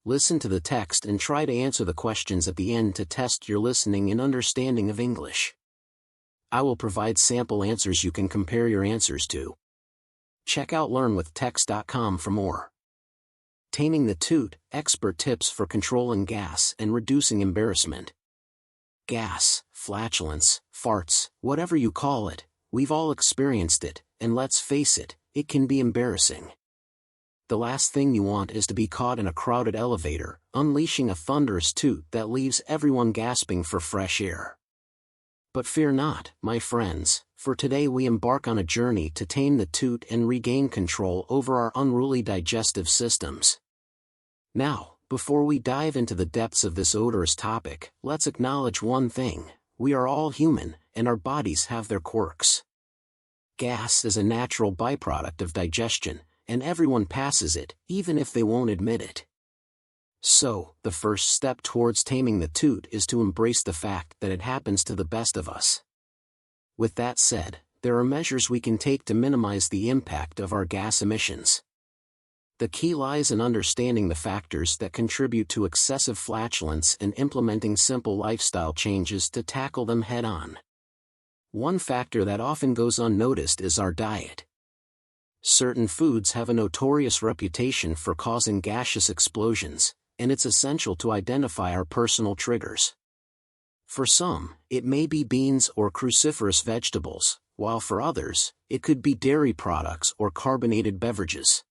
listen to the text and try to answer the questions at the end to test your listening and understanding of English. I will provide sample answers you can compare your answers to. Check out learnwithtext.com for more. Taming the toot, expert tips for controlling gas and reducing embarrassment. Gas, flatulence, farts, whatever you call it, we've all experienced it, and let's face it, it can be embarrassing. The last thing you want is to be caught in a crowded elevator, unleashing a thunderous toot that leaves everyone gasping for fresh air. But fear not, my friends, for today we embark on a journey to tame the toot and regain control over our unruly digestive systems. Now, before we dive into the depths of this odorous topic, let's acknowledge one thing: we are all human, and our bodies have their quirks. Gas is a natural byproduct of digestion, and everyone passes it, even if they won't admit it. So, the first step towards taming the toot is to embrace the fact that it happens to the best of us. With that said, there are measures we can take to minimize the impact of our gas emissions. The key lies in understanding the factors that contribute to excessive flatulence and implementing simple lifestyle changes to tackle them head-on. One factor that often goes unnoticed is our diet. Certain foods have a notorious reputation for causing gaseous explosions, and it's essential to identify our personal triggers. For some, it may be beans or cruciferous vegetables, while for others, it could be dairy products or carbonated beverages.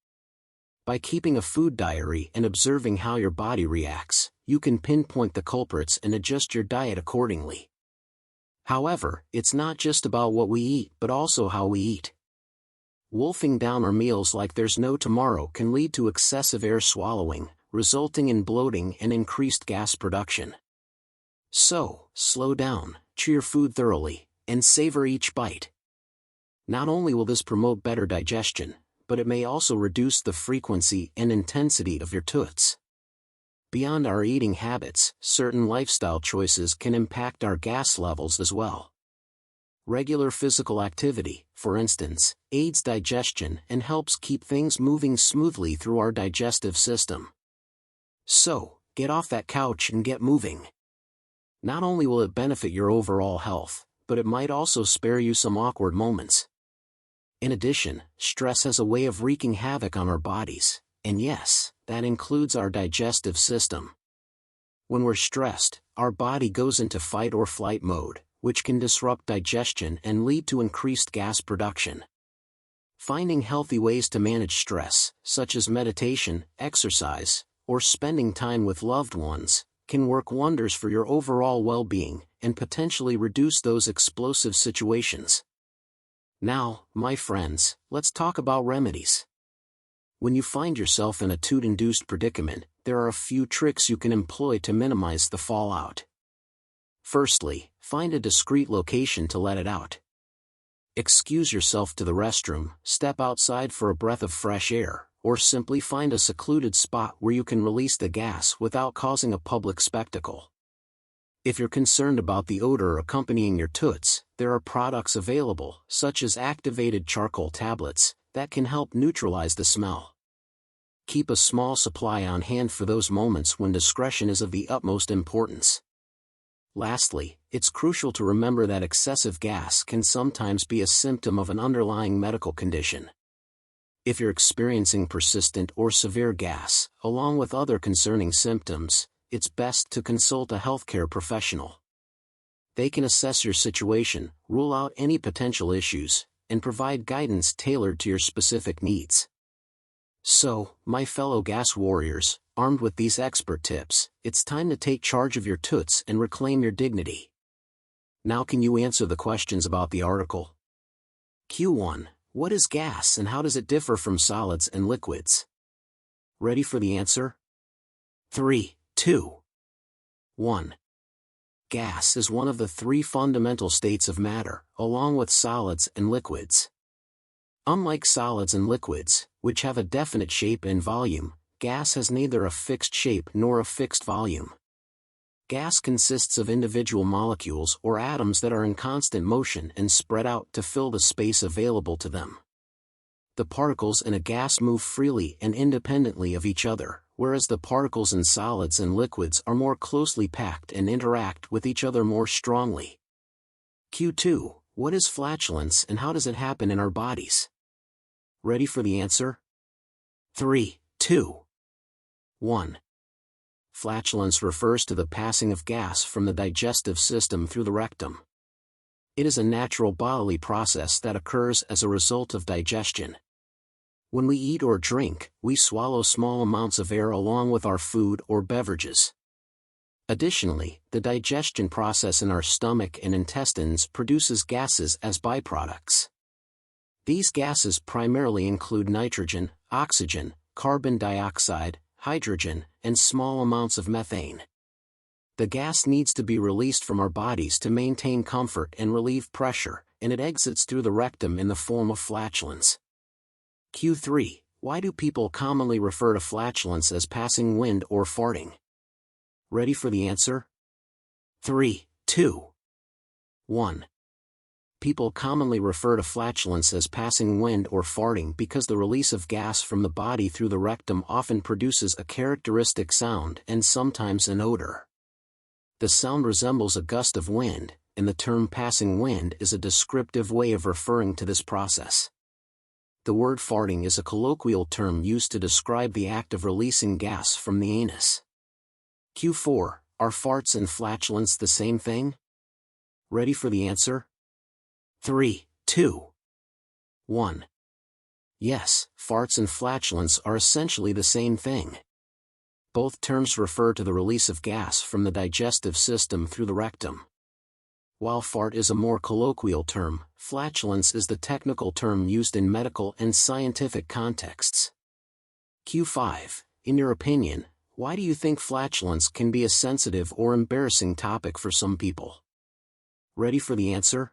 By keeping a food diary and observing how your body reacts, you can pinpoint the culprits and adjust your diet accordingly. However, it's not just about what we eat but also how we eat. Wolfing down our meals like there's no tomorrow can lead to excessive air swallowing, resulting in bloating and increased gas production. So, slow down, chew your food thoroughly, and savor each bite. Not only will this promote better digestion, but it may also reduce the frequency and intensity of your toots. Beyond our eating habits, certain lifestyle choices can impact our gas levels as well. Regular physical activity, for instance, aids digestion and helps keep things moving smoothly through our digestive system. So, get off that couch and get moving. Not only will it benefit your overall health, but it might also spare you some awkward moments. In addition, stress has a way of wreaking havoc on our bodies, and yes, that includes our digestive system. When we're stressed, our body goes into fight or flight mode, which can disrupt digestion and lead to increased gas production. Finding healthy ways to manage stress, such as meditation, exercise, or spending time with loved ones, can work wonders for your overall well-being and potentially reduce those explosive situations. Now, my friends, let's talk about remedies. When you find yourself in a toot-induced predicament, there are a few tricks you can employ to minimize the fallout. Firstly, find a discreet location to let it out. Excuse yourself to the restroom, step outside for a breath of fresh air, or simply find a secluded spot where you can release the gas without causing a public spectacle. If you're concerned about the odor accompanying your toots, there are products available, such as activated charcoal tablets, that can help neutralize the smell. Keep a small supply on hand for those moments when discretion is of the utmost importance. Lastly, it's crucial to remember that excessive gas can sometimes be a symptom of an underlying medical condition. If you're experiencing persistent or severe gas, along with other concerning symptoms, it's best to consult a healthcare professional. They can assess your situation, rule out any potential issues, and provide guidance tailored to your specific needs. So, my fellow gas warriors, armed with these expert tips, it's time to take charge of your toots and reclaim your dignity. Now can you answer the questions about the article? Q1. What is gas and how does it differ from solids and liquids? Ready for the answer? 3, 2, 1. Gas is one of the three fundamental states of matter, along with solids and liquids. Unlike solids and liquids, which have a definite shape and volume, gas has neither a fixed shape nor a fixed volume. Gas consists of individual molecules or atoms that are in constant motion and spread out to fill the space available to them. The particles in a gas move freely and independently of each other, whereas the particles in solids and liquids are more closely packed and interact with each other more strongly. Q2. What is flatulence and how does it happen in our bodies? Ready for the answer? 3, 2, 1. Flatulence refers to the passing of gas from the digestive system through the rectum. It is a natural bodily process that occurs as a result of digestion. When we eat or drink, we swallow small amounts of air along with our food or beverages. Additionally, the digestion process in our stomach and intestines produces gases as byproducts. These gases primarily include nitrogen, oxygen, carbon dioxide, hydrogen, and small amounts of methane. The gas needs to be released from our bodies to maintain comfort and relieve pressure, and it exits through the rectum in the form of flatulence. Q3. Why do people commonly refer to flatulence as passing wind or farting? Ready for the answer? 3, 2, 1. People commonly refer to flatulence as passing wind or farting because the release of gas from the body through the rectum often produces a characteristic sound and sometimes an odor. The sound resembles a gust of wind, and the term passing wind is a descriptive way of referring to this process. The word farting is a colloquial term used to describe the act of releasing gas from the anus. Q4. Are farts and flatulence the same thing? Ready for the answer? 3, 2, 1. Yes, farts and flatulence are essentially the same thing. Both terms refer to the release of gas from the digestive system through the rectum. While fart is a more colloquial term, flatulence is the technical term used in medical and scientific contexts. Q5. In your opinion, why do you think flatulence can be a sensitive or embarrassing topic for some people? Ready for the answer?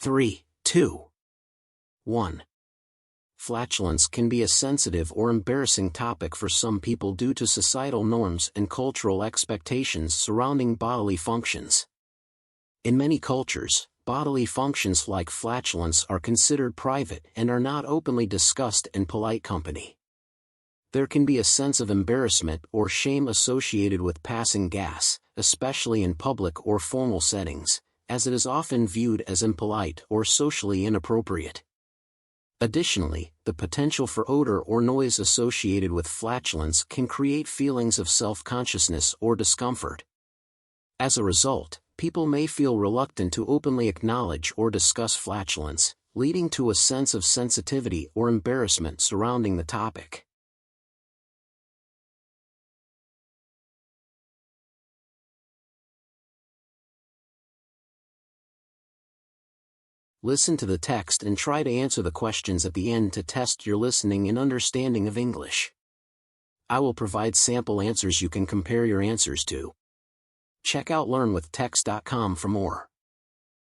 3, 2, 1. Flatulence can be a sensitive or embarrassing topic for some people due to societal norms and cultural expectations surrounding bodily functions. In many cultures, bodily functions like flatulence are considered private and are not openly discussed in polite company. There can be a sense of embarrassment or shame associated with passing gas, especially in public or formal settings, as it is often viewed as impolite or socially inappropriate. Additionally, the potential for odor or noise associated with flatulence can create feelings of self-consciousness or discomfort. As a result, people may feel reluctant to openly acknowledge or discuss flatulence, leading to a sense of sensitivity or embarrassment surrounding the topic. Listen to the text and try to answer the questions at the end to test your listening and understanding of English. I will provide sample answers you can compare your answers to. Check out learnwithtext.com for more.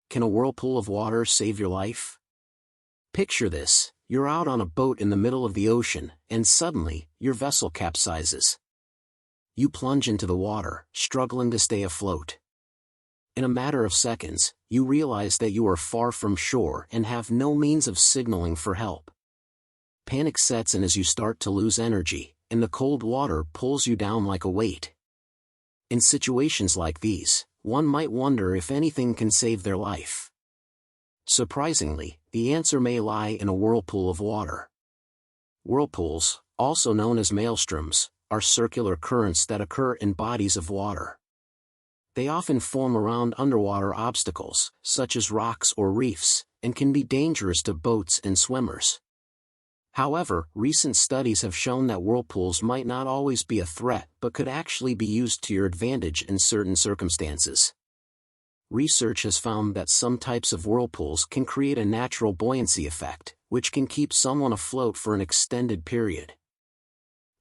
Can a whirlpool of water save your life? Picture this: you're out on a boat in the middle of the ocean, and suddenly, your vessel capsizes. You plunge into the water, struggling to stay afloat. In a matter of seconds, you realize that you are far from shore and have no means of signaling for help. Panic sets in as you start to lose energy, and the cold water pulls you down like a weight. In situations like these, one might wonder if anything can save their life. Surprisingly, the answer may lie in a whirlpool of water. Whirlpools, also known as maelstroms, are circular currents that occur in bodies of water. They often form around underwater obstacles, such as rocks or reefs, and can be dangerous to boats and swimmers. However, recent studies have shown that whirlpools might not always be a threat but could actually be used to your advantage in certain circumstances. Research has found that some types of whirlpools can create a natural buoyancy effect, which can keep someone afloat for an extended period.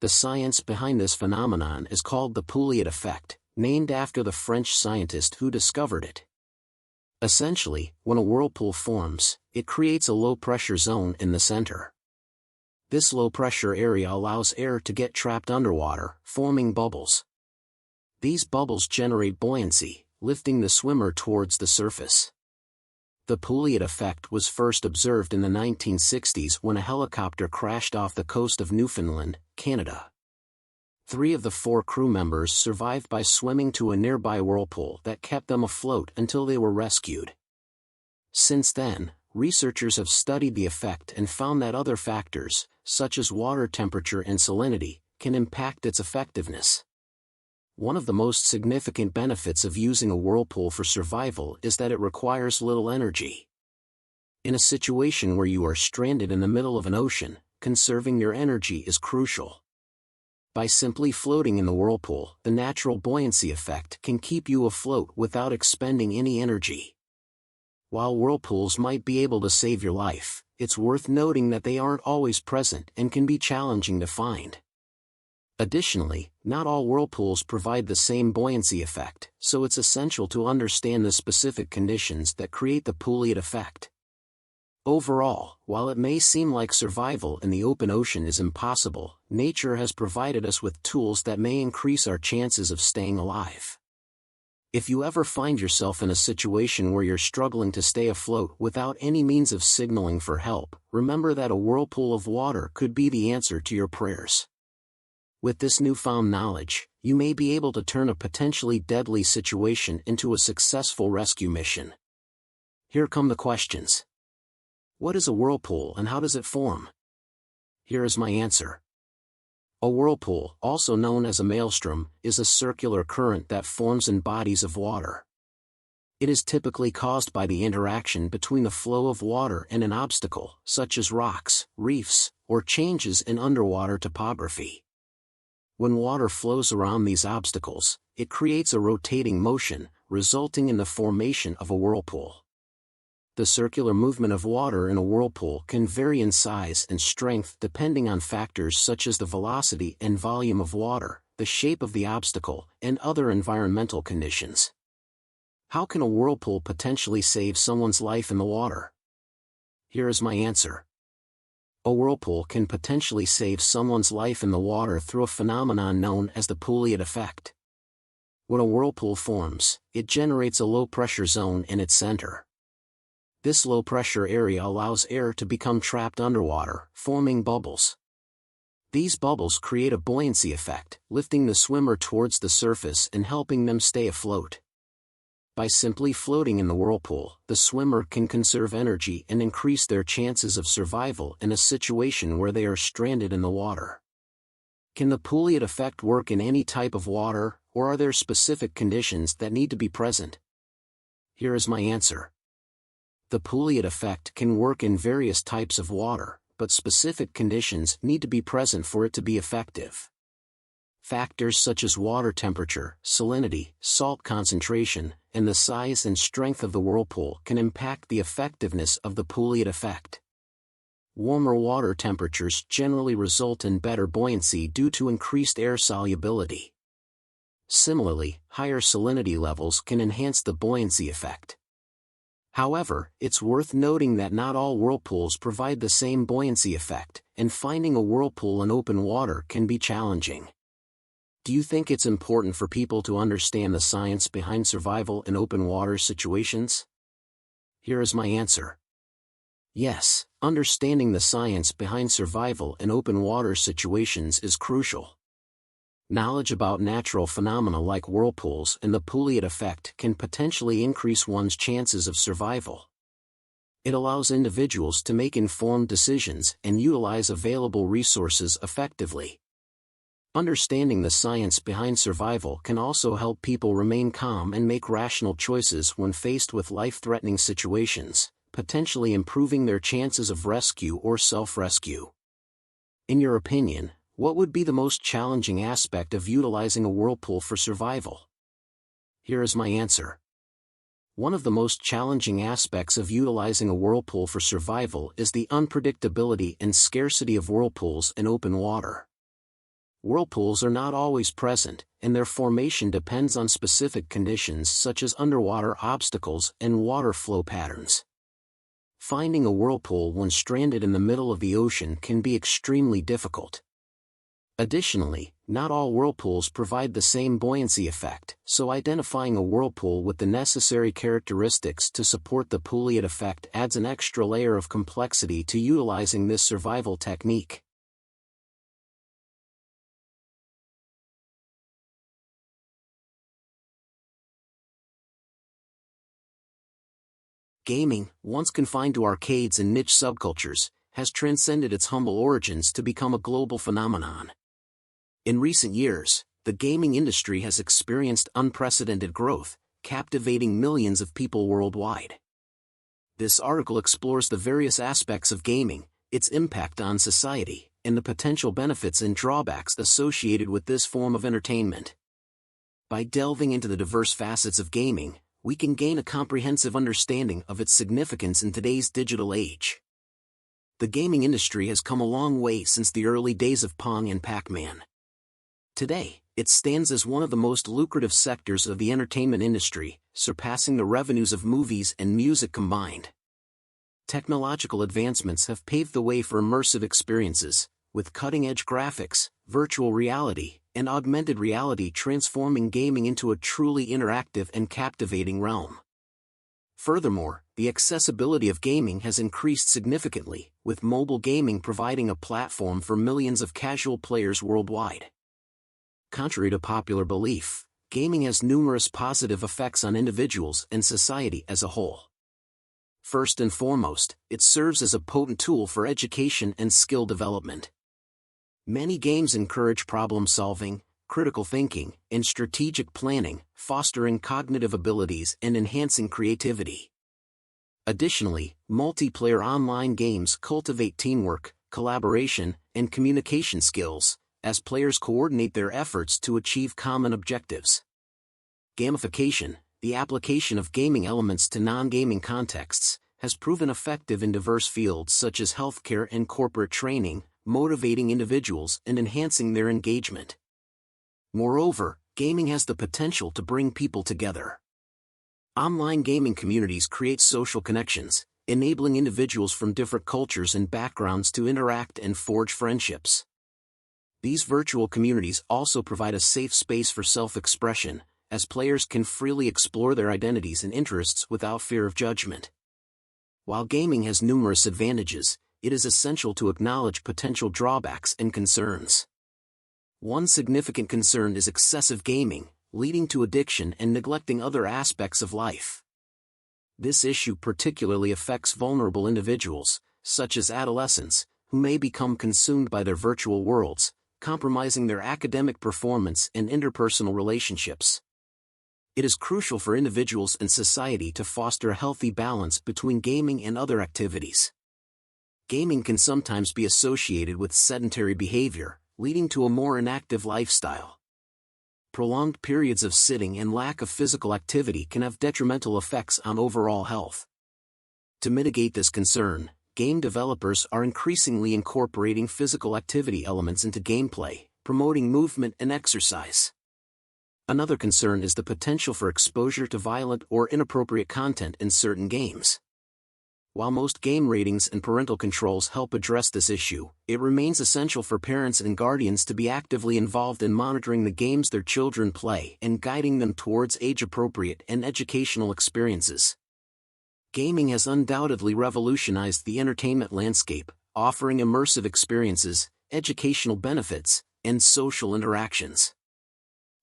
The science behind this phenomenon is called the Pouliot effect, named after the French scientist who discovered it. Essentially, when a whirlpool forms, it creates a low-pressure zone in the center. This low-pressure area allows air to get trapped underwater, forming bubbles. These bubbles generate buoyancy, lifting the swimmer towards the surface. The Pouliot effect was first observed in the 1960s when a helicopter crashed off the coast of Newfoundland, Canada. 3 of the 4 crew members survived by swimming to a nearby whirlpool that kept them afloat until they were rescued. Since then, researchers have studied the effect and found that other factors, such as water temperature and salinity, can impact its effectiveness. One of the most significant benefits of using a whirlpool for survival is that it requires little energy. In a situation where you are stranded in the middle of an ocean, conserving your energy is crucial. By simply floating in the whirlpool, the natural buoyancy effect can keep you afloat without expending any energy. While whirlpools might be able to save your life, it's worth noting that they aren't always present and can be challenging to find. Additionally, not all whirlpools provide the same buoyancy effect, so it's essential to understand the specific conditions that create the Pouliot effect. Overall, while it may seem like survival in the open ocean is impossible, nature has provided us with tools that may increase our chances of staying alive. If you ever find yourself in a situation where you're struggling to stay afloat without any means of signaling for help, remember that a whirlpool of water could be the answer to your prayers. With this newfound knowledge, you may be able to turn a potentially deadly situation into a successful rescue mission. Here come the questions. What is a whirlpool and how does it form? Here is my answer. A whirlpool, also known as a maelstrom, is a circular current that forms in bodies of water. It is typically caused by the interaction between the flow of water and an obstacle, such as rocks, reefs, or changes in underwater topography. When water flows around these obstacles, it creates a rotating motion, resulting in the formation of a whirlpool. The circular movement of water in a whirlpool can vary in size and strength depending on factors such as the velocity and volume of water, the shape of the obstacle, and other environmental conditions. How can a whirlpool potentially save someone's life in the water? Here is my answer. A whirlpool can potentially save someone's life in the water through a phenomenon known as the Pouliot effect. When a whirlpool forms, it generates a low-pressure zone in its center. This low-pressure area allows air to become trapped underwater, forming bubbles. These bubbles create a buoyancy effect, lifting the swimmer towards the surface and helping them stay afloat. By simply floating in the whirlpool, the swimmer can conserve energy and increase their chances of survival in a situation where they are stranded in the water. Can the Pouliot effect work in any type of water, or are there specific conditions that need to be present? Here is my answer. The Pouliot effect can work in various types of water, but specific conditions need to be present for it to be effective. Factors such as water temperature, salinity, salt concentration, and the size and strength of the whirlpool can impact the effectiveness of the Pouliot effect. Warmer water temperatures generally result in better buoyancy due to increased air solubility. Similarly, higher salinity levels can enhance the buoyancy effect. However, it's worth noting that not all whirlpools provide the same buoyancy effect, and finding a whirlpool in open water can be challenging. Do you think it's important for people to understand the science behind survival in open water situations? Here is my answer. Yes, understanding the science behind survival in open water situations is crucial. Knowledge about natural phenomena like whirlpools and the Pouliot effect can potentially increase one's chances of survival. It allows individuals to make informed decisions and utilize available resources effectively. Understanding the science behind survival can also help people remain calm and make rational choices when faced with life-threatening situations, potentially improving their chances of rescue or self-rescue. In your opinion, what would be the most challenging aspect of utilizing a whirlpool for survival? Here is my answer. One of the most challenging aspects of utilizing a whirlpool for survival is the unpredictability and scarcity of whirlpools in open water. Whirlpools are not always present, and their formation depends on specific conditions such as underwater obstacles and water flow patterns. Finding a whirlpool when stranded in the middle of the ocean can be extremely difficult. Additionally, not all whirlpools provide the same buoyancy effect, so identifying a whirlpool with the necessary characteristics to support the Pouliot effect adds an extra layer of complexity to utilizing this survival technique. Gaming, once confined to arcades and niche subcultures, has transcended its humble origins to become a global phenomenon. In recent years, the gaming industry has experienced unprecedented growth, captivating millions of people worldwide. This article explores the various aspects of gaming, its impact on society, and the potential benefits and drawbacks associated with this form of entertainment. By delving into the diverse facets of gaming, we can gain a comprehensive understanding of its significance in today's digital age. The gaming industry has come a long way since the early days of Pong and Pac-Man. Today, it stands as one of the most lucrative sectors of the entertainment industry, surpassing the revenues of movies and music combined. Technological advancements have paved the way for immersive experiences, with cutting-edge graphics, virtual reality, and augmented reality transforming gaming into a truly interactive and captivating realm. Furthermore, the accessibility of gaming has increased significantly, with mobile gaming providing a platform for millions of casual players worldwide. Contrary to popular belief, gaming has numerous positive effects on individuals and society as a whole. First and foremost, it serves as a potent tool for education and skill development. Many games encourage problem-solving, critical thinking, and strategic planning, fostering cognitive abilities and enhancing creativity. Additionally, multiplayer online games cultivate teamwork, collaboration, and communication skills, as players coordinate their efforts to achieve common objectives. Gamification, the application of gaming elements to non-gaming contexts, has proven effective in diverse fields such as healthcare and corporate training, motivating individuals and enhancing their engagement. Moreover, gaming has the potential to bring people together. Online gaming communities create social connections, enabling individuals from different cultures and backgrounds to interact and forge friendships. These virtual communities also provide a safe space for self-expression, as players can freely explore their identities and interests without fear of judgment. While gaming has numerous advantages, it is essential to acknowledge potential drawbacks and concerns. One significant concern is excessive gaming, leading to addiction and neglecting other aspects of life. This issue particularly affects vulnerable individuals, such as adolescents, who may become consumed by their virtual worlds, compromising their academic performance and interpersonal relationships. It is crucial for individuals and society to foster a healthy balance between gaming and other activities. Gaming can sometimes be associated with sedentary behavior, leading to a more inactive lifestyle. Prolonged periods of sitting and lack of physical activity can have detrimental effects on overall health. To mitigate this concern, game developers are increasingly incorporating physical activity elements into gameplay, promoting movement and exercise. Another concern is the potential for exposure to violent or inappropriate content in certain games. While most game ratings and parental controls help address this issue, it remains essential for parents and guardians to be actively involved in monitoring the games their children play and guiding them towards age-appropriate and educational experiences. Gaming has undoubtedly revolutionized the entertainment landscape, offering immersive experiences, educational benefits, and social interactions.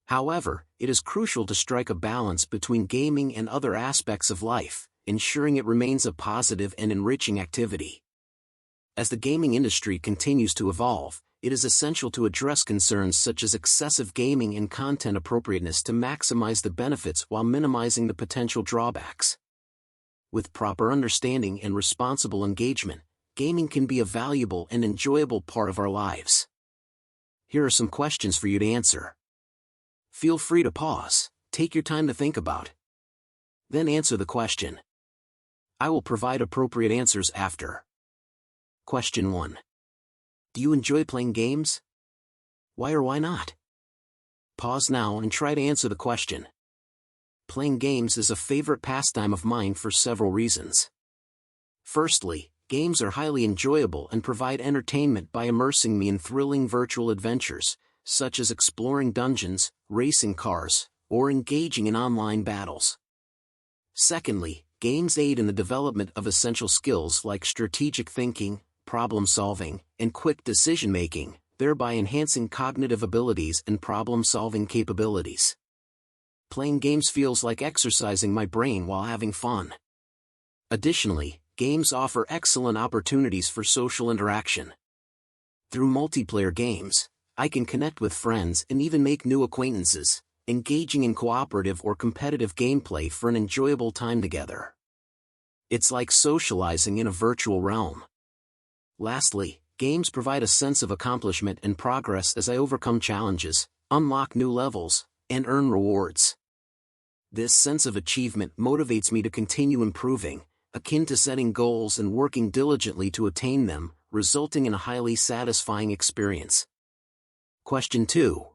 However, it is crucial to strike a balance between gaming and other aspects of life, ensuring it remains a positive and enriching activity. As the gaming industry continues to evolve, it is essential to address concerns such as excessive gaming and content appropriateness to maximize the benefits while minimizing the potential drawbacks. With proper understanding and responsible engagement, gaming can be a valuable and enjoyable part of our lives. Here are some questions for you to answer. Feel free to pause, take your time to think about. Then answer the question. I will provide appropriate answers after. Question 1. Do you enjoy playing games? Why or why not? Pause now and try to answer the question. Playing games is a favorite pastime of mine for several reasons. Firstly, games are highly enjoyable and provide entertainment by immersing me in thrilling virtual adventures, such as exploring dungeons, racing cars, or engaging in online battles. Secondly, games aid in the development of essential skills like strategic thinking, problem-solving, and quick decision-making, thereby enhancing cognitive abilities and problem-solving capabilities. Playing games feels like exercising my brain while having fun. Additionally, games offer excellent opportunities for social interaction. Through multiplayer games, I can connect with friends and even make new acquaintances, engaging in cooperative or competitive gameplay for an enjoyable time together. It's like socializing in a virtual realm. Lastly, games provide a sense of accomplishment and progress as I overcome challenges, unlock new levels, and earn rewards. This sense of achievement motivates me to continue improving, akin to setting goals and working diligently to attain them, resulting in a highly satisfying experience. Question 2.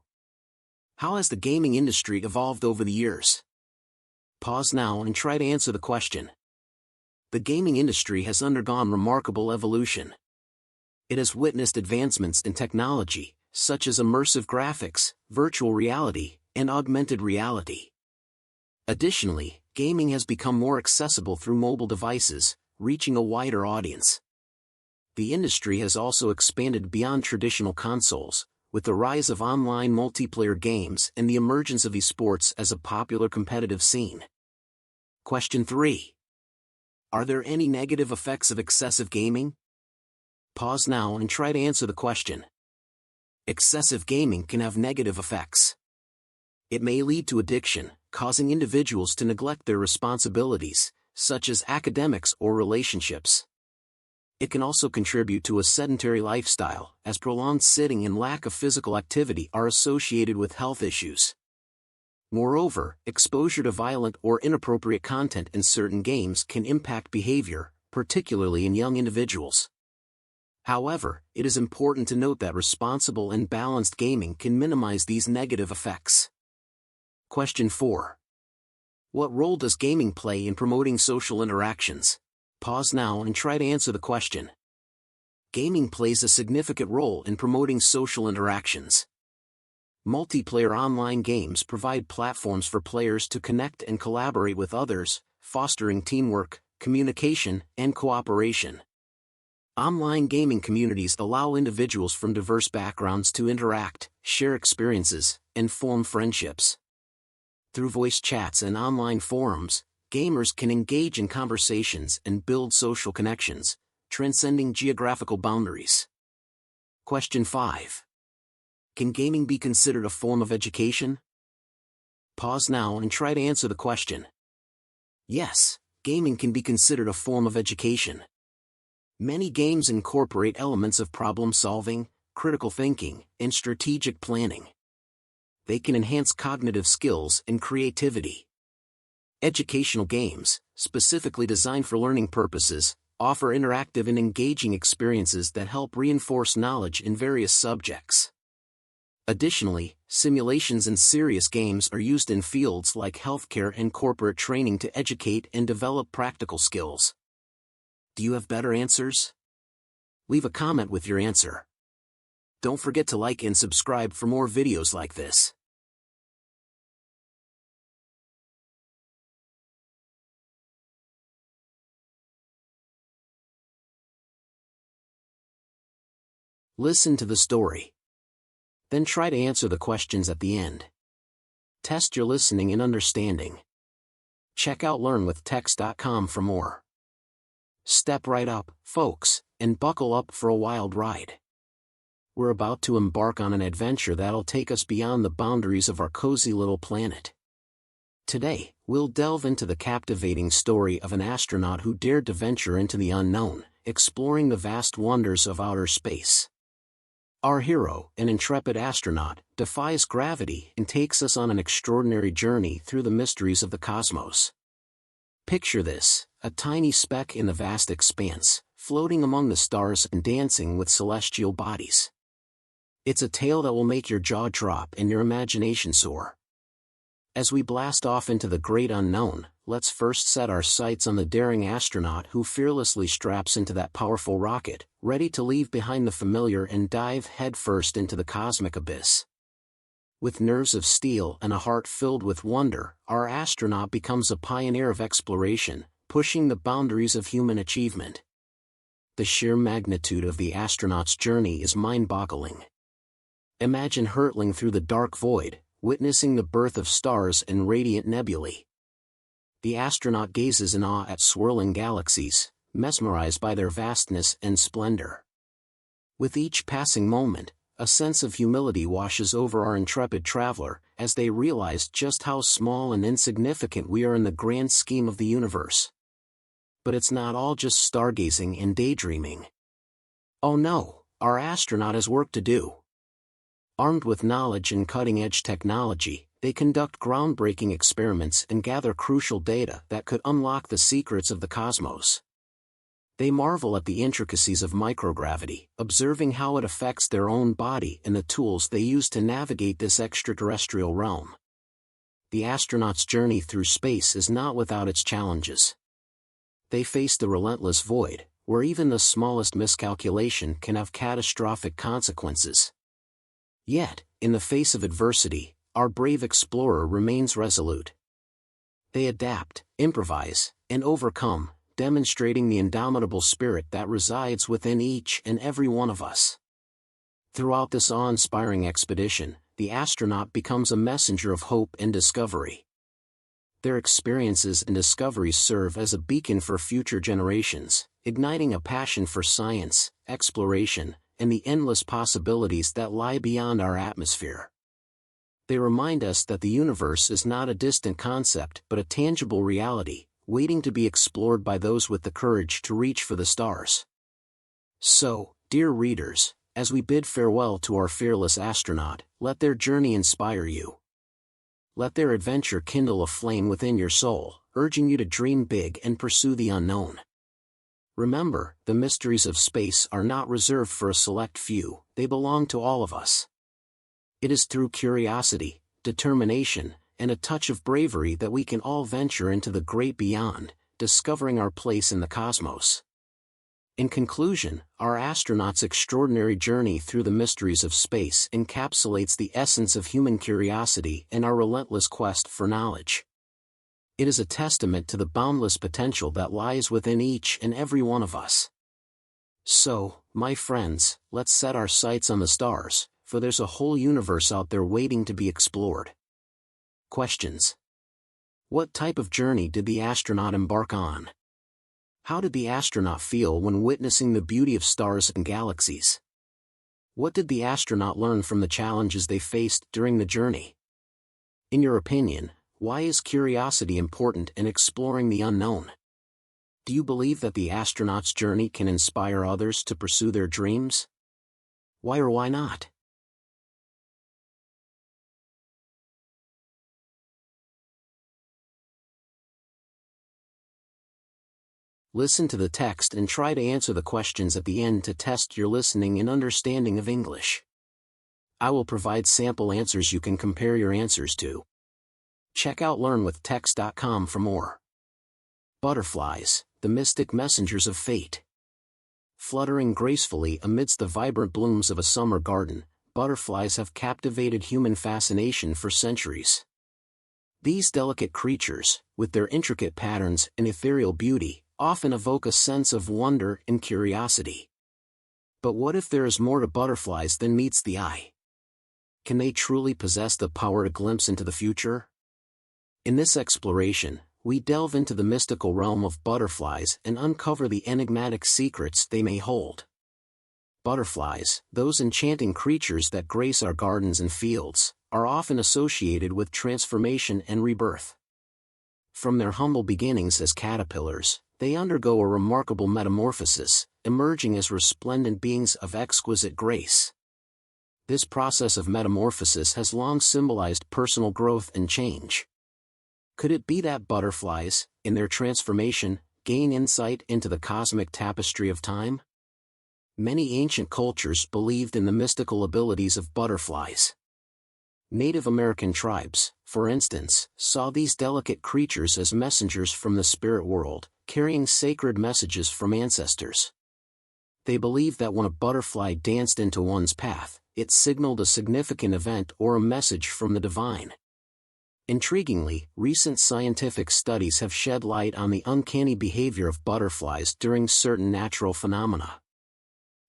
How has the gaming industry evolved over the years? Pause now and try to answer the question. The gaming industry has undergone remarkable evolution. It has witnessed advancements in technology, such as immersive graphics, virtual reality, and augmented reality. Additionally, gaming has become more accessible through mobile devices, reaching a wider audience. The industry has also expanded beyond traditional consoles, with the rise of online multiplayer games and the emergence of esports as a popular competitive scene. Question 3. Are there any negative effects of excessive gaming? Pause now and try to answer the question. Excessive gaming can have negative effects. It may lead to addiction, causing individuals to neglect their responsibilities, such as academics or relationships. It can also contribute to a sedentary lifestyle, as prolonged sitting and lack of physical activity are associated with health issues. Moreover, exposure to violent or inappropriate content in certain games can impact behavior, particularly in young individuals. However, it is important to note that responsible and balanced gaming can minimize these negative effects. Question 4. What role does gaming play in promoting social interactions? Pause now and try to answer the question. Gaming plays a significant role in promoting social interactions. Multiplayer online games provide platforms for players to connect and collaborate with others, fostering teamwork, communication, and cooperation. Online gaming communities allow individuals from diverse backgrounds to interact, share experiences, and form friendships. Through voice chats and online forums, gamers can engage in conversations and build social connections, transcending geographical boundaries. Question 5. Can gaming be considered a form of education? Pause now and try to answer the question. Yes, gaming can be considered a form of education. Many games incorporate elements of problem-solving, critical thinking, and strategic planning. They can enhance cognitive skills and creativity. Educational games, specifically designed for learning purposes, offer interactive and engaging experiences that help reinforce knowledge in various subjects. Additionally, simulations and serious games are used in fields like healthcare and corporate training to educate and develop practical skills. Do you have better answers? Leave a comment with your answer. Don't forget to like and subscribe for more videos like this. Listen to the story. Then try to answer the questions at the end. Test your listening and understanding. Check out learnwithtext.com for more. Step right up, folks, and buckle up for a wild ride. We're about to embark on an adventure that'll take us beyond the boundaries of our cozy little planet. Today, we'll delve into the captivating story of an astronaut who dared to venture into the unknown, exploring the vast wonders of outer space. Our hero, an intrepid astronaut, defies gravity and takes us on an extraordinary journey through the mysteries of the cosmos. Picture this, a tiny speck in the vast expanse, floating among the stars and dancing with celestial bodies. It's a tale that will make your jaw drop and your imagination soar. As we blast off into the great unknown, let's first set our sights on the daring astronaut who fearlessly straps into that powerful rocket, ready to leave behind the familiar and dive headfirst into the cosmic abyss. With nerves of steel and a heart filled with wonder, our astronaut becomes a pioneer of exploration, pushing the boundaries of human achievement. The sheer magnitude of the astronaut's journey is mind-boggling. Imagine hurtling through the dark void, witnessing the birth of stars and radiant nebulae. the astronaut gazes in awe at swirling galaxies, mesmerized by their vastness and splendor. With each passing moment, a sense of humility washes over our intrepid traveler, as they realize just how small and insignificant we are in the grand scheme of the universe. But it's not all just stargazing and daydreaming. Oh no, our astronaut has work to do. Armed with knowledge and cutting-edge technology, they conduct groundbreaking experiments and gather crucial data that could unlock the secrets of the cosmos. They marvel at the intricacies of microgravity, observing how it affects their own body and the tools they use to navigate this extraterrestrial realm. The astronaut's journey through space is not without its challenges. They face the relentless void, where even the smallest miscalculation can have catastrophic consequences. Yet, in the face of adversity, our brave explorer remains resolute. They adapt, improvise, and overcome, demonstrating the indomitable spirit that resides within each and every one of us. Throughout this awe-inspiring expedition, the astronaut becomes a messenger of hope and discovery. Their experiences and discoveries serve as a beacon for future generations, igniting a passion for science, exploration, and the endless possibilities that lie beyond our atmosphere. They remind us that the universe is not a distant concept but a tangible reality, waiting to be explored by those with the courage to reach for the stars. So, dear readers, as we bid farewell to our fearless astronaut, let their journey inspire you. Let their adventure kindle a flame within your soul, urging you to dream big and pursue the unknown. Remember, the mysteries of space are not reserved for a select few, they belong to all of us. It is through curiosity, determination, and a touch of bravery that we can all venture into the great beyond, discovering our place in the cosmos. In conclusion, our astronaut's extraordinary journey through the mysteries of space encapsulates the essence of human curiosity and our relentless quest for knowledge. It is a testament to the boundless potential that lies within each and every one of us. So, my friends, let's set our sights on the stars, for there's a whole universe out there waiting to be explored. Questions. What type of journey did the astronaut embark on? How did the astronaut feel when witnessing the beauty of stars and galaxies? What did the astronaut learn from the challenges they faced during the journey? In your opinion, why is curiosity important in exploring the unknown? Do you believe that the astronaut's journey can inspire others to pursue their dreams? Why or why not? Listen to the text and try to answer the questions at the end to test your listening and understanding of English. I will provide sample answers you can compare your answers to. Check out learnwithtext.com for more. Butterflies, the mystic messengers of fate. Fluttering gracefully amidst the vibrant blooms of a summer garden, butterflies have captivated human fascination for centuries. These delicate creatures, with their intricate patterns and ethereal beauty, often evoke a sense of wonder and curiosity. But what if there is more to butterflies than meets the eye? Can they truly possess the power to glimpse into the future? In this exploration, we delve into the mystical realm of butterflies and uncover the enigmatic secrets they may hold. Butterflies, those enchanting creatures that grace our gardens and fields, are often associated with transformation and rebirth. From their humble beginnings as caterpillars, they undergo a remarkable metamorphosis, emerging as resplendent beings of exquisite grace. This process of metamorphosis has long symbolized personal growth and change. Could it be that butterflies, in their transformation, gain insight into the cosmic tapestry of time? Many ancient cultures believed in the mystical abilities of butterflies. Native American tribes, for instance, saw these delicate creatures as messengers from the spirit world, carrying sacred messages from ancestors. They believed that when a butterfly danced into one's path, it signaled a significant event or a message from the divine. Intriguingly, recent scientific studies have shed light on the uncanny behavior of butterflies during certain natural phenomena.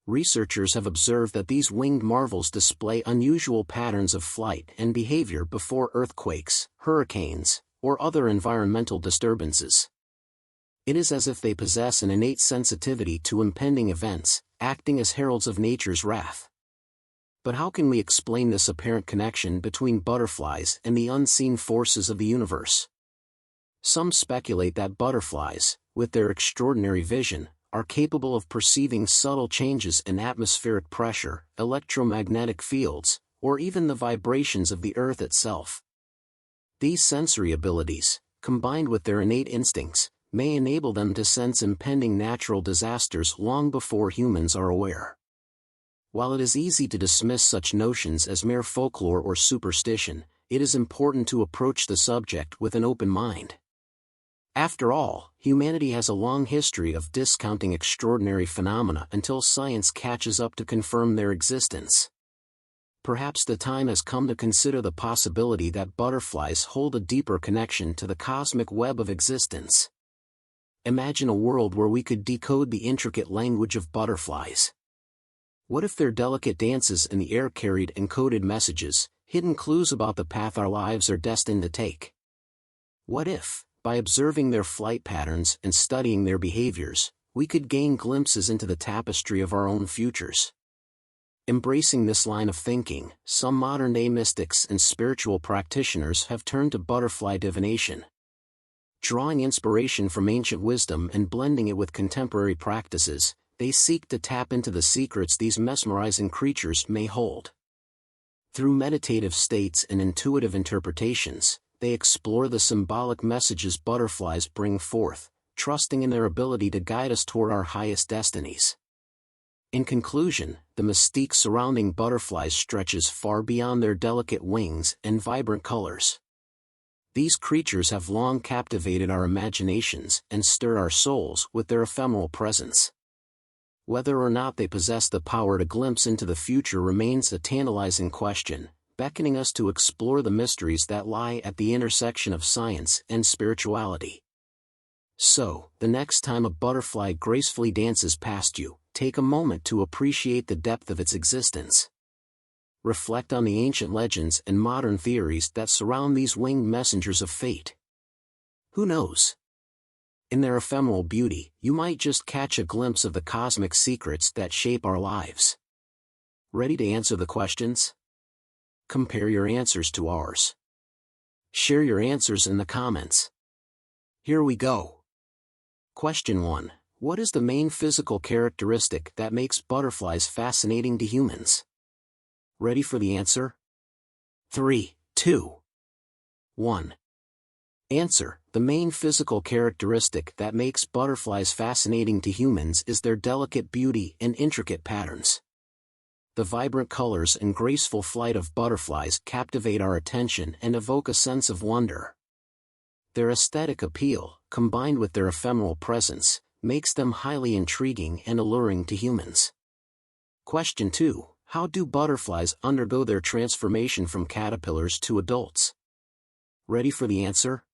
Researchers have observed that these winged marvels display unusual patterns of flight and behavior before earthquakes, hurricanes, or other environmental disturbances. It is as if they possess an innate sensitivity to impending events, acting as heralds of nature's wrath. But how can we explain this apparent connection between butterflies and the unseen forces of the universe? Some speculate that butterflies, with their extraordinary vision, are capable of perceiving subtle changes in atmospheric pressure, electromagnetic fields, or even the vibrations of the Earth itself. These sensory abilities, combined with their innate instincts, may enable them to sense impending natural disasters long before humans are aware. While it is easy to dismiss such notions as mere folklore or superstition, it is important to approach the subject with an open mind. After all, humanity has a long history of discounting extraordinary phenomena until science catches up to confirm their existence. Perhaps the time has come to consider the possibility that butterflies hold a deeper connection to the cosmic web of existence. Imagine a world where we could decode the intricate language of butterflies. What if their delicate dances in the air carried encoded messages, hidden clues about the path our lives are destined to take? What if, by observing their flight patterns and studying their behaviors, we could gain glimpses into the tapestry of our own futures? Embracing this line of thinking, some modern-day mystics and spiritual practitioners have turned to butterfly divination. Drawing inspiration from ancient wisdom and blending it with contemporary practices, they seek to tap into the secrets these mesmerizing creatures may hold. Through meditative states and intuitive interpretations, they explore the symbolic messages butterflies bring forth, trusting in their ability to guide us toward our highest destinies. In conclusion, the mystique surrounding butterflies stretches far beyond their delicate wings and vibrant colors. These creatures have long captivated our imaginations and stirred our souls with their ephemeral presence. Whether or not they possess the power to glimpse into the future remains a tantalizing question, beckoning us to explore the mysteries that lie at the intersection of science and spirituality. So, the next time a butterfly gracefully dances past you, take a moment to appreciate the depth of its existence. Reflect on the ancient legends and modern theories that surround these winged messengers of fate. Who knows? In their ephemeral beauty, you might just catch a glimpse of the cosmic secrets that shape our lives. Ready to answer the questions? Compare your answers to ours. Share your answers in the comments. Here we go. Question 1. What is the main physical characteristic that makes butterflies fascinating to humans? Ready for the answer? 3, 2, 1. Answer. The main physical characteristic that makes butterflies fascinating to humans is their delicate beauty and intricate patterns. The vibrant colors and graceful flight of butterflies captivate our attention and evoke a sense of wonder. Their aesthetic appeal, combined with their ephemeral presence, makes them highly intriguing and alluring to humans. Question 2. How do butterflies undergo their transformation from caterpillars to adults? Ready for the answer?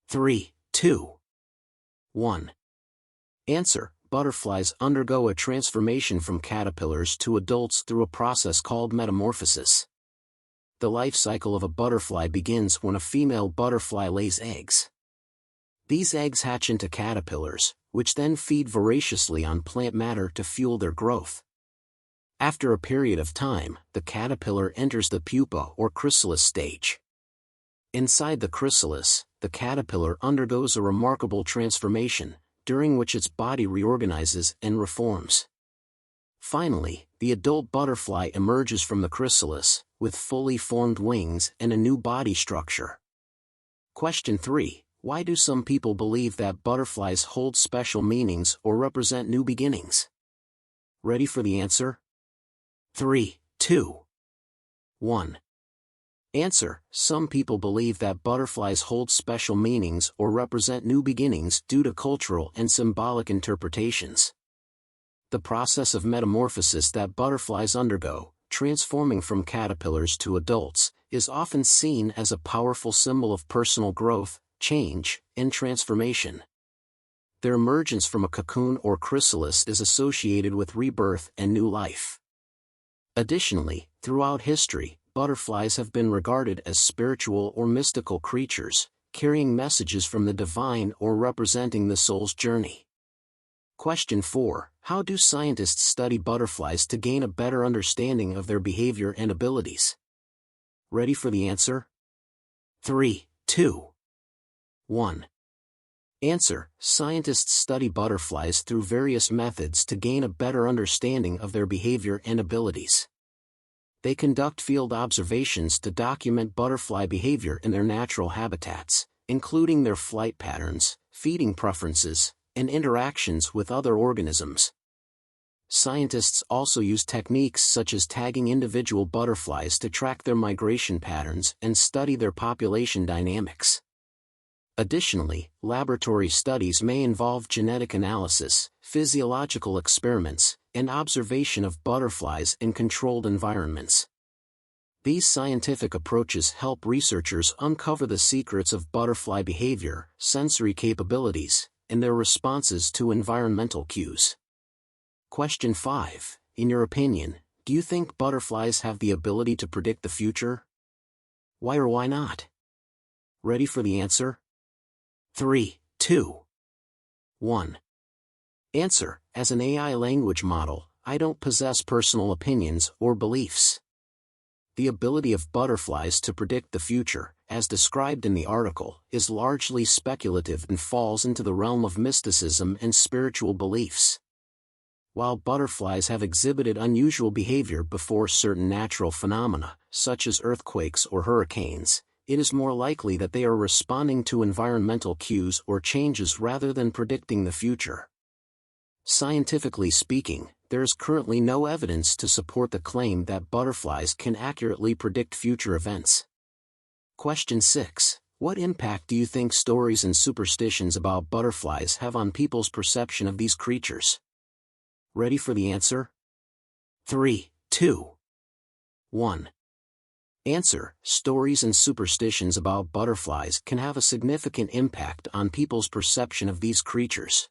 3, 2, 1. Answer. Butterflies undergo a transformation from caterpillars to adults through a process called metamorphosis. The life cycle of a butterfly begins when a female butterfly lays eggs. These eggs hatch into caterpillars, which then feed voraciously on plant matter to fuel their growth. After a period of time, the caterpillar enters the pupa or chrysalis stage. Inside the chrysalis, the caterpillar undergoes a remarkable transformation, during which its body reorganizes and reforms. Finally, the adult butterfly emerges from the chrysalis, with fully formed wings and a new body structure. Question 3. Why do some people believe that butterflies hold special meanings or represent new beginnings? Ready for the answer? 3, 2, 1. Answer. Some people believe that butterflies hold special meanings or represent new beginnings due to cultural and symbolic interpretations. The process of metamorphosis that butterflies undergo, transforming from caterpillars to adults, is often seen as a powerful symbol of personal growth, change, and transformation. Their emergence from a cocoon or chrysalis is associated with rebirth and new life. Additionally, throughout history, butterflies have been regarded as spiritual or mystical creatures, carrying messages from the divine or representing the soul's journey. Question 4. How do scientists study butterflies to gain a better understanding of their behavior and abilities? Ready for the answer? 3, 2, 1. Answer. Scientists study butterflies through various methods to gain a better understanding of their behavior and abilities. They conduct field observations to document butterfly behavior in their natural habitats, including their flight patterns, feeding preferences, and interactions with other organisms. Scientists also use techniques such as tagging individual butterflies to track their migration patterns and study their population dynamics. Additionally, laboratory studies may involve genetic analysis, physiological experiments, and observation of butterflies in controlled environments. These scientific approaches help researchers uncover the secrets of butterfly behavior, sensory capabilities, and their responses to environmental cues. Question 5. In your opinion, do you think butterflies have the ability to predict the future? Why or why not? Ready for the answer? 3, 2, 1. Answer. As an AI language model, I don't possess personal opinions or beliefs. The ability of butterflies to predict the future, as described in the article, is largely speculative and falls into the realm of mysticism and spiritual beliefs. While butterflies have exhibited unusual behavior before certain natural phenomena, such as earthquakes or hurricanes, it is more likely that they are responding to environmental cues or changes rather than predicting the future. Scientifically speaking, there is currently no evidence to support the claim that butterflies can accurately predict future events. Question 6. What impact do you think stories and superstitions about butterflies have on people's perception of these creatures? Ready for the answer? 3, 2, 1. Answer. Stories and superstitions about butterflies can have a significant impact on people's perception of these creatures.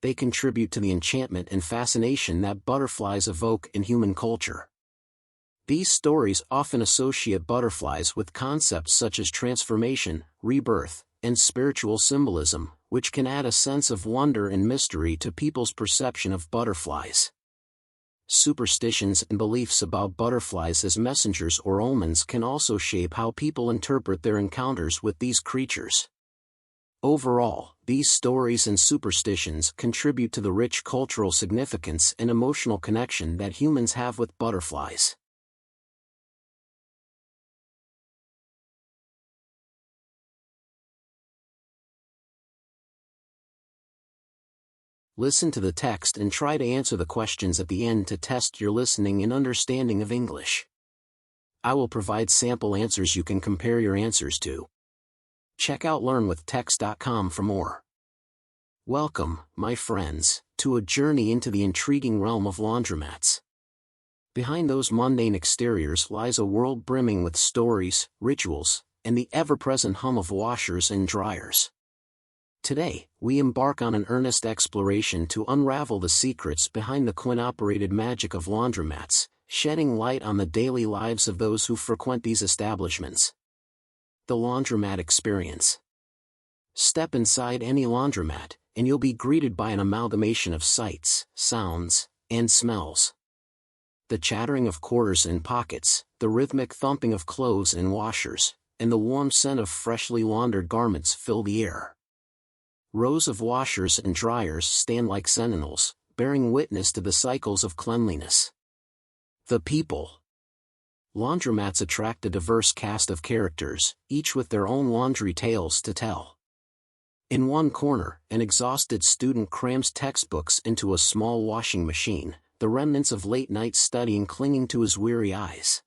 They contribute to the enchantment and fascination that butterflies evoke in human culture. These stories often associate butterflies with concepts such as transformation, rebirth, and spiritual symbolism, which can add a sense of wonder and mystery to people's perception of butterflies. Superstitions and beliefs about butterflies as messengers or omens can also shape how people interpret their encounters with these creatures. Overall, these stories and superstitions contribute to the rich cultural significance and emotional connection that humans have with butterflies. Listen to the text and try to answer the questions at the end to test your listening and understanding of English. I will provide sample answers you can compare your answers to. Check out learnwithtext.com for more. Welcome, my friends, to a journey into the intriguing realm of laundromats. Behind those mundane exteriors lies a world brimming with stories, rituals, and the ever-present hum of washers and dryers. Today, we embark on an earnest exploration to unravel the secrets behind the coin-operated magic of laundromats, shedding light on the daily lives of those who frequent these establishments. The laundromat experience. Step inside any laundromat, and you'll be greeted by an amalgamation of sights, sounds, and smells. The chattering of quarters in pockets, the rhythmic thumping of clothes in washers, and the warm scent of freshly laundered garments fill the air. Rows of washers and dryers stand like sentinels, bearing witness to the cycles of cleanliness. The people. Laundromats attract a diverse cast of characters, each with their own laundry tales to tell. In one corner, an exhausted student crams textbooks into a small washing machine, the remnants of late-night studying clinging to his weary eyes.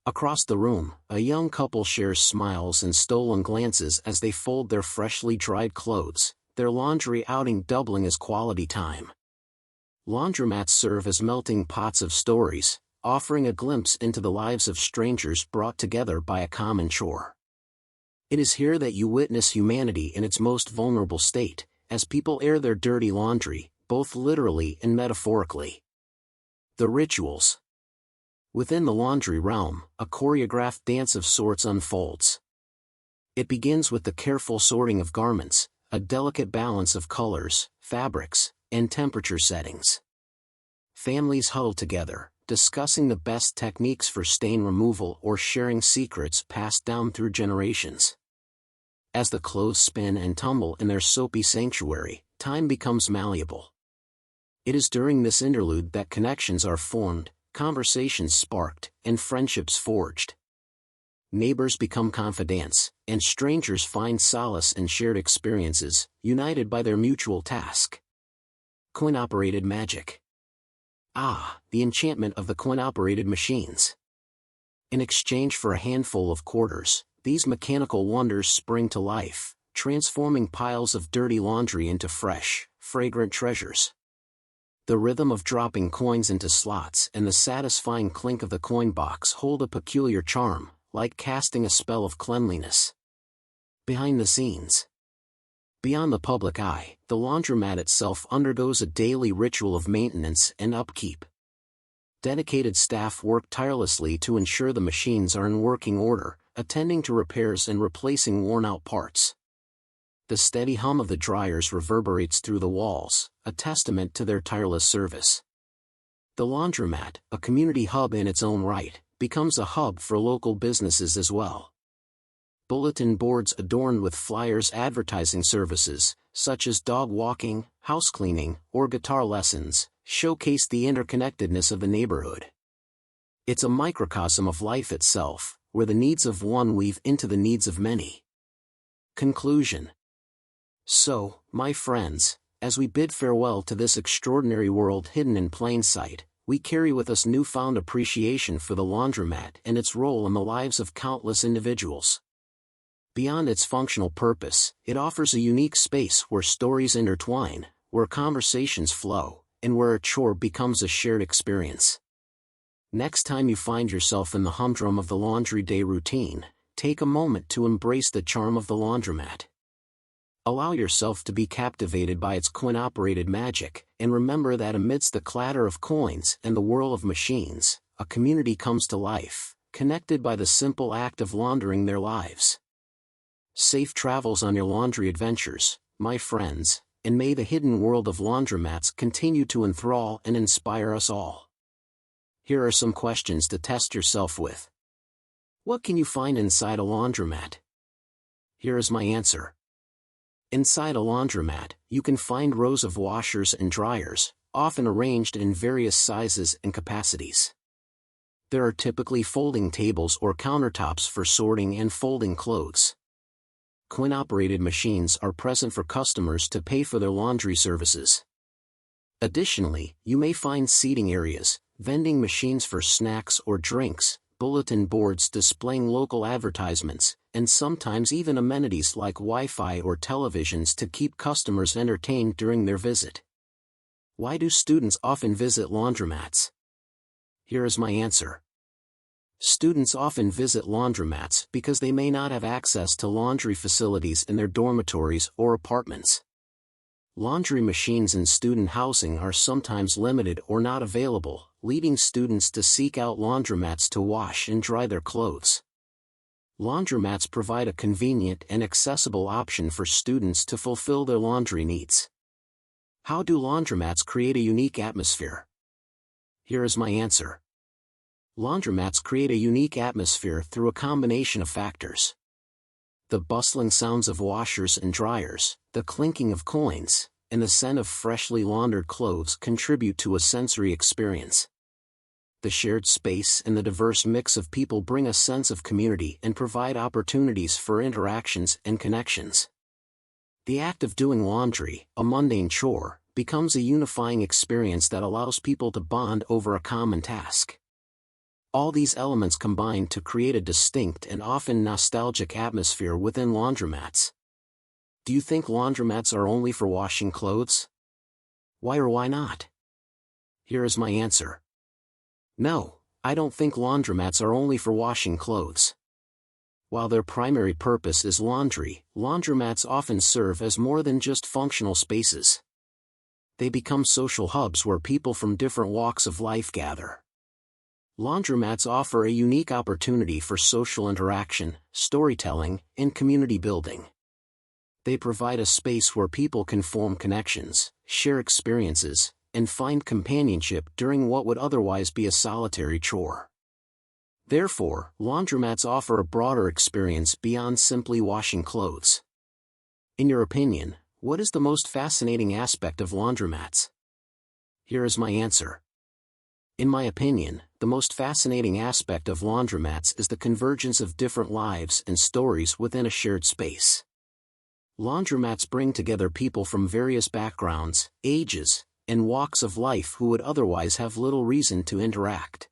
Across the room, a young couple shares smiles and stolen glances as they fold their freshly dried clothes, their laundry outing doubling as quality time. Laundromats serve as melting pots of stories, offering a glimpse into the lives of strangers brought together by a common chore. It is here that you witness humanity in its most vulnerable state, as people air their dirty laundry, both literally and metaphorically. The rituals. Within the laundry realm, a choreographed dance of sorts unfolds. It begins with the careful sorting of garments, a delicate balance of colors, fabrics, and temperature settings. Families huddle together, discussing the best techniques for stain removal or sharing secrets passed down through generations. As the clothes spin and tumble in their soapy sanctuary, time becomes malleable. It is during this interlude that connections are formed, conversations sparked, and friendships forged. Neighbors become confidants, and strangers find solace in shared experiences, united by their mutual task. Coin-operated magic. Ah, the enchantment of the coin-operated machines. In exchange for a handful of quarters, these mechanical wonders spring to life, transforming piles of dirty laundry into fresh, fragrant treasures. The rhythm of dropping coins into slots and the satisfying clink of the coin box hold a peculiar charm, like casting a spell of cleanliness. Behind the scenes. Beyond the public eye, the laundromat itself undergoes a daily ritual of maintenance and upkeep. Dedicated staff work tirelessly to ensure the machines are in working order, attending to repairs and replacing worn-out parts. The steady hum of the dryers reverberates through the walls, a testament to their tireless service. The laundromat, a community hub in its own right, becomes a hub for local businesses as well. Bulletin boards adorned with flyers advertising services, such as dog walking, house cleaning, or guitar lessons, showcase the interconnectedness of the neighborhood. It's a microcosm of life itself, where the needs of one weave into the needs of many. Conclusion. So, my friends, as we bid farewell to this extraordinary world hidden in plain sight, we carry with us newfound appreciation for the laundromat and its role in the lives of countless individuals. Beyond its functional purpose, it offers a unique space where stories intertwine, where conversations flow, and where a chore becomes a shared experience. Next time you find yourself in the humdrum of the laundry day routine, take a moment to embrace the charm of the laundromat. Allow yourself to be captivated by its coin-operated magic, and remember that amidst the clatter of coins and the whirl of machines, a community comes to life, connected by the simple act of laundering their lives. Safe travels on your laundry adventures, my friends, and may the hidden world of laundromats continue to enthrall and inspire us all. Here are some questions to test yourself with. What can you find inside a laundromat? Here is my answer. Inside a laundromat, you can find rows of washers and dryers, often arranged in various sizes and capacities. There are typically folding tables or countertops for sorting and folding clothes. Coin-operated machines are present for customers to pay for their laundry services. Additionally, you may find seating areas, vending machines for snacks or drinks, bulletin boards displaying local advertisements, and sometimes even amenities like Wi-Fi or televisions to keep customers entertained during their visit. Why do students often visit laundromats? Here is my answer. Students often visit laundromats because they may not have access to laundry facilities in their dormitories or apartments. Laundry machines in student housing are sometimes limited or not available, leading students to seek out laundromats to wash and dry their clothes. Laundromats provide a convenient and accessible option for students to fulfill their laundry needs. How do laundromats create a unique atmosphere? Here is my answer. Laundromats create a unique atmosphere through a combination of factors. The bustling sounds of washers and dryers, the clinking of coins, and the scent of freshly laundered clothes contribute to a sensory experience. The shared space and the diverse mix of people bring a sense of community and provide opportunities for interactions and connections. The act of doing laundry, a mundane chore, becomes a unifying experience that allows people to bond over a common task. All these elements combine to create a distinct and often nostalgic atmosphere within laundromats. Do you think laundromats are only for washing clothes? Why or why not? Here is my answer. No, I don't think laundromats are only for washing clothes. While their primary purpose is laundry, laundromats often serve as more than just functional spaces. They become social hubs where people from different walks of life gather. Laundromats offer a unique opportunity for social interaction, storytelling, and community building. They provide a space where people can form connections, share experiences, and find companionship during what would otherwise be a solitary chore. Therefore, laundromats offer a broader experience beyond simply washing clothes. In your opinion, what is the most fascinating aspect of laundromats? Here is my answer. In my opinion, the most fascinating aspect of laundromats is the convergence of different lives and stories within a shared space. Laundromats bring together people from various backgrounds, ages, and walks of life who would otherwise have little reason to interact.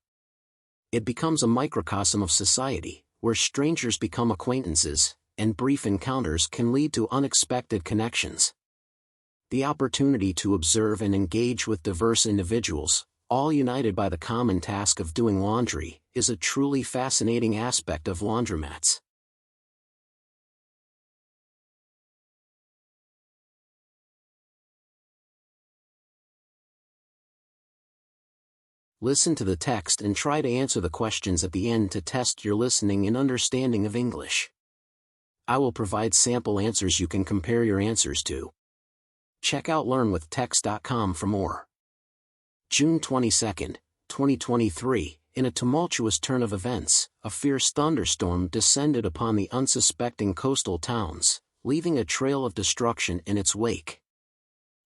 It becomes a microcosm of society, where strangers become acquaintances, and brief encounters can lead to unexpected connections. The opportunity to observe and engage with diverse individuals, all united by the common task of doing laundry, is a truly fascinating aspect of laundromats. Listen to the text and try to answer the questions at the end to test your listening and understanding of English. I will provide sample answers you can compare your answers to. Check out learnwithtext.com for more. June 22, 2023, in a tumultuous turn of events, a fierce thunderstorm descended upon the unsuspecting coastal towns, leaving a trail of destruction in its wake.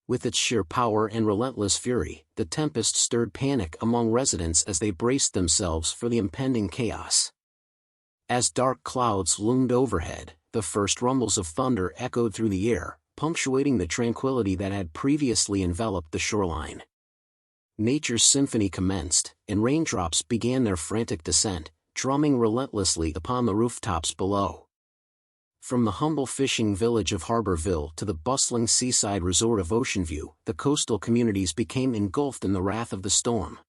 With its sheer power and relentless fury, the tempest stirred panic among residents as they braced themselves for the impending chaos. As dark clouds loomed overhead, the first rumbles of thunder echoed through the air, punctuating the tranquility that had previously enveloped the shoreline. Nature's symphony commenced, and raindrops began their frantic descent, drumming relentlessly upon the rooftops below. From the humble fishing village of Harborville to the bustling seaside resort of Oceanview, the coastal communities became engulfed in the wrath of the storm.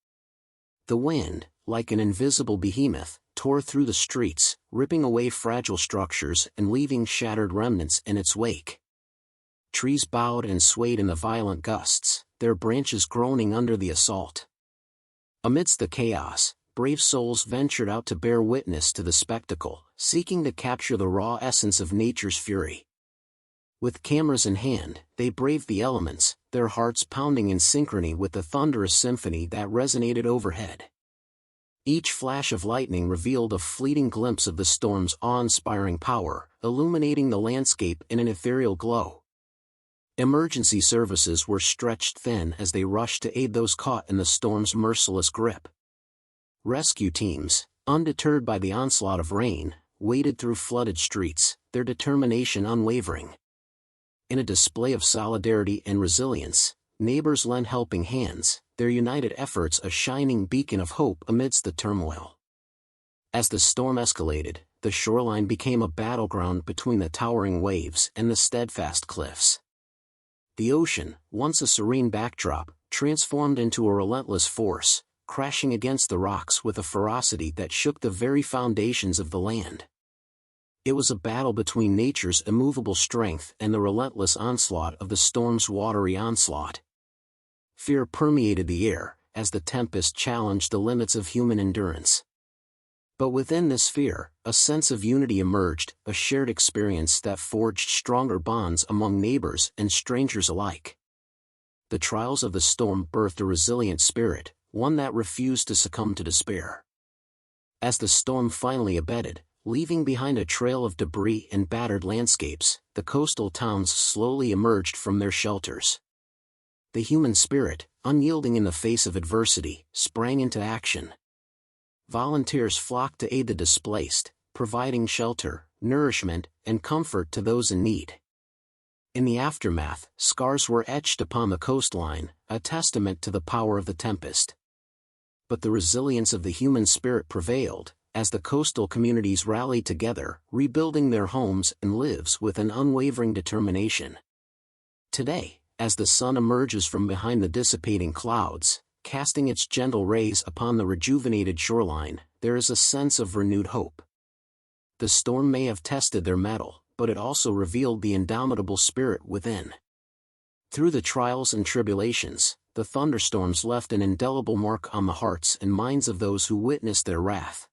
The wind, like an invisible behemoth, tore through the streets, ripping away fragile structures and leaving shattered remnants in its wake. Trees bowed and swayed in the violent gusts, their branches groaning under the assault. Amidst the chaos, brave souls ventured out to bear witness to the spectacle, seeking to capture the raw essence of nature's fury. With cameras in hand, they braved the elements, their hearts pounding in synchrony with the thunderous symphony that resonated overhead. Each flash of lightning revealed a fleeting glimpse of the storm's awe-inspiring power, illuminating the landscape in an ethereal glow. Emergency services were stretched thin as they rushed to aid those caught in the storm's merciless grip. Rescue teams, undeterred by the onslaught of rain, waded through flooded streets, their determination unwavering. In a display of solidarity and resilience, neighbors lent helping hands, their united efforts a shining beacon of hope amidst the turmoil. As the storm escalated, the shoreline became a battleground between the towering waves and the steadfast cliffs. The ocean, once a serene backdrop, transformed into a relentless force, crashing against the rocks with a ferocity that shook the very foundations of the land. It was a battle between nature's immovable strength and the relentless onslaught of the storm's watery onslaught. Fear permeated the air, as the tempest challenged the limits of human endurance. But within this fear, a sense of unity emerged, a shared experience that forged stronger bonds among neighbors and strangers alike. The trials of the storm birthed a resilient spirit, one that refused to succumb to despair. As the storm finally abated, leaving behind a trail of debris and battered landscapes, the coastal towns slowly emerged from their shelters. The human spirit, unyielding in the face of adversity, sprang into action. Volunteers flocked to aid the displaced, providing shelter, nourishment, and comfort to those in need. In the aftermath, scars were etched upon the coastline, a testament to the power of the tempest. But the resilience of the human spirit prevailed, as the coastal communities rallied together, rebuilding their homes and lives with an unwavering determination. Today, as the sun emerges from behind the dissipating clouds, casting its gentle rays upon the rejuvenated shoreline, there is a sense of renewed hope. The storm may have tested their mettle, but it also revealed the indomitable spirit within. Through the trials and tribulations, the thunderstorms left an indelible mark on the hearts and minds of those who witnessed their wrath.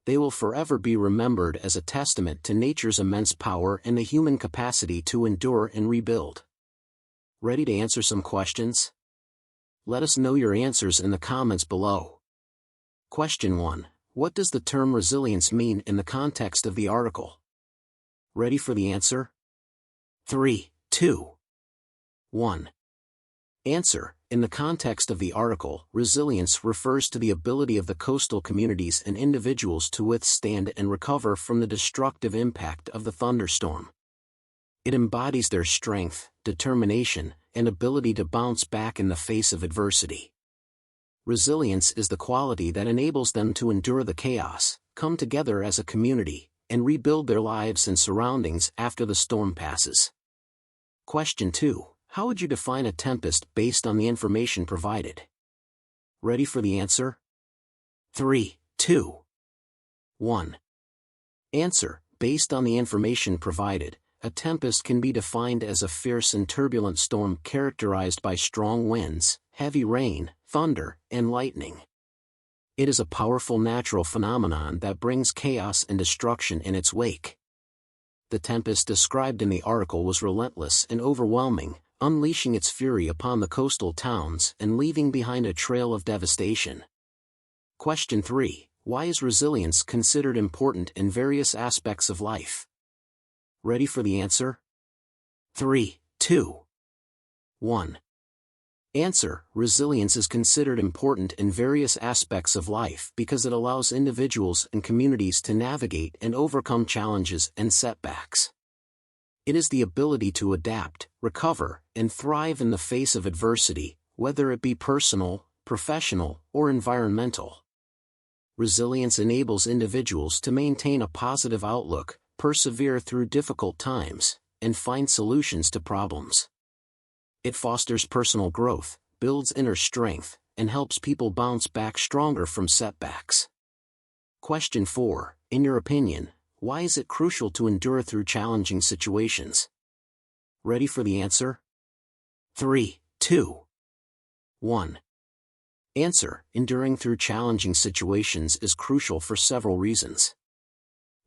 They will forever be remembered as a testament to nature's immense power and the human capacity to endure and rebuild. Ready to answer some questions? Let us know your answers in the comments below. Question 1. What does the term resilience mean in the context of the article? Ready for the answer? 3, 2, 1. Answer. In the context of the article, resilience refers to the ability of the coastal communities and individuals to withstand and recover from the destructive impact of the thunderstorm. It embodies their strength, determination, and ability to bounce back in the face of adversity. Resilience is the quality that enables them to endure the chaos, come together as a community, and rebuild their lives and surroundings after the storm passes. Question 2. How would you define a tempest based on the information provided? Ready for the answer? 3, 2, 1. Answer. Based on the information provided, a tempest can be defined as a fierce and turbulent storm characterized by strong winds, heavy rain, thunder, and lightning. It is a powerful natural phenomenon that brings chaos and destruction in its wake. The tempest described in the article was relentless and overwhelming, unleashing its fury upon the coastal towns and leaving behind a trail of devastation. Question 3. Why is resilience considered important in various aspects of life? Ready for the answer? 3, 2, 1. Answer. Resilience is considered important in various aspects of life because it allows individuals and communities to navigate and overcome challenges and setbacks. It is the ability to adapt, recover, and thrive in the face of adversity, whether it be personal, professional, or environmental. Resilience enables individuals to maintain a positive outlook, persevere through difficult times, and find solutions to problems. It fosters personal growth, builds inner strength, and helps people bounce back stronger from setbacks. Question 4. In your opinion, why is it crucial to endure through challenging situations? Ready for the answer? 3, 2, 1. Answer. Enduring through challenging situations is crucial for several reasons.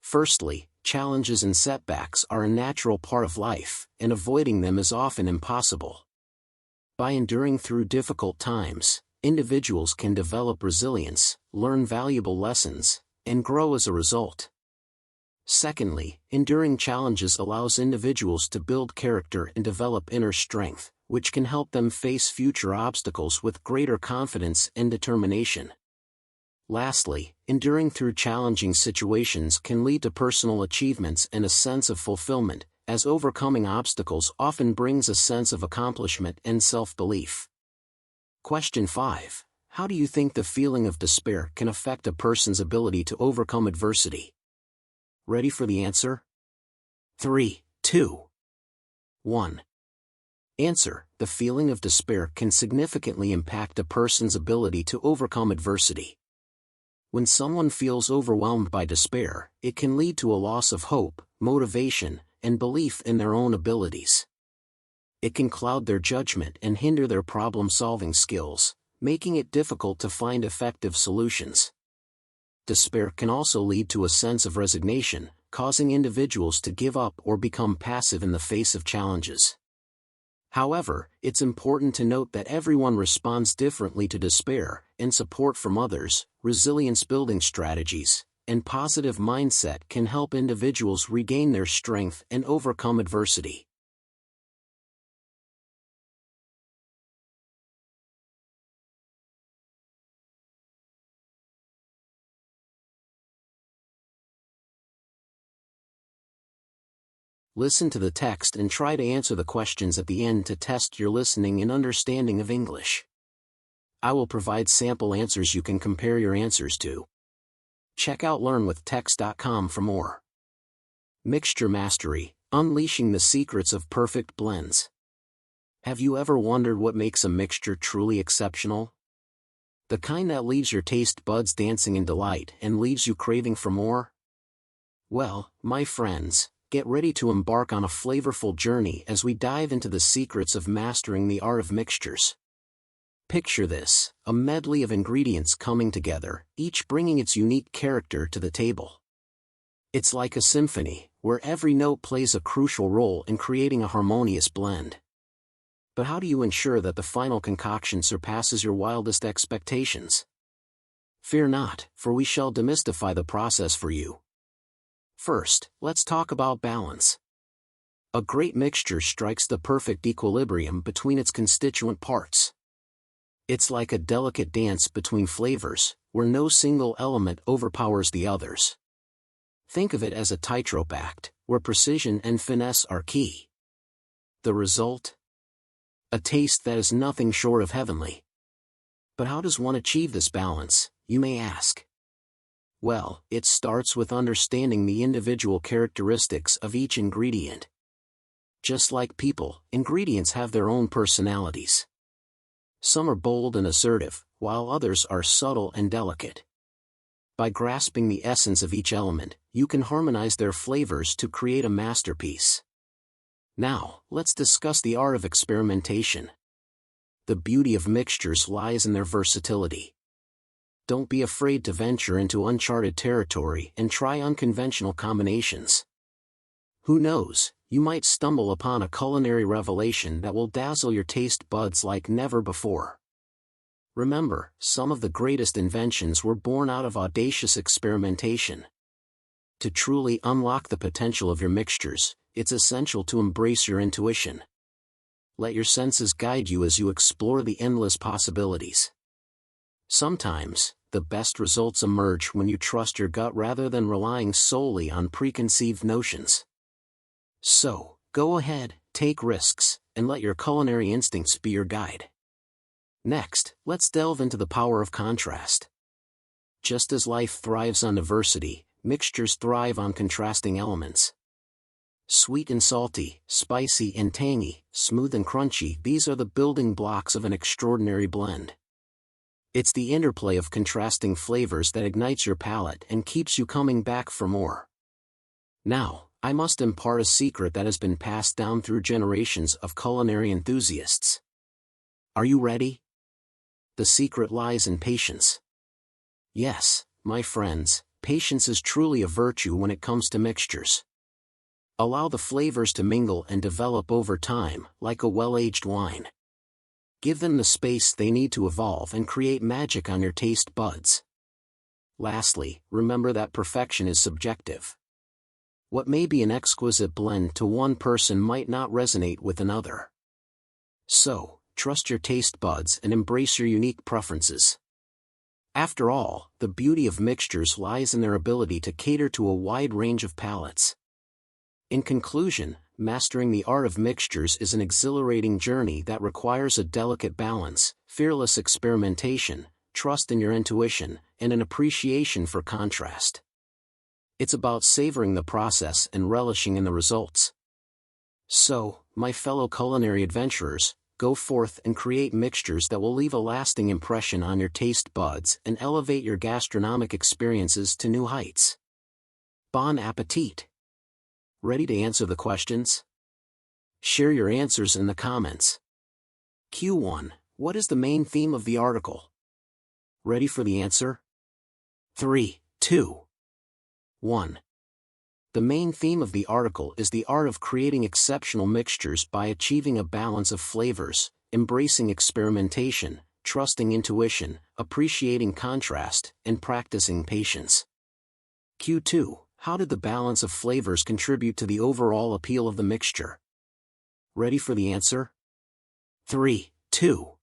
Firstly, challenges and setbacks are a natural part of life, and avoiding them is often impossible. By enduring through difficult times, individuals can develop resilience, learn valuable lessons, and grow as a result. Secondly, enduring challenges allows individuals to build character and develop inner strength, which can help them face future obstacles with greater confidence and determination. Lastly, enduring through challenging situations can lead to personal achievements and a sense of fulfillment, as overcoming obstacles often brings a sense of accomplishment and self-belief. Question 5. How do you think the feeling of despair can affect a person's ability to overcome adversity? Ready for the answer? 3, 2, 1. Answer. The feeling of despair can significantly impact a person's ability to overcome adversity. When someone feels overwhelmed by despair, it can lead to a loss of hope, motivation, and belief in their own abilities. It can cloud their judgment and hinder their problem-solving skills, making it difficult to find effective solutions. Despair can also lead to a sense of resignation, causing individuals to give up or become passive in the face of challenges. However, it's important to note that everyone responds differently to despair, and support from others, resilience-building strategies, and positive mindset can help individuals regain their strength and overcome adversity. Listen to the text and try to answer the questions at the end to test your listening and understanding of English. I will provide sample answers you can compare your answers to. Check out learnwithtext.com for more. Mixture Mastery: Unleashing the Secrets of Perfect Blends. Have you ever wondered what makes a mixture truly exceptional? The kind that leaves your taste buds dancing in delight and leaves you craving for more? Well, my friends, get ready to embark on a flavorful journey as we dive into the secrets of mastering the art of mixtures. Picture this, a medley of ingredients coming together, each bringing its unique character to the table. It's like a symphony, where every note plays a crucial role in creating a harmonious blend. But how do you ensure that the final concoction surpasses your wildest expectations? Fear not, for we shall demystify the process for you. First, let's talk about balance. A great mixture strikes the perfect equilibrium between its constituent parts. It's like a delicate dance between flavors, where no single element overpowers the others. Think of it as a tightrope act, where precision and finesse are key. The result? A taste that is nothing short of heavenly. But how does one achieve this balance, you may ask? Well, it starts with understanding the individual characteristics of each ingredient. Just like people, ingredients have their own personalities. Some are bold and assertive, while others are subtle and delicate. By grasping the essence of each element, you can harmonize their flavors to create a masterpiece. Now, let's discuss the art of experimentation. The beauty of mixtures lies in their versatility. Don't be afraid to venture into uncharted territory and try unconventional combinations. Who knows, you might stumble upon a culinary revelation that will dazzle your taste buds like never before. Remember, some of the greatest inventions were born out of audacious experimentation. To truly unlock the potential of your mixtures, it's essential to embrace your intuition. Let your senses guide you as you explore the endless possibilities. Sometimes, the best results emerge when you trust your gut rather than relying solely on preconceived notions. So, go ahead, take risks, and let your culinary instincts be your guide. Next, let's delve into the power of contrast. Just as life thrives on diversity, mixtures thrive on contrasting elements. Sweet and salty, spicy and tangy, smooth and crunchy, these are the building blocks of an extraordinary blend. It's the interplay of contrasting flavors that ignites your palate and keeps you coming back for more. Now, I must impart a secret that has been passed down through generations of culinary enthusiasts. Are you ready? The secret lies in patience. Yes, my friends, patience is truly a virtue when it comes to mixtures. Allow the flavors to mingle and develop over time, like a well-aged wine. Give them the space they need to evolve and create magic on your taste buds. Lastly, remember that perfection is subjective. What may be an exquisite blend to one person might not resonate with another. So, trust your taste buds and embrace your unique preferences. After all, the beauty of mixtures lies in their ability to cater to a wide range of palates. In conclusion, mastering the art of mixtures is an exhilarating journey that requires a delicate balance, fearless experimentation, trust in your intuition, and an appreciation for contrast. It's about savoring the process and relishing in the results. So, my fellow culinary adventurers, go forth and create mixtures that will leave a lasting impression on your taste buds and elevate your gastronomic experiences to new heights. Bon appetit! Ready to answer the questions? Share your answers in the comments. Q1. What is the main theme of the article? Ready for the answer? 3, 2, 1. The main theme of the article is the art of creating exceptional mixtures by achieving a balance of flavors, embracing experimentation, trusting intuition, appreciating contrast, and practicing patience. Q2. How did the balance of flavors contribute to the overall appeal of the mixture? Ready for the answer? 3, 2,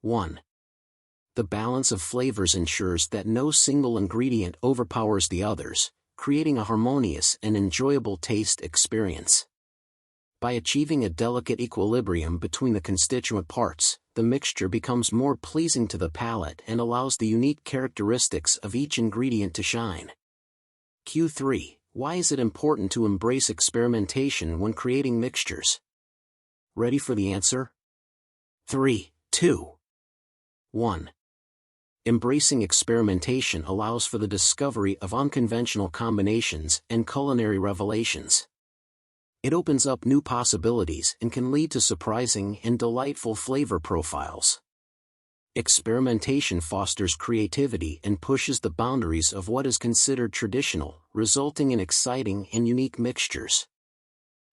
1. The balance of flavors ensures that no single ingredient overpowers the others, creating a harmonious and enjoyable taste experience. By achieving a delicate equilibrium between the constituent parts, the mixture becomes more pleasing to the palate and allows the unique characteristics of each ingredient to shine. Q3. Why is it important to embrace experimentation when creating mixtures? Ready for the answer? 3, 2, 1. Embracing experimentation allows for the discovery of unconventional combinations and culinary revelations. It opens up new possibilities and can lead to surprising and delightful flavor profiles. Experimentation fosters creativity and pushes the boundaries of what is considered traditional, resulting in exciting and unique mixtures.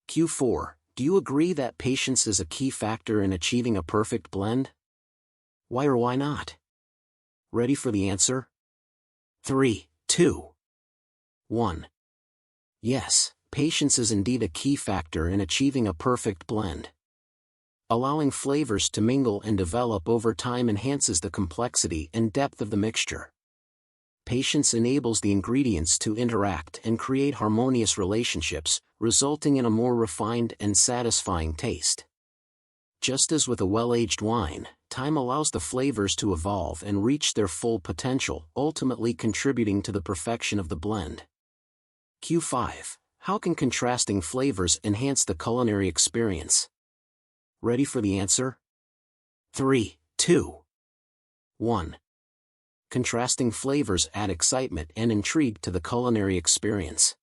Q4. Do you agree that patience is a key factor in achieving a perfect blend? Why or why not? Ready for the answer? 3, 2, 1. Yes, patience is indeed a key factor in achieving a perfect blend. Allowing flavors to mingle and develop over time enhances the complexity and depth of the mixture. Patience enables the ingredients to interact and create harmonious relationships, resulting in a more refined and satisfying taste. Just as with a well-aged wine, time allows the flavors to evolve and reach their full potential, ultimately contributing to the perfection of the blend. Q5. How can contrasting flavors enhance the culinary experience? Ready for the answer? 3, 2, 1. Contrasting flavors add excitement and intrigue to the culinary experience.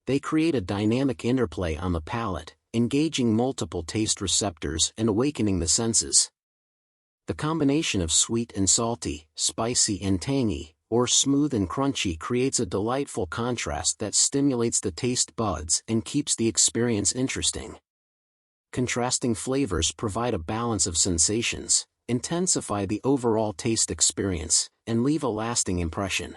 They create a dynamic interplay on the palate, engaging multiple taste receptors and awakening the senses. The combination of sweet and salty, spicy and tangy, or smooth and crunchy creates a delightful contrast that stimulates the taste buds and keeps the experience interesting. Contrasting flavors provide a balance of sensations, intensify the overall taste experience, and leave a lasting impression.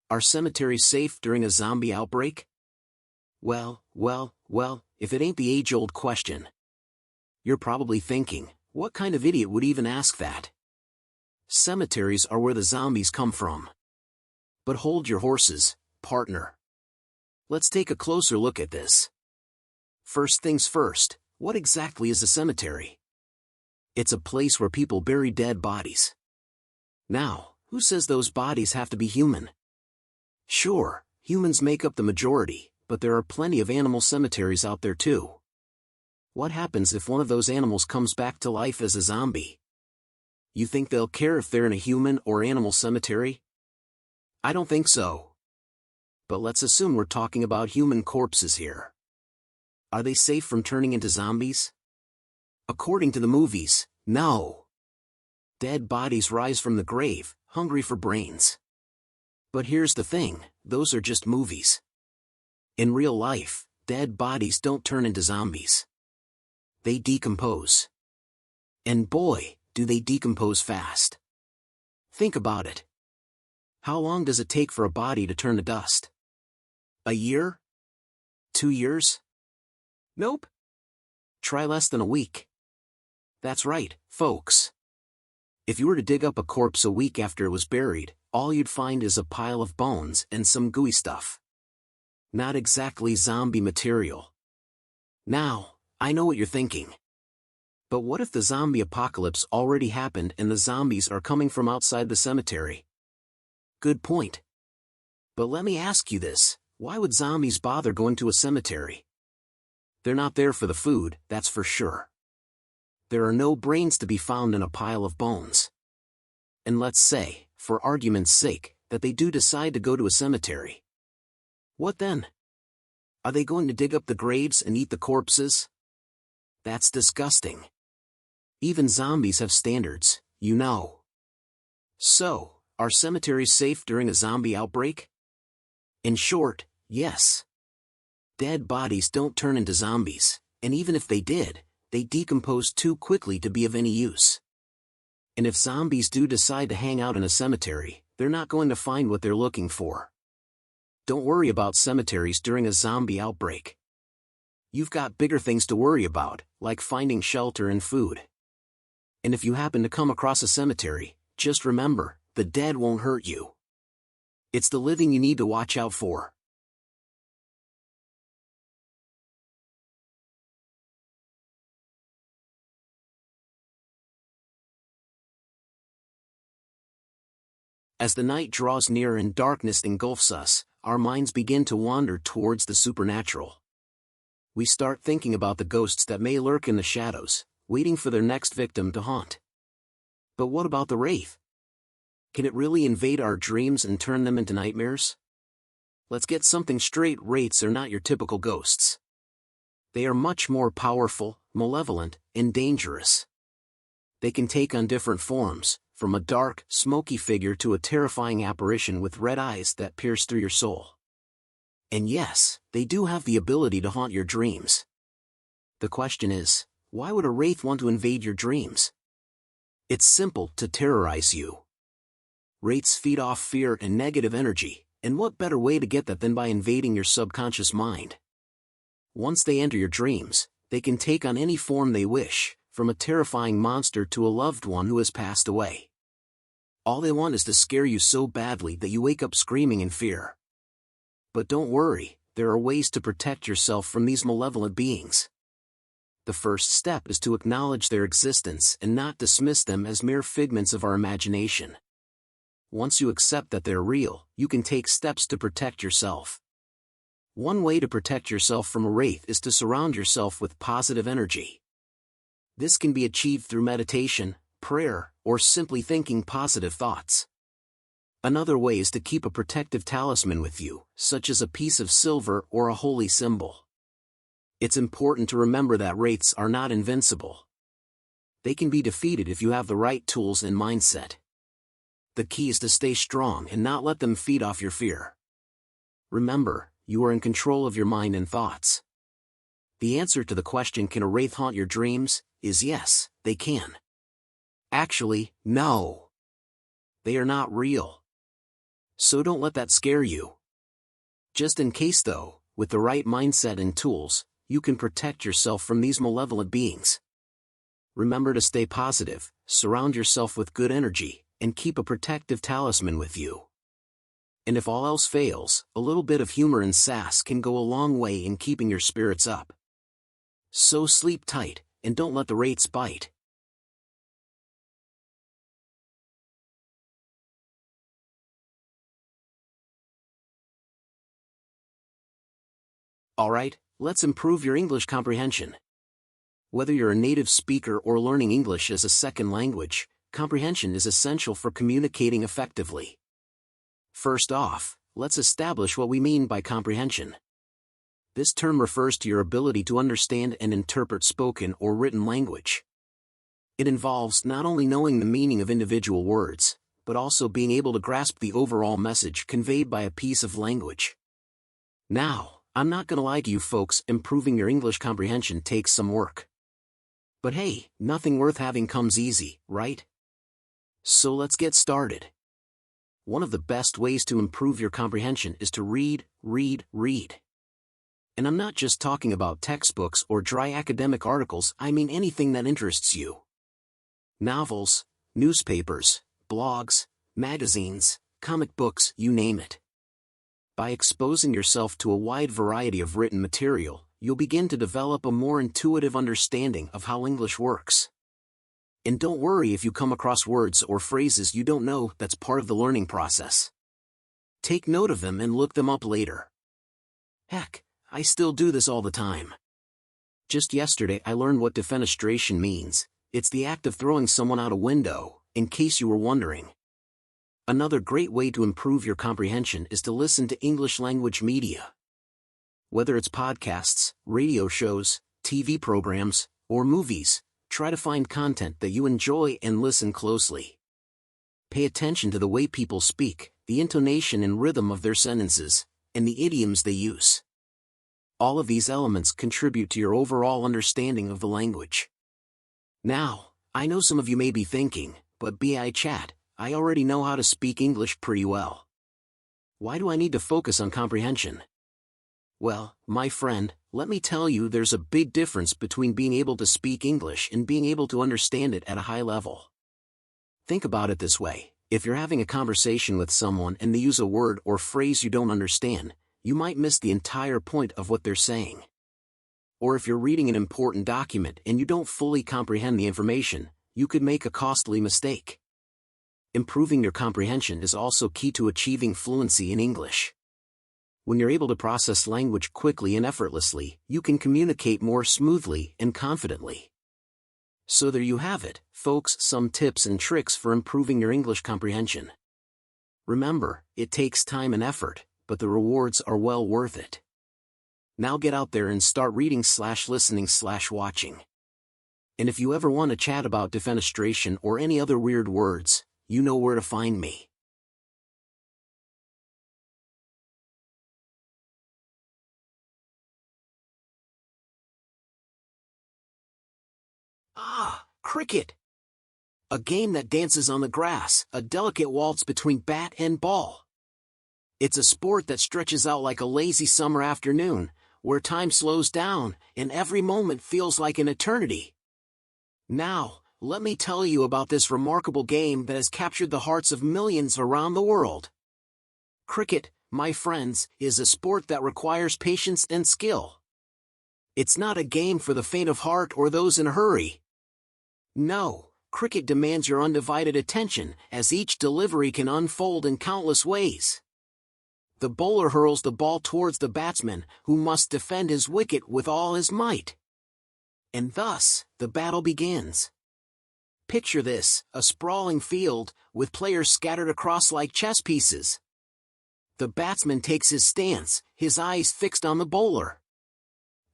Are cemeteries safe during a zombie outbreak? Well, if it ain't the age-old question. You're probably thinking, what kind of idiot would even ask that? Cemeteries are where the zombies come from. But hold your horses, partner. Let's take a closer look at this. First things first, what exactly is a cemetery? It's a place where people bury dead bodies. Now, who says those bodies have to be human? Sure, humans make up the majority, but there are plenty of animal cemeteries out there too. What happens if one of those animals comes back to life as a zombie? You think they'll care if they're in a human or animal cemetery? I don't think so. But let's assume we're talking about human corpses here. Are they safe from turning into zombies? According to the movies, no. Dead bodies rise from the grave, hungry for brains. But here's the thing, those are just movies. In real life, dead bodies don't turn into zombies. They decompose. And boy, do they decompose fast. Think about it. How long does it take for a body to turn to dust? A year? 2 years? Nope. Try less than a week. That's right, folks. If you were to dig up a corpse a week after it was buried, all you'd find is a pile of bones and some gooey stuff. Not exactly zombie material. Now, I know what you're thinking. But what if the zombie apocalypse already happened and the zombies are coming from outside the cemetery? Good point. But let me ask you this, why would zombies bother going to a cemetery? They're not there for the food, that's for sure. There are no brains to be found in a pile of bones. And let's say, for argument's sake, that they do decide to go to a cemetery. What then? Are they going to dig up the graves and eat the corpses? That's disgusting. Even zombies have standards, you know. So, are cemeteries safe during a zombie outbreak? In short, yes. Dead bodies don't turn into zombies, and even if they did, they decompose too quickly to be of any use. And if zombies do decide to hang out in a cemetery, they're not going to find what they're looking for. Don't worry about cemeteries during a zombie outbreak. You've got bigger things to worry about, like finding shelter and food. And if you happen to come across a cemetery, just remember, the dead won't hurt you. It's the living you need to watch out for. As the night draws near and darkness engulfs us, our minds begin to wander towards the supernatural. We start thinking about the ghosts that may lurk in the shadows, waiting for their next victim to haunt. But what about the wraith? Can it really invade our dreams and turn them into nightmares? Let's get something straight: wraiths are not your typical ghosts. They are much more powerful, malevolent, and dangerous. They can take on different forms, from a dark, smoky figure to a terrifying apparition with red eyes that pierce through your soul. And yes, they do have the ability to haunt your dreams. The question is, why would a wraith want to invade your dreams? It's simple: to terrorize you. Wraiths feed off fear and negative energy, and what better way to get that than by invading your subconscious mind? Once they enter your dreams, they can take on any form they wish, from a terrifying monster to a loved one who has passed away. All they want is to scare you so badly that you wake up screaming in fear. But don't worry, there are ways to protect yourself from these malevolent beings. The first step is to acknowledge their existence and not dismiss them as mere figments of our imagination. Once you accept that they're real, you can take steps to protect yourself. One way to protect yourself from a wraith is to surround yourself with positive energy. This can be achieved through meditation, prayer, or simply thinking positive thoughts. Another way is to keep a protective talisman with you, such as a piece of silver or a holy symbol. It's important to remember that wraiths are not invincible. They can be defeated if you have the right tools and mindset. The key is to stay strong and not let them feed off your fear. Remember, you are in control of your mind and thoughts. The answer to the question, can a wraith haunt your dreams, is yes, they can. Actually, no. They are not real. So don't let that scare you. Just in case though, with the right mindset and tools, you can protect yourself from these malevolent beings. Remember to stay positive, surround yourself with good energy, and keep a protective talisman with you. And if all else fails, a little bit of humor and sass can go a long way in keeping your spirits up. So sleep tight, and don't let the wraiths bite. Alright, let's improve your English comprehension. Whether you're a native speaker or learning English as a second language, comprehension is essential for communicating effectively. First off, let's establish what we mean by comprehension. This term refers to your ability to understand and interpret spoken or written language. It involves not only knowing the meaning of individual words, but also being able to grasp the overall message conveyed by a piece of language. Now, I'm not gonna lie to you folks, improving your English comprehension takes some work. But hey, nothing worth having comes easy, right? So let's get started. One of the best ways to improve your comprehension is to read. And I'm not just talking about textbooks or dry academic articles, I mean anything that interests you. Novels, newspapers, blogs, magazines, comic books, you name it. By exposing yourself to a wide variety of written material, you'll begin to develop a more intuitive understanding of how English works. And don't worry if you come across words or phrases you don't know, that's part of the learning process. Take note of them and look them up later. Heck, I still do this all the time. Just yesterday I learned what defenestration means. It's the act of throwing someone out a window, in case you were wondering. Another great way to improve your comprehension is to listen to English language media. Whether it's podcasts, radio shows, TV programs, or movies, try to find content that you enjoy and listen closely. Pay attention to the way people speak, the intonation and rhythm of their sentences, and the idioms they use. All of these elements contribute to your overall understanding of the language. Now, I know some of you may be thinking, but Chad, I already know how to speak English pretty well. Why do I need to focus on comprehension? Well, my friend, let me tell you, there's a big difference between being able to speak English and being able to understand it at a high level. Think about it this way: if you're having a conversation with someone and they use a word or phrase you don't understand, you might miss the entire point of what they're saying. Or if you're reading an important document and you don't fully comprehend the information, you could make a costly mistake. Improving your comprehension is also key to achieving fluency in English. When you're able to process language quickly and effortlessly, you can communicate more smoothly and confidently. So there you have it, folks, some tips and tricks for improving your English comprehension. Remember, it takes time and effort, but the rewards are well worth it. Now get out there and start reading/listening/watching. And if you ever want to chat about defenestration or any other weird words, you know where to find me. Cricket. A game that dances on the grass, a delicate waltz between bat and ball. It's a sport that stretches out like a lazy summer afternoon, where time slows down, and every moment feels like an eternity. Now, let me tell you about this remarkable game that has captured the hearts of millions around the world. Cricket, my friends, is a sport that requires patience and skill. It's not a game for the faint of heart or those in a hurry. No, cricket demands your undivided attention, as each delivery can unfold in countless ways. The bowler hurls the ball towards the batsman, who must defend his wicket with all his might. And thus, the battle begins. Picture this, a sprawling field, with players scattered across like chess pieces. The batsman takes his stance, his eyes fixed on the bowler.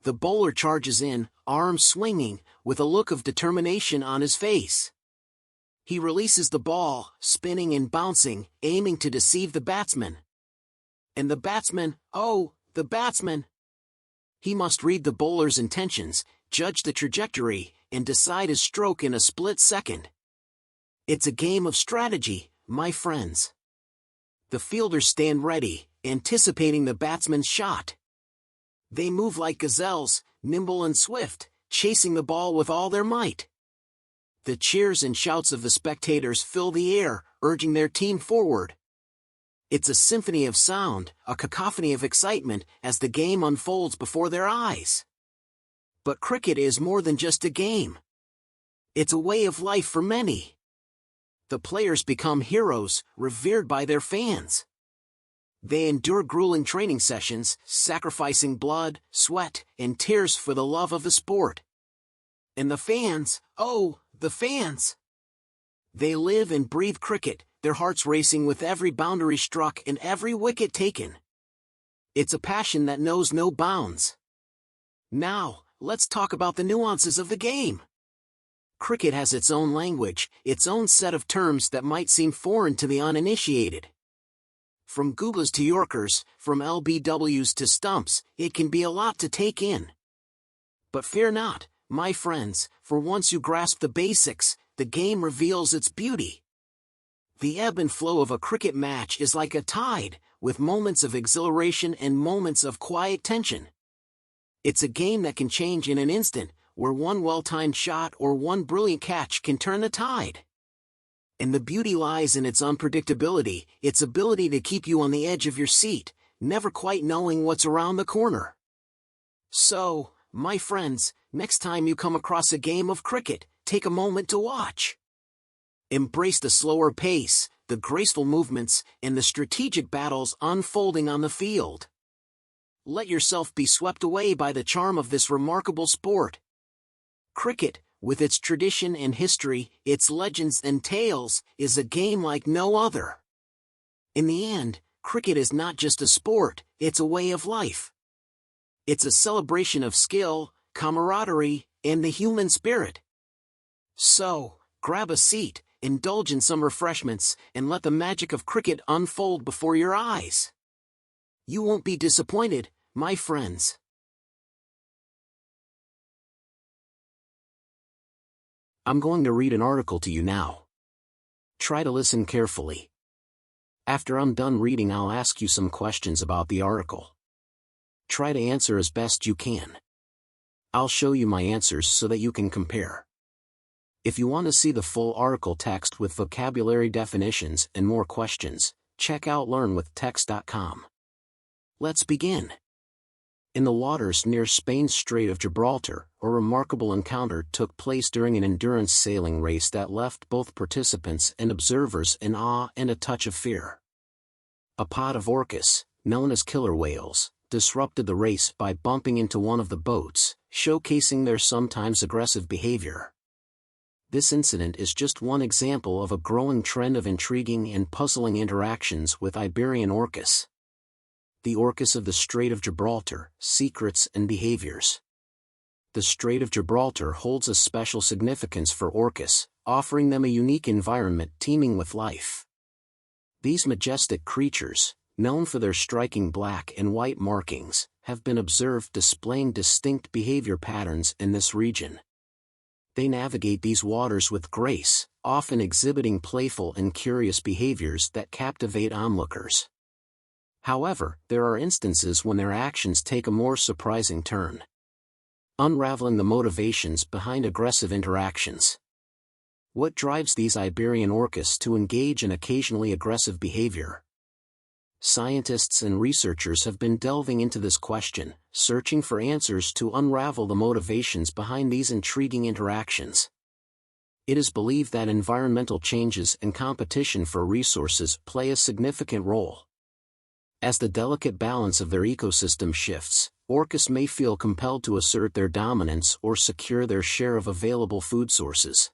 The bowler charges in, arms swinging, with a look of determination on his face. He releases the ball, spinning and bouncing, aiming to deceive the batsman. And the batsman, the batsman! He must read the bowler's intentions, judge the trajectory, and decide his stroke in a split second. It's a game of strategy, my friends. The fielders stand ready, anticipating the batsman's shot. They move like gazelles, nimble and swift, chasing the ball with all their might. The cheers and shouts of the spectators fill the air, urging their team forward. It's a symphony of sound, a cacophony of excitement, as the game unfolds before their eyes. But cricket is more than just a game. It's a way of life for many. The players become heroes, revered by their fans. They endure grueling training sessions, sacrificing blood, sweat, and tears for the love of the sport. And the fans, the fans! They live and breathe cricket, their hearts racing with every boundary struck and every wicket taken. It's a passion that knows no bounds. Now, let's talk about the nuances of the game. Cricket has its own language, its own set of terms that might seem foreign to the uninitiated. From googlas to yorkers, from LBWs to stumps, it can be a lot to take in. But fear not, my friends, for once you grasp the basics, the game reveals its beauty. The ebb and flow of a cricket match is like a tide, with moments of exhilaration and moments of quiet tension. It's a game that can change in an instant, where one well-timed shot or one brilliant catch can turn the tide. And the beauty lies in its unpredictability, its ability to keep you on the edge of your seat, never quite knowing what's around the corner. So, my friends, next time you come across a game of cricket, take a moment to watch. Embrace the slower pace, the graceful movements, and the strategic battles unfolding on the field. Let yourself be swept away by the charm of this remarkable sport. Cricket, with its tradition and history, its legends and tales, is a game like no other. In the end, cricket is not just a sport, it's a way of life. It's a celebration of skill, camaraderie, and the human spirit. So, grab a seat, indulge in some refreshments, and let the magic of cricket unfold before your eyes. You won't be disappointed, my friends. I'm going to read an article to you now. Try to listen carefully. After I'm done reading, I'll ask you some questions about the article. Try to answer as best you can. I'll show you my answers so that you can compare. If you want to see the full article text with vocabulary definitions and more questions, check out learnwithtext.com. Let's begin. In the waters near Spain's Strait of Gibraltar, a remarkable encounter took place during an endurance sailing race that left both participants and observers in awe and a touch of fear. A pod of orcas, known as killer whales, disrupted the race by bumping into one of the boats, showcasing their sometimes aggressive behavior. This incident is just one example of a growing trend of intriguing and puzzling interactions with Iberian orcas. The Orcas of the Strait of Gibraltar, Secrets and Behaviors. The Strait of Gibraltar holds a special significance for orcas, offering them a unique environment teeming with life. These majestic creatures, known for their striking black and white markings, have been observed displaying distinct behavior patterns in this region. They navigate these waters with grace, often exhibiting playful and curious behaviors that captivate onlookers. However, there are instances when their actions take a more surprising turn. Unraveling the motivations behind aggressive interactions. What drives these Iberian orcas to engage in occasionally aggressive behavior? Scientists and researchers have been delving into this question, searching for answers to unravel the motivations behind these intriguing interactions. It is believed that environmental changes and competition for resources play a significant role. As the delicate balance of their ecosystem shifts, orcas may feel compelled to assert their dominance or secure their share of available food sources.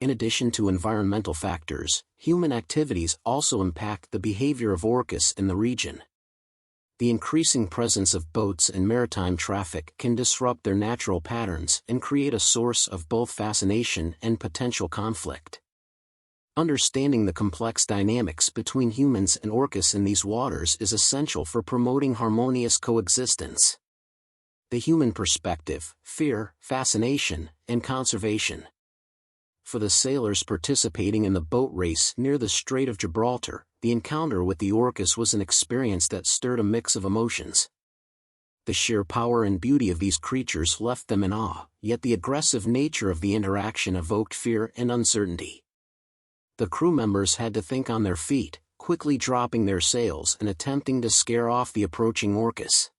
In addition to environmental factors, human activities also impact the behavior of orcas in the region. The increasing presence of boats and maritime traffic can disrupt their natural patterns and create a source of both fascination and potential conflict. Understanding the complex dynamics between humans and orcas in these waters is essential for promoting harmonious coexistence. The human perspective, fear, fascination, and conservation. For the sailors participating in the boat race near the Strait of Gibraltar, the encounter with the orcas was an experience that stirred a mix of emotions. The sheer power and beauty of these creatures left them in awe, yet the aggressive nature of the interaction evoked fear and uncertainty. The crew members had to think on their feet, quickly dropping their sails and attempting to scare off the approaching orcas.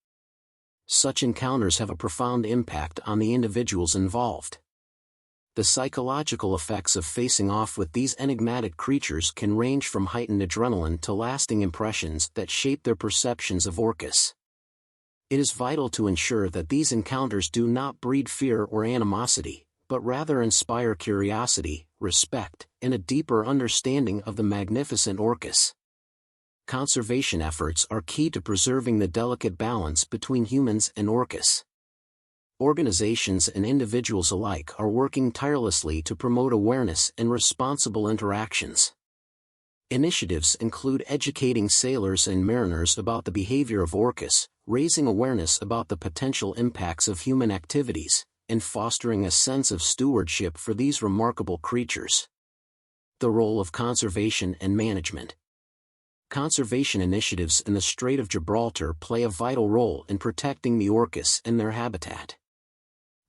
Such encounters have a profound impact on the individuals involved. The psychological effects of facing off with these enigmatic creatures can range from heightened adrenaline to lasting impressions that shape their perceptions of orcas. It is vital to ensure that these encounters do not breed fear or animosity, but rather inspire curiosity, respect, and a deeper understanding of the magnificent orcas. Conservation efforts are key to preserving the delicate balance between humans and orcas. Organizations and individuals alike are working tirelessly to promote awareness and responsible interactions. Initiatives include educating sailors and mariners about the behavior of orcas, raising awareness about the potential impacts of human activities, and fostering a sense of stewardship for these remarkable creatures. The role of conservation and management. Conservation initiatives in the Strait of Gibraltar play a vital role in protecting the orcas and their habitat.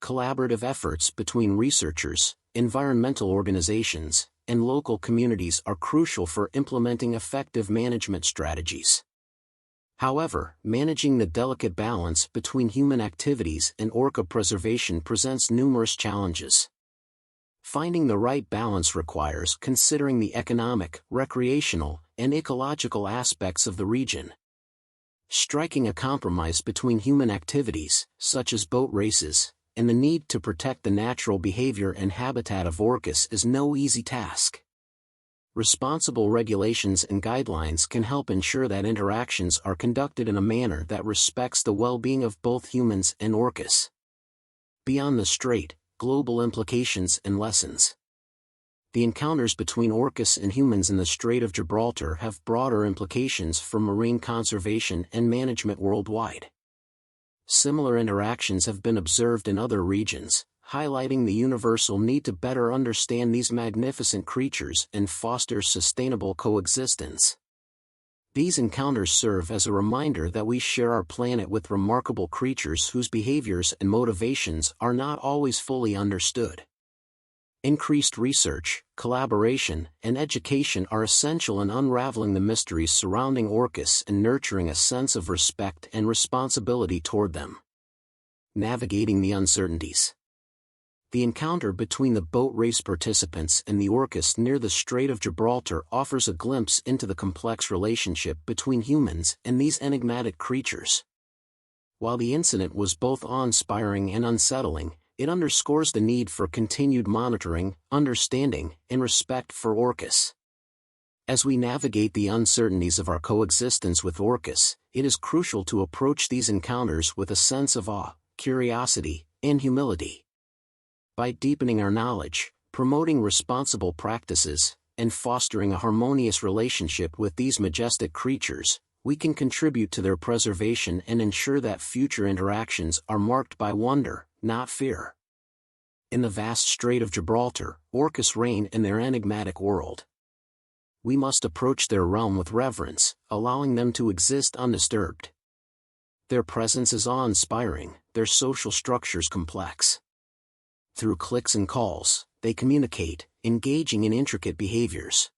Collaborative efforts between researchers, environmental organizations, and local communities are crucial for implementing effective management strategies. However, managing the delicate balance between human activities and orca preservation presents numerous challenges. Finding the right balance requires considering the economic, recreational, and ecological aspects of the region. Striking a compromise between human activities, such as boat races, and the need to protect the natural behavior and habitat of orcas is no easy task. Responsible regulations and guidelines can help ensure that interactions are conducted in a manner that respects the well-being of both humans and orcas. Beyond the strait, global implications and lessons. The encounters between orcas and humans in the Strait of Gibraltar have broader implications for marine conservation and management worldwide. Similar interactions have been observed in other regions, highlighting the universal need to better understand these magnificent creatures and foster sustainable coexistence. These encounters serve as a reminder that we share our planet with remarkable creatures whose behaviors and motivations are not always fully understood. Increased research, collaboration, and education are essential in unraveling the mysteries surrounding orcas and nurturing a sense of respect and responsibility toward them. Navigating the uncertainties. The encounter between the boat race participants and the orcas near the Strait of Gibraltar offers a glimpse into the complex relationship between humans and these enigmatic creatures. While the incident was both awe-inspiring and unsettling, it underscores the need for continued monitoring, understanding, and respect for orcas. As we navigate the uncertainties of our coexistence with Orcus, it is crucial to approach these encounters with a sense of awe, curiosity, and humility. By deepening our knowledge, promoting responsible practices, and fostering a harmonious relationship with these majestic creatures, we can contribute to their preservation and ensure that future interactions are marked by wonder, not fear. In the vast Strait of Gibraltar, Orcus reign in their enigmatic world. We must approach their realm with reverence, allowing them to exist undisturbed. Their presence is awe-inspiring, their social structures complex. Through clicks and calls, they communicate, engaging in intricate behaviors.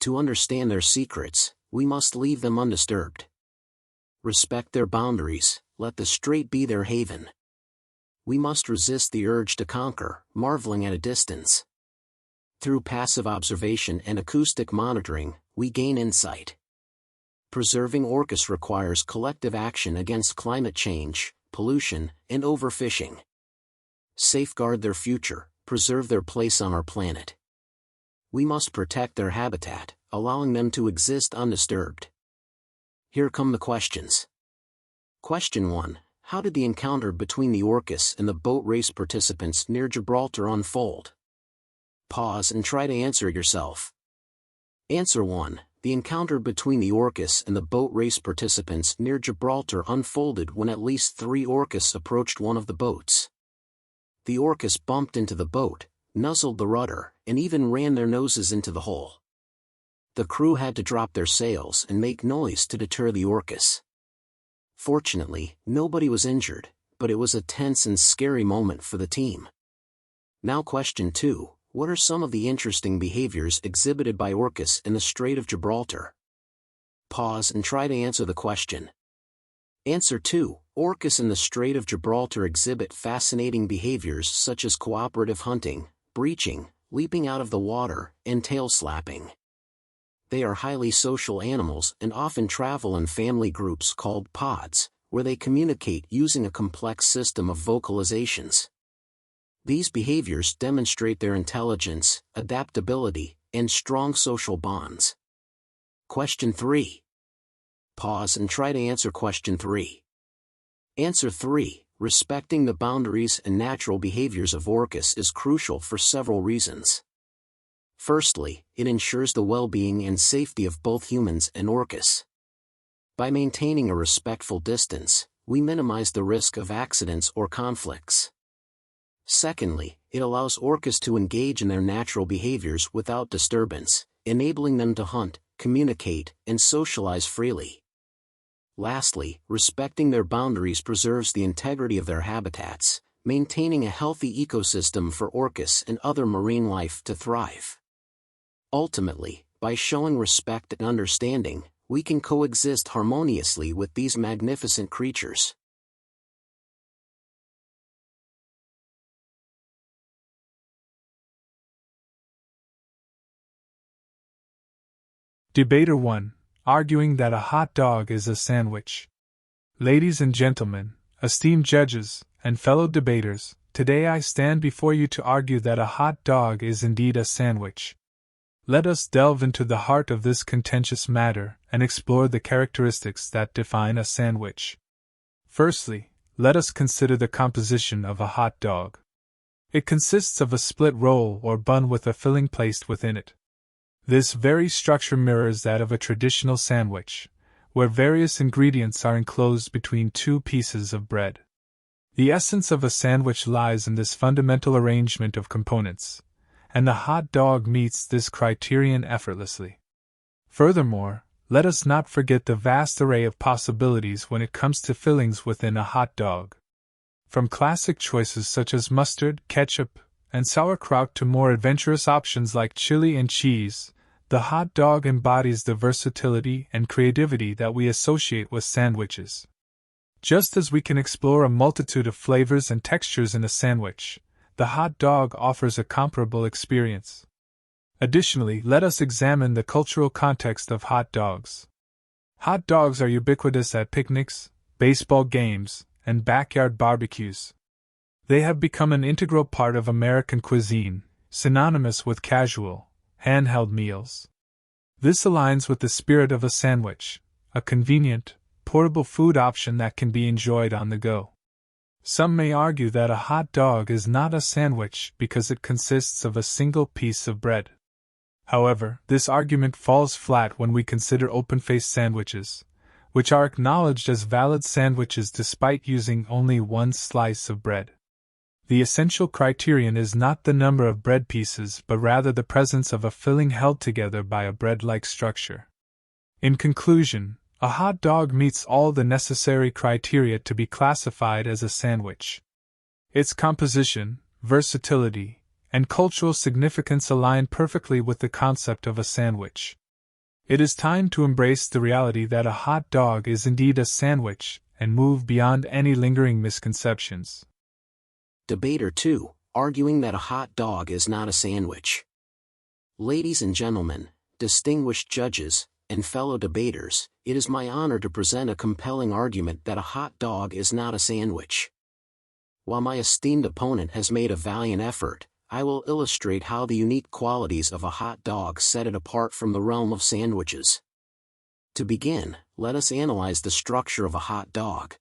To understand their secrets, we must leave them undisturbed. Respect their boundaries, let the strait be their haven. We must resist the urge to conquer, marveling at a distance. Through passive observation and acoustic monitoring, we gain insight. Preserving Orcus requires collective action against climate change, pollution, and overfishing. Safeguard their future, preserve their place on our planet. We must protect their habitat, allowing them to exist undisturbed. Here come the questions. Question 1. How did the encounter between the Orcus and the boat race participants near Gibraltar unfold? Pause and try to answer it yourself. Answer 1. The encounter between the Orcus and the boat race participants near Gibraltar unfolded when at least 3 Orcus approached one of the boats. The Orcus bumped into the boat, nuzzled the rudder, and even ran their noses into the hull. The crew had to drop their sails and make noise to deter the Orcus. Fortunately, nobody was injured, but it was a tense and scary moment for the team. Now question 2, what are some of the interesting behaviors exhibited by Orcus in the Strait of Gibraltar? Pause and try to answer the question. Answer 2, Orcus in the Strait of Gibraltar exhibit fascinating behaviors such as cooperative hunting, breaching, leaping out of the water, and tail slapping. They are highly social animals and often travel in family groups called pods, where they communicate using a complex system of vocalizations. These behaviors demonstrate their intelligence, adaptability, and strong social bonds. Question 3. Pause and try to answer question 3. Answer 3. Respecting the boundaries and natural behaviors of Orcus is crucial for several reasons. Firstly, it ensures the well-being and safety of both humans and Orcus. By maintaining a respectful distance, we minimize the risk of accidents or conflicts. Secondly, it allows Orcus to engage in their natural behaviors without disturbance, enabling them to hunt, communicate, and socialize freely. Lastly, respecting their boundaries preserves the integrity of their habitats, maintaining a healthy ecosystem for Orcus and other marine life to thrive. Ultimately, by showing respect and understanding, we can coexist harmoniously with these magnificent creatures. Debater 1. Arguing that a hot dog is a sandwich. Ladies and gentlemen, esteemed judges, and fellow debaters, today I stand before you to argue that a hot dog is indeed a sandwich. Let us delve into the heart of this contentious matter and explore the characteristics that define a sandwich. Firstly, let us consider the composition of a hot dog. It consists of a split roll or bun with a filling placed within it. This very structure mirrors that of a traditional sandwich, where various ingredients are enclosed between 2 pieces of bread. The essence of a sandwich lies in this fundamental arrangement of components, and the hot dog meets this criterion effortlessly. Furthermore, let us not forget the vast array of possibilities when it comes to fillings within a hot dog. From classic choices such as mustard, ketchup, and sauerkraut to more adventurous options like chili and cheese, the hot dog embodies the versatility and creativity that we associate with sandwiches. Just as we can explore a multitude of flavors and textures in a sandwich, the hot dog offers a comparable experience. Additionally, let us examine the cultural context of hot dogs. Hot dogs are ubiquitous at picnics, baseball games, and backyard barbecues. They have become an integral part of American cuisine, synonymous with casual, handheld meals. This aligns with the spirit of a sandwich, a convenient, portable food option that can be enjoyed on the go. Some may argue that a hot dog is not a sandwich because it consists of a single piece of bread. However, this argument falls flat when we consider open-faced sandwiches, which are acknowledged as valid sandwiches despite using only one slice of bread. The essential criterion is not the number of bread pieces but rather the presence of a filling held together by a bread-like structure. In conclusion, a hot dog meets all the necessary criteria to be classified as a sandwich. Its composition, versatility, and cultural significance align perfectly with the concept of a sandwich. It is time to embrace the reality that a hot dog is indeed a sandwich and move beyond any lingering misconceptions. Debater 2, arguing that a hot dog is not a sandwich. Ladies and gentlemen, distinguished judges, and fellow debaters, it is my honor to present a compelling argument that a hot dog is not a sandwich. While my esteemed opponent has made a valiant effort, I will illustrate how the unique qualities of a hot dog set it apart from the realm of sandwiches. To begin, let us analyze the structure of a hot dog.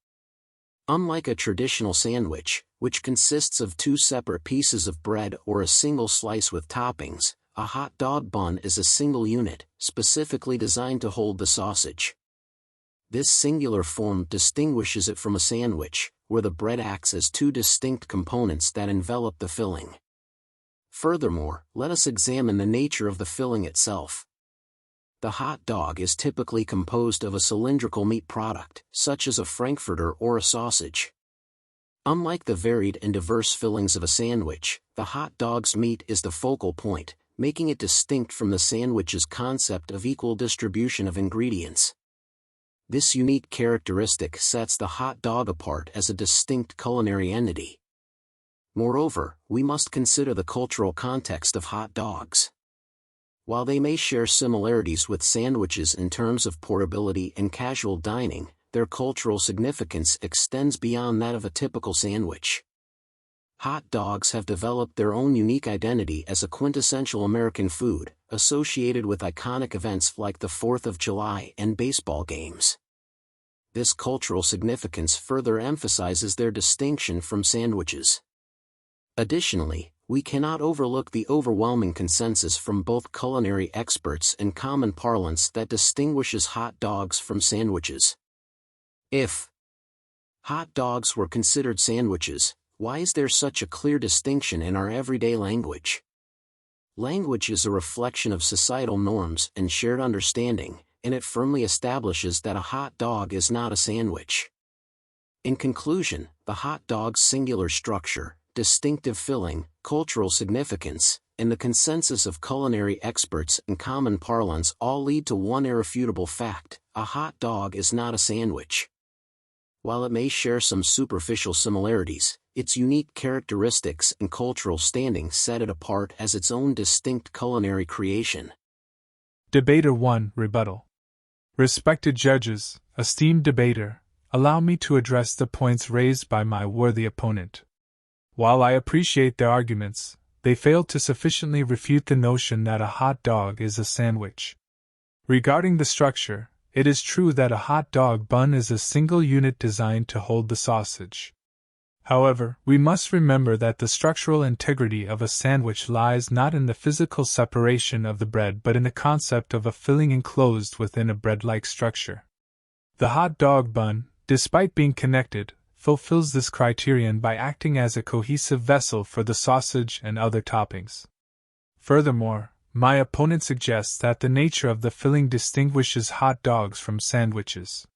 Unlike a traditional sandwich, which consists of two separate pieces of bread or a single slice with toppings, a hot dog bun is a single unit, specifically designed to hold the sausage. This singular form distinguishes it from a sandwich, where the bread acts as two distinct components that envelop the filling. Furthermore, let us examine the nature of the filling itself. The hot dog is typically composed of a cylindrical meat product, such as a frankfurter or a sausage. Unlike the varied and diverse fillings of a sandwich, the hot dog's meat is the focal point, making it distinct from the sandwich's concept of equal distribution of ingredients. This unique characteristic sets the hot dog apart as a distinct culinary entity. Moreover, we must consider the cultural context of hot dogs. While they may share similarities with sandwiches in terms of portability and casual dining, their cultural significance extends beyond that of a typical sandwich. Hot dogs have developed their own unique identity as a quintessential American food, associated with iconic events like the 4th of July and baseball games. This cultural significance further emphasizes their distinction from sandwiches. Additionally, we cannot overlook the overwhelming consensus from both culinary experts and common parlance that distinguishes hot dogs from sandwiches. If hot dogs were considered sandwiches, why is there such a clear distinction in our everyday language? Language is a reflection of societal norms and shared understanding, and it firmly establishes that a hot dog is not a sandwich. In conclusion, the hot dog's singular structure, distinctive filling, cultural significance, and the consensus of culinary experts and common parlance all lead to one irrefutable fact: a hot dog is not a sandwich. While it may share some superficial similarities, its unique characteristics and cultural standing set it apart as its own distinct culinary creation. Debater 1, Rebuttal. Respected judges, esteemed debater, allow me to address the points raised by my worthy opponent. While I appreciate their arguments, they fail to sufficiently refute the notion that a hot dog is a sandwich. Regarding the structure, it is true that a hot dog bun is a single unit designed to hold the sausage. However, we must remember that the structural integrity of a sandwich lies not in the physical separation of the bread but in the concept of a filling enclosed within a bread-like structure. The hot dog bun, despite being connected, fulfills this criterion by acting as a cohesive vessel for the sausage and other toppings. Furthermore, my opponent suggests that the nature of the filling distinguishes hot dogs from sandwiches.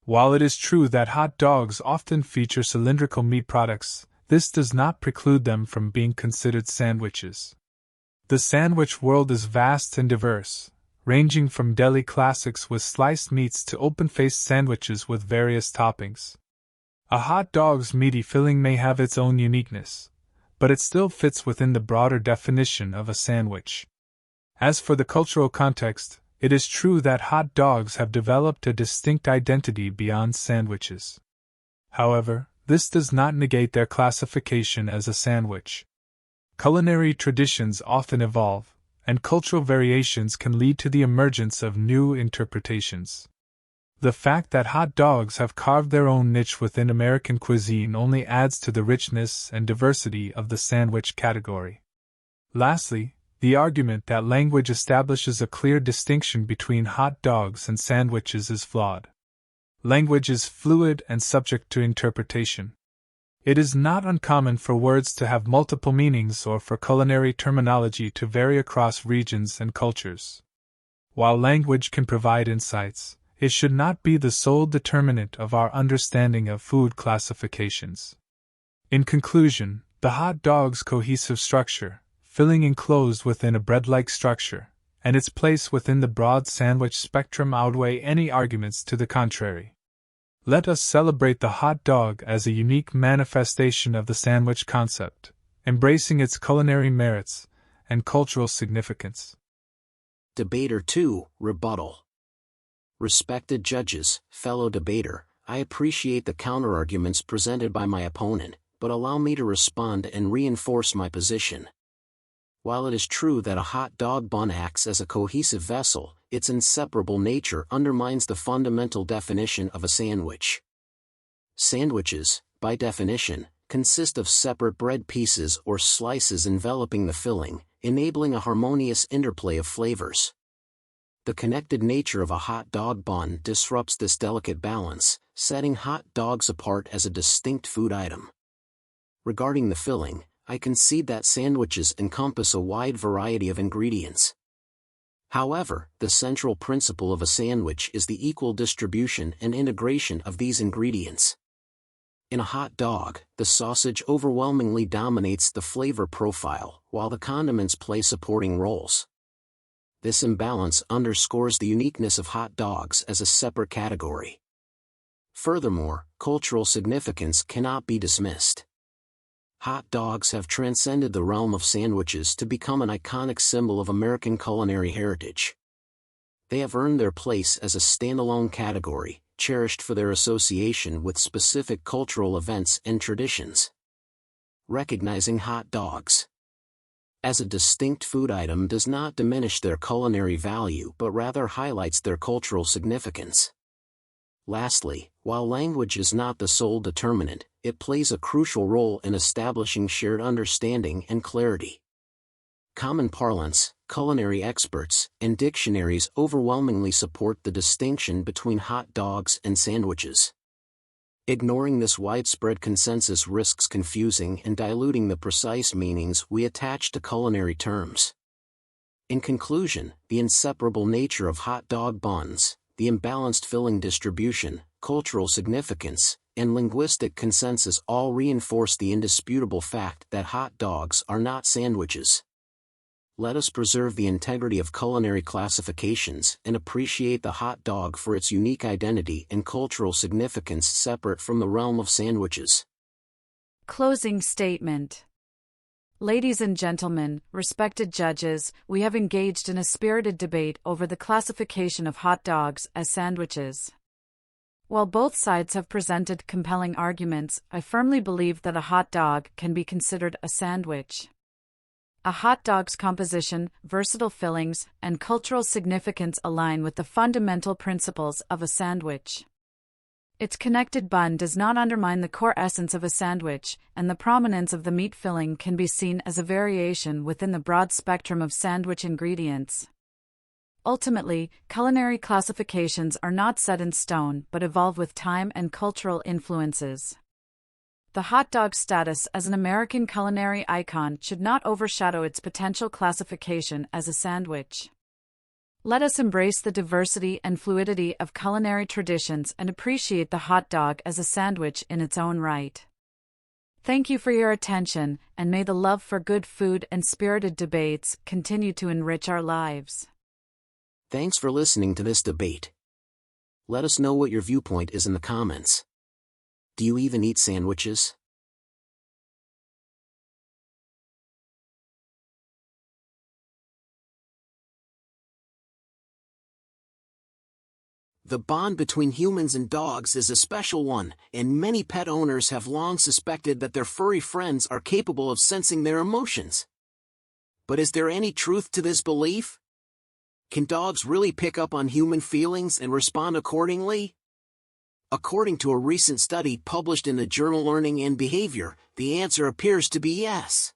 While it is true that hot dogs often feature cylindrical meat products, this does not preclude them from being considered sandwiches. The sandwich world is vast and diverse, ranging from deli classics with sliced meats to open-faced sandwiches with various toppings. A hot dog's meaty filling may have its own uniqueness, but it still fits within the broader definition of a sandwich. As for the cultural context, it is true that hot dogs have developed a distinct identity beyond sandwiches. However, this does not negate their classification as a sandwich. Culinary traditions often evolve, and cultural variations can lead to the emergence of new interpretations. The fact that hot dogs have carved their own niche within American cuisine only adds to the richness and diversity of the sandwich category. Lastly, the argument that language establishes a clear distinction between hot dogs and sandwiches is flawed. Language is fluid and subject to interpretation. It is not uncommon for words to have multiple meanings or for culinary terminology to vary across regions and cultures. While language can provide insights, it should not be the sole determinant of our understanding of food classifications. In conclusion, the hot dog's cohesive structure, filling enclosed within a bread-like structure, and its place within the broad sandwich spectrum outweigh any arguments to the contrary. Let us celebrate the hot dog as a unique manifestation of the sandwich concept, embracing its culinary merits and cultural significance. Debater 2, Rebuttal. Respected judges, fellow debater, I appreciate the counterarguments presented by my opponent, but allow me to respond and reinforce my position. While it is true that a hot dog bun acts as a cohesive vessel, its inseparable nature undermines the fundamental definition of a sandwich. Sandwiches, by definition, consist of separate bread pieces or slices enveloping the filling, enabling a harmonious interplay of flavors. The connected nature of a hot dog bun disrupts this delicate balance, setting hot dogs apart as a distinct food item. Regarding the filling, I concede that sandwiches encompass a wide variety of ingredients. However, the central principle of a sandwich is the equal distribution and integration of these ingredients. In a hot dog, the sausage overwhelmingly dominates the flavor profile, while the condiments play supporting roles. This imbalance underscores the uniqueness of hot dogs as a separate category. Furthermore, cultural significance cannot be dismissed. Hot dogs have transcended the realm of sandwiches to become an iconic symbol of American culinary heritage. They have earned their place as a standalone category, cherished for their association with specific cultural events and traditions. Recognizing hot dogs as a distinct food item does not diminish their culinary value but rather highlights their cultural significance. Lastly, while language is not the sole determinant, it plays a crucial role in establishing shared understanding and clarity. Common parlance, culinary experts, and dictionaries overwhelmingly support the distinction between hot dogs and sandwiches. Ignoring this widespread consensus risks confusing and diluting the precise meanings we attach to culinary terms. In conclusion, the inseparable nature of hot dog buns, the imbalanced filling distribution, cultural significance, and linguistic consensus all reinforce the indisputable fact that hot dogs are not sandwiches. Let us preserve the integrity of culinary classifications and appreciate the hot dog for its unique identity and cultural significance separate from the realm of sandwiches. Closing statement. Ladies and gentlemen, respected judges, we have engaged in a spirited debate over the classification of hot dogs as sandwiches. While both sides have presented compelling arguments, I firmly believe that a hot dog can be considered a sandwich. A hot dog's composition, versatile fillings, and cultural significance align with the fundamental principles of a sandwich. Its connected bun does not undermine the core essence of a sandwich, and the prominence of the meat filling can be seen as a variation within the broad spectrum of sandwich ingredients. Ultimately, culinary classifications are not set in stone but evolve with time and cultural influences. The hot dog's status as an American culinary icon should not overshadow its potential classification as a sandwich. Let us embrace the diversity and fluidity of culinary traditions and appreciate the hot dog as a sandwich in its own right. Thank you for your attention, and may the love for good food and spirited debates continue to enrich our lives. Thanks for listening to this debate. Let us know what your viewpoint is in the comments. Do you even eat sandwiches? The bond between humans and dogs is a special one, and many pet owners have long suspected that their furry friends are capable of sensing their emotions. But is there any truth to this belief? Can dogs really pick up on human feelings and respond accordingly? According to a recent study published in the journal Learning and Behavior, the answer appears to be yes.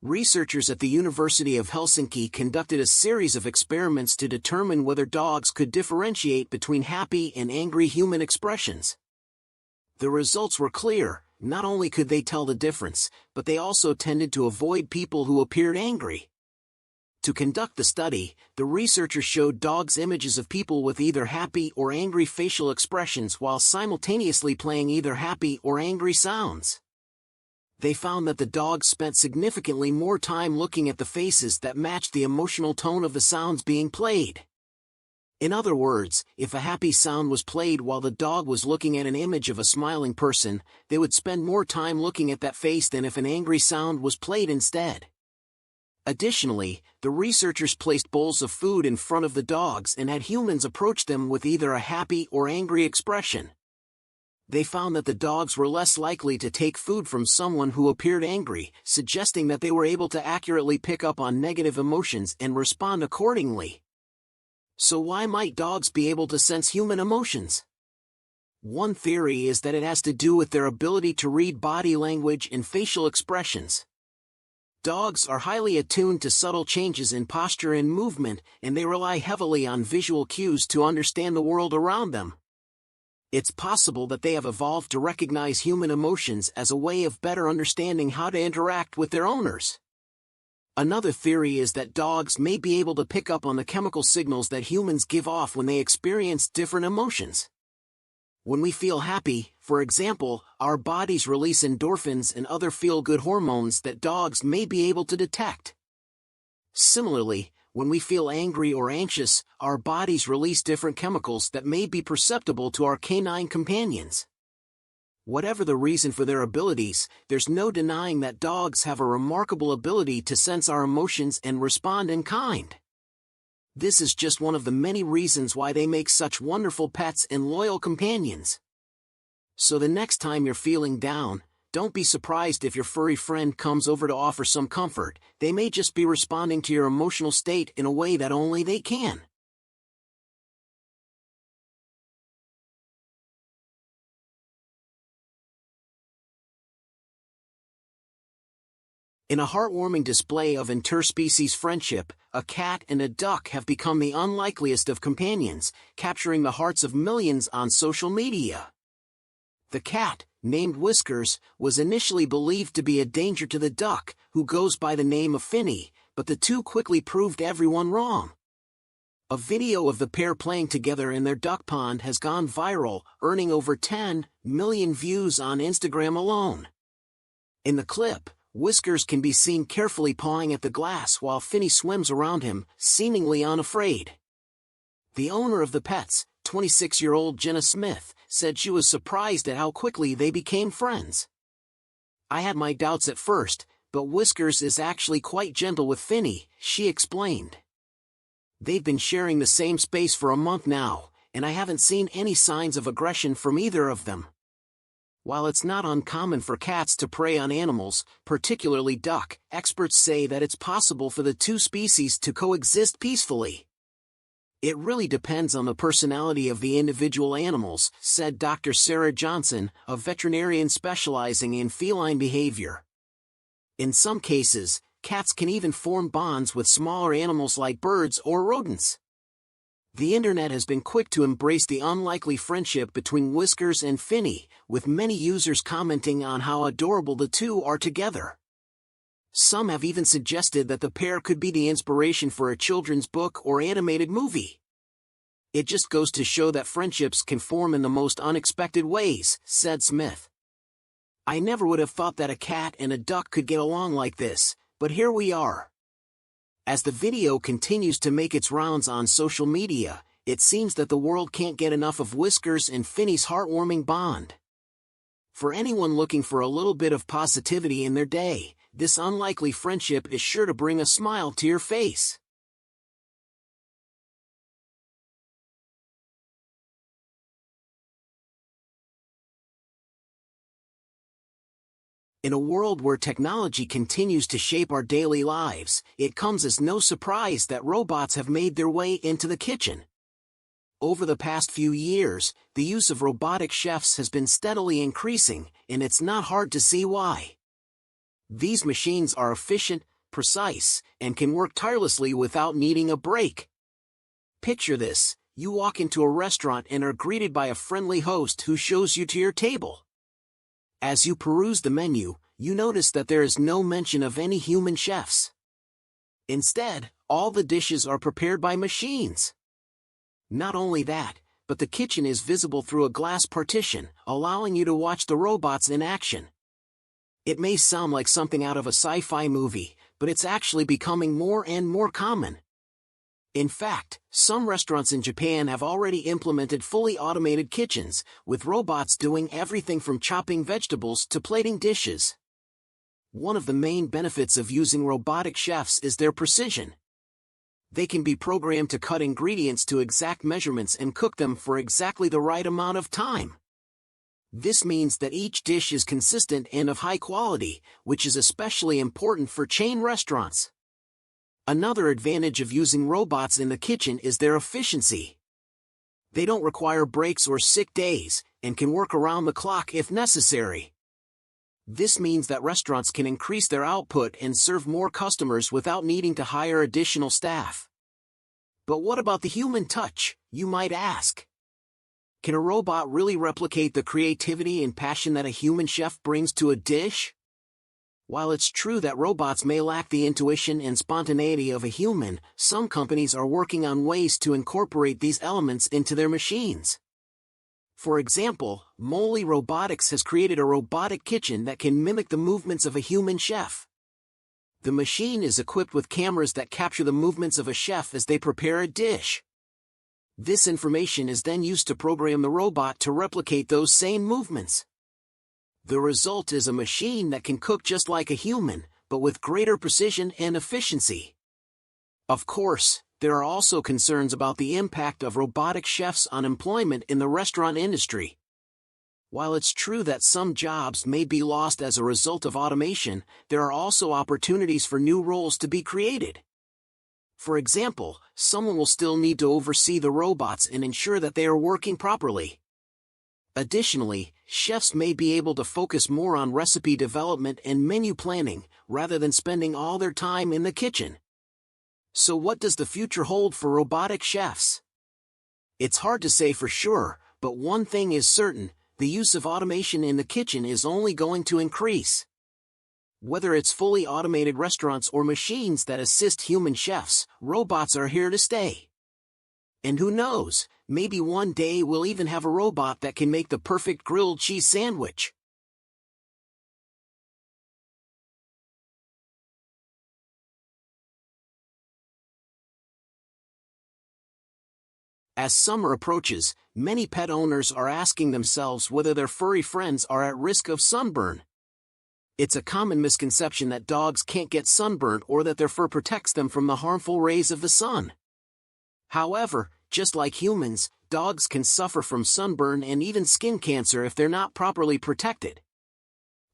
Researchers at the University of Helsinki conducted a series of experiments to determine whether dogs could differentiate between happy and angry human expressions. The results were clear. Not only could they tell the difference, but they also tended to avoid people who appeared angry. To conduct the study, the researchers showed dogs images of people with either happy or angry facial expressions while simultaneously playing either happy or angry sounds. They found that the dogs spent significantly more time looking at the faces that matched the emotional tone of the sounds being played. In other words, if a happy sound was played while the dog was looking at an image of a smiling person, they would spend more time looking at that face than if an angry sound was played instead. Additionally, the researchers placed bowls of food in front of the dogs and had humans approach them with either a happy or angry expression. They found that the dogs were less likely to take food from someone who appeared angry, suggesting that they were able to accurately pick up on negative emotions and respond accordingly. So why might dogs be able to sense human emotions? One theory is that it has to do with their ability to read body language and facial expressions. Dogs are highly attuned to subtle changes in posture and movement, and they rely heavily on visual cues to understand the world around them. It's possible that they have evolved to recognize human emotions as a way of better understanding how to interact with their owners. Another theory is that dogs may be able to pick up on the chemical signals that humans give off when they experience different emotions. When we feel happy, for example, our bodies release endorphins and other feel-good hormones that dogs may be able to detect. Similarly, when we feel angry or anxious, our bodies release different chemicals that may be perceptible to our canine companions. Whatever the reason for their abilities, there's no denying that dogs have a remarkable ability to sense our emotions and respond in kind. This is just one of the many reasons why they make such wonderful pets and loyal companions. So the next time you're feeling down, don't be surprised if your furry friend comes over to offer some comfort. They may just be responding to your emotional state in a way that only they can. In a heartwarming display of interspecies friendship, a cat and a duck have become the unlikeliest of companions, capturing the hearts of millions on social media. The cat, named Whiskers, was initially believed to be a danger to the duck, who goes by the name of Finny, but the two quickly proved everyone wrong. A video of the pair playing together in their duck pond has gone viral, earning over 10 million views on Instagram alone. In the clip, Whiskers can be seen carefully pawing at the glass while Finny swims around him, seemingly unafraid. The owner of the pets, 26-year-old Jenna Smith, said she was surprised at how quickly they became friends. "I had my doubts at first, but Whiskers is actually quite gentle with Finny," she explained. "They've been sharing the same space for a month now, and I haven't seen any signs of aggression from either of them." While it's not uncommon for cats to prey on animals, particularly duck, experts say that it's possible for the two species to coexist peacefully. "It really depends on the personality of the individual animals," said Dr. Sarah Johnson, a veterinarian specializing in feline behavior. "In some cases, cats can even form bonds with smaller animals like birds or rodents." The internet has been quick to embrace the unlikely friendship between Whiskers and Finny, with many users commenting on how adorable the two are together. Some have even suggested that the pair could be the inspiration for a children's book or animated movie. "It just goes to show that friendships can form in the most unexpected ways," said Smith. "I never would have thought that a cat and a duck could get along like this, but here we are." As the video continues to make its rounds on social media, it seems that the world can't get enough of Whiskers and Finny's heartwarming bond. For anyone looking for a little bit of positivity in their day, this unlikely friendship is sure to bring a smile to your face. In a world where technology continues to shape our daily lives, it comes as no surprise that robots have made their way into the kitchen. Over the past few years, the use of robotic chefs has been steadily increasing, and it's not hard to see why. These machines are efficient, precise, and can work tirelessly without needing a break. Picture this: you walk into a restaurant and are greeted by a friendly host who shows you to your table. As you peruse the menu, you notice that there is no mention of any human chefs. Instead, all the dishes are prepared by machines. Not only that, but the kitchen is visible through a glass partition, allowing you to watch the robots in action. It may sound like something out of a sci-fi movie, but it's actually becoming more and more common. In fact, some restaurants in Japan have already implemented fully automated kitchens, with robots doing everything from chopping vegetables to plating dishes. One of the main benefits of using robotic chefs is their precision. They can be programmed to cut ingredients to exact measurements and cook them for exactly the right amount of time. This means that each dish is consistent and of high quality, which is especially important for chain restaurants. Another advantage of using robots in the kitchen is their efficiency. They don't require breaks or sick days, and can work around the clock if necessary. This means that restaurants can increase their output and serve more customers without needing to hire additional staff. But what about the human touch, you might ask? Can a robot really replicate the creativity and passion that a human chef brings to a dish? While it's true that robots may lack the intuition and spontaneity of a human, some companies are working on ways to incorporate these elements into their machines. For example, Moley Robotics has created a robotic kitchen that can mimic the movements of a human chef. The machine is equipped with cameras that capture the movements of a chef as they prepare a dish. This information is then used to program the robot to replicate those same movements. The result is a machine that can cook just like a human, but with greater precision and efficiency. Of course, there are also concerns about the impact of robotic chefs on employment in the restaurant industry. While it's true that some jobs may be lost as a result of automation, there are also opportunities for new roles to be created. For example, someone will still need to oversee the robots and ensure that they are working properly. Additionally, chefs may be able to focus more on recipe development and menu planning, rather than spending all their time in the kitchen. So what does the future hold for robotic chefs? It's hard to say for sure, but one thing is certain: the use of automation in the kitchen is only going to increase. Whether it's fully automated restaurants or machines that assist human chefs, robots are here to stay. And who knows, maybe one day we'll even have a robot that can make the perfect grilled cheese sandwich. As summer approaches, many pet owners are asking themselves whether their furry friends are at risk of sunburn. It's a common misconception that dogs can't get sunburned or that their fur protects them from the harmful rays of the sun. However, just like humans, dogs can suffer from sunburn and even skin cancer if they're not properly protected.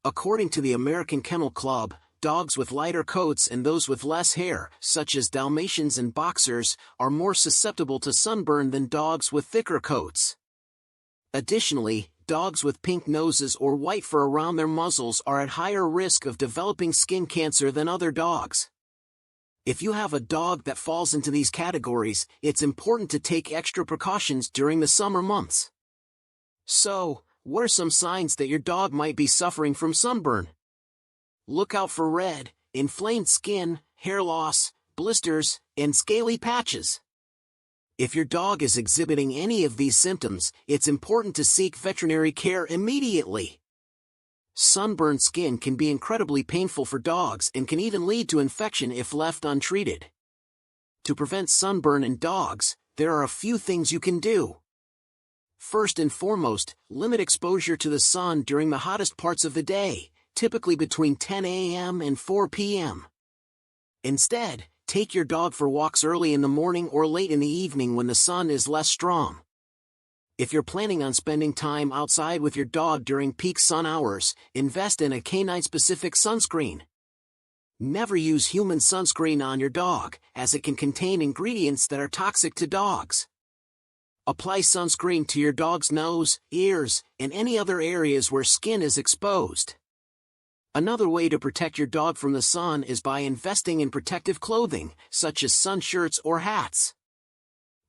According to the American Kennel Club, dogs with lighter coats and those with less hair, such as Dalmatians and Boxers, are more susceptible to sunburn than dogs with thicker coats. Additionally, dogs with pink noses or white fur around their muzzles are at higher risk of developing skin cancer than other dogs. If you have a dog that falls into these categories, it's important to take extra precautions during the summer months. So, what are some signs that your dog might be suffering from sunburn? Look out for red, inflamed skin, hair loss, blisters, and scaly patches. If your dog is exhibiting any of these symptoms, it's important to seek veterinary care immediately. Sunburned skin can be incredibly painful for dogs and can even lead to infection if left untreated. To prevent sunburn in dogs, there are a few things you can do. First and foremost, limit exposure to the sun during the hottest parts of the day, typically between 10 a.m. and 4 p.m. Instead, take your dog for walks early in the morning or late in the evening when the sun is less strong. If you're planning on spending time outside with your dog during peak sun hours, invest in a canine-specific sunscreen. Never use human sunscreen on your dog, as it can contain ingredients that are toxic to dogs. Apply sunscreen to your dog's nose, ears, and any other areas where skin is exposed. Another way to protect your dog from the sun is by investing in protective clothing, such as sun shirts or hats.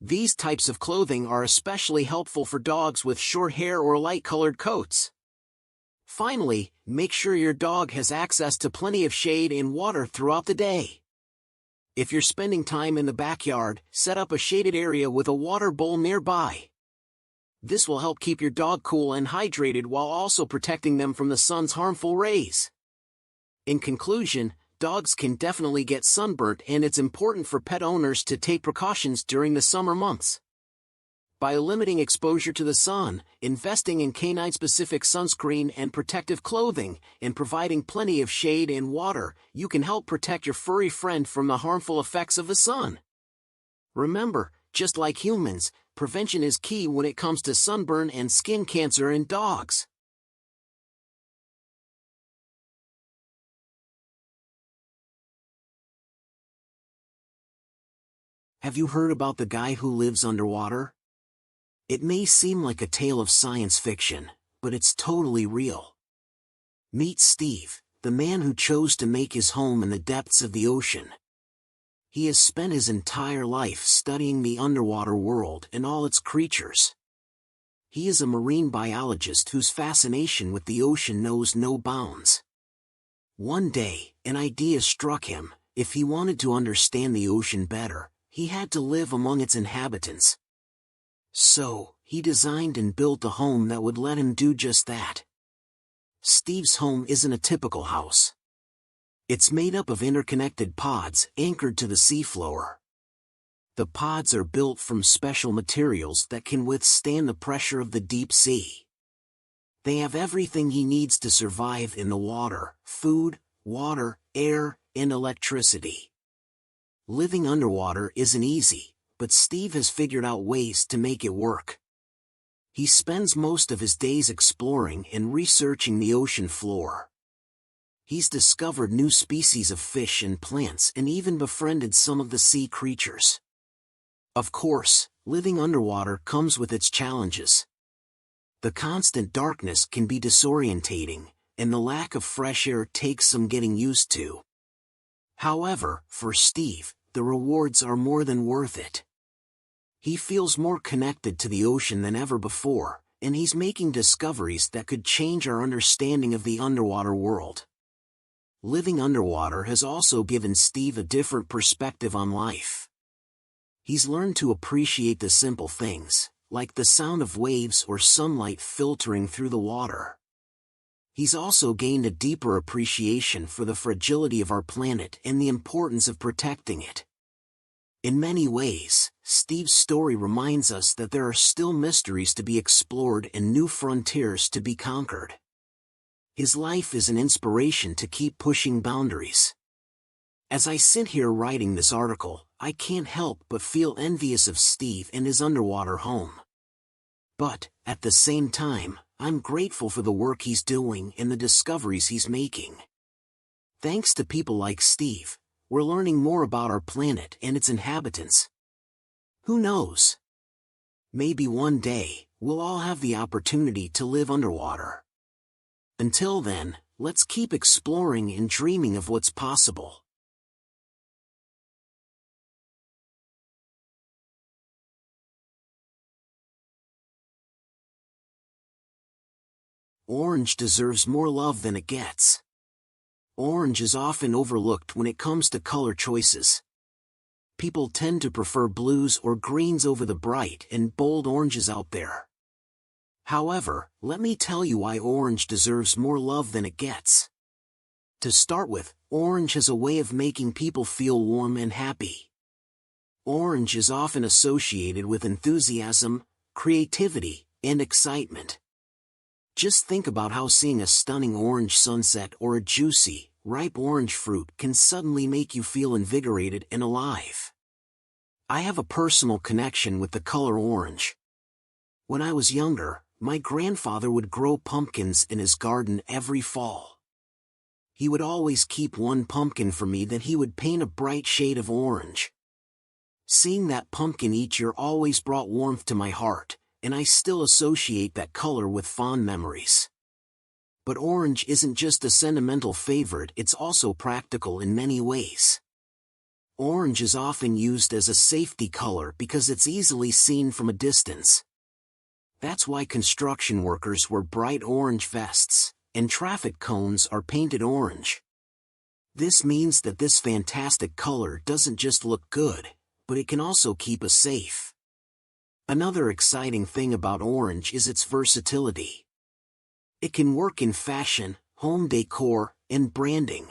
These types of clothing are especially helpful for dogs with short hair or light-colored coats. Finally, make sure your dog has access to plenty of shade and water throughout the day. If you're spending time in the backyard, set up a shaded area with a water bowl nearby. This will help keep your dog cool and hydrated while also protecting them from the sun's harmful rays. In conclusion, dogs can definitely get sunburnt, and it's important for pet owners to take precautions during the summer months. By limiting exposure to the sun, investing in canine-specific sunscreen and protective clothing, and providing plenty of shade and water, you can help protect your furry friend from the harmful effects of the sun. Remember, just like humans, prevention is key when it comes to sunburn and skin cancer in dogs. Have you heard about the guy who lives underwater? It may seem like a tale of science fiction, but it's totally real. Meet Steve, the man who chose to make his home in the depths of the ocean. He has spent his entire life studying the underwater world and all its creatures. He is a marine biologist whose fascination with the ocean knows no bounds. One day, an idea struck him: if he wanted to understand the ocean better, he had to live among its inhabitants. So, he designed and built a home that would let him do just that. Steve's home isn't a typical house. It's made up of interconnected pods anchored to the seafloor. The pods are built from special materials that can withstand the pressure of the deep sea. They have everything he needs to survive in the water: food, water, air, and electricity. Living underwater isn't easy, but Steve has figured out ways to make it work. He spends most of his days exploring and researching the ocean floor. He's discovered new species of fish and plants and even befriended some of the sea creatures. Of course, living underwater comes with its challenges. The constant darkness can be disorientating, and the lack of fresh air takes some getting used to. However, for Steve, the rewards are more than worth it. He feels more connected to the ocean than ever before, and he's making discoveries that could change our understanding of the underwater world. Living underwater has also given Steve a different perspective on life. He's learned to appreciate the simple things, like the sound of waves or sunlight filtering through the water. He's also gained a deeper appreciation for the fragility of our planet and the importance of protecting it. In many ways, Steve's story reminds us that there are still mysteries to be explored and new frontiers to be conquered. His life is an inspiration to keep pushing boundaries. As I sit here writing this article, I can't help but feel envious of Steve and his underwater home. But, at the same time, I'm grateful for the work he's doing and the discoveries he's making. Thanks to people like Steve, we're learning more about our planet and its inhabitants. Who knows? Maybe one day, we'll all have the opportunity to live underwater. Until then, let's keep exploring and dreaming of what's possible. Orange deserves more love than it gets. Orange is often overlooked when it comes to color choices. People tend to prefer blues or greens over the bright and bold oranges out there. However, let me tell you why orange deserves more love than it gets. To start with, orange has a way of making people feel warm and happy. Orange is often associated with enthusiasm, creativity, and excitement. Just think about how seeing a stunning orange sunset or a juicy, ripe orange fruit can suddenly make you feel invigorated and alive. I have a personal connection with the color orange. When I was younger, my grandfather would grow pumpkins in his garden every fall. He would always keep one pumpkin for me that he would paint a bright shade of orange. Seeing that pumpkin each year always brought warmth to my heart, and I still associate that color with fond memories. But orange isn't just a sentimental favorite, it's also practical in many ways. Orange is often used as a safety color because it's easily seen from a distance. That's why construction workers wear bright orange vests, and traffic cones are painted orange. This means that this fantastic color doesn't just look good, but it can also keep us safe. Another exciting thing about orange is its versatility. It can work in fashion, home decor, and branding.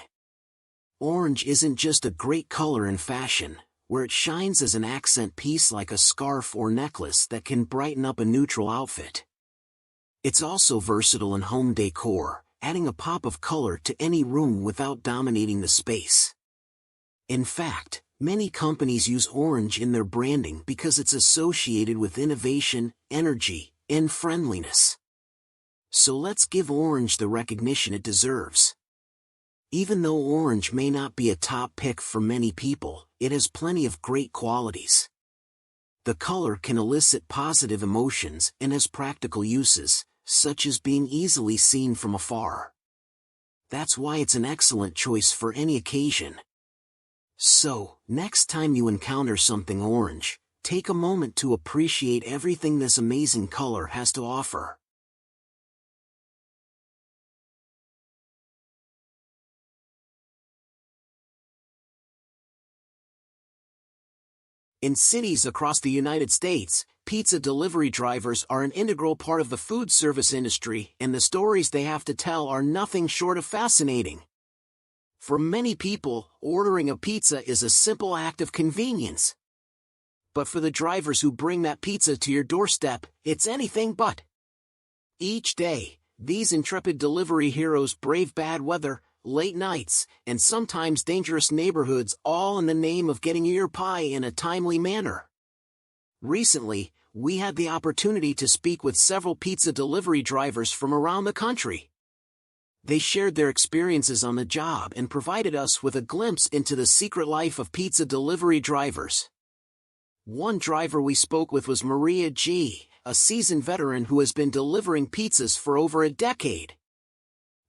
Orange isn't just a great color in fashion, where it shines as an accent piece like a scarf or necklace that can brighten up a neutral outfit. It's also versatile in home decor, adding a pop of color to any room without dominating the space. In fact, many companies use orange in their branding because it's associated with innovation, energy, and friendliness. So let's give orange the recognition it deserves. Even though orange may not be a top pick for many people, it has plenty of great qualities. The color can elicit positive emotions and has practical uses, such as being easily seen from afar. That's why it's an excellent choice for any occasion. So, next time you encounter something orange, take a moment to appreciate everything this amazing color has to offer. In cities across the United States, pizza delivery drivers are an integral part of the food service industry, and the stories they have to tell are nothing short of fascinating. For many people, ordering a pizza is a simple act of convenience. But for the drivers who bring that pizza to your doorstep, it's anything but. Each day, these intrepid delivery heroes brave bad weather, late nights, and sometimes dangerous neighborhoods, all in the name of getting your pie in a timely manner. Recently, we had the opportunity to speak with several pizza delivery drivers from around the country. They shared their experiences on the job and provided us with a glimpse into the secret life of pizza delivery drivers. One driver we spoke with was Maria G., a seasoned veteran who has been delivering pizzas for over a decade.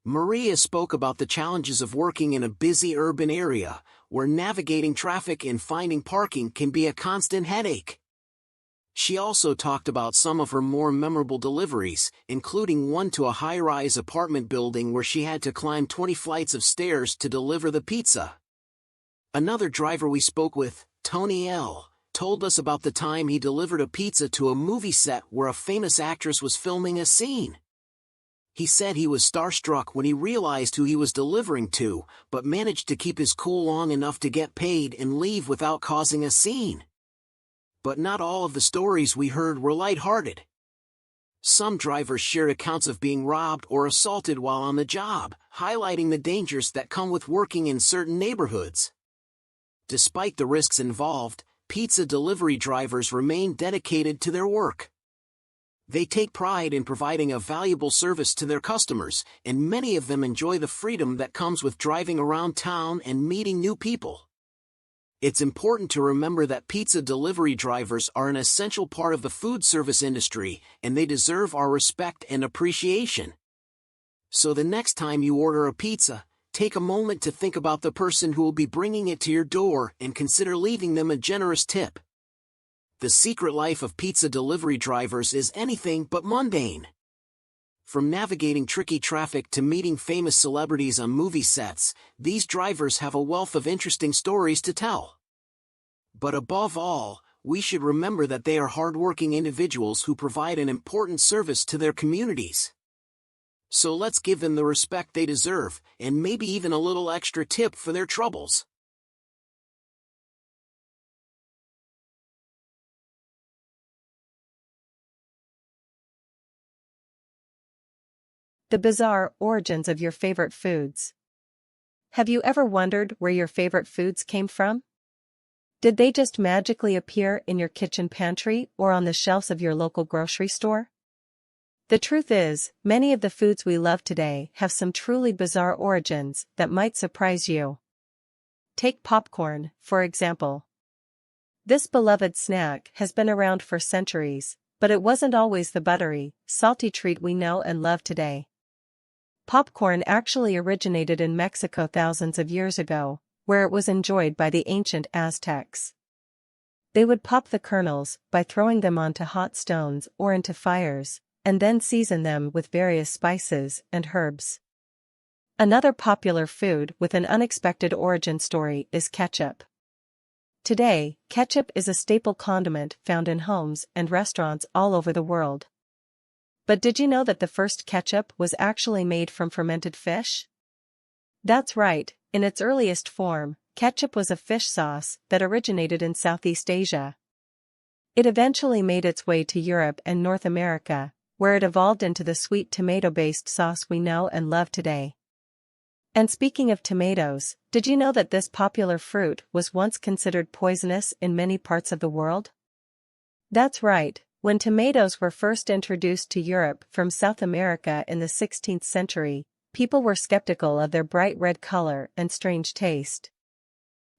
Maria spoke about the challenges of working in a busy urban area, where navigating traffic and finding parking can be a constant headache. She also talked about some of her more memorable deliveries, including one to a high-rise apartment building where she had to climb 20 flights of stairs to deliver the pizza. Another driver we spoke with, Tony L., told us about the time he delivered a pizza to a movie set where a famous actress was filming a scene. He said he was starstruck when he realized who he was delivering to, but managed to keep his cool long enough to get paid and leave without causing a scene. But not all of the stories we heard were lighthearted. Some drivers shared accounts of being robbed or assaulted while on the job, highlighting the dangers that come with working in certain neighborhoods. Despite the risks involved, pizza delivery drivers remain dedicated to their work. They take pride in providing a valuable service to their customers, and many of them enjoy the freedom that comes with driving around town and meeting new people. It's important to remember that pizza delivery drivers are an essential part of the food service industry, and they deserve our respect and appreciation. So the next time you order a pizza, take a moment to think about the person who will be bringing it to your door and consider leaving them a generous tip. The secret life of pizza delivery drivers is anything but mundane. From navigating tricky traffic to meeting famous celebrities on movie sets, these drivers have a wealth of interesting stories to tell. But above all, we should remember that they are hardworking individuals who provide an important service to their communities. So let's give them the respect they deserve, and maybe even a little extra tip for their troubles. The bizarre origins of your favorite foods. Have you ever wondered where your favorite foods came from? Did they just magically appear in your kitchen pantry or on the shelves of your local grocery store? The truth is, many of the foods we love today have some truly bizarre origins that might surprise you. Take popcorn, for example. This beloved snack has been around for centuries, but it wasn't always the buttery, salty treat we know and love today. Popcorn actually originated in Mexico thousands of years ago, where it was enjoyed by the ancient Aztecs. They would pop the kernels by throwing them onto hot stones or into fires, and then season them with various spices and herbs. Another popular food with an unexpected origin story is ketchup. Today, ketchup is a staple condiment found in homes and restaurants all over the world. But did you know that the first ketchup was actually made from fermented fish? That's right, in its earliest form, ketchup was a fish sauce that originated in Southeast Asia. It eventually made its way to Europe and North America, where it evolved into the sweet tomato-based sauce we know and love today. And speaking of tomatoes, did you know that this popular fruit was once considered poisonous in many parts of the world? That's right, when tomatoes were first introduced to Europe from South America in the 16th century, people were skeptical of their bright red color and strange taste.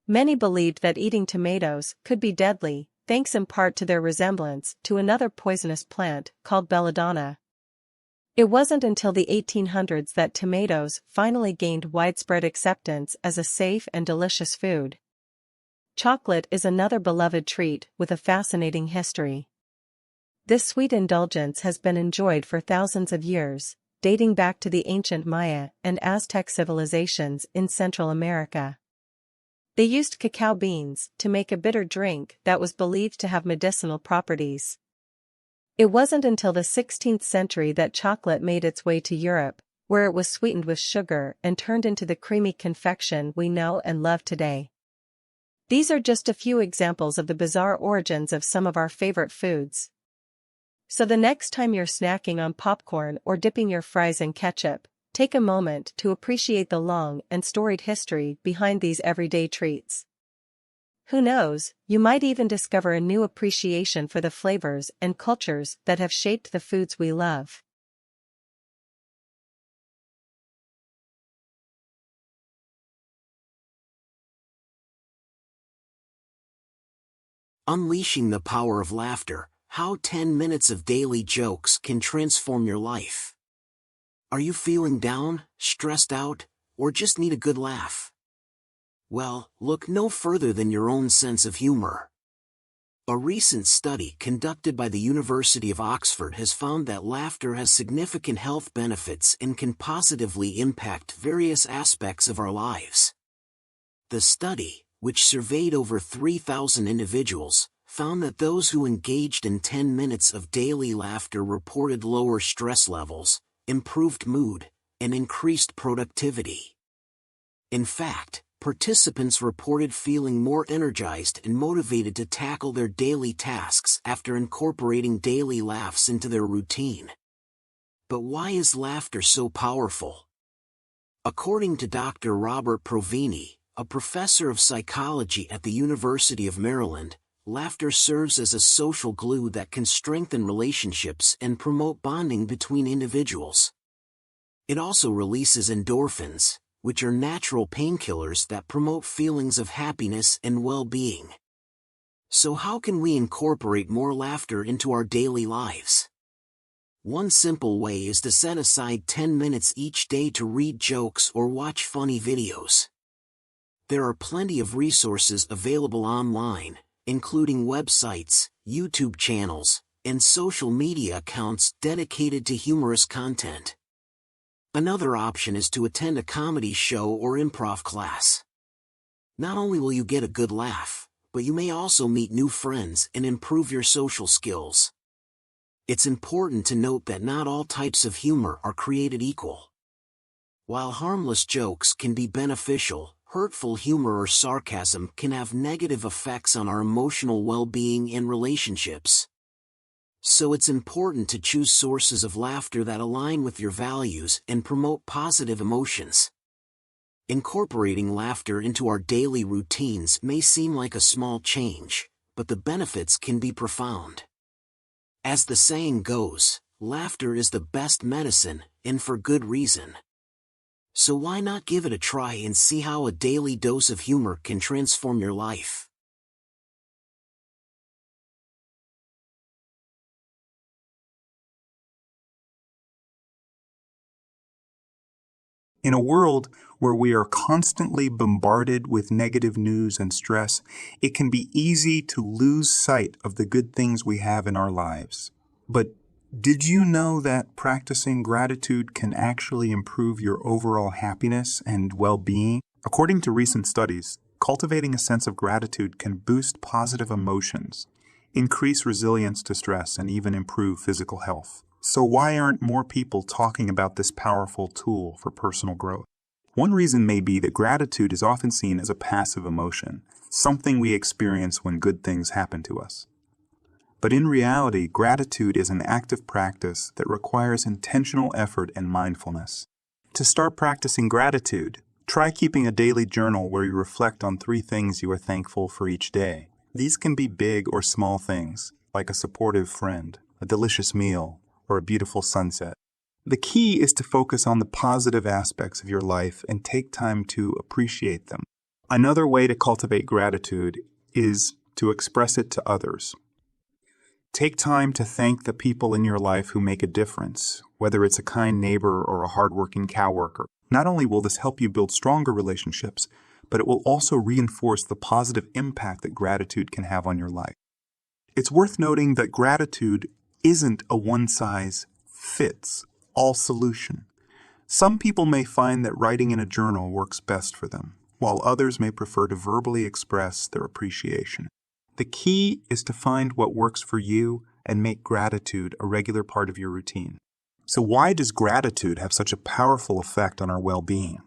Many believed that eating tomatoes could be deadly, thanks in part to their resemblance to another poisonous plant called belladonna. It wasn't until the 1800s that tomatoes finally gained widespread acceptance as a safe and delicious food. Chocolate is another beloved treat with a fascinating history. This sweet indulgence has been enjoyed for thousands of years, dating back to the ancient Maya and Aztec civilizations in Central America. They used cacao beans to make a bitter drink that was believed to have medicinal properties. It wasn't until the 16th century that chocolate made its way to Europe, where it was sweetened with sugar and turned into the creamy confection we know and love today. These are just a few examples of the bizarre origins of some of our favorite foods. So the next time you're snacking on popcorn or dipping your fries in ketchup, take a moment to appreciate the long and storied history behind these everyday treats. Who knows, you might even discover a new appreciation for the flavors and cultures that have shaped the foods we love. Unleashing the power of laughter, how 10 minutes of daily jokes can transform your life. Are you feeling down, stressed out, or just need a good laugh? Well, look no further than your own sense of humor. A recent study conducted by the University of Oxford has found that laughter has significant health benefits and can positively impact various aspects of our lives. The study, which surveyed over 3,000 individuals, found that those who engaged in 10 minutes of daily laughter reported lower stress levels, improved mood, and increased productivity. In fact, participants reported feeling more energized and motivated to tackle their daily tasks after incorporating daily laughs into their routine. But why is laughter so powerful? According to Dr. Robert Provini, a professor of psychology at the University of Maryland, laughter serves as a social glue that can strengthen relationships and promote bonding between individuals. It also releases endorphins, which are natural painkillers that promote feelings of happiness and well-being. So how can we incorporate more laughter into our daily lives? One simple way is to set aside 10 minutes each day to read jokes or watch funny videos. There are plenty of resources available online, including websites, YouTube channels, and social media accounts dedicated to humorous content. Another option is to attend a comedy show or improv class. Not only will you get a good laugh, but you may also meet new friends and improve your social skills. It's important to note that not all types of humor are created equal. While harmless jokes can be beneficial, hurtful humor or sarcasm can have negative effects on our emotional well-being and relationships. So it's important to choose sources of laughter that align with your values and promote positive emotions. Incorporating laughter into our daily routines may seem like a small change, but the benefits can be profound. As the saying goes, laughter is the best medicine, and for good reason. So why not give it a try and see how a daily dose of humor can transform your life? In a world where we are constantly bombarded with negative news and stress, it can be easy to lose sight of the good things we have in our lives. But did you know that practicing gratitude can actually improve your overall happiness and well-being? According to recent studies, cultivating a sense of gratitude can boost positive emotions, increase resilience to stress, and even improve physical health. So why aren't more people talking about this powerful tool for personal growth? One reason may be that gratitude is often seen as a passive emotion, something we experience when good things happen to us. But in reality, gratitude is an active practice that requires intentional effort and mindfulness. To start practicing gratitude, try keeping a daily journal where you reflect on 3 things you are thankful for each day. These can be big or small things, like a supportive friend, a delicious meal, or a beautiful sunset. The key is to focus on the positive aspects of your life and take time to appreciate them. Another way to cultivate gratitude is to express it to others. Take time to thank the people in your life who make a difference, whether it's a kind neighbor or a hardworking coworker. Not only will this help you build stronger relationships, but it will also reinforce the positive impact that gratitude can have on your life. It's worth noting that gratitude isn't a one-size-fits-all solution. Some people may find that writing in a journal works best for them, while others may prefer to verbally express their appreciation. The key is to find what works for you and make gratitude a regular part of your routine. So why does gratitude have such a powerful effect on our well-being?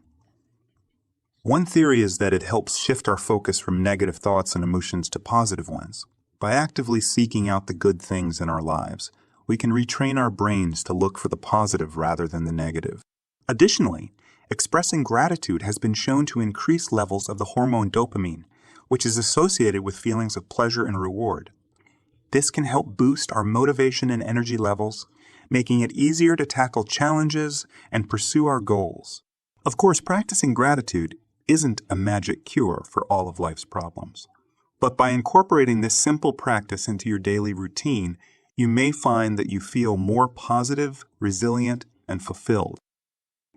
One theory is that it helps shift our focus from negative thoughts and emotions to positive ones. By actively seeking out the good things in our lives, we can retrain our brains to look for the positive rather than the negative. Additionally, expressing gratitude has been shown to increase levels of the hormone dopamine, which is associated with feelings of pleasure and reward. This can help boost our motivation and energy levels, making it easier to tackle challenges and pursue our goals. Of course, practicing gratitude isn't a magic cure for all of life's problems. But by incorporating this simple practice into your daily routine, you may find that you feel more positive, resilient, and fulfilled.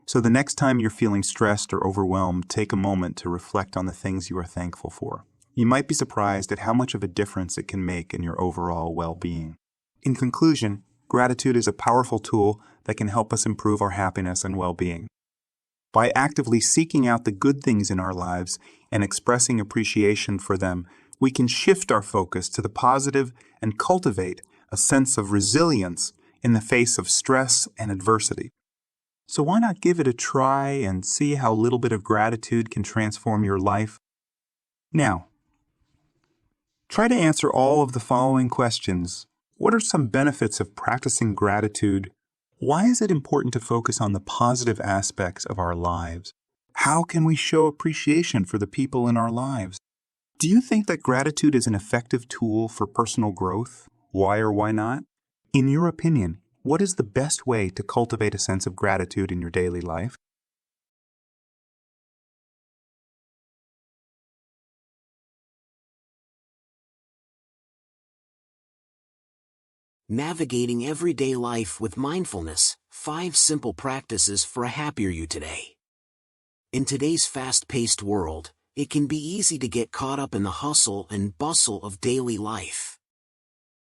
So the next time you're feeling stressed or overwhelmed, take a moment to reflect on the things you are thankful for. You might be surprised at how much of a difference it can make in your overall well-being. In conclusion, gratitude is a powerful tool that can help us improve our happiness and well-being. By actively seeking out the good things in our lives and expressing appreciation for them, we can shift our focus to the positive and cultivate a sense of resilience in the face of stress and adversity. So why not give it a try and see how a little bit of gratitude can transform your life? Now, try to answer all of the following questions. What are some benefits of practicing gratitude? Why is it important to focus on the positive aspects of our lives? How can we show appreciation for the people in our lives? Do you think that gratitude is an effective tool for personal growth? Why or why not? In your opinion, what is the best way to cultivate a sense of gratitude in your daily life? Navigating everyday life with mindfulness, 5 simple practices for a happier you today. In today's fast-paced world, it can be easy to get caught up in the hustle and bustle of daily life.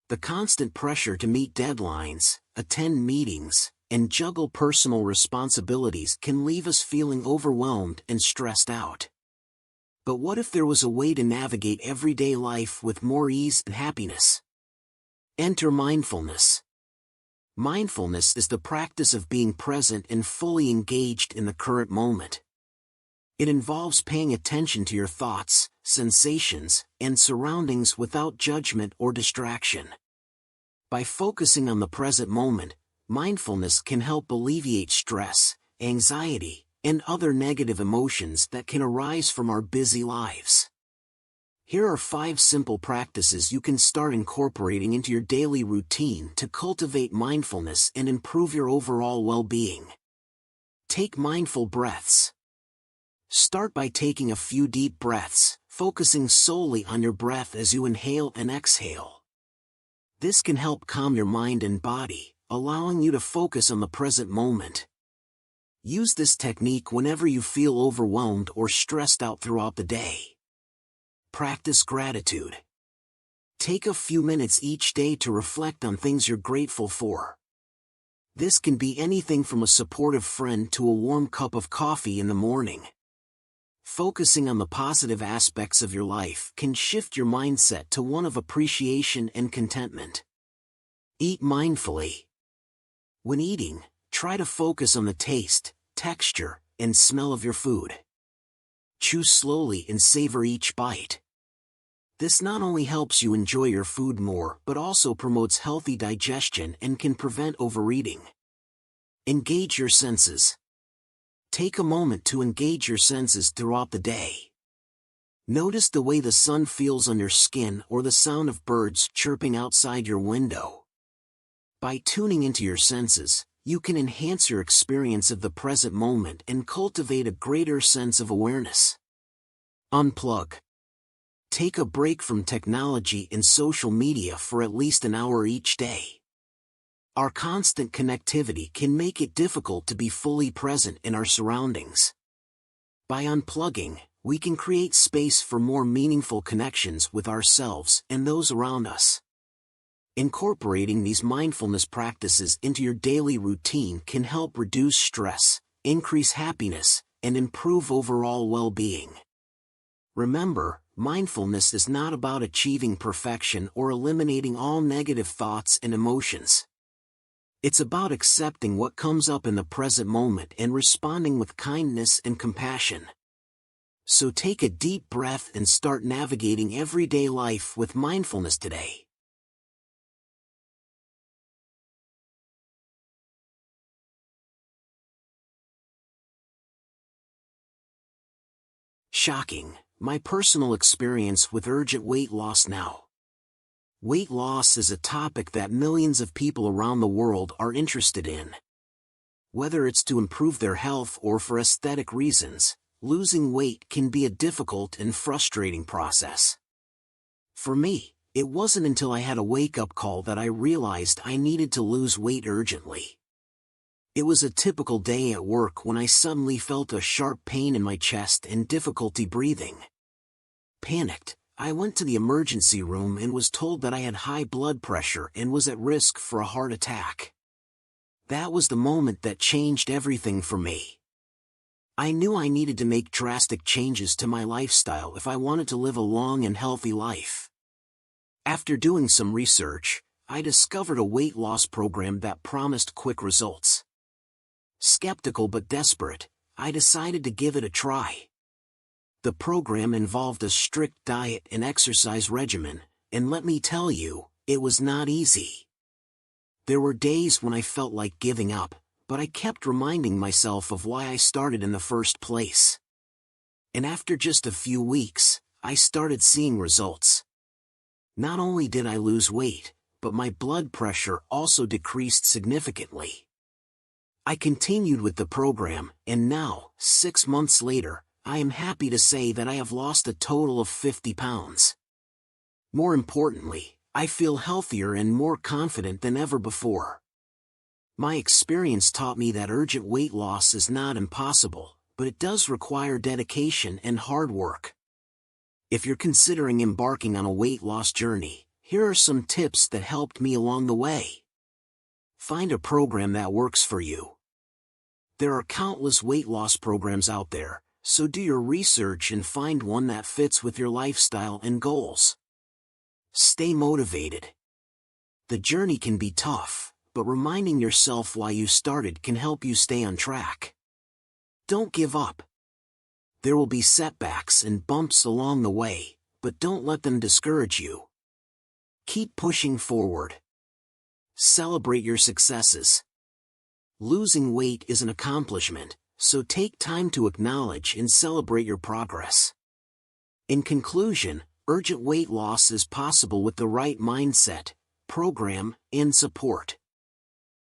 The constant pressure to meet deadlines, attend meetings, and juggle personal responsibilities can leave us feeling overwhelmed and stressed out. But what if there was a way to navigate everyday life with more ease and happiness? Enter mindfulness. Mindfulness is the practice of being present and fully engaged in the current moment. It involves paying attention to your thoughts, sensations, and surroundings without judgment or distraction. By focusing on the present moment, mindfulness can help alleviate stress, anxiety, and other negative emotions that can arise from our busy lives. Here are 5 simple practices you can start incorporating into your daily routine to cultivate mindfulness and improve your overall well-being. Take mindful breaths. Start by taking a few deep breaths, focusing solely on your breath as you inhale and exhale. This can help calm your mind and body, allowing you to focus on the present moment. Use this technique whenever you feel overwhelmed or stressed out throughout the day. Practice gratitude. Take a few minutes each day to reflect on things you're grateful for. This can be anything from a supportive friend to a warm cup of coffee in the morning. Focusing on the positive aspects of your life can shift your mindset to one of appreciation and contentment. Eat mindfully. When eating, try to focus on the taste, texture, and smell of your food. Chew slowly and savor each bite. This not only helps you enjoy your food more but also promotes healthy digestion and can prevent overeating. Engage your senses. Take a moment to engage your senses throughout the day. Notice the way the sun feels on your skin or the sound of birds chirping outside your window. By tuning into your senses, you can enhance your experience of the present moment and cultivate a greater sense of awareness. Unplug. Take a break from technology and social media for at least an hour each day. Our constant connectivity can make it difficult to be fully present in our surroundings. By unplugging, we can create space for more meaningful connections with ourselves and those around us. Incorporating these mindfulness practices into your daily routine can help reduce stress, increase happiness, and improve overall well-being. Remember, mindfulness is not about achieving perfection or eliminating all negative thoughts and emotions. It's about accepting what comes up in the present moment and responding with kindness and compassion. So take a deep breath and start navigating everyday life with mindfulness today. Shocking, my personal experience with urgent weight loss now. Weight loss is a topic that millions of people around the world are interested in. Whether it's to improve their health or for aesthetic reasons, losing weight can be a difficult and frustrating process. For me, it wasn't until I had a wake-up call that I realized I needed to lose weight urgently. It was a typical day at work when I suddenly felt a sharp pain in my chest and difficulty breathing. Panicked, I went to the emergency room and was told that I had high blood pressure and was at risk for a heart attack. That was the moment that changed everything for me. I knew I needed to make drastic changes to my lifestyle if I wanted to live a long and healthy life. After doing some research, I discovered a weight loss program that promised quick results. Skeptical but desperate, I decided to give it a try. The program involved a strict diet and exercise regimen, and let me tell you, it was not easy. There were days when I felt like giving up, but I kept reminding myself of why I started in the first place. And after just a few weeks, I started seeing results. Not only did I lose weight, but my blood pressure also decreased significantly. I continued with the program, and now, 6 months later, I am happy to say that I have lost a total of 50 pounds. More importantly, I feel healthier and more confident than ever before. My experience taught me that urgent weight loss is not impossible, but it does require dedication and hard work. If you're considering embarking on a weight loss journey, here are some tips that helped me along the way. Find a program that works for you. There are countless weight loss programs out there, so do your research and find one that fits with your lifestyle and goals. Stay motivated. The journey can be tough, but reminding yourself why you started can help you stay on track. Don't give up. There will be setbacks and bumps along the way, but don't let them discourage you. Keep pushing forward. Celebrate your successes. Losing weight is an accomplishment, So take time to acknowledge and celebrate your progress. In conclusion, urgent weight loss is possible with the right mindset, program, and support.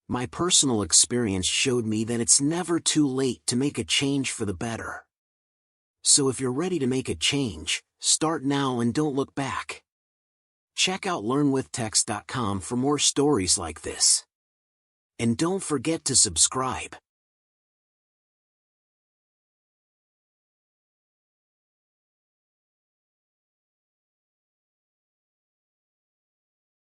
My personal experience showed me that it's never too late to make a change for the better. So if you're ready to make a change, start now and don't look back. Check out learnwithtex.com for more stories like this. And don't forget to subscribe.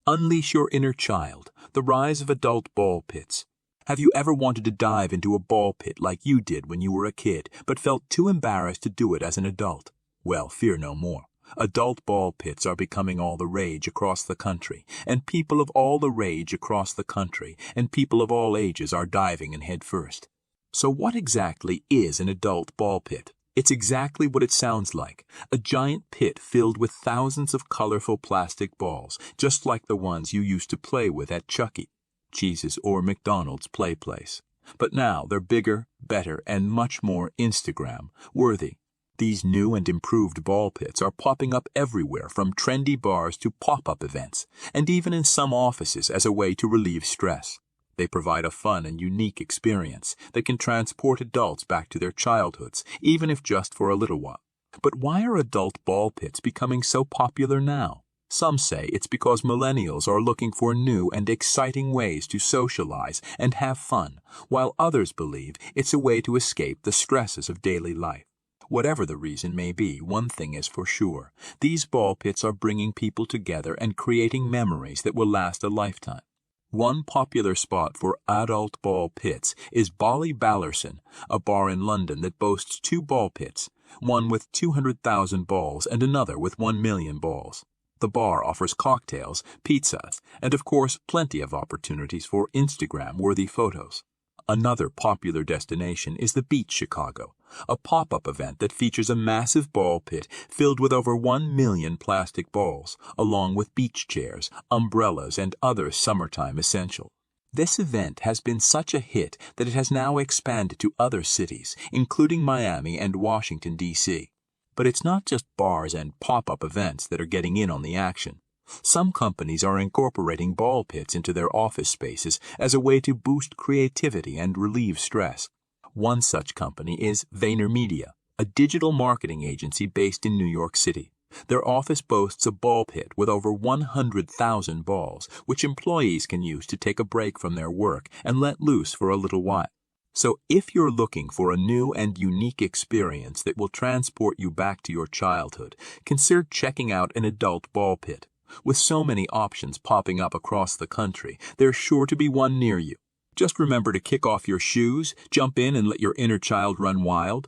Unleash your inner child, the rise of adult ball pits. Have you ever wanted to dive into a ball pit like you did when you were a kid, but felt too embarrassed to do it as an adult? Well, fear no more. Adult ball pits are becoming all the rage across the country, and people of all the rage across the country, and people of all ages are diving in head first. So what exactly is an adult ball pit? It's exactly what it sounds like, a giant pit filled with thousands of colorful plastic balls, just like the ones you used to play with at Chuck E. Cheese's or McDonald's play place. But now they're bigger, better, and much more Instagram-worthy. These new and improved ball pits are popping up everywhere, from trendy bars to pop-up events, and even in some offices as a way to relieve stress. They provide a fun and unique experience that can transport adults back to their childhoods, even if just for a little while. But why are adult ball pits becoming so popular now? Some say it's because millennials are looking for new and exciting ways to socialize and have fun, while others believe it's a way to escape the stresses of daily life. Whatever the reason may be, one thing is for sure. These ball pits are bringing people together and creating memories that will last a lifetime. One popular spot for adult ball pits is Bolly Ballerson, a bar in London that boasts 2 ball pits, one with 200,000 balls and another with 1 million balls. The bar offers cocktails, pizzas, and of course plenty of opportunities for Instagram-worthy photos. Another popular destination is the Beach Chicago, a pop-up event that features a massive ball pit filled with over 1 million plastic balls, along with beach chairs, umbrellas, and other summertime essentials. This event has been such a hit that it has now expanded to other cities, including Miami and Washington, D.C. But it's not just bars and pop-up events that are getting in on the action. Some companies are incorporating ball pits into their office spaces as a way to boost creativity and relieve stress. One such company is VaynerMedia, a digital marketing agency based in New York City. Their office boasts a ball pit with over 100,000 balls, which employees can use to take a break from their work and let loose for a little while. So if you're looking for a new and unique experience that will transport you back to your childhood, consider checking out an adult ball pit. With so many options popping up across the country, there's sure to be one near you. Just remember to kick off your shoes, jump in, and let your inner child run wild.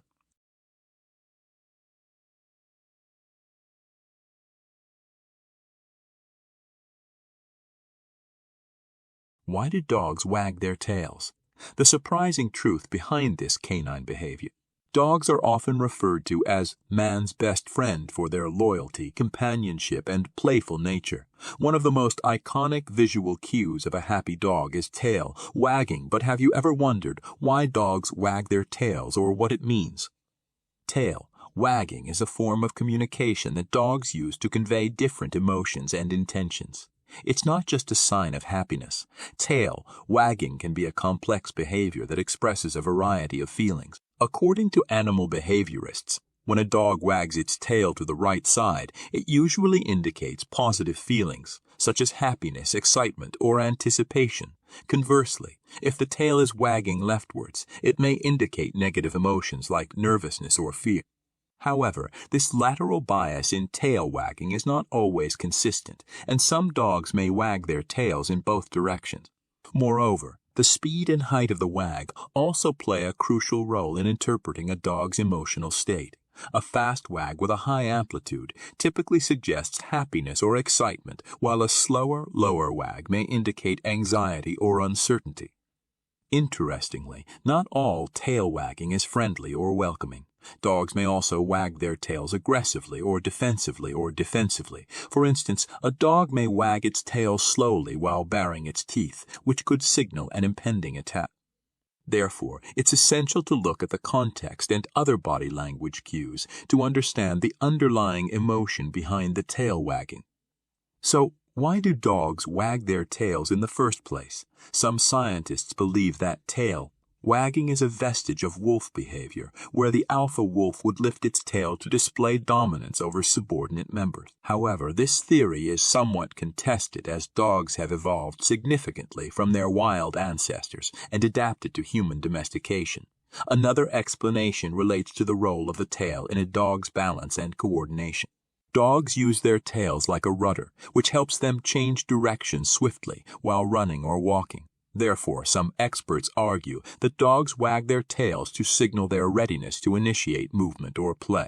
Why do dogs wag their tails? The surprising truth behind this canine behavior. Dogs are often referred to as man's best friend for their loyalty, companionship, and playful nature. One of the most iconic visual cues of a happy dog is tail wagging, but have you ever wondered why dogs wag their tails or what it means? Tail wagging is a form of communication that dogs use to convey different emotions and intentions. It's not just a sign of happiness. Tail wagging can be a complex behavior that expresses a variety of feelings. According to animal behaviorists, when a dog wags its tail to the right side, it usually indicates positive feelings, such as happiness, excitement, or anticipation. Conversely, if the tail is wagging leftwards, it may indicate negative emotions like nervousness or fear. However, this lateral bias in tail wagging is not always consistent, and some dogs may wag their tails in both directions. Moreover, the speed and height of the wag also play a crucial role in interpreting a dog's emotional state. A fast wag with a high amplitude typically suggests happiness or excitement, while a slower, lower wag may indicate anxiety or uncertainty. Interestingly, not all tail wagging is friendly or welcoming. Dogs may also wag their tails aggressively or defensively. For instance, a dog may wag its tail slowly while baring its teeth, which could signal an impending attack. Therefore, it's essential to look at the context and other body language cues to understand the underlying emotion behind the tail wagging. So, why do dogs wag their tails in the first place? Some scientists believe that tail wagging is a vestige of wolf behavior, where the alpha wolf would lift its tail to display dominance over subordinate members. However, this theory is somewhat contested, as dogs have evolved significantly from their wild ancestors and adapted to human domestication. Another explanation relates to the role of the tail in a dog's balance and coordination. Dogs use their tails like a rudder, which helps them change direction swiftly while running or walking. Therefore, some experts argue that dogs wag their tails to signal their readiness to initiate movement or play.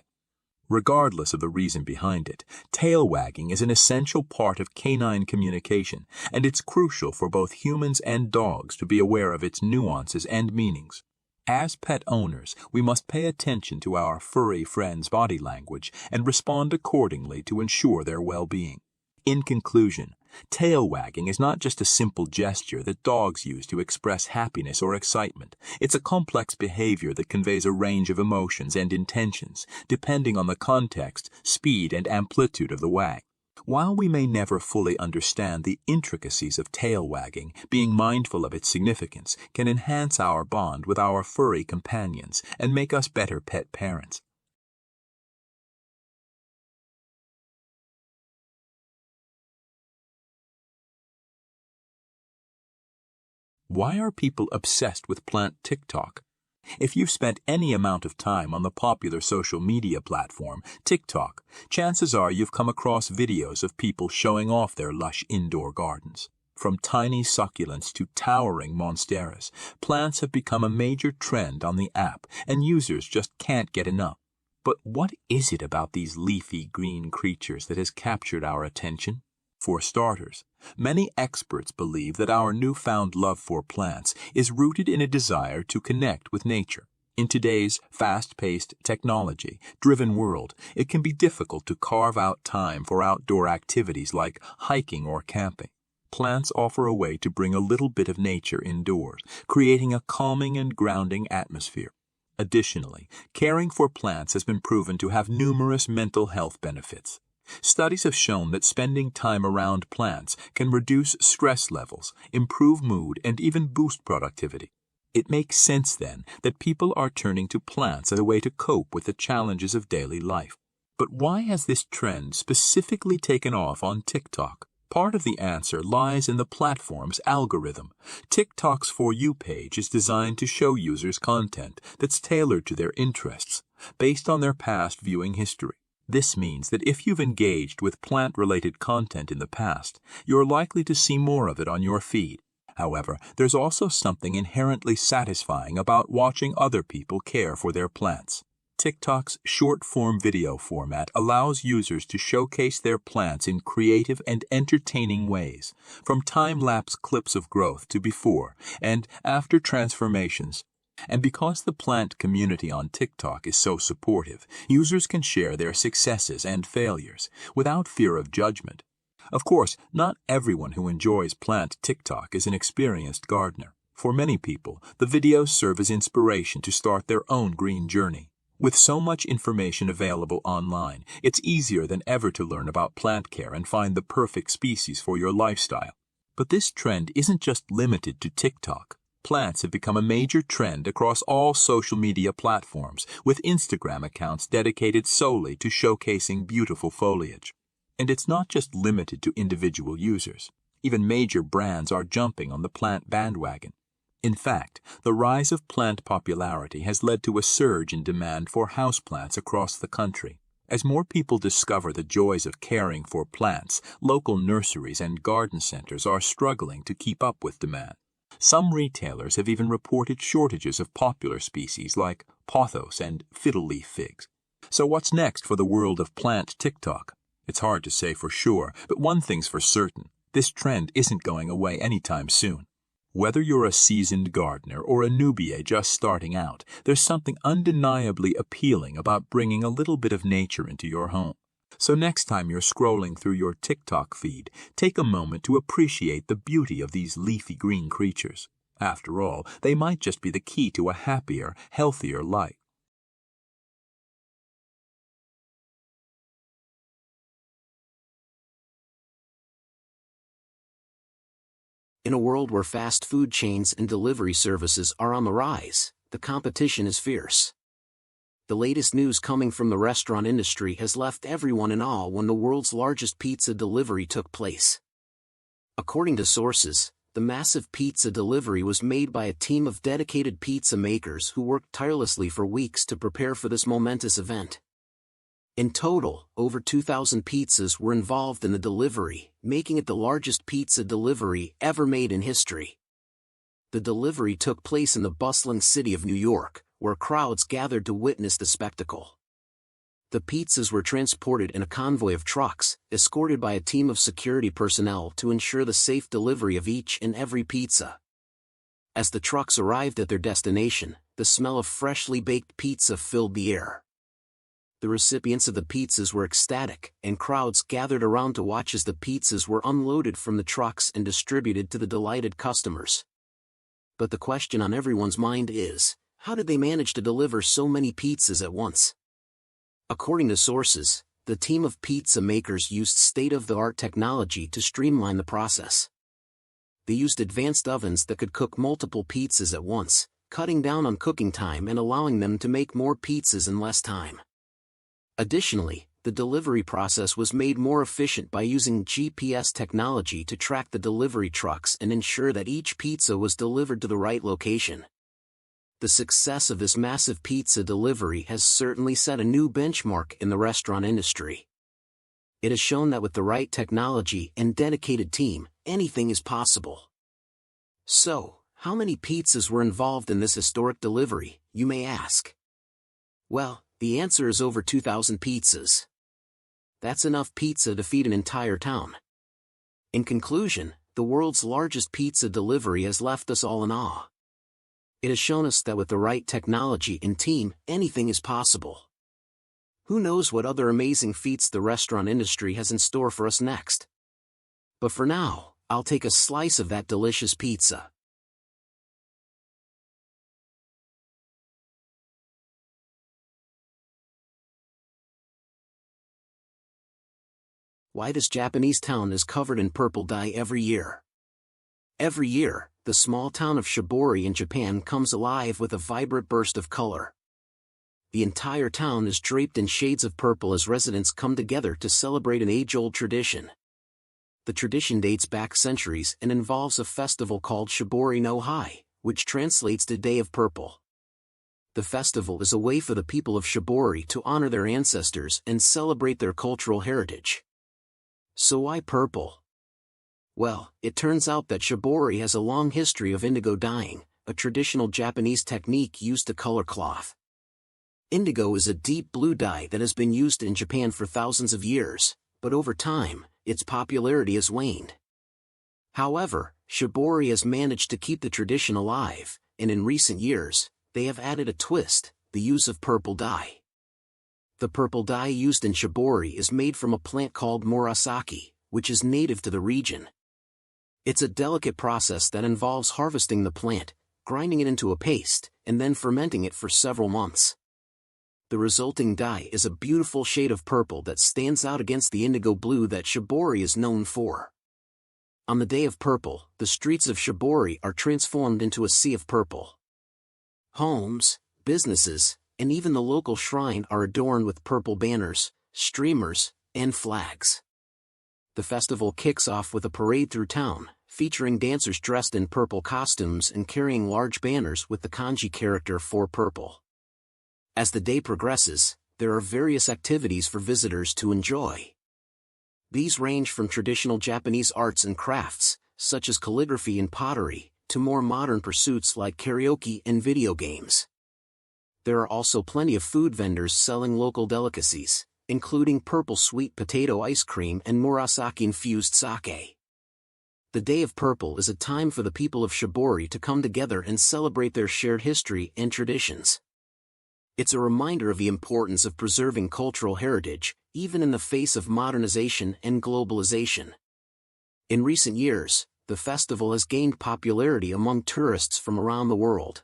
Regardless of the reason behind it, tail wagging is an essential part of canine communication, and it's crucial for both humans and dogs to be aware of its nuances and meanings. As pet owners, we must pay attention to our furry friends' body language and respond accordingly to ensure their well-being. In conclusion, tail wagging is not just a simple gesture that dogs use to express happiness or excitement. It's a complex behavior that conveys a range of emotions and intentions, depending on the context, speed, and amplitude of the wag. While we may never fully understand the intricacies of tail wagging, being mindful of its significance can enhance our bond with our furry companions and make us better pet parents. Why are people obsessed with plant TikTok? If you've spent any amount of time on the popular social media platform, TikTok, chances are you've come across videos of people showing off their lush indoor gardens. From tiny succulents to towering monsteras, plants have become a major trend on the app, and users just can't get enough. But what is it about these leafy green creatures that has captured our attention? For starters, many experts believe that our newfound love for plants is rooted in a desire to connect with nature. In today's fast-paced, technology-driven world, it can be difficult to carve out time for outdoor activities like hiking or camping. Plants offer a way to bring a little bit of nature indoors, creating a calming and grounding atmosphere. Additionally, caring for plants has been proven to have numerous mental health benefits. Studies have shown that spending time around plants can reduce stress levels, improve mood, and even boost productivity. It makes sense, then, that people are turning to plants as a way to cope with the challenges of daily life. But why has this trend specifically taken off on TikTok? Part of the answer lies in the platform's algorithm. TikTok's For You page is designed to show users content that's tailored to their interests, based on their past viewing history. This means that if you've engaged with plant-related content in the past, you're likely to see more of it on your feed. However, there's also something inherently satisfying about watching other people care for their plants. TikTok's short-form video format allows users to showcase their plants in creative and entertaining ways, from time-lapse clips of growth to before and after transformations. And because the plant community on TikTok is so supportive, users can share their successes and failures without fear of judgment. Of course, not everyone who enjoys plant TikTok is an experienced gardener. For many people, the videos serve as inspiration to start their own green journey. With so much information available online, it's easier than ever to learn about plant care and find the perfect species for your lifestyle. But this trend isn't just limited to TikTok. Plants have become a major trend across all social media platforms, with Instagram accounts dedicated solely to showcasing beautiful foliage. And it's not just limited to individual users. Even major brands are jumping on the plant bandwagon. In fact, the rise of plant popularity has led to a surge in demand for houseplants across the country. As more people discover the joys of caring for plants, local nurseries and garden centers are struggling to keep up with demand. Some retailers have even reported shortages of popular species like pothos and fiddle leaf figs. So what's next for the world of plant TikTok? It's hard to say for sure, but one thing's for certain. This trend isn't going away anytime soon. Whether you're a seasoned gardener or a newbie just starting out, there's something undeniably appealing about bringing a little bit of nature into your home. So next time you're scrolling through your TikTok feed, take a moment to appreciate the beauty of these leafy green creatures. After all, they might just be the key to a happier, healthier life. In a world where fast food chains and delivery services are on the rise, the competition is fierce. The latest news coming from the restaurant industry has left everyone in awe when the world's largest pizza delivery took place. According to sources, the massive pizza delivery was made by a team of dedicated pizza makers who worked tirelessly for weeks to prepare for this momentous event. In total, over 2,000 pizzas were involved in the delivery, making it the largest pizza delivery ever made in history. The delivery took place in the bustling city of New York, where crowds gathered to witness the spectacle. The pizzas were transported in a convoy of trucks, escorted by a team of security personnel to ensure the safe delivery of each and every pizza. As the trucks arrived at their destination, the smell of freshly baked pizza filled the air. The recipients of the pizzas were ecstatic, and crowds gathered around to watch as the pizzas were unloaded from the trucks and distributed to the delighted customers. But the question on everyone's mind is, how did they manage to deliver so many pizzas at once? According to sources, the team of pizza makers used state-of-the-art technology to streamline the process. They used advanced ovens that could cook multiple pizzas at once, cutting down on cooking time and allowing them to make more pizzas in less time. Additionally, the delivery process was made more efficient by using GPS technology to track the delivery trucks and ensure that each pizza was delivered to the right location. The success of this massive pizza delivery has certainly set a new benchmark in the restaurant industry. It has shown that with the right technology and dedicated team, anything is possible. So, how many pizzas were involved in this historic delivery, you may ask? Well, the answer is over 2,000 pizzas. That's enough pizza to feed an entire town. In conclusion, the world's largest pizza delivery has left us all in awe. It has shown us that with the right technology and team, anything is possible. Who knows what other amazing feats the restaurant industry has in store for us next? But for now, I'll take a slice of that delicious pizza. Why this Japanese town is covered in purple dye every year. Every year, the small town of Shibori in Japan comes alive with a vibrant burst of color. The entire town is draped in shades of purple as residents come together to celebrate an age-old tradition. The tradition dates back centuries and involves a festival called Shibori no Hai, which translates to Day of Purple. The festival is a way for the people of Shibori to honor their ancestors and celebrate their cultural heritage. So why purple? Well, it turns out that Shibori has a long history of indigo dyeing, a traditional Japanese technique used to color cloth. Indigo is a deep blue dye that has been used in Japan for thousands of years, but over time, its popularity has waned. However, Shibori has managed to keep the tradition alive, and in recent years, they have added a twist, the use of purple dye. The purple dye used in Shibori is made from a plant called murasaki, which is native to the region. It's a delicate process that involves harvesting the plant, grinding it into a paste, and then fermenting it for several months. The resulting dye is a beautiful shade of purple that stands out against the indigo blue that Shibori is known for. On the Day of Purple, the streets of Shibori are transformed into a sea of purple. Homes, businesses, and even the local shrine are adorned with purple banners, streamers, and flags. The festival kicks off with a parade through town, featuring dancers dressed in purple costumes and carrying large banners with the kanji character for purple. As the day progresses, there are various activities for visitors to enjoy. These range from traditional Japanese arts and crafts, such as calligraphy and pottery, to more modern pursuits like karaoke and video games. There are also plenty of food vendors selling local delicacies, including purple sweet potato ice cream and murasaki-infused sake. The Day of Purple is a time for the people of Shibori to come together and celebrate their shared history and traditions. It's a reminder of the importance of preserving cultural heritage, even in the face of modernization and globalization. In recent years, the festival has gained popularity among tourists from around the world.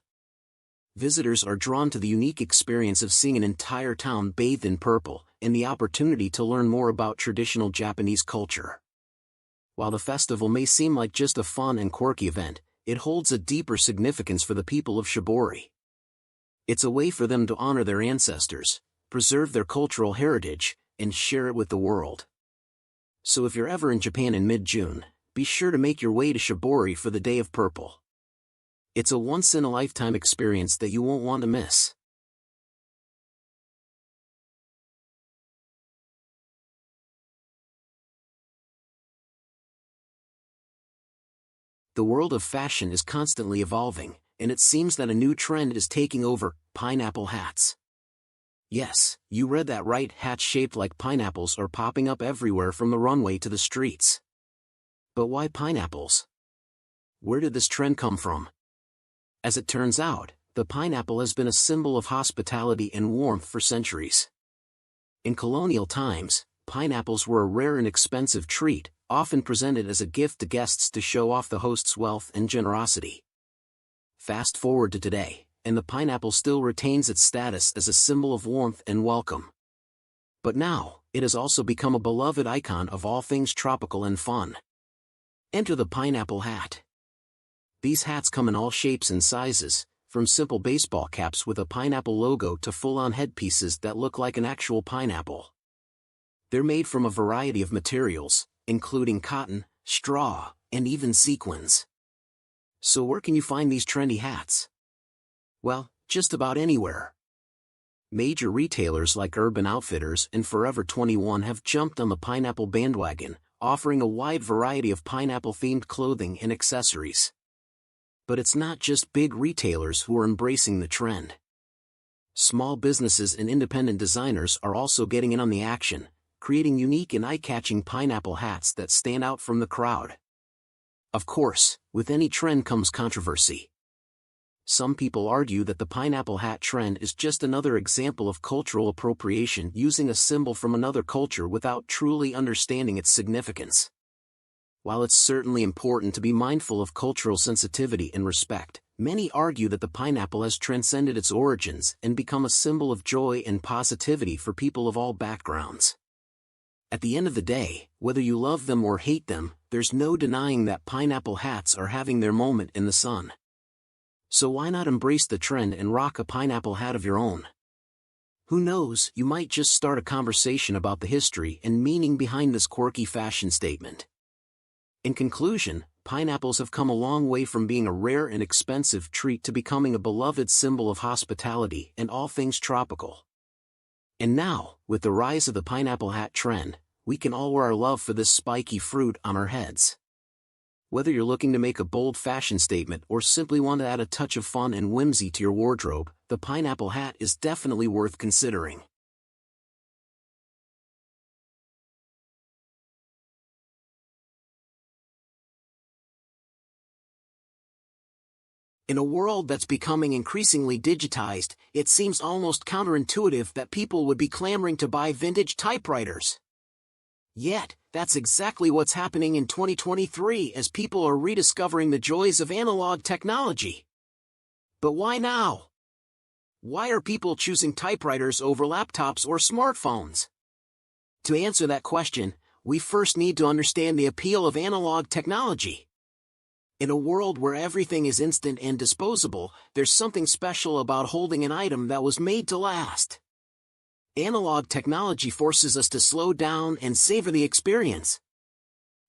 Visitors are drawn to the unique experience of seeing an entire town bathed in purple, and the opportunity to learn more about traditional Japanese culture. While the festival may seem like just a fun and quirky event, it holds a deeper significance for the people of Shibori. It's a way for them to honor their ancestors, preserve their cultural heritage, and share it with the world. So if you're ever in Japan in mid-June, be sure to make your way to Shibori for the Day of Purple. It's a once-in-a-lifetime experience that you won't want to miss. The world of fashion is constantly evolving, and it seems that a new trend is taking over: pineapple hats. Yes, you read that right, hats shaped like pineapples are popping up everywhere from the runway to the streets. But why pineapples? Where did this trend come from? As it turns out, the pineapple has been a symbol of hospitality and warmth for centuries. In colonial times, pineapples were a rare and expensive treat, often presented as a gift to guests to show off the host's wealth and generosity. Fast forward to today, and the pineapple still retains its status as a symbol of warmth and welcome. But now, it has also become a beloved icon of all things tropical and fun. Enter the pineapple hat. These hats come in all shapes and sizes, from simple baseball caps with a pineapple logo to full-on headpieces that look like an actual pineapple. They're made from a variety of materials, including cotton, straw, and even sequins. So where can you find these trendy hats? Well, just about anywhere. Major retailers like Urban Outfitters and Forever 21 have jumped on the pineapple bandwagon, offering a wide variety of pineapple-themed clothing and accessories. But it's not just big retailers who are embracing the trend. Small businesses and independent designers are also getting in on the action, creating unique and eye-catching pineapple hats that stand out from the crowd. Of course, with any trend comes controversy. Some people argue that the pineapple hat trend is just another example of cultural appropriation, using a symbol from another culture without truly understanding its significance. While it's certainly important to be mindful of cultural sensitivity and respect, many argue that the pineapple has transcended its origins and become a symbol of joy and positivity for people of all backgrounds. At the end of the day, whether you love them or hate them, there's no denying that pineapple hats are having their moment in the sun. So why not embrace the trend and rock a pineapple hat of your own? Who knows, you might just start a conversation about the history and meaning behind this quirky fashion statement. In conclusion, pineapples have come a long way from being a rare and expensive treat to becoming a beloved symbol of hospitality and all things tropical. And now, with the rise of the pineapple hat trend, we can all wear our love for this spiky fruit on our heads. Whether you're looking to make a bold fashion statement or simply want to add a touch of fun and whimsy to your wardrobe, the pineapple hat is definitely worth considering. In a world that's becoming increasingly digitized, it seems almost counterintuitive that people would be clamoring to buy vintage typewriters. Yet, that's exactly what's happening in 2023 as people are rediscovering the joys of analog technology. But why now? Why are people choosing typewriters over laptops or smartphones? To answer that question, we first need to understand the appeal of analog technology. In a world where everything is instant and disposable, there's something special about holding an item that was made to last. Analog technology forces us to slow down and savor the experience.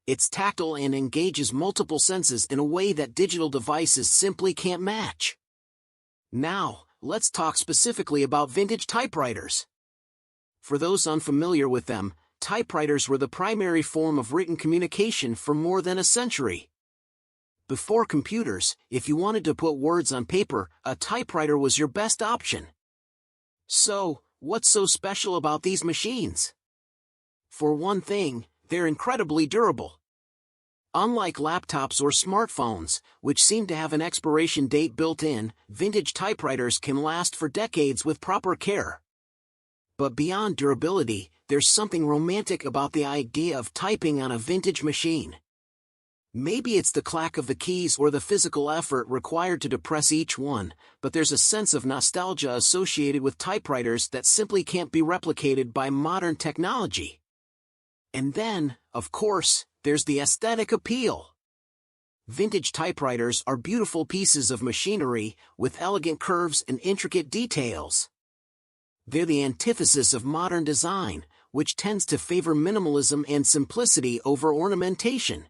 It's tactile and engages multiple senses in a way that digital devices simply can't match. Now, let's talk specifically about vintage typewriters. For those unfamiliar with them, typewriters were the primary form of written communication for more than a century. Before computers, if you wanted to put words on paper, a typewriter was your best option. So, what's so special about these machines? For one thing, they're incredibly durable. Unlike laptops or smartphones, which seem to have an expiration date built in, vintage typewriters can last for decades with proper care. But beyond durability, there's something romantic about the idea of typing on a vintage machine. Maybe it's the clack of the keys or the physical effort required to depress each one, but there's a sense of nostalgia associated with typewriters that simply can't be replicated by modern technology. And then, of course, there's the aesthetic appeal. Vintage typewriters are beautiful pieces of machinery with elegant curves and intricate details. They're the antithesis of modern design, which tends to favor minimalism and simplicity over ornamentation.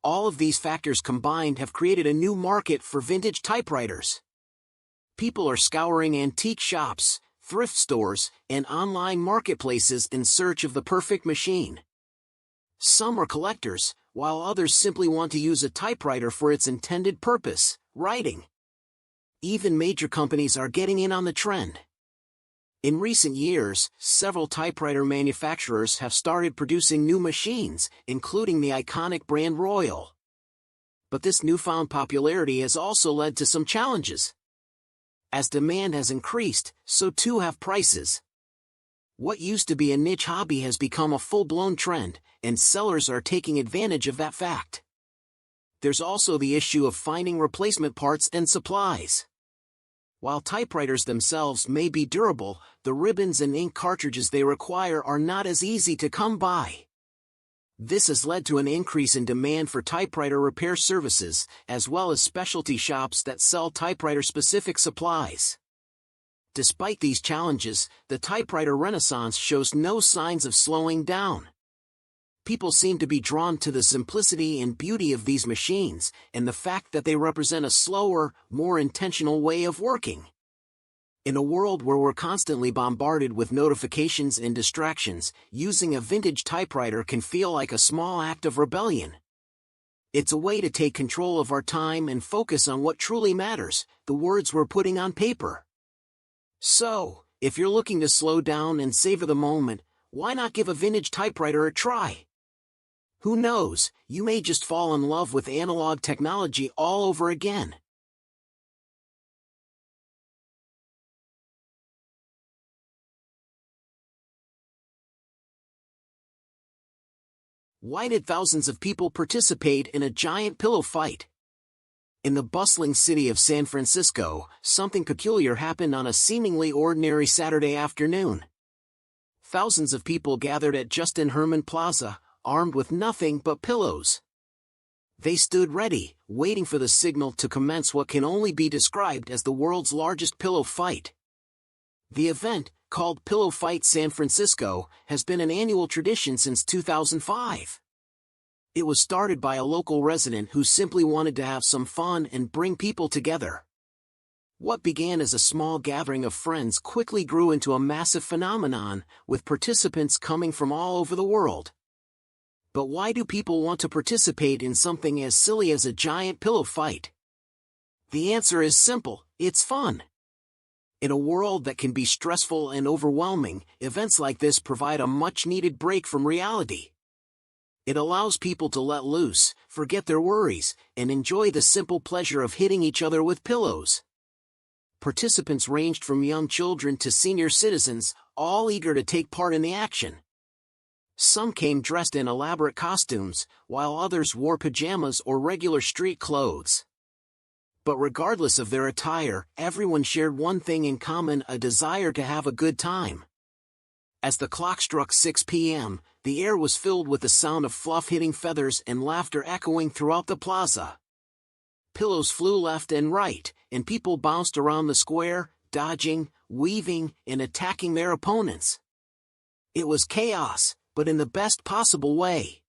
All of these factors combined have created a new market for vintage typewriters. People are scouring antique shops, thrift stores, and online marketplaces in search of the perfect machine. Some are collectors, while others simply want to use a typewriter for its intended purpose, writing. Even major companies are getting in on the trend. In recent years, several typewriter manufacturers have started producing new machines, including the iconic brand Royal. But this newfound popularity has also led to some challenges. As demand has increased, so too have prices. What used to be a niche hobby has become a full-blown trend, and sellers are taking advantage of that fact. There's also the issue of finding replacement parts and supplies. While typewriters themselves may be durable, the ribbons and ink cartridges they require are not as easy to come by. This has led to an increase in demand for typewriter repair services, as well as specialty shops that sell typewriter-specific supplies. Despite these challenges, the typewriter renaissance shows no signs of slowing down. People seem to be drawn to the simplicity and beauty of these machines, and the fact that they represent a slower, more intentional way of working. In a world where we're constantly bombarded with notifications and distractions, using a vintage typewriter can feel like a small act of rebellion. It's a way to take control of our time and focus on what truly matters, the words we're putting on paper. So, if you're looking to slow down and savor the moment, why not give a vintage typewriter a try? Who knows, you may just fall in love with analog technology all over again. Why did thousands of people participate in a giant pillow fight? In the bustling city of San Francisco, something peculiar happened on a seemingly ordinary Saturday afternoon. Thousands of people gathered at Justin Herman Plaza, armed with nothing but pillows. They stood ready, waiting for the signal to commence what can only be described as the world's largest pillow fight. The event, called Pillow Fight San Francisco, has been an annual tradition since 2005. It was started by a local resident who simply wanted to have some fun and bring people together. What began as a small gathering of friends quickly grew into a massive phenomenon, with participants coming from all over the world. But why do people want to participate in something as silly as a giant pillow fight? The answer is simple: it's fun. In a world that can be stressful and overwhelming, events like this provide a much-needed break from reality. It allows people to let loose, forget their worries, and enjoy the simple pleasure of hitting each other with pillows. Participants ranged from young children to senior citizens, all eager to take part in the action. Some came dressed in elaborate costumes, while others wore pajamas or regular street clothes. But regardless of their attire, everyone shared one thing in common: a desire to have a good time. As the clock struck 6 p.m., the air was filled with the sound of fluff hitting feathers and laughter echoing throughout the plaza. Pillows flew left and right, and people bounced around the square, dodging, weaving, and attacking their opponents. It was chaos, but in the best possible way.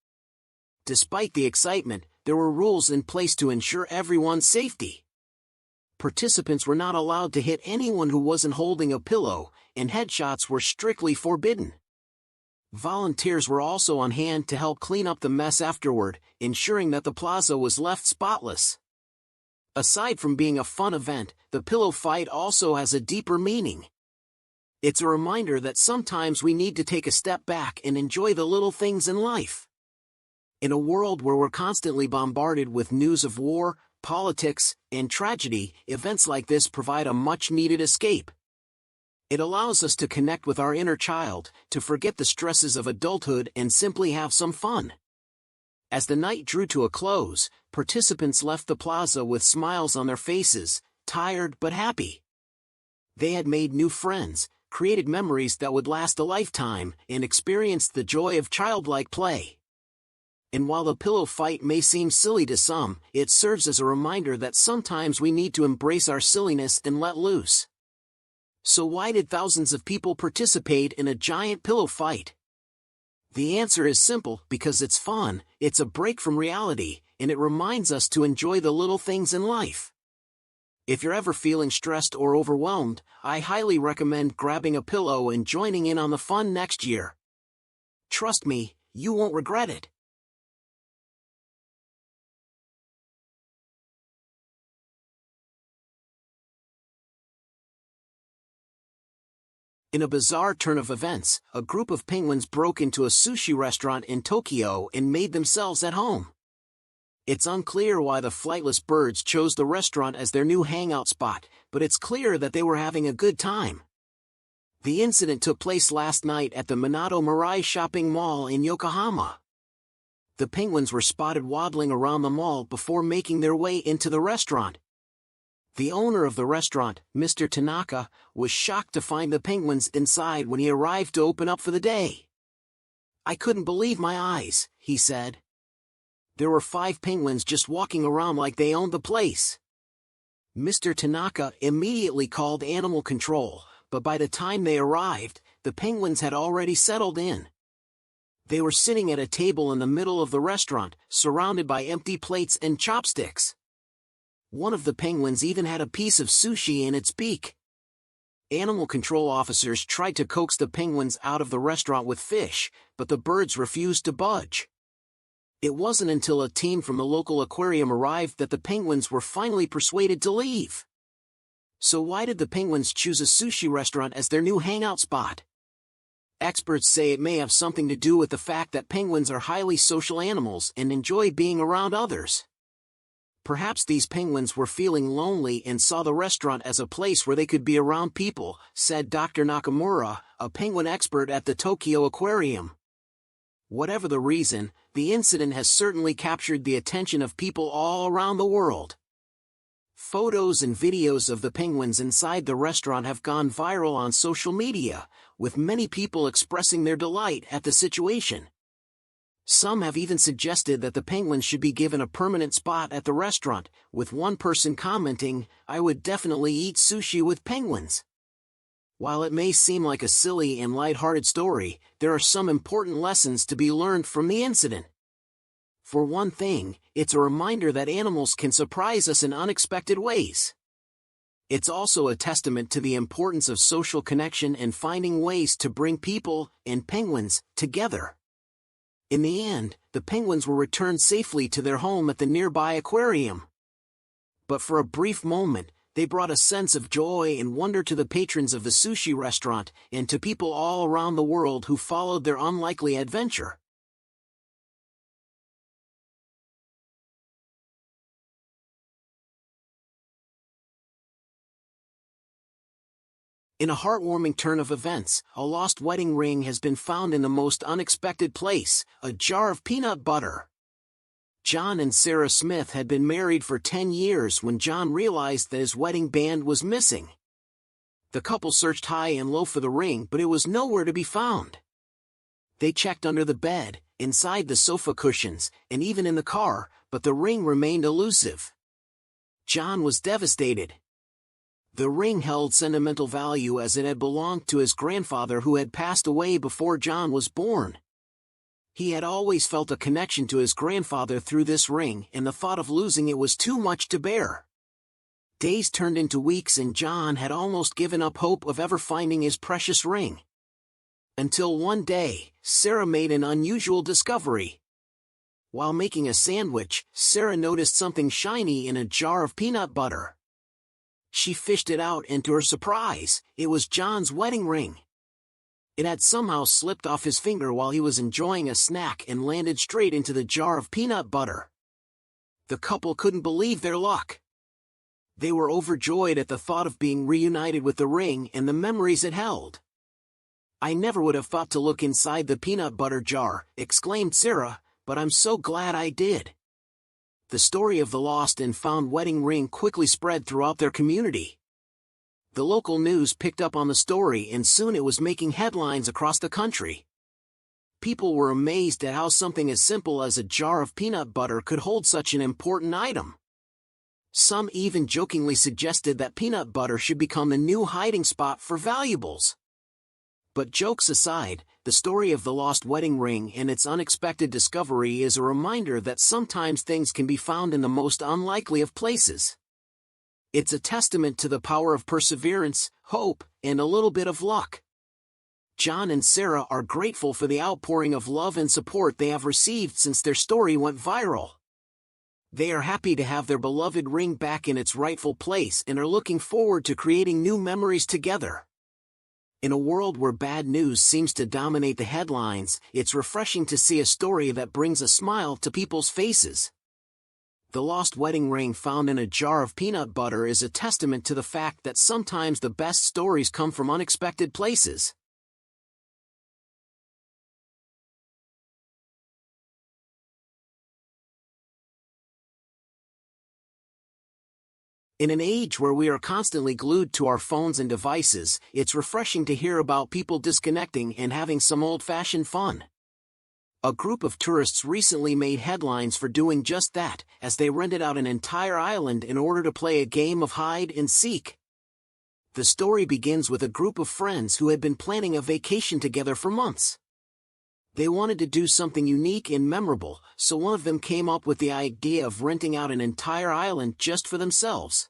Despite the excitement, there were rules in place to ensure everyone's safety. Participants were not allowed to hit anyone who wasn't holding a pillow, and headshots were strictly forbidden. Volunteers were also on hand to help clean up the mess afterward, ensuring that the plaza was left spotless. Aside from being a fun event, the pillow fight also has a deeper meaning. It's a reminder that sometimes we need to take a step back and enjoy the little things in life. In a world where we're constantly bombarded with news of war, politics, and tragedy, events like this provide a much-needed escape. It allows us to connect with our inner child, to forget the stresses of adulthood and simply have some fun. As the night drew to a close, participants left the plaza with smiles on their faces, tired but happy. They had made new friends, created memories that would last a lifetime, and experienced the joy of childlike play. And while the pillow fight may seem silly to some, it serves as a reminder that sometimes we need to embrace our silliness and let loose. So why did thousands of people participate in a giant pillow fight? The answer is simple: because it's fun, it's a break from reality, and it reminds us to enjoy the little things in life. If you're ever feeling stressed or overwhelmed, I highly recommend grabbing a pillow and joining in on the fun next year. Trust me, you won't regret it. In a bizarre turn of events, a group of penguins broke into a sushi restaurant in Tokyo and made themselves at home. It's unclear why the flightless birds chose the restaurant as their new hangout spot, but it's clear that they were having a good time. The incident took place last night at the Minato Mirai shopping mall in Yokohama. The penguins were spotted waddling around the mall before making their way into the restaurant. The owner of the restaurant, Mr. Tanaka, was shocked to find the penguins inside when he arrived to open up for the day. "I couldn't believe my eyes," he said. "There were 5 penguins just walking around like they owned the place." Mr. Tanaka immediately called animal control, but by the time they arrived, the penguins had already settled in. They were sitting at a table in the middle of the restaurant, surrounded by empty plates and chopsticks. One of the penguins even had a piece of sushi in its beak. Animal control officers tried to coax the penguins out of the restaurant with fish, but the birds refused to budge. It wasn't until a team from the local aquarium arrived that the penguins were finally persuaded to leave. So why did the penguins choose a sushi restaurant as their new hangout spot? Experts say it may have something to do with the fact that penguins are highly social animals and enjoy being around others. Perhaps these penguins were feeling lonely and saw the restaurant as a place where they could be around people, said Dr. Nakamura, a penguin expert at the Tokyo Aquarium. Whatever the reason, the incident has certainly captured the attention of people all around the world. Photos and videos of the penguins inside the restaurant have gone viral on social media, with many people expressing their delight at the situation. Some have even suggested that the penguins should be given a permanent spot at the restaurant, with one person commenting, "I would definitely eat sushi with penguins." While it may seem like a silly and lighthearted story, there are some important lessons to be learned from the incident. For one thing, it's a reminder that animals can surprise us in unexpected ways. It's also a testament to the importance of social connection and finding ways to bring people, and penguins, together. In the end, the penguins were returned safely to their home at the nearby aquarium. But for a brief moment, they brought a sense of joy and wonder to the patrons of the sushi restaurant and to people all around the world who followed their unlikely adventure. In a heartwarming turn of events, a lost wedding ring has been found in the most unexpected place, a jar of peanut butter. John and Sarah Smith had been married for 10 years when John realized that his wedding band was missing. The couple searched high and low for the ring, but it was nowhere to be found. They checked under the bed, inside the sofa cushions, and even in the car, but the ring remained elusive. John was devastated. The ring held sentimental value as it had belonged to his grandfather who had passed away before John was born. He had always felt a connection to his grandfather through this ring, and the thought of losing it was too much to bear. Days turned into weeks and John had almost given up hope of ever finding his precious ring. Until one day, Sarah made an unusual discovery. While making a sandwich, Sarah noticed something shiny in a jar of peanut butter. She fished it out, and to her surprise, it was John's wedding ring. It had somehow slipped off his finger while he was enjoying a snack and landed straight into the jar of peanut butter. The couple couldn't believe their luck. They were overjoyed at the thought of being reunited with the ring and the memories it held. "I never would have thought to look inside the peanut butter jar," exclaimed Sarah, but I'm so glad I did." The story of the lost and found wedding ring quickly spread throughout their community. The local news picked up on the story and soon it was making headlines across the country. People were amazed at how something as simple as a jar of peanut butter could hold such an important item. Some even jokingly suggested that peanut butter should become the new hiding spot for valuables. But jokes aside, the story of the lost wedding ring and its unexpected discovery is a reminder that sometimes things can be found in the most unlikely of places. It's a testament to the power of perseverance, hope, and a little bit of luck. John and Sarah are grateful for the outpouring of love and support they have received since their story went viral. They are happy to have their beloved ring back in its rightful place and are looking forward to creating new memories together. In a world where bad news seems to dominate the headlines, it's refreshing to see a story that brings a smile to people's faces. The lost wedding ring found in a jar of peanut butter is a testament to the fact that sometimes the best stories come from unexpected places. In an age where we are constantly glued to our phones and devices, it's refreshing to hear about people disconnecting and having some old-fashioned fun. A group of tourists recently made headlines for doing just that, as they rented out an entire island in order to play a game of hide and seek. The story begins with a group of friends who had been planning a vacation together for months. They wanted to do something unique and memorable, so one of them came up with the idea of renting out an entire island just for themselves.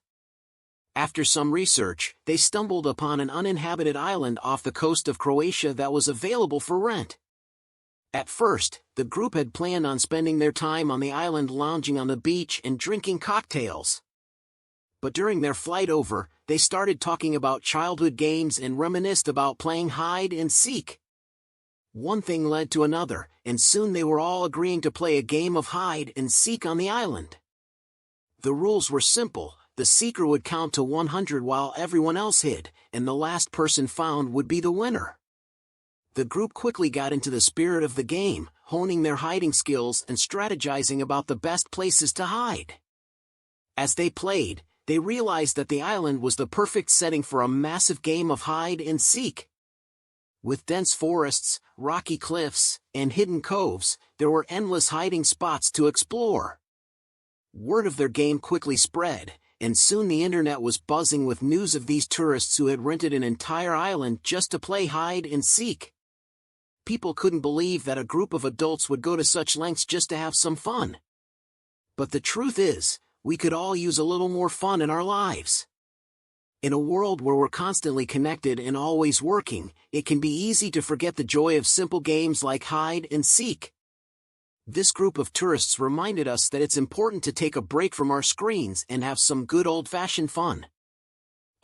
After some research, they stumbled upon an uninhabited island off the coast of Croatia that was available for rent. At first, the group had planned on spending their time on the island lounging on the beach and drinking cocktails. But during their flight over, they started talking about childhood games and reminisced about playing hide and seek. One thing led to another, and soon they were all agreeing to play a game of hide and seek on the island. The rules were simple. The seeker would count to 100 while everyone else hid, and the last person found would be the winner. The group quickly got into the spirit of the game, honing their hiding skills and strategizing about the best places to hide. As they played, they realized that the island was the perfect setting for a massive game of hide and seek. With dense forests, rocky cliffs, and hidden coves, there were endless hiding spots to explore. Word of their game quickly spread, and soon the internet was buzzing with news of these tourists who had rented an entire island just to play hide and seek. People couldn't believe that a group of adults would go to such lengths just to have some fun. But the truth is, we could all use a little more fun in our lives. In a world where we're constantly connected and always working, it can be easy to forget the joy of simple games like hide and seek. This group of tourists reminded us that it's important to take a break from our screens and have some good old-fashioned fun.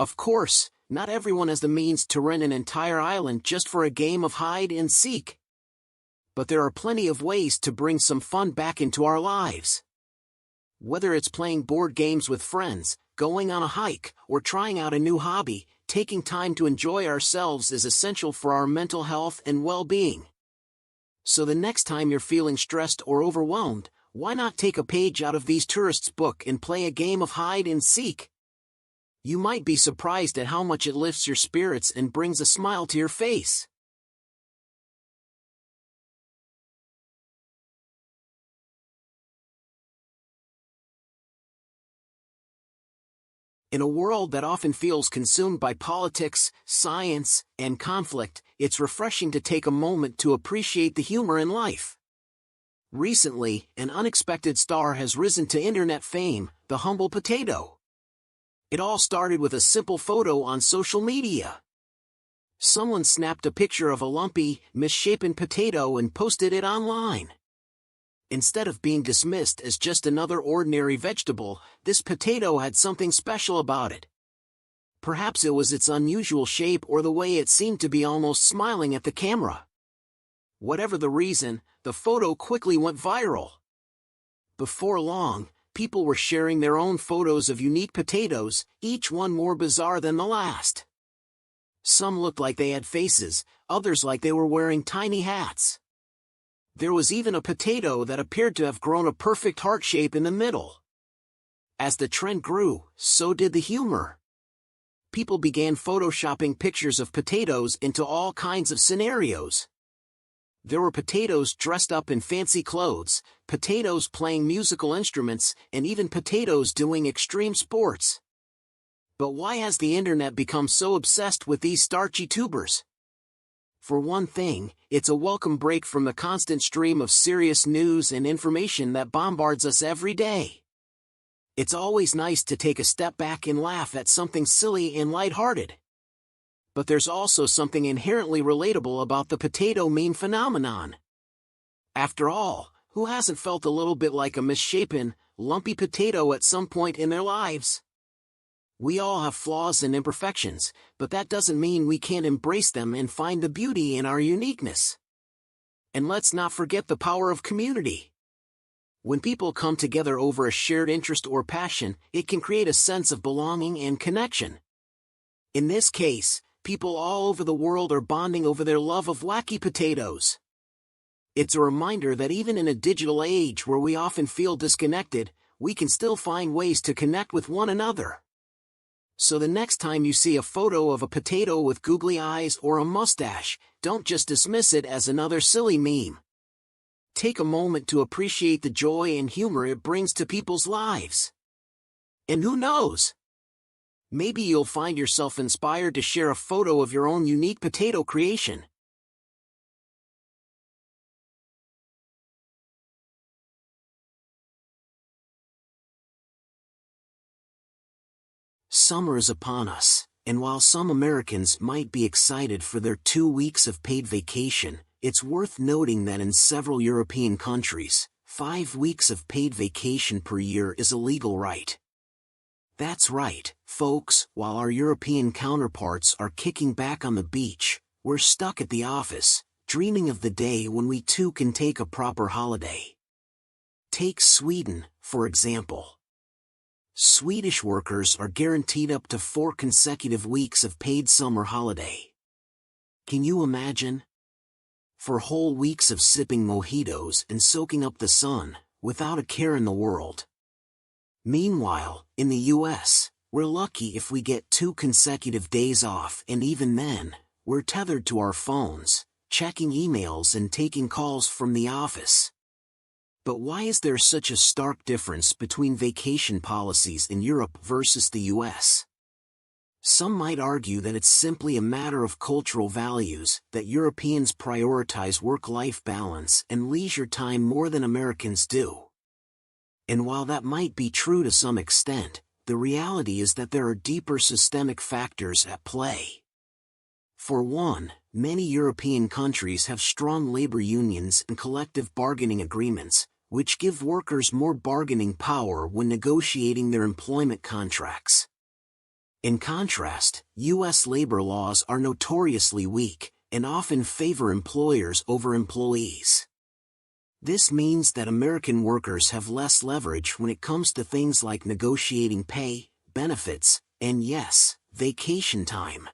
Of course, not everyone has the means to rent an entire island just for a game of hide and seek. But there are plenty of ways to bring some fun back into our lives. Whether it's playing board games with friends, going on a hike, or trying out a new hobby, taking time to enjoy ourselves is essential for our mental health and well-being. So the next time you're feeling stressed or overwhelmed, why not take a page out of these tourists' book and play a game of hide and seek? You might be surprised at how much it lifts your spirits and brings a smile to your face. In a world that often feels consumed by politics, science, and conflict, it's refreshing to take a moment to appreciate the humor in life. Recently, an unexpected star has risen to internet fame, the humble potato. It all started with a simple photo on social media. Someone snapped a picture of a lumpy, misshapen potato and posted it online. Instead of being dismissed as just another ordinary vegetable, this potato had something special about it. Perhaps it was its unusual shape or the way it seemed to be almost smiling at the camera. Whatever the reason, the photo quickly went viral. Before long, people were sharing their own photos of unique potatoes, each one more bizarre than the last. Some looked like they had faces, others like they were wearing tiny hats. There was even a potato that appeared to have grown a perfect heart shape in the middle. As the trend grew, so did the humor. People began photoshopping pictures of potatoes into all kinds of scenarios. There were potatoes dressed up in fancy clothes, potatoes playing musical instruments, and even potatoes doing extreme sports. But why has the internet become so obsessed with these starchy tubers? For one thing, it's a welcome break from the constant stream of serious news and information that bombards us every day. It's always nice to take a step back and laugh at something silly and lighthearted. But there's also something inherently relatable about the potato meme phenomenon. After all, who hasn't felt a little bit like a misshapen, lumpy potato at some point in their lives? We all have flaws and imperfections, but that doesn't mean we can't embrace them and find the beauty in our uniqueness. And let's not forget the power of community. When people come together over a shared interest or passion, it can create a sense of belonging and connection. In this case, people all over the world are bonding over their love of wacky potatoes. It's a reminder that even in a digital age where we often feel disconnected, we can still find ways to connect with one another. So the next time you see a photo of a potato with googly eyes or a mustache, don't just dismiss it as another silly meme. Take a moment to appreciate the joy and humor it brings to people's lives. And who knows? Maybe you'll find yourself inspired to share a photo of your own unique potato creation. Summer is upon us, and while some Americans might be excited for their 2 weeks of paid vacation, it's worth noting that in several European countries, 5 weeks of paid vacation per year is a legal right. That's right, folks, while our European counterparts are kicking back on the beach, we're stuck at the office, dreaming of the day when we too can take a proper holiday. Take Sweden, for example. Swedish workers are guaranteed up to 4 consecutive weeks of paid summer holiday. Can you imagine? For whole weeks of sipping mojitos and soaking up the sun, without a care in the world. Meanwhile, in the US, we're lucky if we get 2 consecutive days off, and even then, we're tethered to our phones, checking emails and taking calls from the office. But why is there such a stark difference between vacation policies in Europe versus the US? Some might argue that it's simply a matter of cultural values, that Europeans prioritize work-life balance and leisure time more than Americans do. And while that might be true to some extent, the reality is that there are deeper systemic factors at play. For one, many European countries have strong labor unions and collective bargaining agreements, which give workers more bargaining power when negotiating their employment contracts. In contrast, U.S. labor laws are notoriously weak, and often favor employers over employees. This means that American workers have less leverage when it comes to things like negotiating pay, benefits, and yes, vacation time.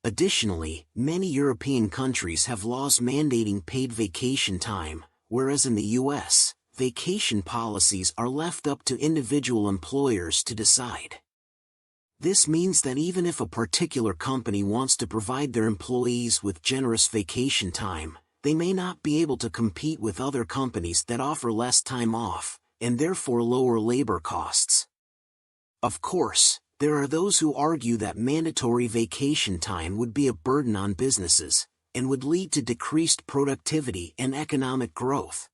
Additionally, many European countries have laws mandating paid vacation time, whereas in the U.S., vacation policies are left up to individual employers to decide. This means that even if a particular company wants to provide their employees with generous vacation time, they may not be able to compete with other companies that offer less time off, and therefore lower labor costs. Of course, there are those who argue that mandatory vacation time would be a burden on businesses, and would lead to decreased productivity and economic growth.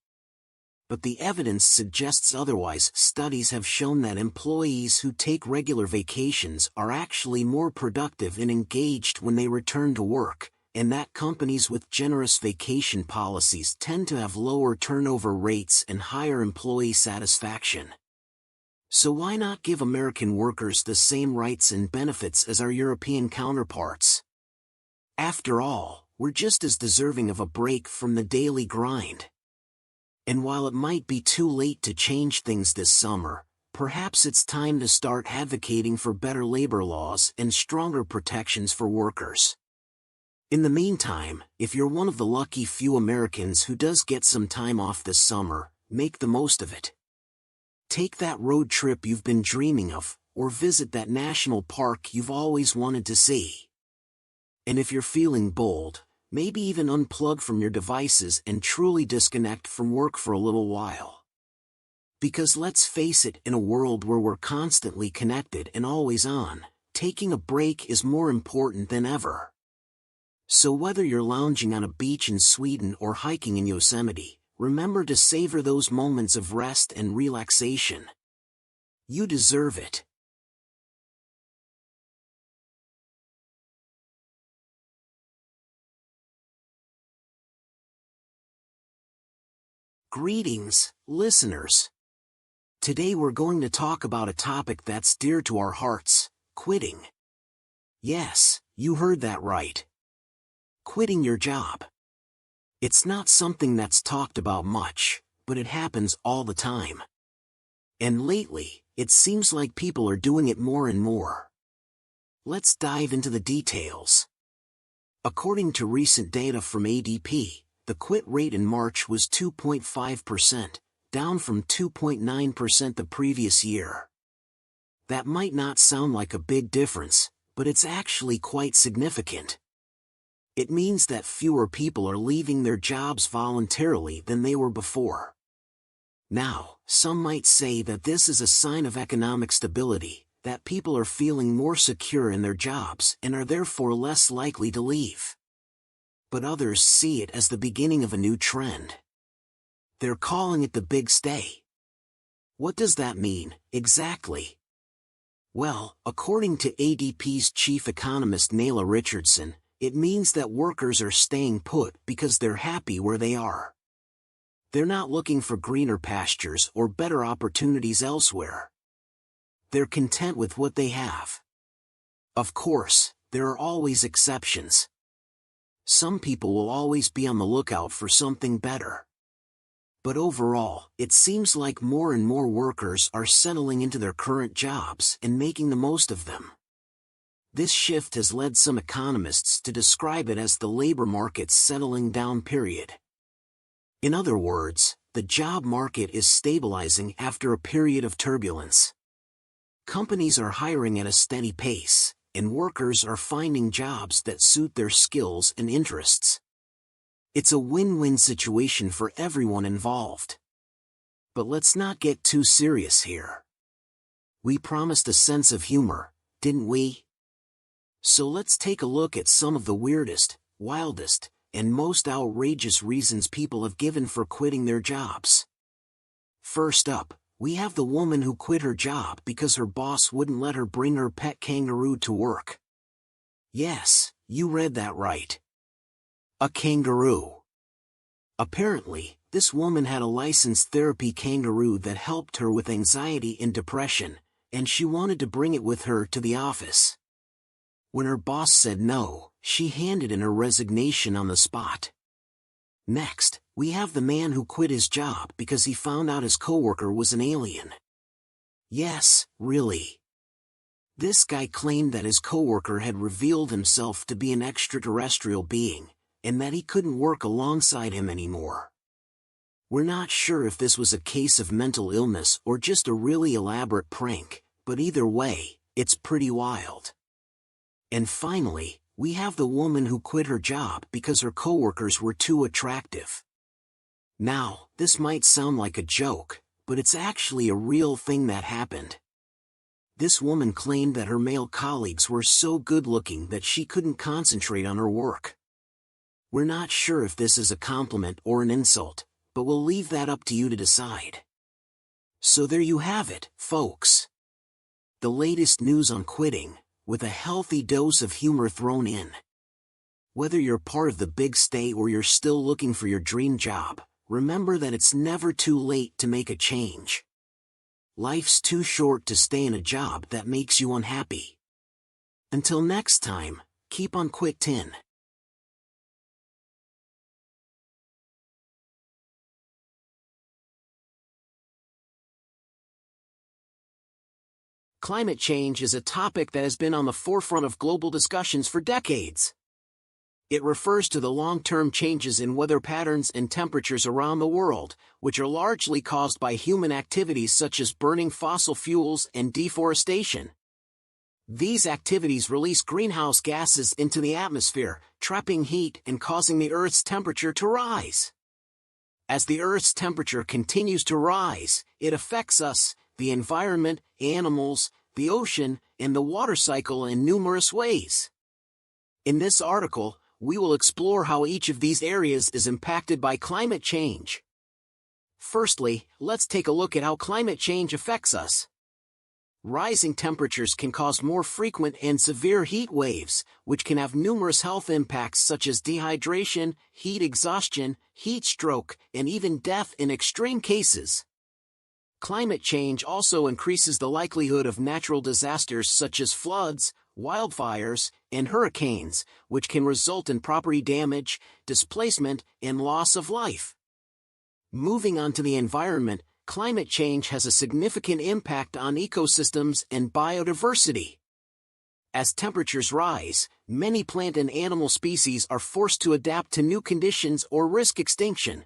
But the evidence suggests otherwise. Studies have shown that employees who take regular vacations are actually more productive and engaged when they return to work, and that companies with generous vacation policies tend to have lower turnover rates and higher employee satisfaction. So why not give American workers the same rights and benefits as our European counterparts? After all, we're just as deserving of a break from the daily grind. And while it might be too late to change things this summer, perhaps it's time to start advocating for better labor laws and stronger protections for workers. In the meantime, if you're one of the lucky few Americans who does get some time off this summer, make the most of it. Take that road trip you've been dreaming of, or visit that national park you've always wanted to see. And if you're feeling bold, maybe even unplug from your devices and truly disconnect from work for a little while. Because let's face it, in a world where we're constantly connected and always on, taking a break is more important than ever. So whether you're lounging on a beach in Sweden or hiking in Yosemite, remember to savor those moments of rest and relaxation. You deserve it. Greetings, listeners. Today we're going to talk about a topic that's dear to our hearts: quitting. Yes, you heard that right. Quitting your job. It's not something that's talked about much, but it happens all the time. And lately, it seems like people are doing it more and more. Let's dive into the details. According to recent data from ADP, the quit rate in March was 2.5%, down from 2.9% the previous year. That might not sound like a big difference, but it's actually quite significant. It means that fewer people are leaving their jobs voluntarily than they were before. Now, some might say that this is a sign of economic stability, that people are feeling more secure in their jobs and are therefore less likely to leave. But others see it as the beginning of a new trend. They're calling it the big stay. What does that mean, exactly? Well, according to ADP's chief economist Nayla Richardson, it means that workers are staying put because they're happy where they are. They're not looking for greener pastures or better opportunities elsewhere. They're content with what they have. Of course, there are always exceptions. Some people will always be on the lookout for something better. But overall, it seems like more and more workers are settling into their current jobs and making the most of them. This shift has led some economists to describe it as the labor market's settling down period. In other words, the job market is stabilizing after a period of turbulence. Companies are hiring at a steady pace, and workers are finding jobs that suit their skills and interests. It's a win-win situation for everyone involved. But let's not get too serious here. We promised a sense of humor, didn't we? So let's take a look at some of the weirdest, wildest, and most outrageous reasons people have given for quitting their jobs. First up, we have the woman who quit her job because her boss wouldn't let her bring her pet kangaroo to work. Yes, you read that right. A kangaroo. Apparently, this woman had a licensed therapy kangaroo that helped her with anxiety and depression, and she wanted to bring it with her to the office. When her boss said no, she handed in her resignation on the spot. Next, we have the man who quit his job because he found out his coworker was an alien. Yes, really. This guy claimed that his coworker had revealed himself to be an extraterrestrial being, and that he couldn't work alongside him anymore. We're not sure if this was a case of mental illness or just a really elaborate prank, but either way, it's pretty wild. And finally, we have the woman who quit her job because her coworkers were too attractive. Now, this might sound like a joke, but it's actually a real thing that happened. This woman claimed that her male colleagues were so good-looking that she couldn't concentrate on her work. We're not sure if this is a compliment or an insult, but we'll leave that up to you to decide. So there you have it, folks. The latest news on quitting, with a healthy dose of humor thrown in. Whether you're part of the big stay or you're still looking for your dream job, remember that it's never too late to make a change. Life's too short to stay in a job that makes you unhappy. Until next time, keep on quittin'. Climate change is a topic that has been on the forefront of global discussions for decades. It refers to the long-term changes in weather patterns and temperatures around the world, which are largely caused by human activities such as burning fossil fuels and deforestation. These activities release greenhouse gases into the atmosphere, trapping heat and causing the Earth's temperature to rise. As the Earth's temperature continues to rise, it affects us, the environment, animals, the ocean, and the water cycle in numerous ways. In this article, we will explore how each of these areas is impacted by climate change. Firstly, let's take a look at how climate change affects us. Rising temperatures can cause more frequent and severe heat waves, which can have numerous health impacts such as dehydration, heat exhaustion, heat stroke, and even death in extreme cases. Climate change also increases the likelihood of natural disasters such as floods, wildfires, and hurricanes, which can result in property damage, displacement, and loss of life. Moving on to the environment, climate change has a significant impact on ecosystems and biodiversity. As temperatures rise, many plant and animal species are forced to adapt to new conditions or risk extinction.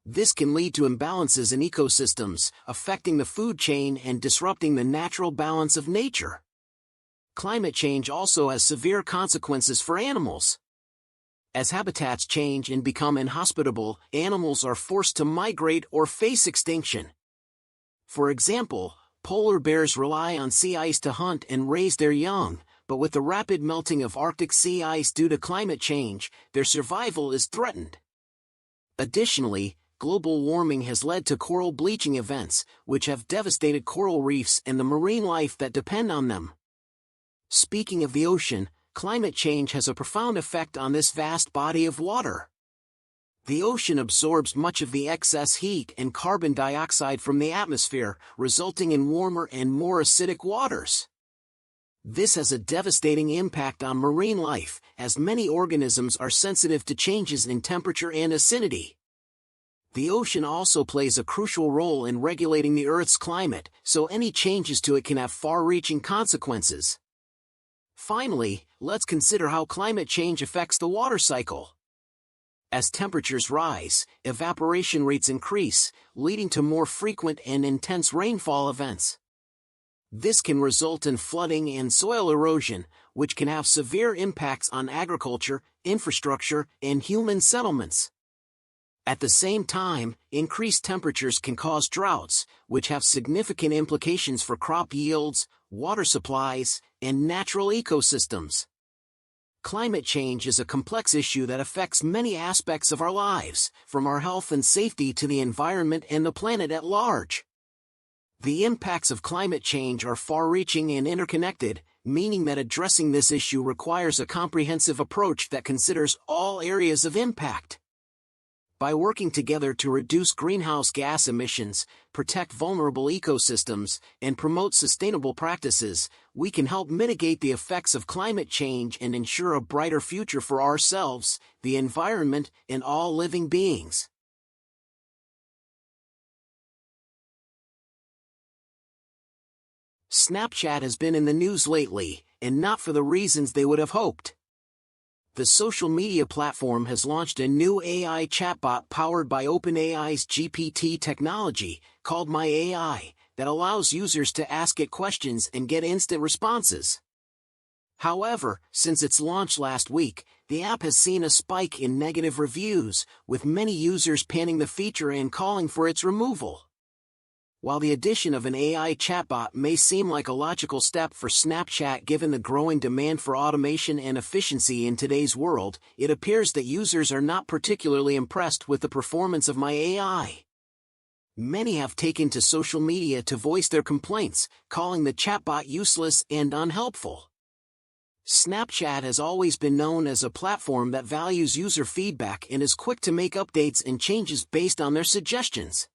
This can lead to imbalances in ecosystems, affecting the food chain and disrupting the natural balance of nature. Climate change also has severe consequences for animals. As habitats change and become inhospitable, animals are forced to migrate or face extinction. For example, polar bears rely on sea ice to hunt and raise their young, but with the rapid melting of Arctic sea ice due to climate change, their survival is threatened. Additionally, global warming has led to coral bleaching events, which have devastated coral reefs and the marine life that depend on them. Speaking of the ocean, climate change has a profound effect on this vast body of water. The ocean absorbs much of the excess heat and carbon dioxide from the atmosphere, resulting in warmer and more acidic waters. This has a devastating impact on marine life, as many organisms are sensitive to changes in temperature and acidity. The ocean also plays a crucial role in regulating the Earth's climate, so any changes to it can have far-reaching consequences. Finally, let's consider how climate change affects the water cycle. As temperatures rise, evaporation rates increase, leading to more frequent and intense rainfall events. This can result in flooding and soil erosion, which can have severe impacts on agriculture, infrastructure, and human settlements. At the same time, increased temperatures can cause droughts, which have significant implications for crop yields, water supplies, and natural ecosystems. Climate change is a complex issue that affects many aspects of our lives, from our health and safety to the environment and the planet at large. The impacts of climate change are far-reaching and interconnected, meaning that addressing this issue requires a comprehensive approach that considers all areas of impact. By working together to reduce greenhouse gas emissions, protect vulnerable ecosystems, and promote sustainable practices, we can help mitigate the effects of climate change and ensure a brighter future for ourselves, the environment, and all living beings. Snapchat has been in the news lately, and not for the reasons they would have hoped. The social media platform has launched a new AI chatbot powered by OpenAI's GPT technology, called MyAI, that allows users to ask it questions and get instant responses. However, since its launch last week, the app has seen a spike in negative reviews, with many users panning the feature and calling for its removal. While the addition of an AI chatbot may seem like a logical step for Snapchat given the growing demand for automation and efficiency in today's world, it appears that users are not particularly impressed with the performance of MyAI. Many have taken to social media to voice their complaints, calling the chatbot useless and unhelpful. Snapchat has always been known as a platform that values user feedback and is quick to make updates and changes based on their suggestions.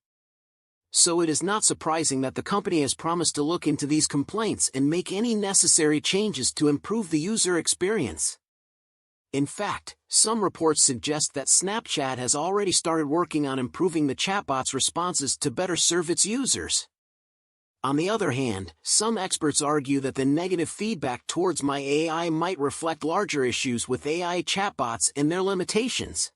So it is not surprising that the company has promised to look into these complaints and make any necessary changes to improve the user experience. In fact, some reports suggest that Snapchat has already started working on improving the chatbot's responses to better serve its users. On the other hand, some experts argue that the negative feedback towards my AI might reflect larger issues with AI chatbots and their limitations.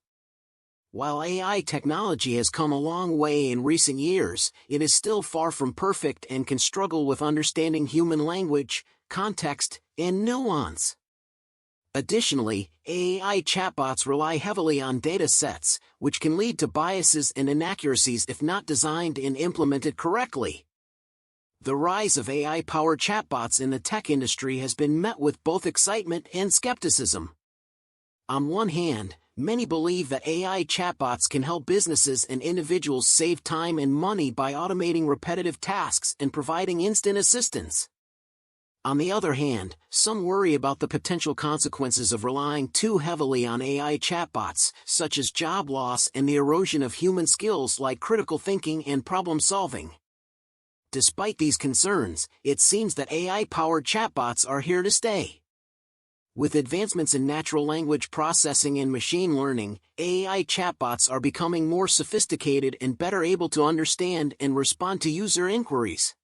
While AI technology has come a long way in recent years, it is still far from perfect and can struggle with understanding human language, context, and nuance. Additionally, AI chatbots rely heavily on data sets, which can lead to biases and inaccuracies if not designed and implemented correctly. The rise of AI-powered chatbots in the tech industry has been met with both excitement and skepticism. On one hand, many believe that AI chatbots can help businesses and individuals save time and money by automating repetitive tasks and providing instant assistance. On the other hand, some worry about the potential consequences of relying too heavily on AI chatbots, such as job loss and the erosion of human skills like critical thinking and problem-solving. Despite these concerns, it seems that AI-powered chatbots are here to stay. With advancements in natural language processing and machine learning, AI chatbots are becoming more sophisticated and better able to understand and respond to user inquiries.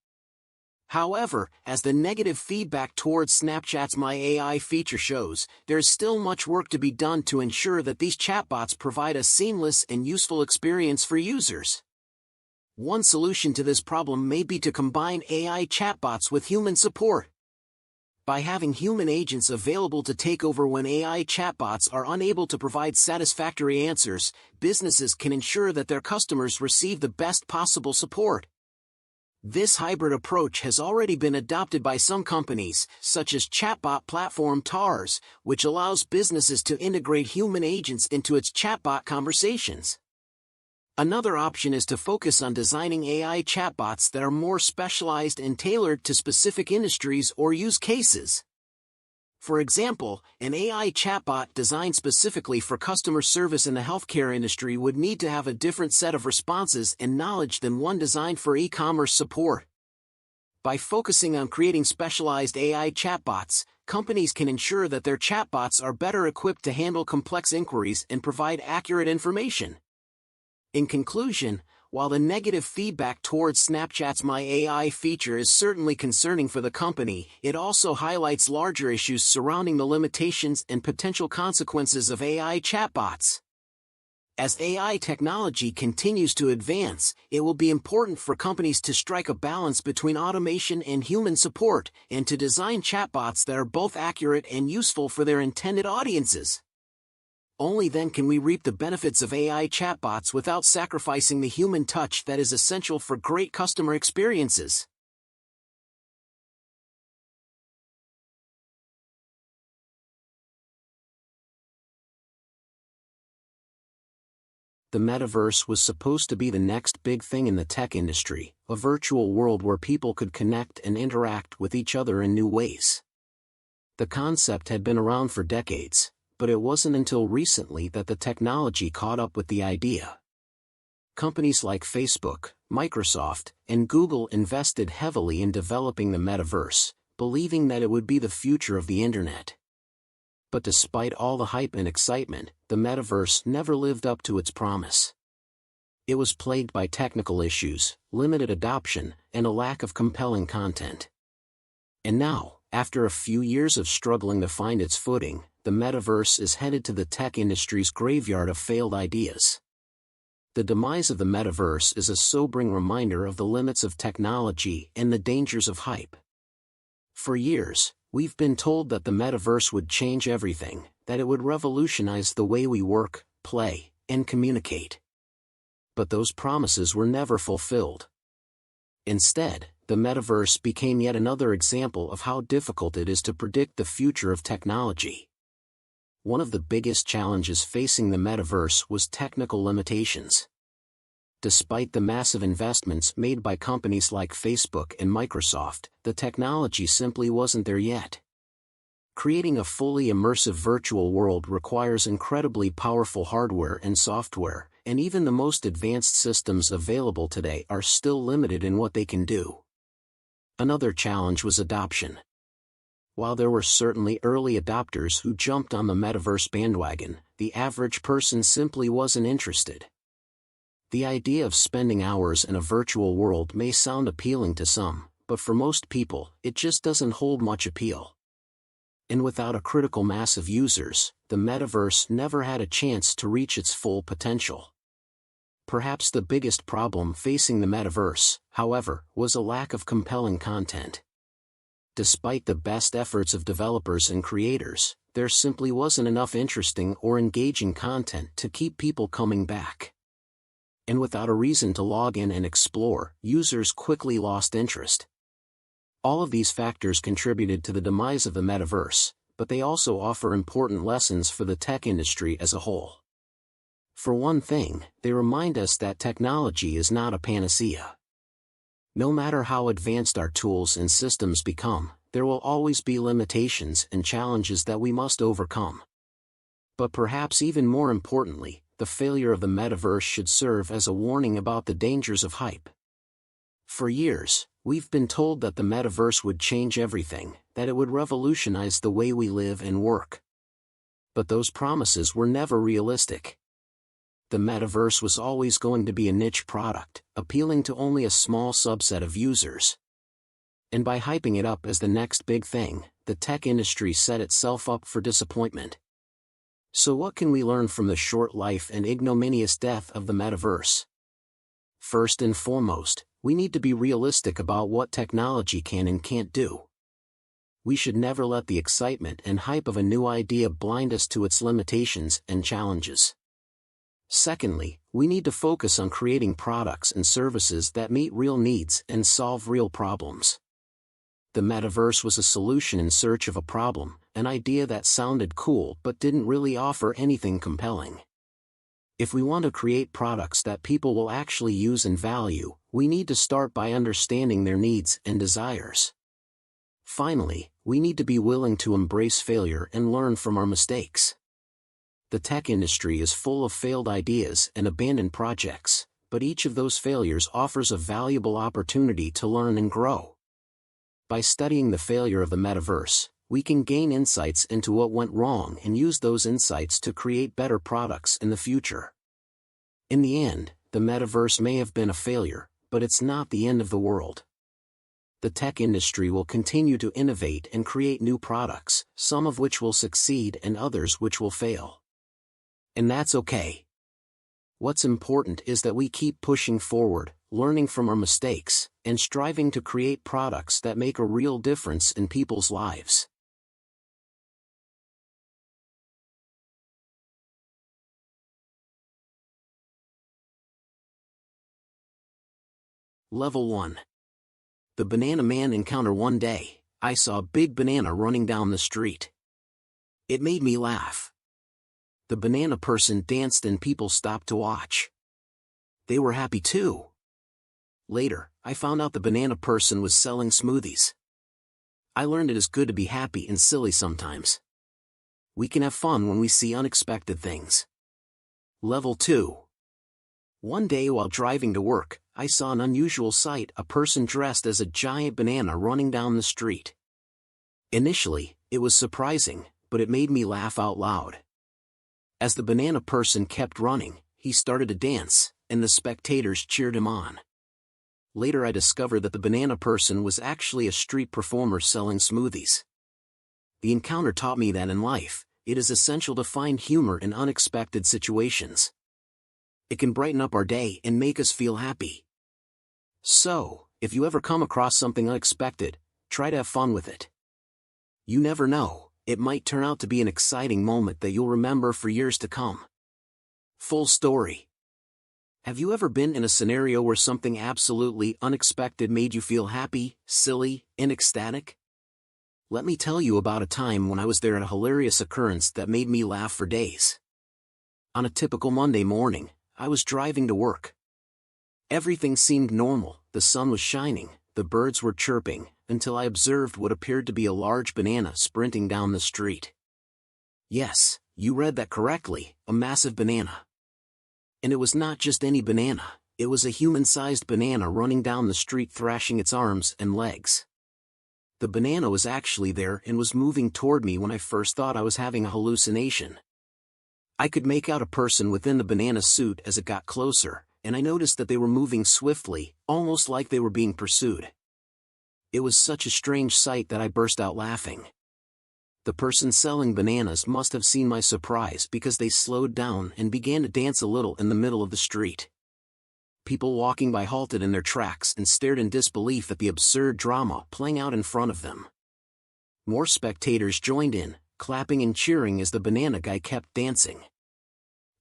However, as the negative feedback towards Snapchat's My AI feature shows, there's still much work to be done to ensure that these chatbots provide a seamless and useful experience for users. One solution to this problem may be to combine AI chatbots with human support. By having human agents available to take over when AI chatbots are unable to provide satisfactory answers, businesses can ensure that their customers receive the best possible support. This hybrid approach has already been adopted by some companies, such as chatbot platform Tars, which allows businesses to integrate human agents into its chatbot conversations. Another option is to focus on designing AI chatbots that are more specialized and tailored to specific industries or use cases. For example, an AI chatbot designed specifically for customer service in the healthcare industry would need to have a different set of responses and knowledge than one designed for e-commerce support. By focusing on creating specialized AI chatbots, companies can ensure that their chatbots are better equipped to handle complex inquiries and provide accurate information. In conclusion, while the negative feedback towards Snapchat's My AI feature is certainly concerning for the company, it also highlights larger issues surrounding the limitations and potential consequences of AI chatbots. As AI technology continues to advance, it will be important for companies to strike a balance between automation and human support, and to design chatbots that are both accurate and useful for their intended audiences. Only then can we reap the benefits of AI chatbots without sacrificing the human touch that is essential for great customer experiences. The metaverse was supposed to be the next big thing in the tech industry, a virtual world where people could connect and interact with each other in new ways. The concept had been around for decades, but it wasn't until recently that the technology caught up with the idea. Companies like Facebook, Microsoft, and Google invested heavily in developing the metaverse, believing that it would be the future of the internet. But despite all the hype and excitement, the metaverse never lived up to its promise. It was plagued by technical issues, limited adoption, and a lack of compelling content. And now, after a few years of struggling to find its footing, the metaverse is headed to the tech industry's graveyard of failed ideas. The demise of the metaverse is a sobering reminder of the limits of technology and the dangers of hype. For years, we've been told that the metaverse would change everything, that it would revolutionize the way we work, play, and communicate. But those promises were never fulfilled. Instead, the metaverse became yet another example of how difficult it is to predict the future of technology. One of the biggest challenges facing the metaverse was technical limitations. Despite the massive investments made by companies like Facebook and Microsoft, the technology simply wasn't there yet. Creating a fully immersive virtual world requires incredibly powerful hardware and software, and even the most advanced systems available today are still limited in what they can do. Another challenge was adoption. While there were certainly early adopters who jumped on the metaverse bandwagon, the average person simply wasn't interested. The idea of spending hours in a virtual world may sound appealing to some, but for most people, it just doesn't hold much appeal. And without a critical mass of users, the metaverse never had a chance to reach its full potential. Perhaps the biggest problem facing the metaverse, however, was a lack of compelling content. Despite the best efforts of developers and creators, there simply wasn't enough interesting or engaging content to keep people coming back. And without a reason to log in and explore, users quickly lost interest. All of these factors contributed to the demise of the metaverse, but they also offer important lessons for the tech industry as a whole. For one thing, they remind us that technology is not a panacea. No matter how advanced our tools and systems become, there will always be limitations and challenges that we must overcome. But perhaps even more importantly, the failure of the metaverse should serve as a warning about the dangers of hype. For years, we've been told that the metaverse would change everything, that it would revolutionize the way we live and work. But those promises were never realistic. The metaverse was always going to be a niche product, appealing to only a small subset of users. And by hyping it up as the next big thing, the tech industry set itself up for disappointment. So what can we learn from the short life and ignominious death of the metaverse? First and foremost, we need to be realistic about what technology can and can't do. We should never let the excitement and hype of a new idea blind us to its limitations and challenges. Secondly, we need to focus on creating products and services that meet real needs and solve real problems. The metaverse was a solution in search of a problem, an idea that sounded cool but didn't really offer anything compelling. If we want to create products that people will actually use and value, we need to start by understanding their needs and desires. Finally, we need to be willing to embrace failure and learn from our mistakes. The tech industry is full of failed ideas and abandoned projects, but each of those failures offers a valuable opportunity to learn and grow. By studying the failure of the metaverse, we can gain insights into what went wrong and use those insights to create better products in the future. In the end, the metaverse may have been a failure, but it's not the end of the world. The tech industry will continue to innovate and create new products, some of which will succeed and others which will fail. And that's okay. What's important is that we keep pushing forward, learning from our mistakes, and striving to create products that make a real difference in people's lives. Level 1. The Banana Man encounter. One day, I saw a big banana running down the street. It made me laugh. The banana person danced and people stopped to watch. They were happy too. Later, I found out the banana person was selling smoothies. I learned it is good to be happy and silly sometimes. We can have fun when we see unexpected things. Level 2. One day while driving to work, I saw an unusual sight: a person dressed as a giant banana running down the street. Initially, it was surprising, but it made me laugh out loud. As the banana person kept running, he started to dance, and the spectators cheered him on. Later I discovered that the banana person was actually a street performer selling smoothies. The encounter taught me that in life, it is essential to find humor in unexpected situations. It can brighten up our day and make us feel happy. So, if you ever come across something unexpected, try to have fun with it. You never know, it might turn out to be an exciting moment that you'll remember for years to come. Full story. Have you ever been in a scenario where something absolutely unexpected made you feel happy, silly, and ecstatic? Let me tell you about a time when I was there at a hilarious occurrence that made me laugh for days. On a typical Monday morning, I was driving to work. Everything seemed normal, the sun was shining, the birds were chirping, until I observed what appeared to be a large banana sprinting down the street. Yes, you read that correctly, a massive banana. And it was not just any banana, it was a human-sized banana running down the street thrashing its arms and legs. The banana was actually there and was moving toward me when I first thought I was having a hallucination. I could make out a person within the banana suit as it got closer, and I noticed that they were moving swiftly, almost like they were being pursued. It was such a strange sight that I burst out laughing. The person selling bananas must have seen my surprise because they slowed down and began to dance a little in the middle of the street. People walking by halted in their tracks and stared in disbelief at the absurd drama playing out in front of them. More spectators joined in, clapping and cheering as the banana guy kept dancing.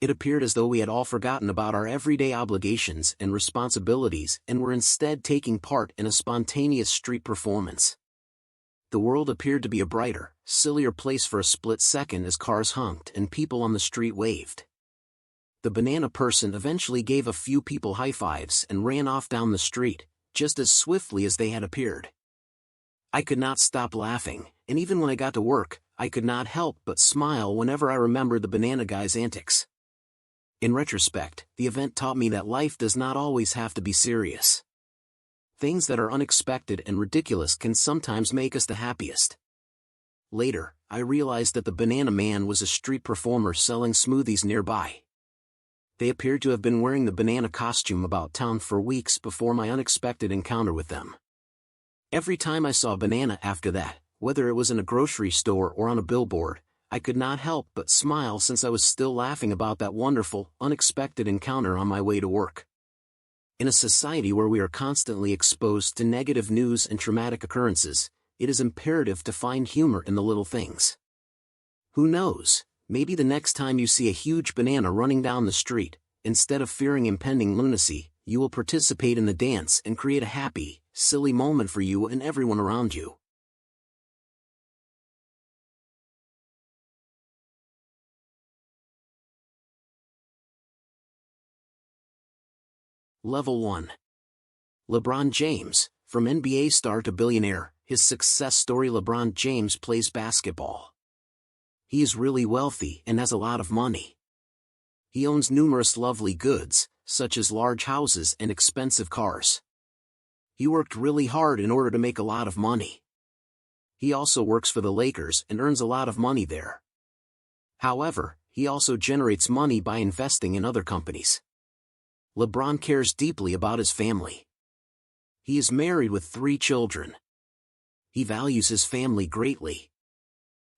It appeared as though we had all forgotten about our everyday obligations and responsibilities and were instead taking part in a spontaneous street performance. The world appeared to be a brighter, sillier place for a split second as cars honked and people on the street waved. The banana person eventually gave a few people high fives and ran off down the street, just as swiftly as they had appeared. I could not stop laughing, and even when I got to work, I could not help but smile whenever I remembered the banana guy's antics. In retrospect, the event taught me that life does not always have to be serious. Things that are unexpected and ridiculous can sometimes make us the happiest. Later, I realized that the banana man was a street performer selling smoothies nearby. They appeared to have been wearing the banana costume about town for weeks before my unexpected encounter with them. Every time I saw a banana after that, whether it was in a grocery store or on a billboard, I could not help but smile since I was still laughing about that wonderful, unexpected encounter on my way to work. In a society where we are constantly exposed to negative news and traumatic occurrences, it is imperative to find humor in the little things. Who knows, maybe the next time you see a huge banana running down the street, instead of fearing impending lunacy, you will participate in the dance and create a happy, silly moment for you and everyone around you. Level 1. LeBron James, from NBA star to billionaire, his success story. LeBron James plays basketball. He is really wealthy and has a lot of money. He owns numerous lovely goods, such as large houses and expensive cars. He worked really hard in order to make a lot of money. He also works for the Lakers and earns a lot of money there. However, he also generates money by investing in other companies. LeBron cares deeply about his family. He is married with 3 children. He values his family greatly.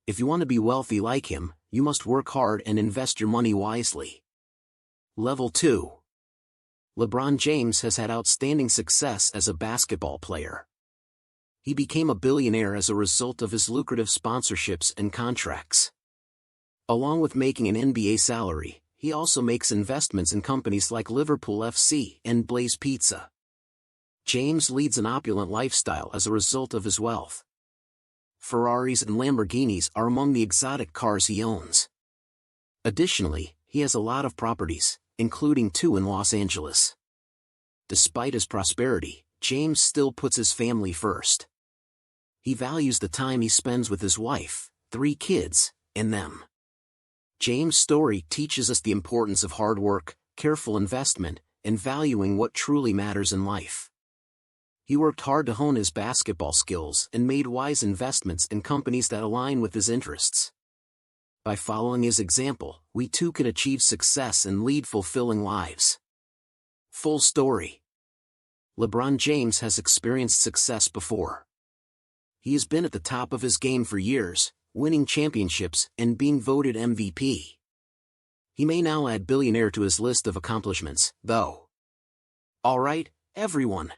If you want to be wealthy like him, you must work hard and invest your money wisely. Level 2. LeBron James has had outstanding success as a basketball player. He became a billionaire as a result of his lucrative sponsorships and contracts. Along with making an NBA salary, he also makes investments in companies like Liverpool FC and Blaze Pizza. James leads an opulent lifestyle as a result of his wealth. Ferraris and Lamborghinis are among the exotic cars he owns. Additionally, he has a lot of properties, including 2 in Los Angeles. Despite his prosperity, James still puts his family first. He values the time he spends with his wife, 3 kids, and them. James' story teaches us the importance of hard work, careful investment, and valuing what truly matters in life. He worked hard to hone his basketball skills and made wise investments in companies that align with his interests. By following his example, we too can achieve success and lead fulfilling lives. Full story. LeBron James has experienced success before. He has been at the top of his game for years, winning championships and being voted MVP. He may now add billionaire to his list of accomplishments, though. Alright, everyone.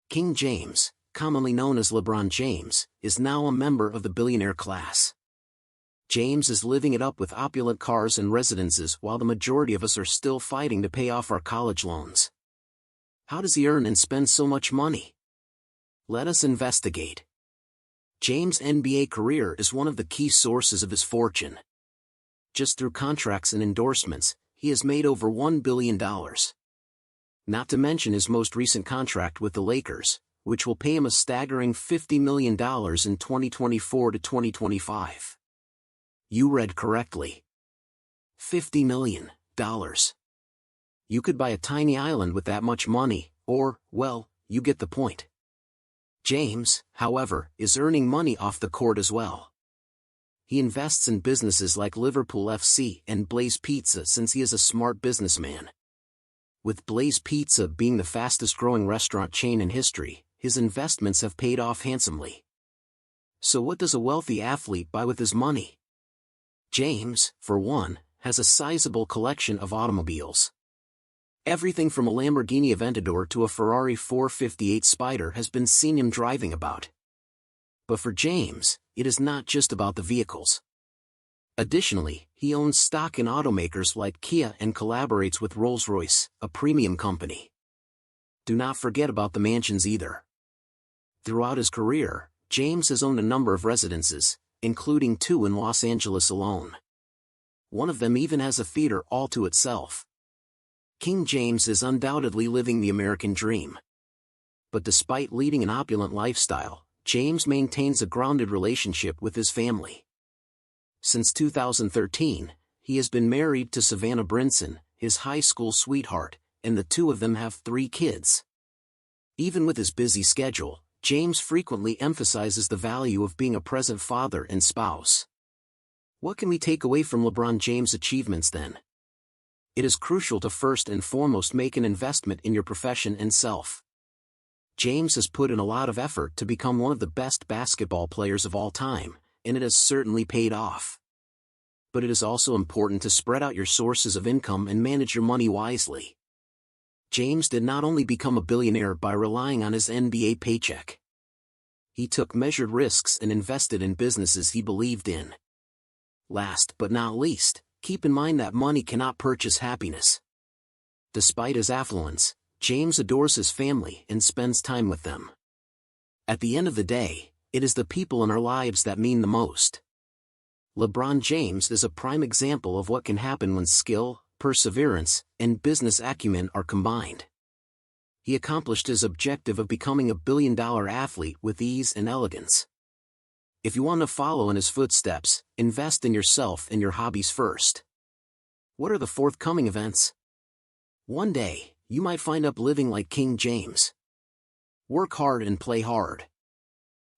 King James, commonly known as LeBron James, is now a member of the billionaire class. James is living it up with opulent cars and residences while the majority of us are still fighting to pay off our college loans. How does he earn and spend so much money? Let us investigate. James' NBA career is one of the key sources of his fortune. Just through contracts and endorsements, he has made over $1 billion. Not to mention his most recent contract with the Lakers, which will pay him a staggering $50 million in 2024 to 2025. You read correctly. $50 million. You could buy a tiny island with that much money, or, well, you get the point. James, however, is earning money off the court as well. He invests in businesses like Liverpool FC and Blaze Pizza since he is a smart businessman. With Blaze Pizza being the fastest growing restaurant chain in history, his investments have paid off handsomely. So what does a wealthy athlete buy with his money? James, for one, has a sizable collection of automobiles. Everything from a Lamborghini Aventador to a Ferrari 458 Spider has been seen him driving about. But for James, it is not just about the vehicles. Additionally, he owns stock in automakers like Kia and collaborates with Rolls-Royce, a premium company. Do not forget about the mansions either. Throughout his career, James has owned a number of residences, including 2 in Los Angeles alone. One of them even has a theater all to itself. King James is undoubtedly living the American dream. But despite leading an opulent lifestyle, James maintains a grounded relationship with his family. Since 2013, he has been married to Savannah Brinson, his high school sweetheart, and the 2 of them have 3 kids. Even with his busy schedule, James frequently emphasizes the value of being a present father and spouse. What can we take away from LeBron James' achievements then? It is crucial to first and foremost make an investment in your profession and self. James has put in a lot of effort to become one of the best basketball players of all time, and it has certainly paid off. But it is also important to spread out your sources of income and manage your money wisely. James did not only become a billionaire by relying on his NBA paycheck. He took measured risks and invested in businesses he believed in. Last but not least, keep in mind that money cannot purchase happiness. Despite his affluence, James adores his family and spends time with them. At the end of the day, it is the people in our lives that mean the most. LeBron James is a prime example of what can happen when skill, perseverance, and business acumen are combined. He accomplished his objective of becoming a billion-dollar athlete with ease and elegance. If you want to follow in his footsteps, invest in yourself and your hobbies first. What are the forthcoming events? One day, you might find up living like King James. Work hard and play hard.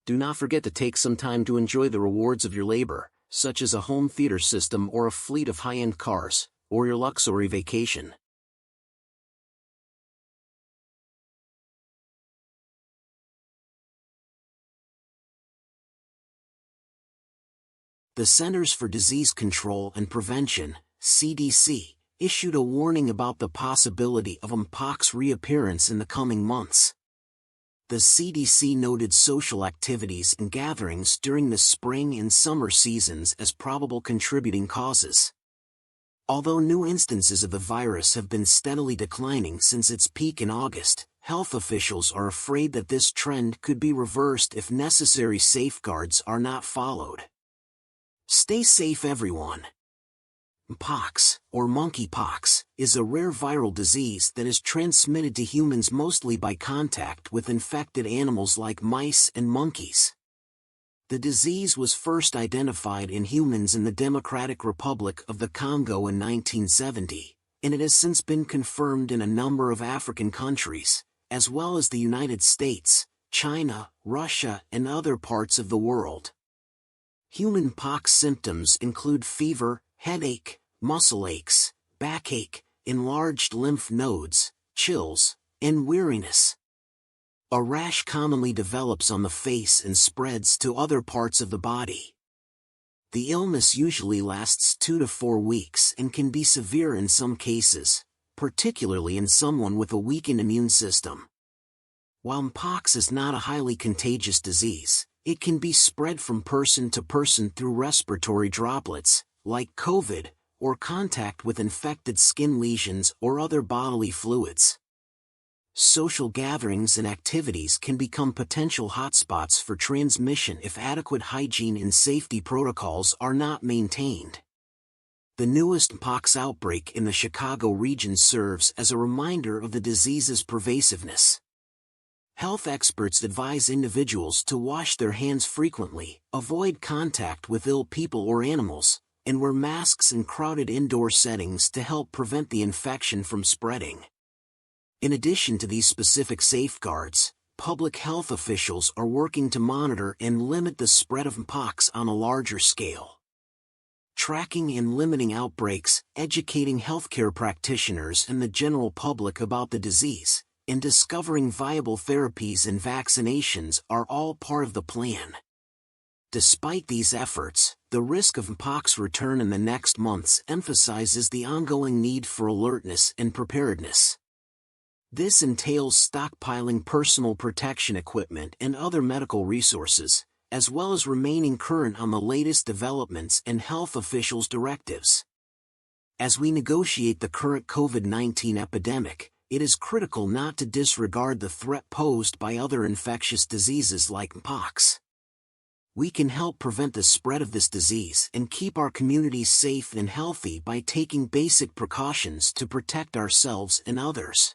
Do not forget to take some time to enjoy the rewards of your labor, such as a home theater system or a fleet of high-end cars, or your luxury vacation. The Centers for Disease Control and Prevention, CDC, issued a warning about the possibility of Mpox reappearance in the coming months. The CDC noted social activities and gatherings during the spring and summer seasons as probable contributing causes. Although new instances of the virus have been steadily declining since its peak in August, health officials are afraid that this trend could be reversed if necessary safeguards are not followed. Stay safe, everyone. Mpox, or monkeypox, is a rare viral disease that is transmitted to humans mostly by contact with infected animals like mice and monkeys. The disease was first identified in humans in the Democratic Republic of the Congo in 1970, and it has since been confirmed in a number of African countries, as well as the United States, China, Russia, and other parts of the world. Human pox symptoms include fever, headache, muscle aches, backache, enlarged lymph nodes, chills, and weariness. A rash commonly develops on the face and spreads to other parts of the body. The illness usually lasts 2 to 4 weeks and can be severe in some cases, particularly in someone with a weakened immune system. While Mpox is not a highly contagious disease, it can be spread from person to person through respiratory droplets, like COVID, or contact with infected skin lesions or other bodily fluids. Social gatherings and activities can become potential hotspots for transmission if adequate hygiene and safety protocols are not maintained. The newest Mpox outbreak in the Chicago region serves as a reminder of the disease's pervasiveness. Health experts advise individuals to wash their hands frequently, avoid contact with ill people or animals, and wear masks in crowded indoor settings to help prevent the infection from spreading. In addition to these specific safeguards, public health officials are working to monitor and limit the spread of Mpox on a larger scale. Tracking and limiting outbreaks, educating healthcare practitioners and the general public about the disease, and discovering viable therapies and vaccinations are all part of the plan. Despite these efforts, the risk of mpox return in the next months emphasizes the ongoing need for alertness and preparedness. This entails stockpiling personal protection equipment and other medical resources, as well as remaining current on the latest developments and health officials' directives. As we negotiate the current COVID-19 epidemic, it is critical not to disregard the threat posed by other infectious diseases like mpox. We can help prevent the spread of this disease and keep our communities safe and healthy by taking basic precautions to protect ourselves and others.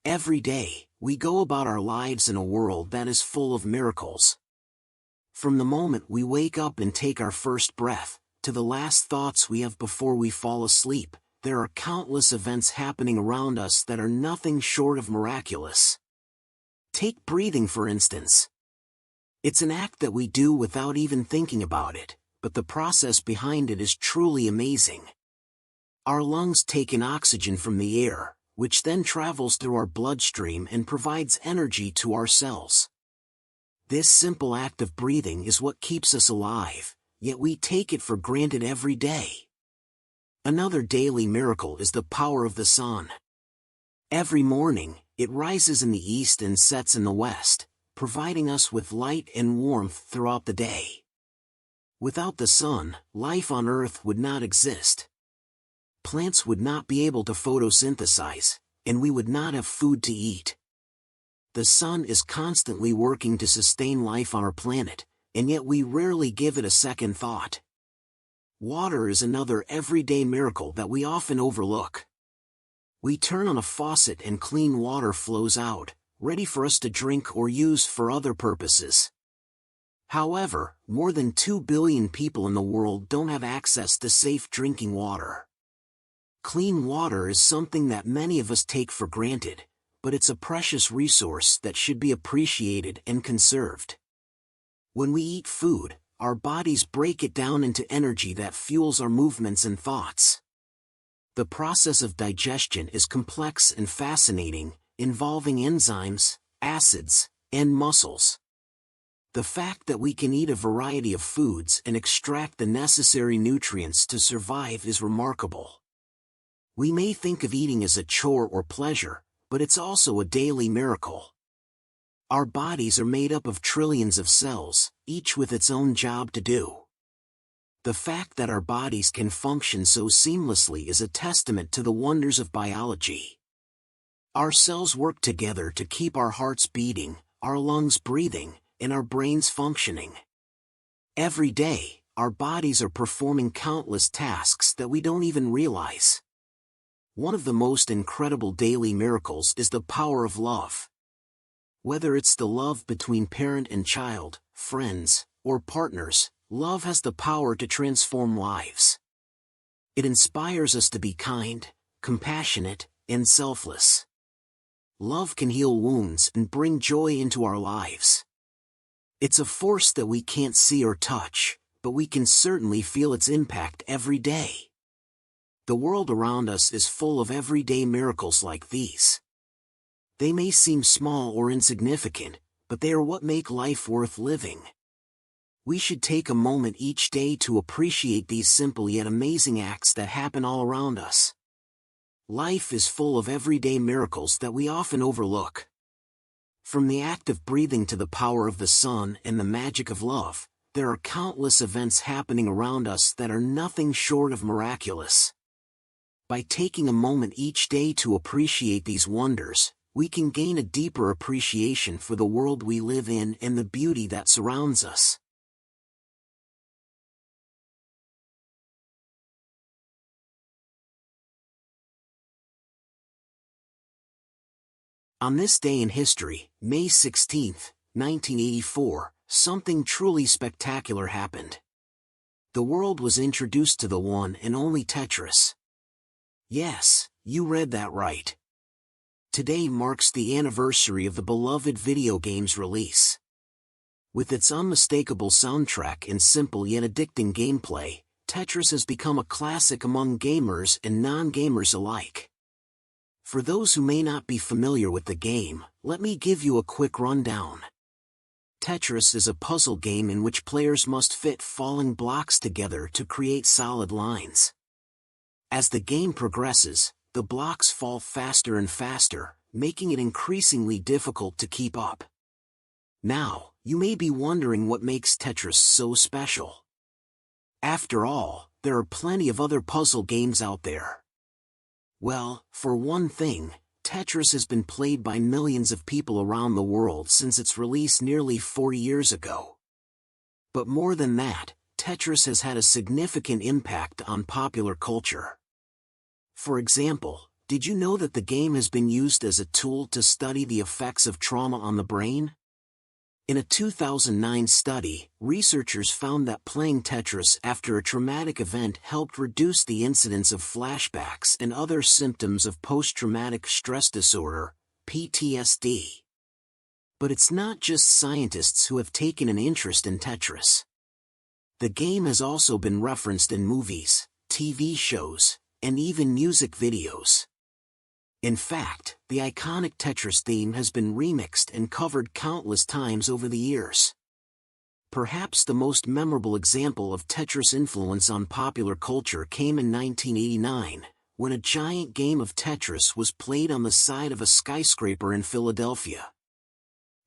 Every day, we go about our lives in a world that is full of miracles. From the moment we wake up and take our first breath, to the last thoughts we have before we fall asleep, there are countless events happening around us that are nothing short of miraculous. Take breathing for instance. It's an act that we do without even thinking about it, but the process behind it is truly amazing. Our lungs take in oxygen from the air, which then travels through our bloodstream and provides energy to our cells. This simple act of breathing is what keeps us alive, yet we take it for granted every day. Another daily miracle is the power of the sun. Every morning, it rises in the east and sets in the west, providing us with light and warmth throughout the day. Without the sun, life on Earth would not exist. Plants would not be able to photosynthesize, and we would not have food to eat. The sun is constantly working to sustain life on our planet, and yet we rarely give it a second thought. Water is another everyday miracle that we often overlook. We turn on a faucet and clean water flows out, ready for us to drink or use for other purposes. However, more than 2 billion people in the world don't have access to safe drinking water. Clean water is something that many of us take for granted, but it's a precious resource that should be appreciated and conserved. When we eat food, our bodies break it down into energy that fuels our movements and thoughts. The process of digestion is complex and fascinating, involving enzymes, acids, and muscles. The fact that we can eat a variety of foods and extract the necessary nutrients to survive is remarkable. We may think of eating as a chore or pleasure, but it's also a daily miracle. Our bodies are made up of trillions of cells, each with its own job to do. The fact that our bodies can function so seamlessly is a testament to the wonders of biology. Our cells work together to keep our hearts beating, our lungs breathing, and our brains functioning. Every day, our bodies are performing countless tasks that we don't even realize. One of the most incredible daily miracles is the power of love. Whether it's the love between parent and child, friends, or partners, love has the power to transform lives. It inspires us to be kind, compassionate, and selfless. Love can heal wounds and bring joy into our lives. It's a force that we can't see or touch, but we can certainly feel its impact every day. The world around us is full of everyday miracles like these. They may seem small or insignificant, but they are what make life worth living. We should take a moment each day to appreciate these simple yet amazing acts that happen all around us. Life is full of everyday miracles that we often overlook. From the act of breathing to the power of the sun and the magic of love, there are countless events happening around us that are nothing short of miraculous. By taking a moment each day to appreciate these wonders, we can gain a deeper appreciation for the world we live in and the beauty that surrounds us. On this day in history, May 16, 1984, something truly spectacular happened. The world was introduced to the one and only Tetris. Yes, you read that right. Today marks the anniversary of the beloved video game's release. With its unmistakable soundtrack and simple yet addicting gameplay, Tetris has become a classic among gamers and non-gamers alike. For those who may not be familiar with the game, let me give you a quick rundown. Tetris is a puzzle game in which players must fit falling blocks together to create solid lines. As the game progresses, the blocks fall faster and faster, making it increasingly difficult to keep up. Now, you may be wondering what makes Tetris so special. After all, there are plenty of other puzzle games out there. Well, for one thing, Tetris has been played by millions of people around the world since its release nearly 40 years ago. But more than that, Tetris has had a significant impact on popular culture. For example, did you know that the game has been used as a tool to study the effects of trauma on the brain? In a 2009 study, researchers found that playing Tetris after a traumatic event helped reduce the incidence of flashbacks and other symptoms of post-traumatic stress disorder, PTSD. But it's not just scientists who have taken an interest in Tetris. The game has also been referenced in movies, TV shows, and even music videos. In fact, the iconic Tetris theme has been remixed and covered countless times over the years. Perhaps the most memorable example of Tetris' influence on popular culture came in 1989, when a giant game of Tetris was played on the side of a skyscraper in Philadelphia.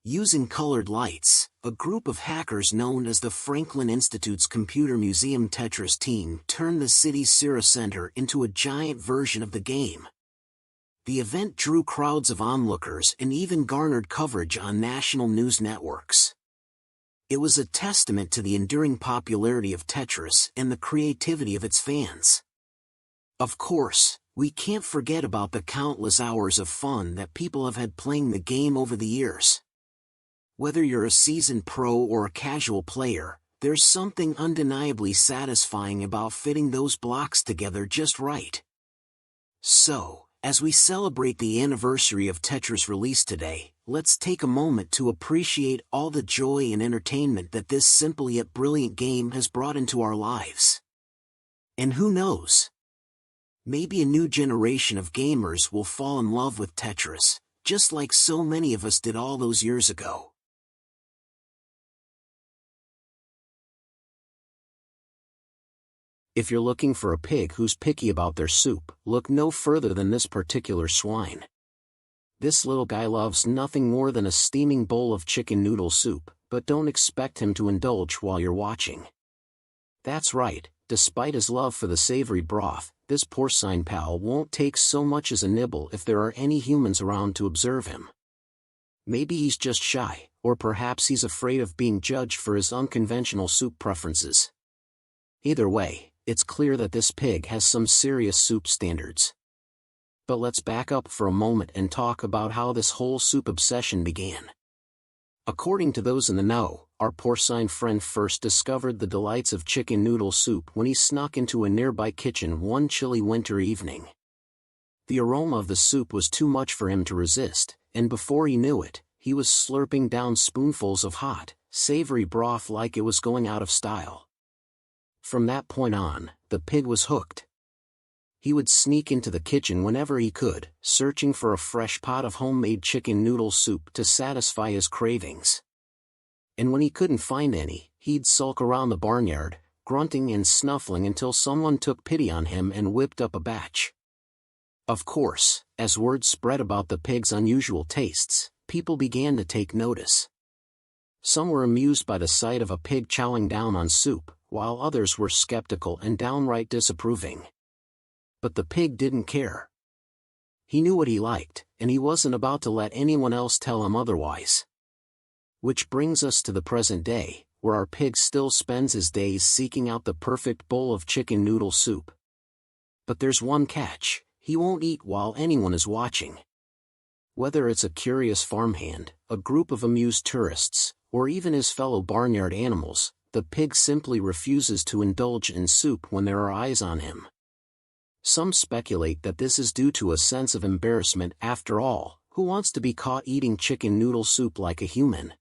Using colored lights, a group of hackers known as the Franklin Institute's Computer Museum Tetris team turned the city's Cira Center into a giant version of the game. The event drew crowds of onlookers and even garnered coverage on national news networks. It was a testament to the enduring popularity of Tetris and the creativity of its fans. Of course, we can't forget about the countless hours of fun that people have had playing the game over the years. Whether you're a seasoned pro or a casual player, there's something undeniably satisfying about fitting those blocks together just right. So, as we celebrate the anniversary of Tetris' release today, let's take a moment to appreciate all the joy and entertainment that this simple yet brilliant game has brought into our lives. And who knows? Maybe a new generation of gamers will fall in love with Tetris, just like so many of us did all those years ago. If you're looking for a pig who's picky about their soup, look no further than this particular swine. This little guy loves nothing more than a steaming bowl of chicken noodle soup, but don't expect him to indulge while you're watching. That's right, despite his love for the savory broth, this porcine pal won't take so much as a nibble if there are any humans around to observe him. Maybe he's just shy, or perhaps he's afraid of being judged for his unconventional soup preferences. Either way, it's clear that this pig has some serious soup standards. But let's back up for a moment and talk about how this whole soup obsession began. According to those in the know, our porcine friend first discovered the delights of chicken noodle soup when he snuck into a nearby kitchen one chilly winter evening. The aroma of the soup was too much for him to resist, and before he knew it, he was slurping down spoonfuls of hot, savory broth like it was going out of style. From that point on, the pig was hooked. He would sneak into the kitchen whenever he could, searching for a fresh pot of homemade chicken noodle soup to satisfy his cravings. And when he couldn't find any, he'd sulk around the barnyard, grunting and snuffling until someone took pity on him and whipped up a batch. Of course, as word spread about the pig's unusual tastes, people began to take notice. Some were amused by the sight of a pig chowing down on soup, while others were skeptical and downright disapproving. But the pig didn't care. He knew what he liked, and he wasn't about to let anyone else tell him otherwise. Which brings us to the present day, where our pig still spends his days seeking out the perfect bowl of chicken noodle soup. But there's one catch: he won't eat while anyone is watching. Whether it's a curious farmhand, a group of amused tourists, or even his fellow barnyard animals, the pig simply refuses to indulge in soup when there are eyes on him. Some speculate that this is due to a sense of embarrassment. After all, who wants to be caught eating chicken noodle soup like a human?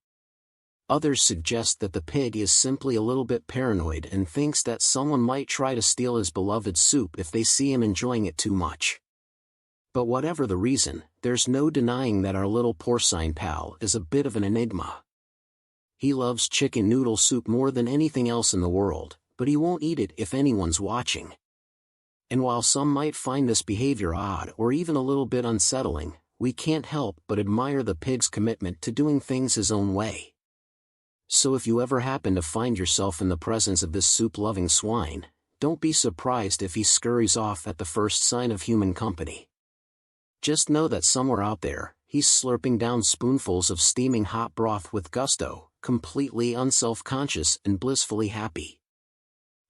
Others suggest that the pig is simply a little bit paranoid and thinks that someone might try to steal his beloved soup if they see him enjoying it too much. But whatever the reason, there's no denying that our little porcine pal is a bit of an enigma. He loves chicken noodle soup more than anything else in the world, but he won't eat it if anyone's watching. And while some might find this behavior odd or even a little bit unsettling, we can't help but admire the pig's commitment to doing things his own way. So if you ever happen to find yourself in the presence of this soup-loving swine, don't be surprised if he scurries off at the first sign of human company. Just know that somewhere out there, he's slurping down spoonfuls of steaming hot broth with gusto, completely unself-conscious and blissfully happy.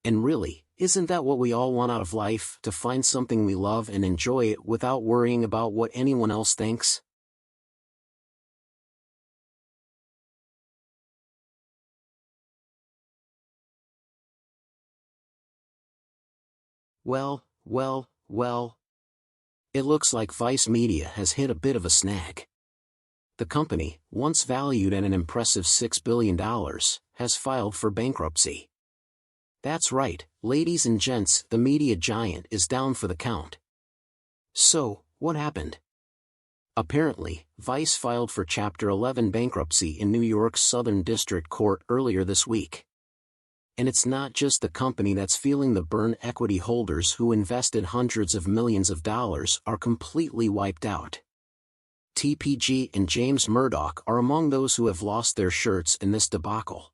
And really, isn't that what we all want out of life, to find something we love and enjoy it without worrying about what anyone else thinks? Well. It looks like Vice Media has hit a bit of a snag. The company, once valued at an impressive $6 billion, has filed for bankruptcy. That's right, ladies and gents, the media giant is down for the count. So, what happened? Apparently, Vice filed for Chapter 11 bankruptcy in New York's Southern District Court earlier this week. And it's not just the company that's feeling the burn. Equity holders who invested hundreds of millions of dollars are completely wiped out. TPG and James Murdoch are among those who have lost their shirts in this debacle.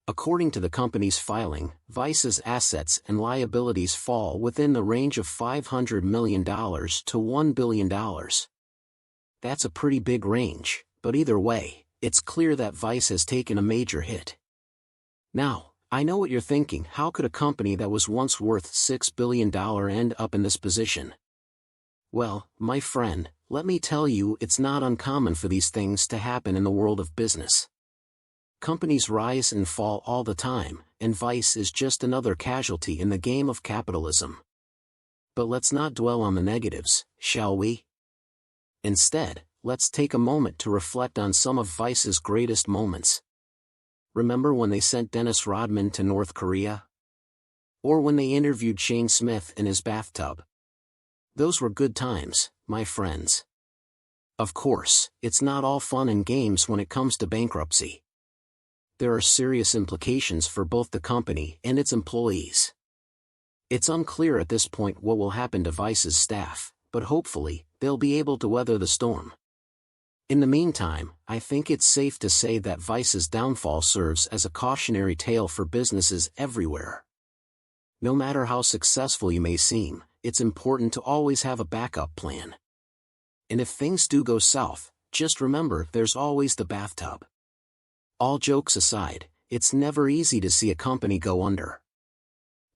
According to the company's filing, Vice's assets and liabilities fall within the range of $500 million to $1 billion. That's a pretty big range, but either way, it's clear that Vice has taken a major hit. Now, I know what you're thinking: how could a company that was once worth $6 billion end up in this position? Well, my friend, let me tell you, it's not uncommon for these things to happen in the world of business. Companies rise and fall all the time, and Vice is just another casualty in the game of capitalism. But let's not dwell on the negatives, shall we? Instead, let's take a moment to reflect on some of Vice's greatest moments. Remember when they sent Dennis Rodman to North Korea? Or when they interviewed Shane Smith in his bathtub? Those were good times, my friends. Of course, it's not all fun and games when it comes to bankruptcy. There are serious implications for both the company and its employees. It's unclear at this point what will happen to Vice's staff, but hopefully, they'll be able to weather the storm. In the meantime, I think it's safe to say that Vice's downfall serves as a cautionary tale for businesses everywhere. No matter how successful you may seem, it's important to always have a backup plan. And if things do go south, just remember there's always the bathtub. All jokes aside, it's never easy to see a company go under.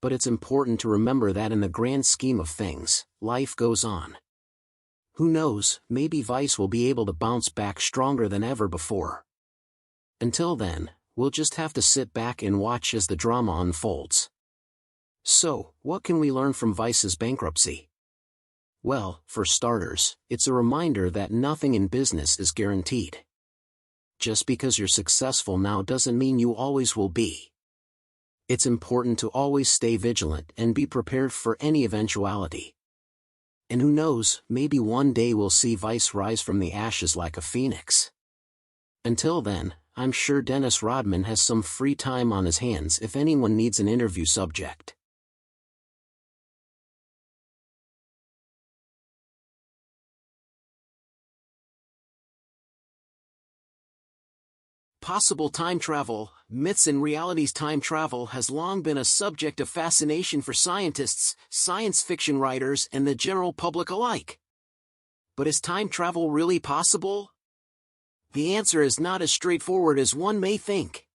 But it's important to remember that in the grand scheme of things, life goes on. Who knows, maybe Vice will be able to bounce back stronger than ever before. Until then, we'll just have to sit back and watch as the drama unfolds. So, what can we learn from Vice's bankruptcy? Well, for starters, it's a reminder that nothing in business is guaranteed. Just because you're successful now doesn't mean you always will be. It's important to always stay vigilant and be prepared for any eventuality. And who knows, maybe one day we'll see Vice rise from the ashes like a phoenix. Until then, I'm sure Dennis Rodman has some free time on his hands if anyone needs an interview subject. Possible time travel, myths and realities. Time travel has long been a subject of fascination for scientists, science fiction writers, and the general public alike. But is time travel really possible? The answer is not as straightforward as one may think.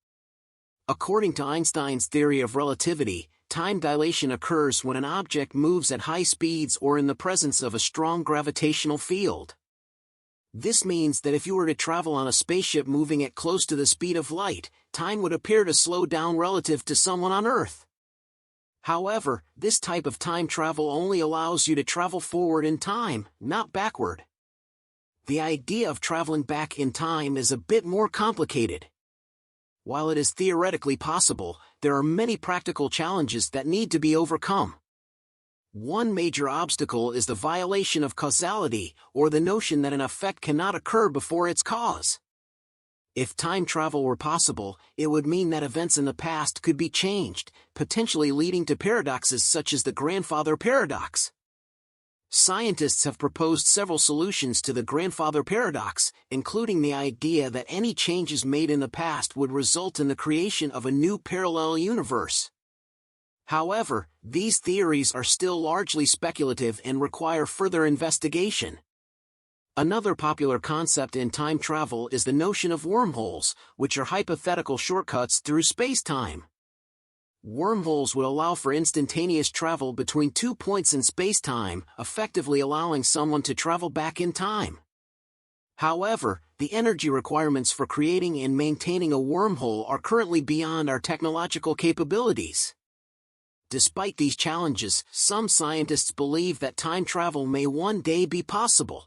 According to Einstein's theory of relativity, time dilation occurs when an object moves at high speeds or in the presence of a strong gravitational field. This means that if you were to travel on a spaceship moving at close to the speed of light, time would appear to slow down relative to someone on Earth. However, this type of time travel only allows you to travel forward in time, not backward. The idea of traveling back in time is a bit more complicated. While it is theoretically possible, there are many practical challenges that need to be overcome. One major obstacle is the violation of causality, or the notion that an effect cannot occur before its cause. If time travel were possible, it would mean that events in the past could be changed, potentially leading to paradoxes such as the grandfather paradox. Scientists have proposed several solutions to the grandfather paradox, including the idea that any changes made in the past would result in the creation of a new parallel universe. However, these theories are still largely speculative and require further investigation. Another popular concept in time travel is the notion of wormholes, which are hypothetical shortcuts through space-time. Wormholes would allow for instantaneous travel between 2 points in space-time, effectively allowing someone to travel back in time. However, the energy requirements for creating and maintaining a wormhole are currently beyond our technological capabilities. Despite these challenges, some scientists believe that time travel may one day be possible.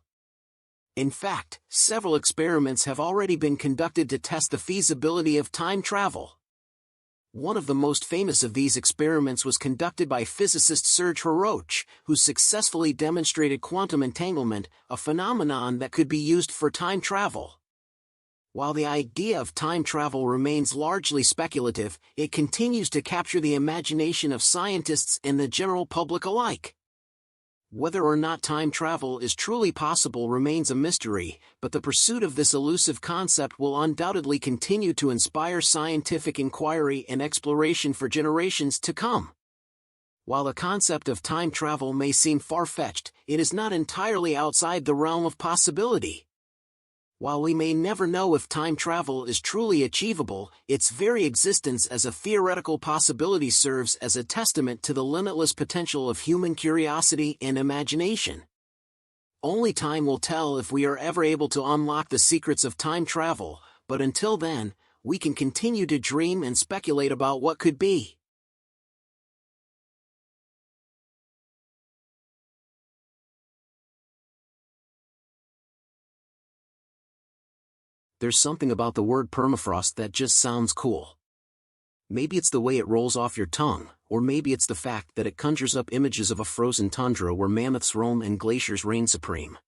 In fact, several experiments have already been conducted to test the feasibility of time travel. One of the most famous of these experiments was conducted by physicist Serge Haroche, who successfully demonstrated quantum entanglement, a phenomenon that could be used for time travel. While the idea of time travel remains largely speculative, it continues to capture the imagination of scientists and the general public alike. Whether or not time travel is truly possible remains a mystery, but the pursuit of this elusive concept will undoubtedly continue to inspire scientific inquiry and exploration for generations to come. While the concept of time travel may seem far-fetched, it is not entirely outside the realm of possibility. While we may never know if time travel is truly achievable, its very existence as a theoretical possibility serves as a testament to the limitless potential of human curiosity and imagination. Only time will tell if we are ever able to unlock the secrets of time travel, but until then, we can continue to dream and speculate about what could be. There's something about the word permafrost that just sounds cool. Maybe it's the way it rolls off your tongue, or maybe it's the fact that it conjures up images of a frozen tundra where mammoths roam and glaciers reign supreme.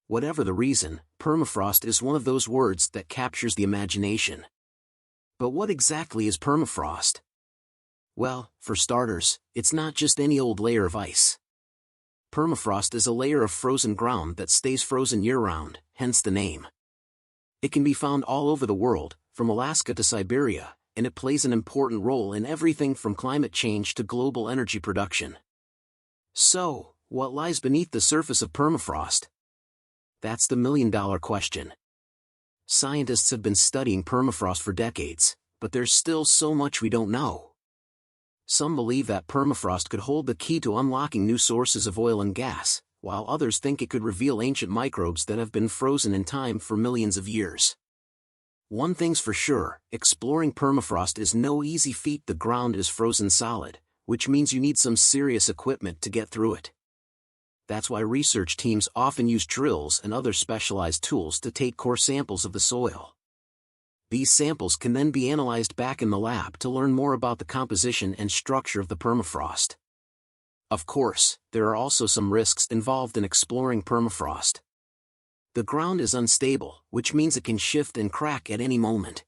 Whatever the reason, permafrost is one of those words that captures the imagination. But what exactly is permafrost? Well, for starters, it's not just any old layer of ice. Permafrost is a layer of frozen ground that stays frozen year-round, hence the name. It can be found all over the world, from Alaska to Siberia, and it plays an important role in everything from climate change to global energy production. So, what lies beneath the surface of permafrost? That's the million-dollar question. Scientists have been studying permafrost for decades, but there's still so much we don't know. Some believe that permafrost could hold the key to unlocking new sources of oil and gas, while others think it could reveal ancient microbes that have been frozen in time for millions of years. One thing's for sure, exploring permafrost is no easy feat. The ground is frozen solid, which means you need some serious equipment to get through it. That's why research teams often use drills and other specialized tools to take core samples of the soil. These samples can then be analyzed back in the lab to learn more about the composition and structure of the permafrost. Of course, there are also some risks involved in exploring permafrost. The ground is unstable, which means it can shift and crack at any moment.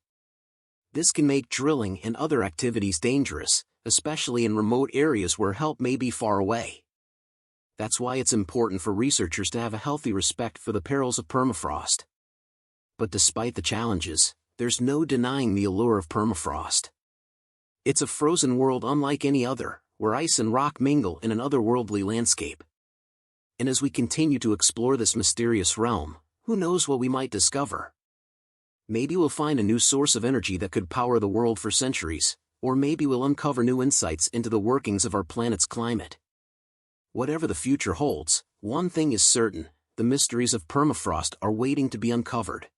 This can make drilling and other activities dangerous, especially in remote areas where help may be far away. That's why it's important for researchers to have a healthy respect for the perils of permafrost. But despite the challenges, there's no denying the allure of permafrost. It's a frozen world unlike any other, where ice and rock mingle in an otherworldly landscape. And as we continue to explore this mysterious realm, who knows what we might discover? Maybe we'll find a new source of energy that could power the world for centuries, or maybe we'll uncover new insights into the workings of our planet's climate. Whatever the future holds, one thing is certain: the mysteries of permafrost are waiting to be uncovered.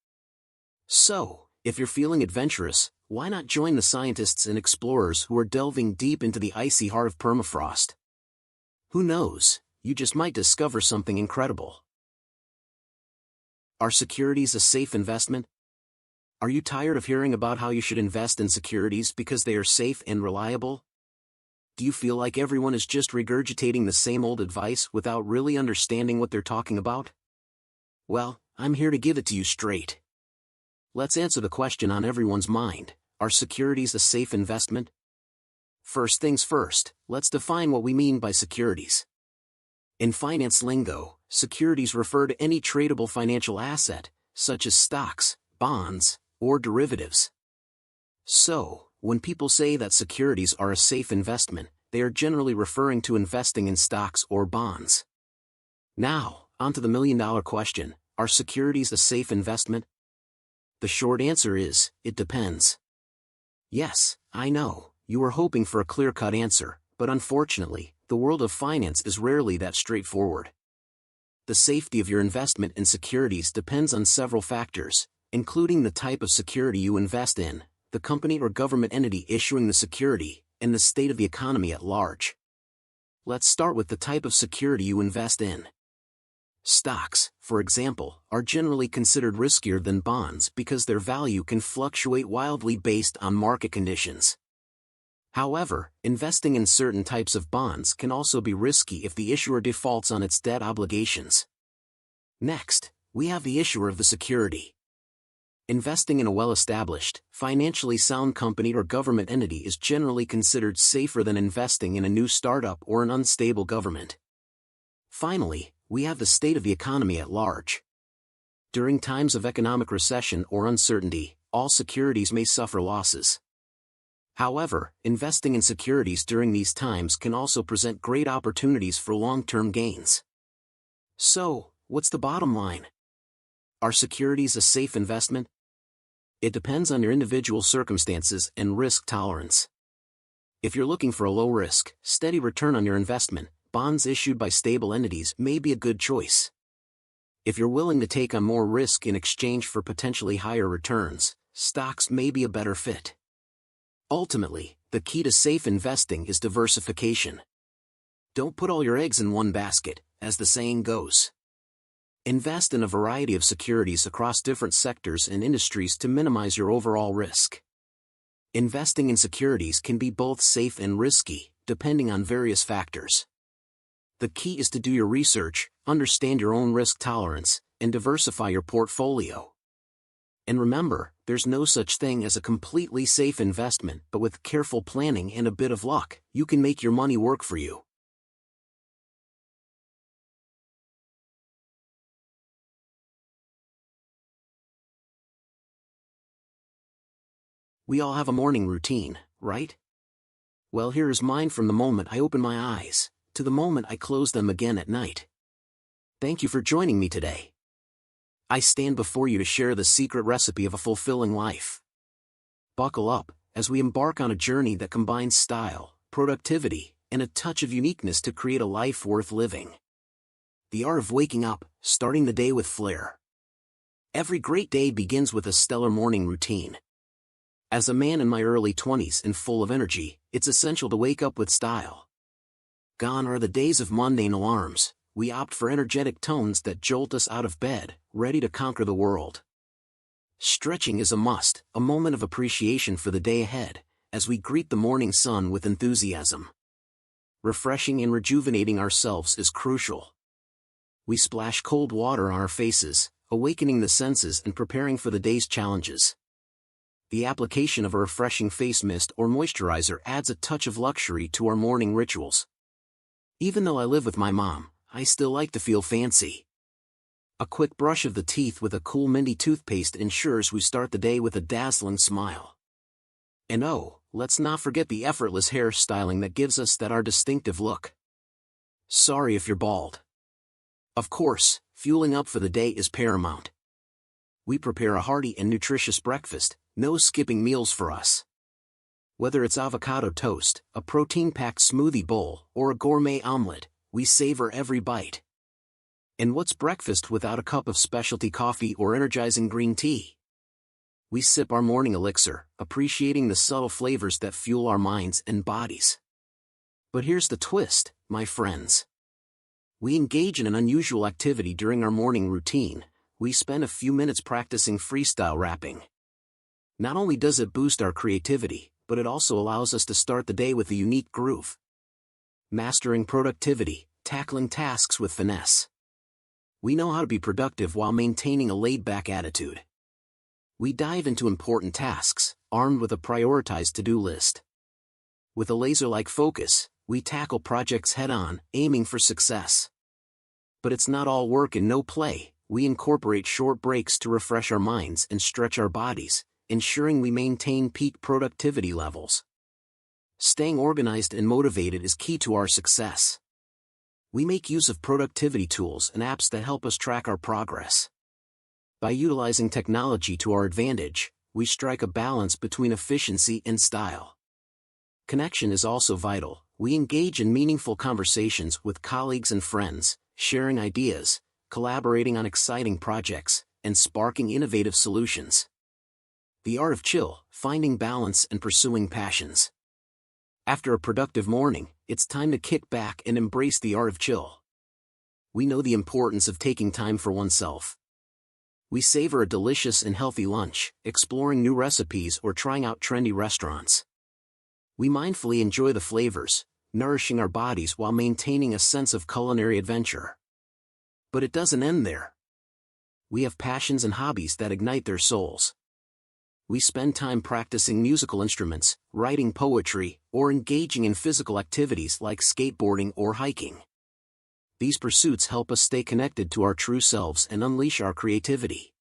So, if you're feeling adventurous, why not join the scientists and explorers who are delving deep into the icy heart of permafrost? Who knows, you just might discover something incredible. Are securities a safe investment? Are you tired of hearing about how you should invest in securities because they are safe and reliable? Do you feel like everyone is just regurgitating the same old advice without really understanding what they're talking about? Well, I'm here to give it to you straight. Let's answer the question on everyone's mind: are securities a safe investment? First things first, let's define what we mean by securities. In finance lingo, securities refer to any tradable financial asset, such as stocks, bonds, or derivatives. So, when people say that securities are a safe investment, they are generally referring to investing in stocks or bonds. Now, onto the million-dollar question: are securities a safe investment? The short answer is, it depends. Yes, I know, you were hoping for a clear-cut answer, but unfortunately, the world of finance is rarely that straightforward. The safety of your investment in securities depends on several factors, including the type of security you invest in, the company or government entity issuing the security, and the state of the economy at large. Let's start with the type of security you invest in. Stocks, for example, are generally considered riskier than bonds because their value can fluctuate wildly based on market conditions. However, investing in certain types of bonds can also be risky if the issuer defaults on its debt obligations. Next, we have the issuer of the security. Investing in a well-established, financially sound company or government entity is generally considered safer than investing in a new startup or an unstable government. Finally, we have the state of the economy at large. During times of economic recession or uncertainty, all securities may suffer losses. However, investing in securities during these times can also present great opportunities for long-term gains. So, what's the bottom line? Are securities a safe investment? It depends on your individual circumstances and risk tolerance. If you're looking for a low-risk, steady return on your investment, bonds issued by stable entities may be a good choice. If you're willing to take on more risk in exchange for potentially higher returns, stocks may be a better fit. Ultimately, the key to safe investing is diversification. Don't put all your eggs in one basket, as the saying goes. Invest in a variety of securities across different sectors and industries to minimize your overall risk. Investing in securities can be both safe and risky, depending on various factors. The key is to do your research, understand your own risk tolerance, and diversify your portfolio. And remember, there's no such thing as a completely safe investment, but with careful planning and a bit of luck, you can make your money work for you. We all have a morning routine, right? Well, here is mine from the moment I open my eyes to the moment I close them again at night. Thank you for joining me today. I stand before you to share the secret recipe of a fulfilling life. Buckle up, as we embark on a journey that combines style, productivity, and a touch of uniqueness to create a life worth living. The art of waking up, starting the day with flair. Every great day begins with a stellar morning routine. As a man in my early 20s and full of energy, it's essential to wake up with style. Gone are the days of mundane alarms. We opt for energetic tones that jolt us out of bed, ready to conquer the world. Stretching is a must, a moment of appreciation for the day ahead, as we greet the morning sun with enthusiasm. Refreshing and rejuvenating ourselves is crucial. We splash cold water on our faces, awakening the senses and preparing for the day's challenges. The application of a refreshing face mist or moisturizer adds a touch of luxury to our morning rituals. Even though I live with my mom, I still like to feel fancy. A quick brush of the teeth with a cool minty toothpaste ensures we start the day with a dazzling smile. And oh, let's not forget the effortless hairstyling that gives us our distinctive look. Sorry if you're bald. Of course, fueling up for the day is paramount. We prepare a hearty and nutritious breakfast, no skipping meals for us. Whether it's avocado toast, a protein-packed smoothie bowl, or a gourmet omelet, we savor every bite. And what's breakfast without a cup of specialty coffee or energizing green tea? We sip our morning elixir, appreciating the subtle flavors that fuel our minds and bodies. But here's the twist, my friends. We engage in an unusual activity during our morning routine. We spend a few minutes practicing freestyle rapping. Not only does it boost our creativity, but it also allows us to start the day with a unique groove. Mastering productivity, tackling tasks with finesse. We know how to be productive while maintaining a laid-back attitude. We dive into important tasks, armed with a prioritized to-do list. With a laser-like focus, we tackle projects head-on, aiming for success. But it's not all work and no play. We incorporate short breaks to refresh our minds and stretch our bodies, ensuring we maintain peak productivity levels. Staying organized and motivated is key to our success. We make use of productivity tools and apps that help us track our progress. By utilizing technology to our advantage, we strike a balance between efficiency and style. Connection is also vital. We engage in meaningful conversations with colleagues and friends, sharing ideas, collaborating on exciting projects, and sparking innovative solutions. The art of chill, finding balance and pursuing passions. After a productive morning, it's time to kick back and embrace the art of chill. We know the importance of taking time for oneself. We savor a delicious and healthy lunch, exploring new recipes or trying out trendy restaurants. We mindfully enjoy the flavors, nourishing our bodies while maintaining a sense of culinary adventure. But it doesn't end there. We have passions and hobbies that ignite their souls. We spend time practicing musical instruments, writing poetry, or engaging in physical activities like skateboarding or hiking. These pursuits help us stay connected to our true selves and unleash our creativity.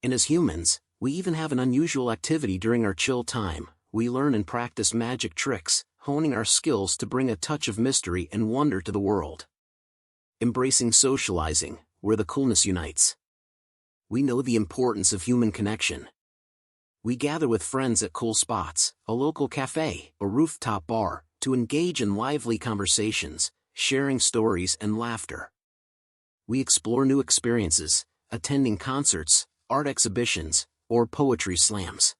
And as humans, we even have an unusual activity during our chill time. We learn and practice magic tricks, honing our skills to bring a touch of mystery and wonder to the world. Embracing socializing, where the coolness unites. We know the importance of human connection. We gather with friends at cool spots, a local cafe, or rooftop bar, to engage in lively conversations, sharing stories and laughter. We explore new experiences, attending concerts, art exhibitions, or poetry slams.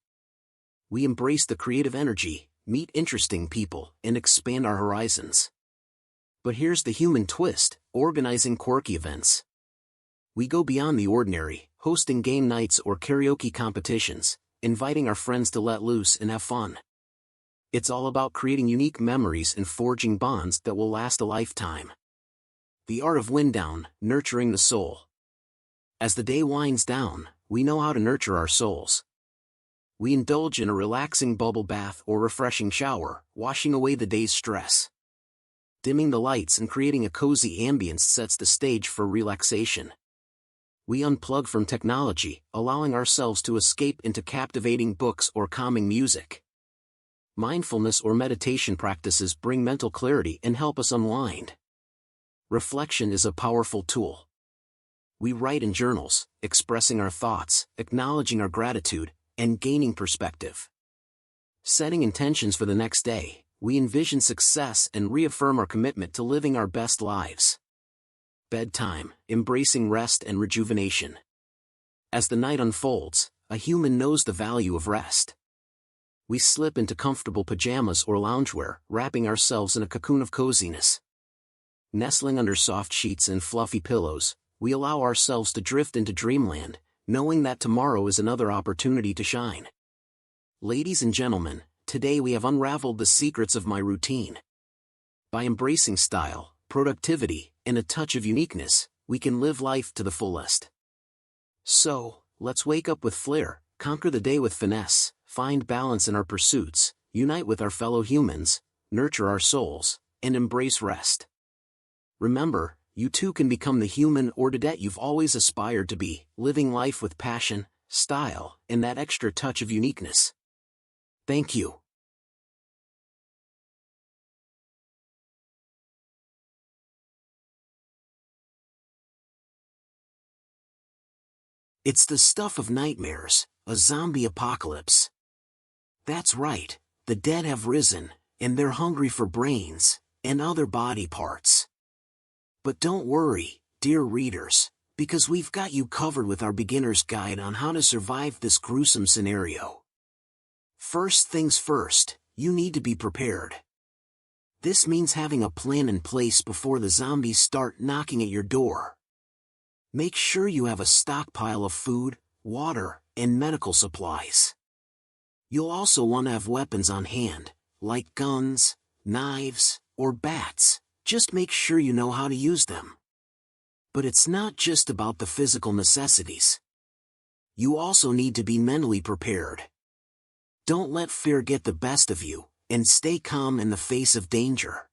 We embrace the creative energy, meet interesting people, and expand our horizons. But here's the human twist: organizing quirky events. We go beyond the ordinary, hosting game nights or karaoke competitions, inviting our friends to let loose and have fun. It's all about creating unique memories and forging bonds that will last a lifetime. The art of wind down, nurturing the soul. As the day winds down, we know how to nurture our souls. We indulge in a relaxing bubble bath or refreshing shower, washing away the day's stress. Dimming the lights and creating a cozy ambience sets the stage for relaxation. We unplug from technology, allowing ourselves to escape into captivating books or calming music. Mindfulness or meditation practices bring mental clarity and help us unwind. Reflection is a powerful tool. We write in journals, expressing our thoughts, acknowledging our gratitude, and gaining perspective. Setting intentions for the next day, we envision success and reaffirm our commitment to living our best lives. Bedtime, embracing rest and rejuvenation. As the night unfolds, a human knows the value of rest. We slip into comfortable pajamas or loungewear, wrapping ourselves in a cocoon of coziness. Nestling under soft sheets and fluffy pillows, we allow ourselves to drift into dreamland, knowing that tomorrow is another opportunity to shine. Ladies and gentlemen, today we have unraveled the secrets of my routine. By embracing style, productivity, and a touch of uniqueness, we can live life to the fullest. So, let's wake up with flair, conquer the day with finesse, find balance in our pursuits, unite with our fellow humans, nurture our souls, and embrace rest. Remember, you too can become the human or cadet you've always aspired to be, living life with passion, style, and that extra touch of uniqueness. Thank you. It's the stuff of nightmares, a zombie apocalypse. That's right, the dead have risen, and they're hungry for brains and other body parts. But don't worry, dear readers, because we've got you covered with our beginner's guide on how to survive this gruesome scenario. First things first, you need to be prepared. This means having a plan in place before the zombies start knocking at your door. Make sure you have a stockpile of food, water, and medical supplies. You'll also want to have weapons on hand, like guns, knives, or bats. Just make sure you know how to use them. But it's not just about the physical necessities. You also need to be mentally prepared. Don't let fear get the best of you, and stay calm in the face of danger.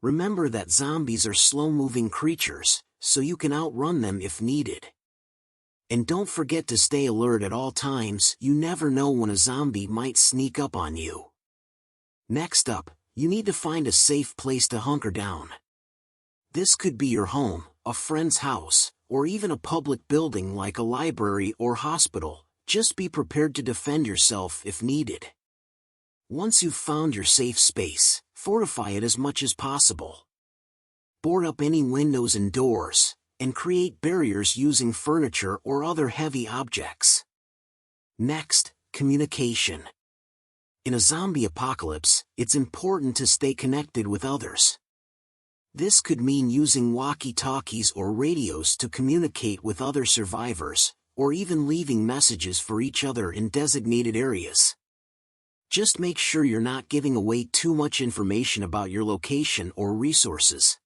Remember that zombies are slow-moving creatures, so you can outrun them if needed. And don't forget to stay alert at all times. You never know when a zombie might sneak up on you. Next up, you need to find a safe place to hunker down. This could be your home, a friend's house, or even a public building like a library or hospital. Just be prepared to defend yourself if needed. Once you've found your safe space, fortify it as much as possible. Board up any windows and doors, and create barriers using furniture or other heavy objects. Next, communication. In a zombie apocalypse, it's important to stay connected with others. This could mean using walkie-talkies or radios to communicate with other survivors, or even leaving messages for each other in designated areas. Just make sure you're not giving away too much information about your location or resources.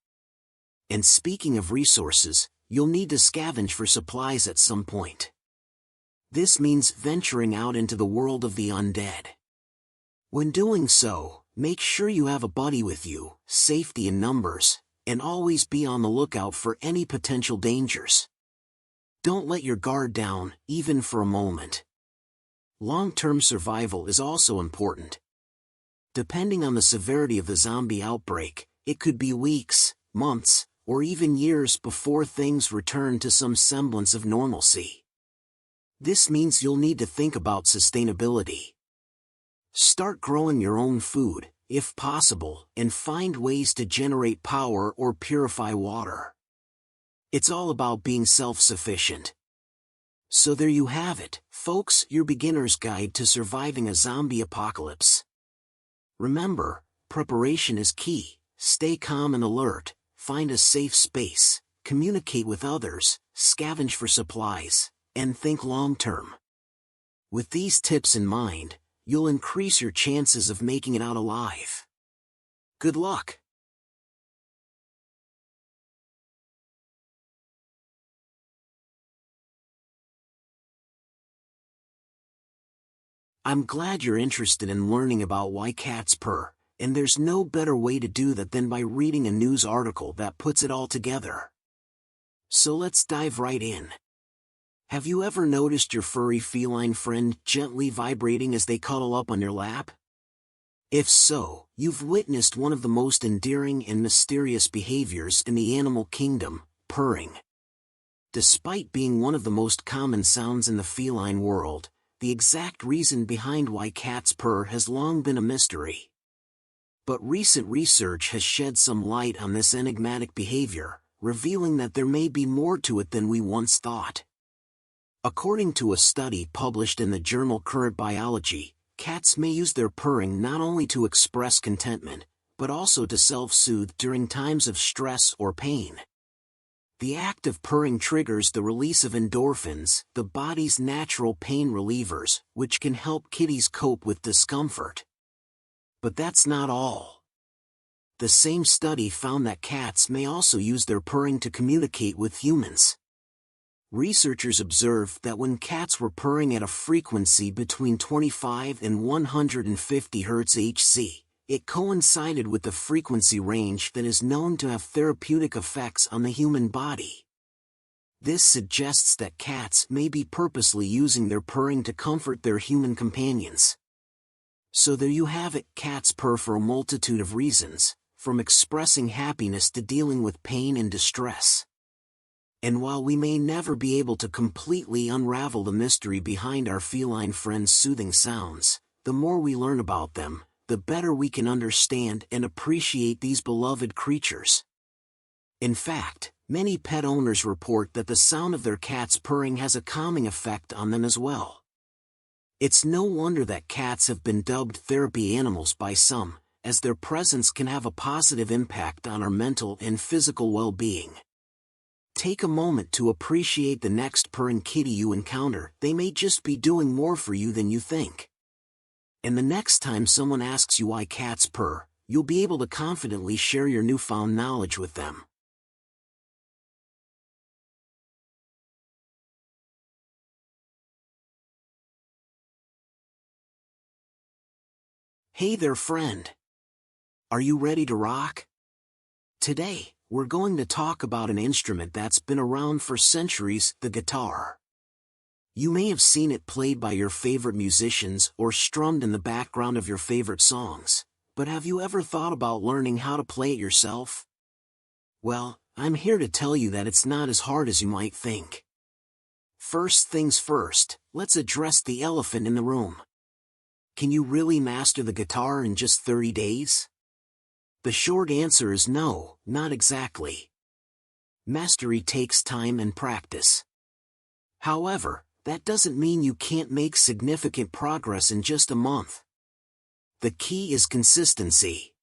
And speaking of resources, you'll need to scavenge for supplies at some point. This means venturing out into the world of the undead. When doing so, make sure you have a buddy with you, safety in numbers, and always be on the lookout for any potential dangers. Don't let your guard down, even for a moment. Long-term survival is also important. Depending on the severity of the zombie outbreak, it could be weeks, months, or even years before things return to some semblance of normalcy. This means you'll need to think about sustainability. Start growing your own food, if possible, and find ways to generate power or purify water. It's all about being self-sufficient. So there you have it, folks, your beginner's guide to surviving a zombie apocalypse. Remember, preparation is key. Stay calm and alert, find a safe space, communicate with others, scavenge for supplies, and think long-term. With these tips in mind, you'll increase your chances of making it out alive. Good luck! I'm glad you're interested in learning about why cats purr, and there's no better way to do that than by reading a news article that puts it all together. So let's dive right in. Have you ever noticed your furry feline friend gently vibrating as they cuddle up on your lap? If so, you've witnessed one of the most endearing and mysterious behaviors in the animal kingdom, purring. Despite being one of the most common sounds in the feline world, the exact reason behind why cats purr has long been a mystery. But recent research has shed some light on this enigmatic behavior, revealing that there may be more to it than we once thought. According to a study published in the journal Current Biology, cats may use their purring not only to express contentment, but also to self-soothe during times of stress or pain. The act of purring triggers the release of endorphins, the body's natural pain relievers, which can help kitties cope with discomfort. But that's not all. The same study found that cats may also use their purring to communicate with humans. Researchers observed that when cats were purring at a frequency between 25 and 150 Hz, it coincided with the frequency range that is known to have therapeutic effects on the human body. This suggests that cats may be purposely using their purring to comfort their human companions. So there you have it, cats purr for a multitude of reasons, from expressing happiness to dealing with pain and distress. And while we may never be able to completely unravel the mystery behind our feline friends' soothing sounds, the more we learn about them, the better we can understand and appreciate these beloved creatures. In fact, many pet owners report that the sound of their cats purring has a calming effect on them as well. It's no wonder that cats have been dubbed therapy animals by some, as their presence can have a positive impact on our mental and physical well-being. Take a moment to appreciate the next purring kitty you encounter. They may just be doing more for you than you think. And the next time someone asks you why cats purr, you'll be able to confidently share your newfound knowledge with them. Hey there, friend. Are you ready to rock? Today, we're going to talk about an instrument that's been around for centuries, the guitar. You may have seen it played by your favorite musicians or strummed in the background of your favorite songs, but have you ever thought about learning how to play it yourself? Well, I'm here to tell you that it's not as hard as you might think. First things first, let's address the elephant in the room. Can you really master the guitar in just 30 days? The short answer is no, not exactly. Mastery takes time and practice. However, that doesn't mean you can't make significant progress in just a month. The key is consistency.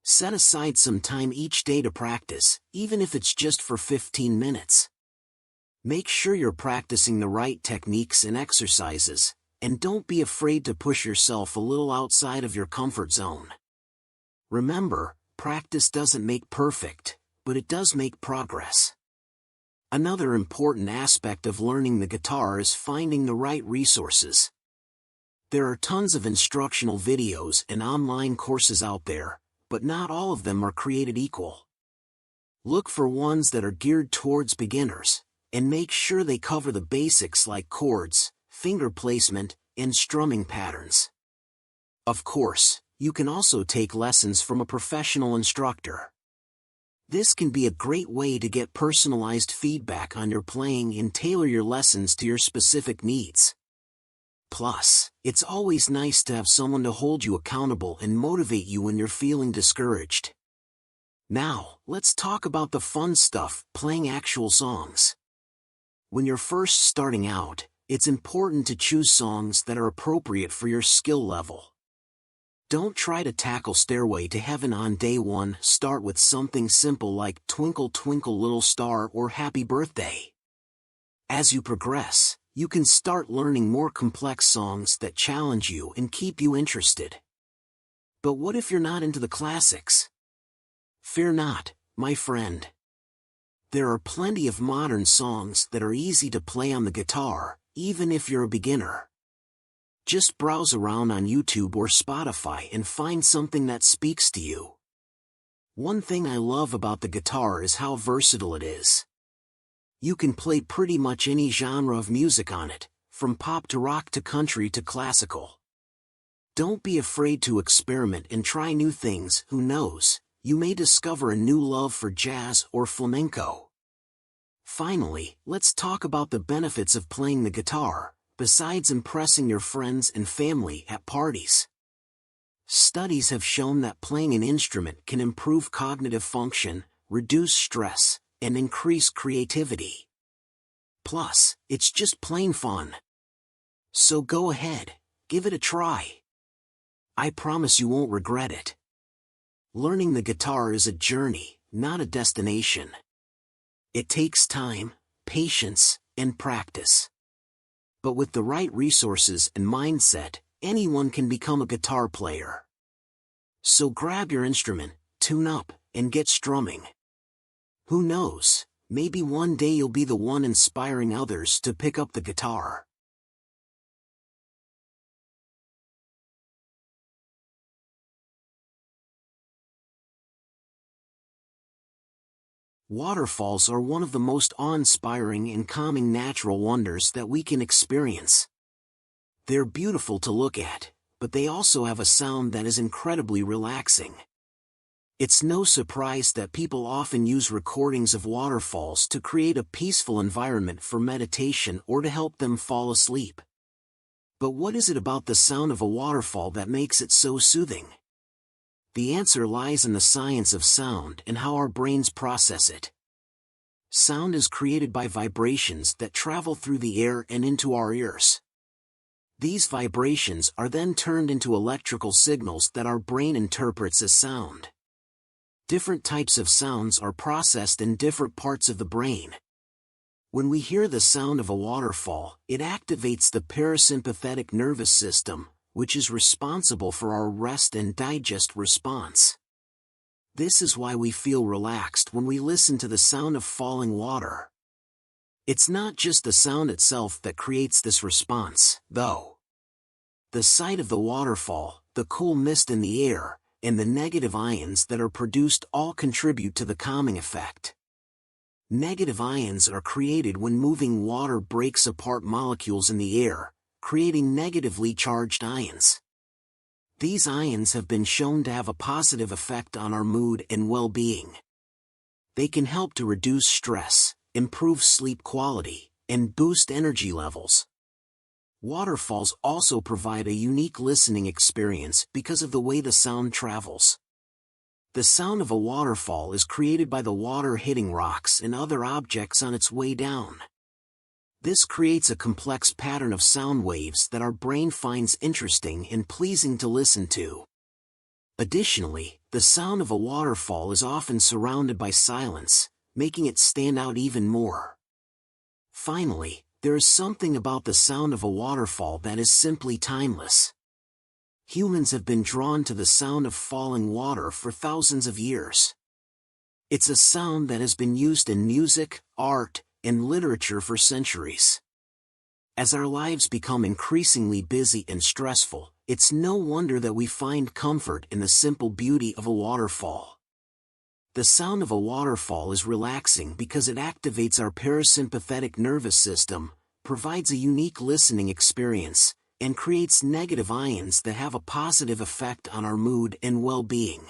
Set aside some time each day to practice, even if it's just for 15 minutes. Make sure you're practicing the right techniques and exercises, and don't be afraid to push yourself a little outside of your comfort zone. Remember, practice doesn't make perfect, but it does make progress. Another important aspect of learning the guitar is finding the right resources. There are tons of instructional videos and online courses out there, but not all of them are created equal. Look for ones that are geared towards beginners, and make sure they cover the basics like chords, finger placement, and strumming patterns. Of course, you can also take lessons from a professional instructor. This can be a great way to get personalized feedback on your playing and tailor your lessons to your specific needs. Plus, it's always nice to have someone to hold you accountable and motivate you when you're feeling discouraged. Now, let's talk about the fun stuff, playing actual songs. When you're first starting out, it's important to choose songs that are appropriate for your skill level. Don't try to tackle Stairway to Heaven on day one. Start with something simple like Twinkle Twinkle Little Star or Happy Birthday. As you progress, you can start learning more complex songs that challenge you and keep you interested. But what if you're not into the classics? Fear not, my friend. There are plenty of modern songs that are easy to play on the guitar, even if you're a beginner. Just browse around on YouTube or Spotify and find something that speaks to you. One thing I love about the guitar is how versatile it is. You can play pretty much any genre of music on it, from pop to rock to country to classical. Don't be afraid to experiment and try new things. Who knows, you may discover a new love for jazz or flamenco. Finally, let's talk about the benefits of playing the guitar, besides impressing your friends and family at parties. Studies have shown that playing an instrument can improve cognitive function, reduce stress, and increase creativity. Plus, it's just plain fun. So go ahead, give it a try. I promise you won't regret it. Learning the guitar is a journey, not a destination. It takes time, patience, and practice. But with the right resources and mindset, anyone can become a guitar player. So grab your instrument, tune up, and get strumming. Who knows, maybe one day you'll be the one inspiring others to pick up the guitar. Waterfalls are one of the most awe-inspiring and calming natural wonders that we can experience. They're beautiful to look at, but they also have a sound that is incredibly relaxing. It's no surprise that people often use recordings of waterfalls to create a peaceful environment for meditation or to help them fall asleep. But what is it about the sound of a waterfall that makes it so soothing? The answer lies in the science of sound and how our brains process it. Sound is created by vibrations that travel through the air and into our ears. These vibrations are then turned into electrical signals that our brain interprets as sound. Different types of sounds are processed in different parts of the brain. When we hear the sound of a waterfall, it activates the parasympathetic nervous system, which is responsible for our rest and digest response. This is why we feel relaxed when we listen to the sound of falling water. It's not just the sound itself that creates this response, though. The sight of the waterfall, the cool mist in the air, and the negative ions that are produced all contribute to the calming effect. Negative ions are created when moving water breaks apart molecules in the air, creating negatively charged ions. These ions have been shown to have a positive effect on our mood and well-being. They can help to reduce stress, improve sleep quality, and boost energy levels. Waterfalls also provide a unique listening experience because of the way the sound travels. The sound of a waterfall is created by the water hitting rocks and other objects on its way down. This creates a complex pattern of sound waves that our brain finds interesting and pleasing to listen to. Additionally, the sound of a waterfall is often surrounded by silence, making it stand out even more. Finally, there is something about the sound of a waterfall that is simply timeless. Humans have been drawn to the sound of falling water for thousands of years. It's a sound that has been used in music, art, and literature for centuries. As our lives become increasingly busy and stressful, it's no wonder that we find comfort in the simple beauty of a waterfall. The sound of a waterfall is relaxing because it activates our parasympathetic nervous system, provides a unique listening experience, and creates negative ions that have a positive effect on our mood and well-being.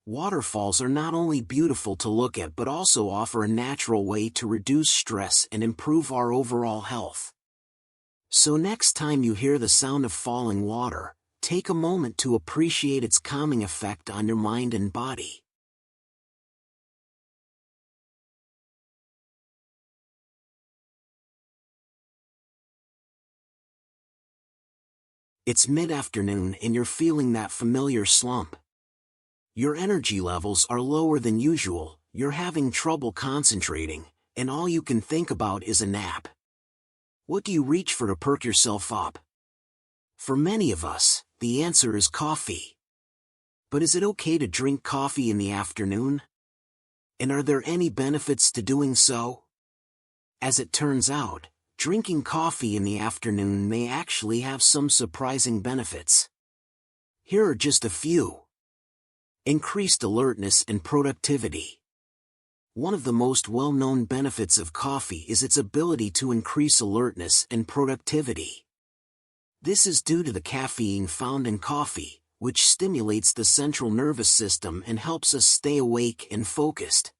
Waterfalls are not only beautiful to look at but also offer a natural way to reduce stress and improve our overall health. So next time you hear the sound of falling water, take a moment to appreciate its calming effect on your mind and body. It's mid-afternoon and you're feeling that familiar slump. Your energy levels are lower than usual, you're having trouble concentrating, and all you can think about is a nap. What do you reach for to perk yourself up? For many of us, the answer is coffee. But is it okay to drink coffee in the afternoon? And are there any benefits to doing so? As it turns out, drinking coffee in the afternoon may actually have some surprising benefits. Here are just a few. Increased alertness and productivity. One of the most well-known benefits of coffee is its ability to increase alertness and productivity. This is due to the caffeine found in coffee, which stimulates the central nervous system and helps us stay awake and focused.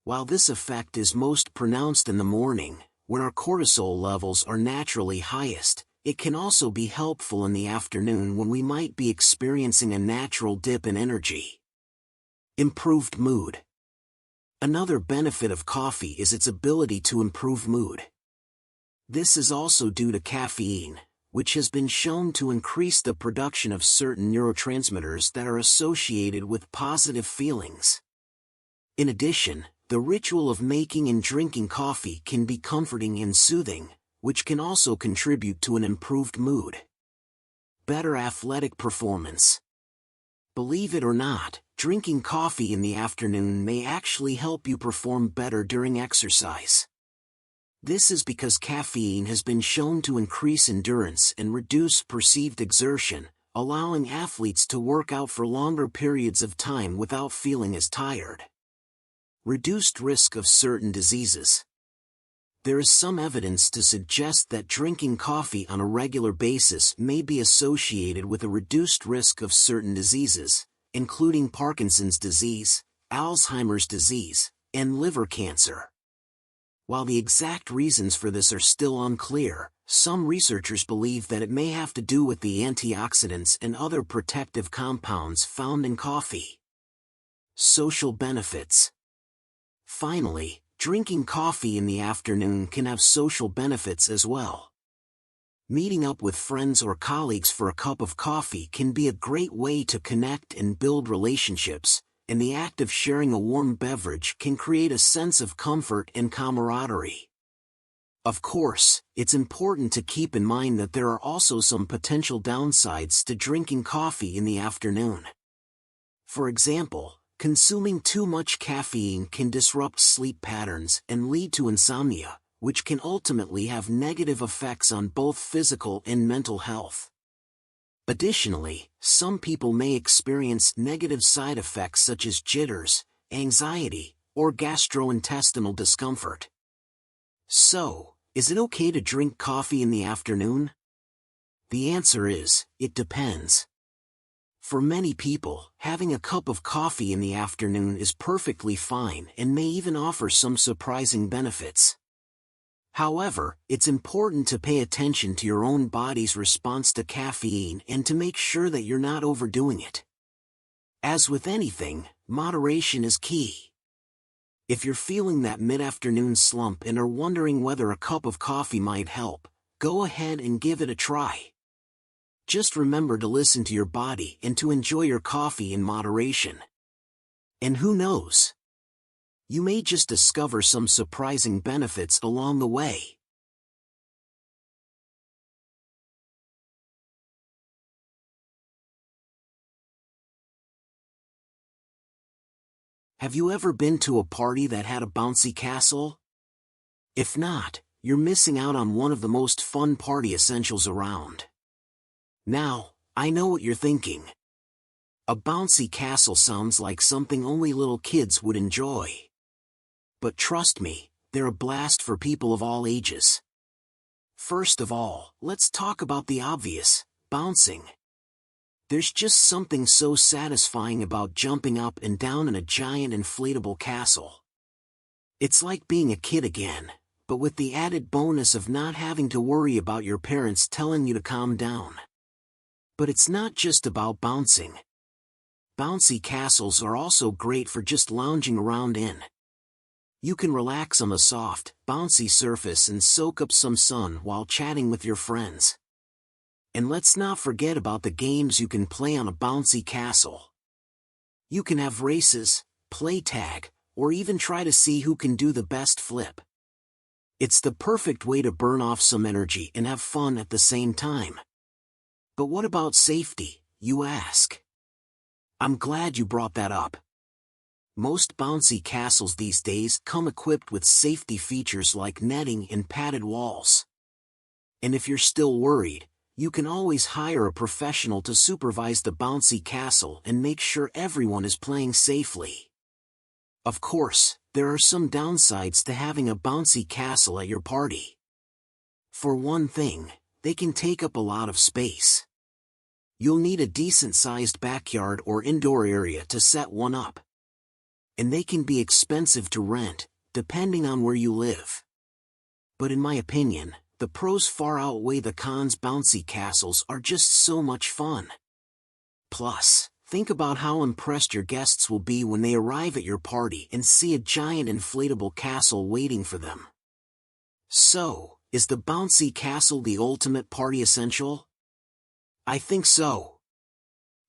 While this effect is most pronounced in the morning, when our cortisol levels are naturally highest, it can also be helpful in the afternoon when we might be experiencing a natural dip in energy. Improved mood. Another benefit of coffee is its ability to improve mood. This is also due to caffeine, which has been shown to increase the production of certain neurotransmitters that are associated with positive feelings. In addition, the ritual of making and drinking coffee can be comforting and soothing, which can also contribute to an improved mood. Better athletic performance. Believe it or not, drinking coffee in the afternoon may actually help you perform better during exercise. This is because caffeine has been shown to increase endurance and reduce perceived exertion, allowing athletes to work out for longer periods of time without feeling as tired. Reduced risk of certain diseases. There is some evidence to suggest that drinking coffee on a regular basis may be associated with a reduced risk of certain diseases, including Parkinson's disease, Alzheimer's disease, and liver cancer. While the exact reasons for this are still unclear, some researchers believe that it may have to do with the antioxidants and other protective compounds found in coffee. Social benefits. Finally, drinking coffee in the afternoon can have social benefits as well. Meeting up with friends or colleagues for a cup of coffee can be a great way to connect and build relationships, and the act of sharing a warm beverage can create a sense of comfort and camaraderie. Of course, it's important to keep in mind that there are also some potential downsides to drinking coffee in the afternoon. For example, consuming too much caffeine can disrupt sleep patterns and lead to insomnia, which can ultimately have negative effects on both physical and mental health. Additionally, some people may experience negative side effects such as jitters, anxiety, or gastrointestinal discomfort. So, is it okay to drink coffee in the afternoon? The answer is, it depends. For many people, having a cup of coffee in the afternoon is perfectly fine and may even offer some surprising benefits. However, it's important to pay attention to your own body's response to caffeine and to make sure that you're not overdoing it. As with anything, moderation is key. If you're feeling that mid-afternoon slump and are wondering whether a cup of coffee might help, go ahead and give it a try. Just remember to listen to your body and to enjoy your coffee in moderation. And who knows? You may just discover some surprising benefits along the way. Have you ever been to a party that had a bouncy castle? If not, you're missing out on one of the most fun party essentials around. Now, I know what you're thinking. A bouncy castle sounds like something only little kids would enjoy. But trust me, they're a blast for people of all ages. First of all, let's talk about the obvious, bouncing. There's just something so satisfying about jumping up and down in a giant inflatable castle. It's like being a kid again, but with the added bonus of not having to worry about your parents telling you to calm down. But it's not just about bouncing. Bouncy castles are also great for just lounging around in. You can relax on the soft, bouncy surface and soak up some sun while chatting with your friends. And let's not forget about the games you can play on a bouncy castle. You can have races, play tag, or even try to see who can do the best flip. It's the perfect way to burn off some energy and have fun at the same time. But what about safety, you ask? I'm glad you brought that up. Most bouncy castles these days come equipped with safety features like netting and padded walls. And if you're still worried, you can always hire a professional to supervise the bouncy castle and make sure everyone is playing safely. Of course, there are some downsides to having a bouncy castle at your party. For one thing, they can take up a lot of space. You'll need a decent-sized backyard or indoor area to set one up. And they can be expensive to rent, depending on where you live. But in my opinion, the pros far outweigh the cons. Bouncy castles are just so much fun. Plus, think about how impressed your guests will be when they arrive at your party and see a giant inflatable castle waiting for them. So, is the bouncy castle the ultimate party essential? I think so.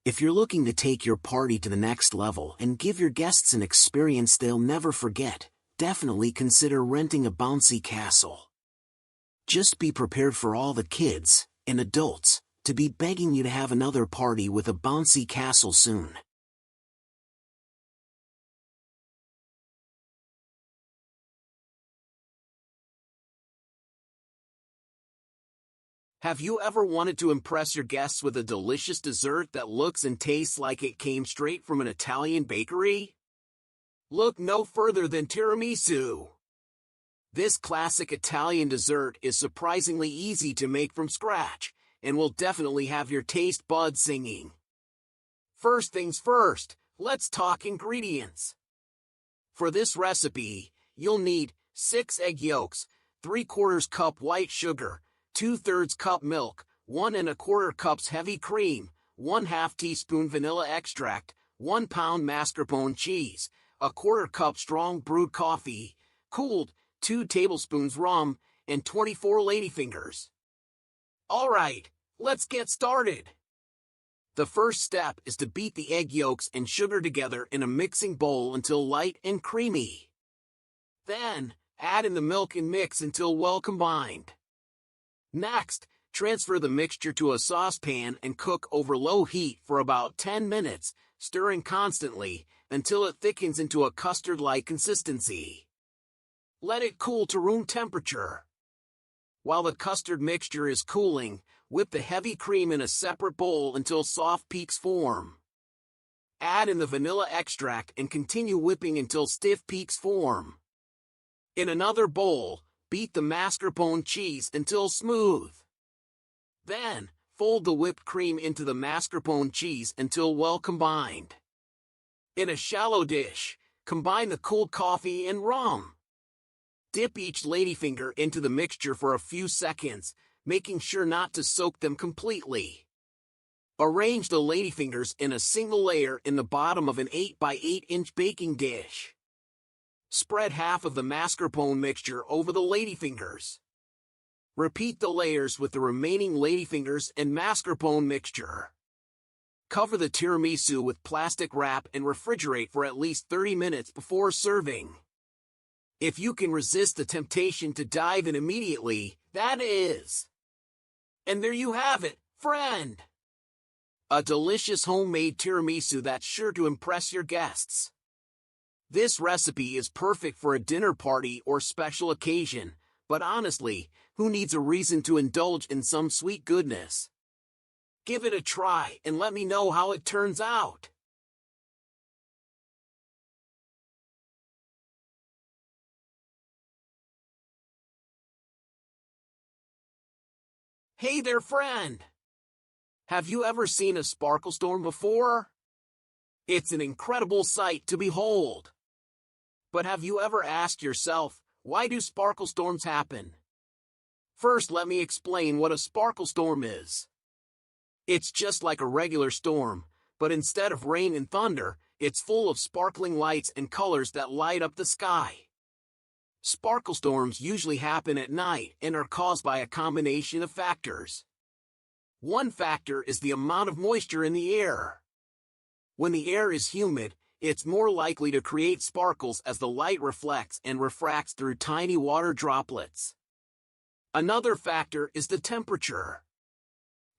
If you're looking to take your party to the next level and give your guests an experience they'll never forget, definitely consider renting a bouncy castle. Just be prepared for all the kids and adults to be begging you to have another party with a bouncy castle soon. Have you ever wanted to impress your guests with a delicious dessert that looks and tastes like it came straight from an Italian bakery? Look no further than tiramisu. This classic Italian dessert is surprisingly easy to make from scratch, and will definitely have your taste buds singing. First things first, let's talk ingredients. For this recipe, you'll need 6 egg yolks, 3/4 cup white sugar, 2/3 cup milk, 1 1/4 cups heavy cream, 1/2 teaspoon vanilla extract, 1 pound mascarpone cheese, 1/4 cup strong brewed coffee, cooled, 2 tablespoons rum, and 24 ladyfingers. Alright, let's get started. The first step is to beat the egg yolks and sugar together in a mixing bowl until light and creamy. Then, Add in the milk and mix until well combined. Next, transfer the mixture to a saucepan and cook over low heat for about 10 minutes, stirring constantly until it thickens into a custard-like consistency. Let it cool to room temperature. While the custard mixture is cooling, whip the heavy cream in a separate bowl until soft peaks form. Add in the vanilla extract and continue whipping until stiff peaks form. In another bowl, beat the mascarpone cheese until smooth. Then, fold the whipped cream into the mascarpone cheese until well combined. In a shallow dish, combine the cold coffee and rum. Dip each ladyfinger into the mixture for a few seconds, making sure not to soak them completely. Arrange the ladyfingers in a single layer in the bottom of an 8 by 8 inch baking dish. Spread half of the mascarpone mixture over the ladyfingers. Repeat the layers with the remaining ladyfingers and mascarpone mixture. Cover the tiramisu with plastic wrap and refrigerate for at least 30 minutes before serving. If you can resist the temptation to dive in immediately, that is. And there you have it, friend. A delicious homemade tiramisu that's sure to impress your guests. This recipe is perfect for a dinner party or special occasion, but honestly, who needs a reason to indulge in some sweet goodness? Give it a try and let me know how it turns out. Hey there, friend! Have you ever seen a sparkle storm before? It's an incredible sight to behold. But have you ever asked yourself, why do sparkle storms happen? First, let me explain what a sparkle storm is. It's just like a regular storm, but instead of rain and thunder, it's full of sparkling lights and colors that light up the sky. Sparkle storms usually happen at night and are caused by a combination of factors. One factor is the amount of moisture in the air. When the air is humid, it's more likely to create sparkles as the light reflects and refracts through tiny water droplets. Another factor is the temperature.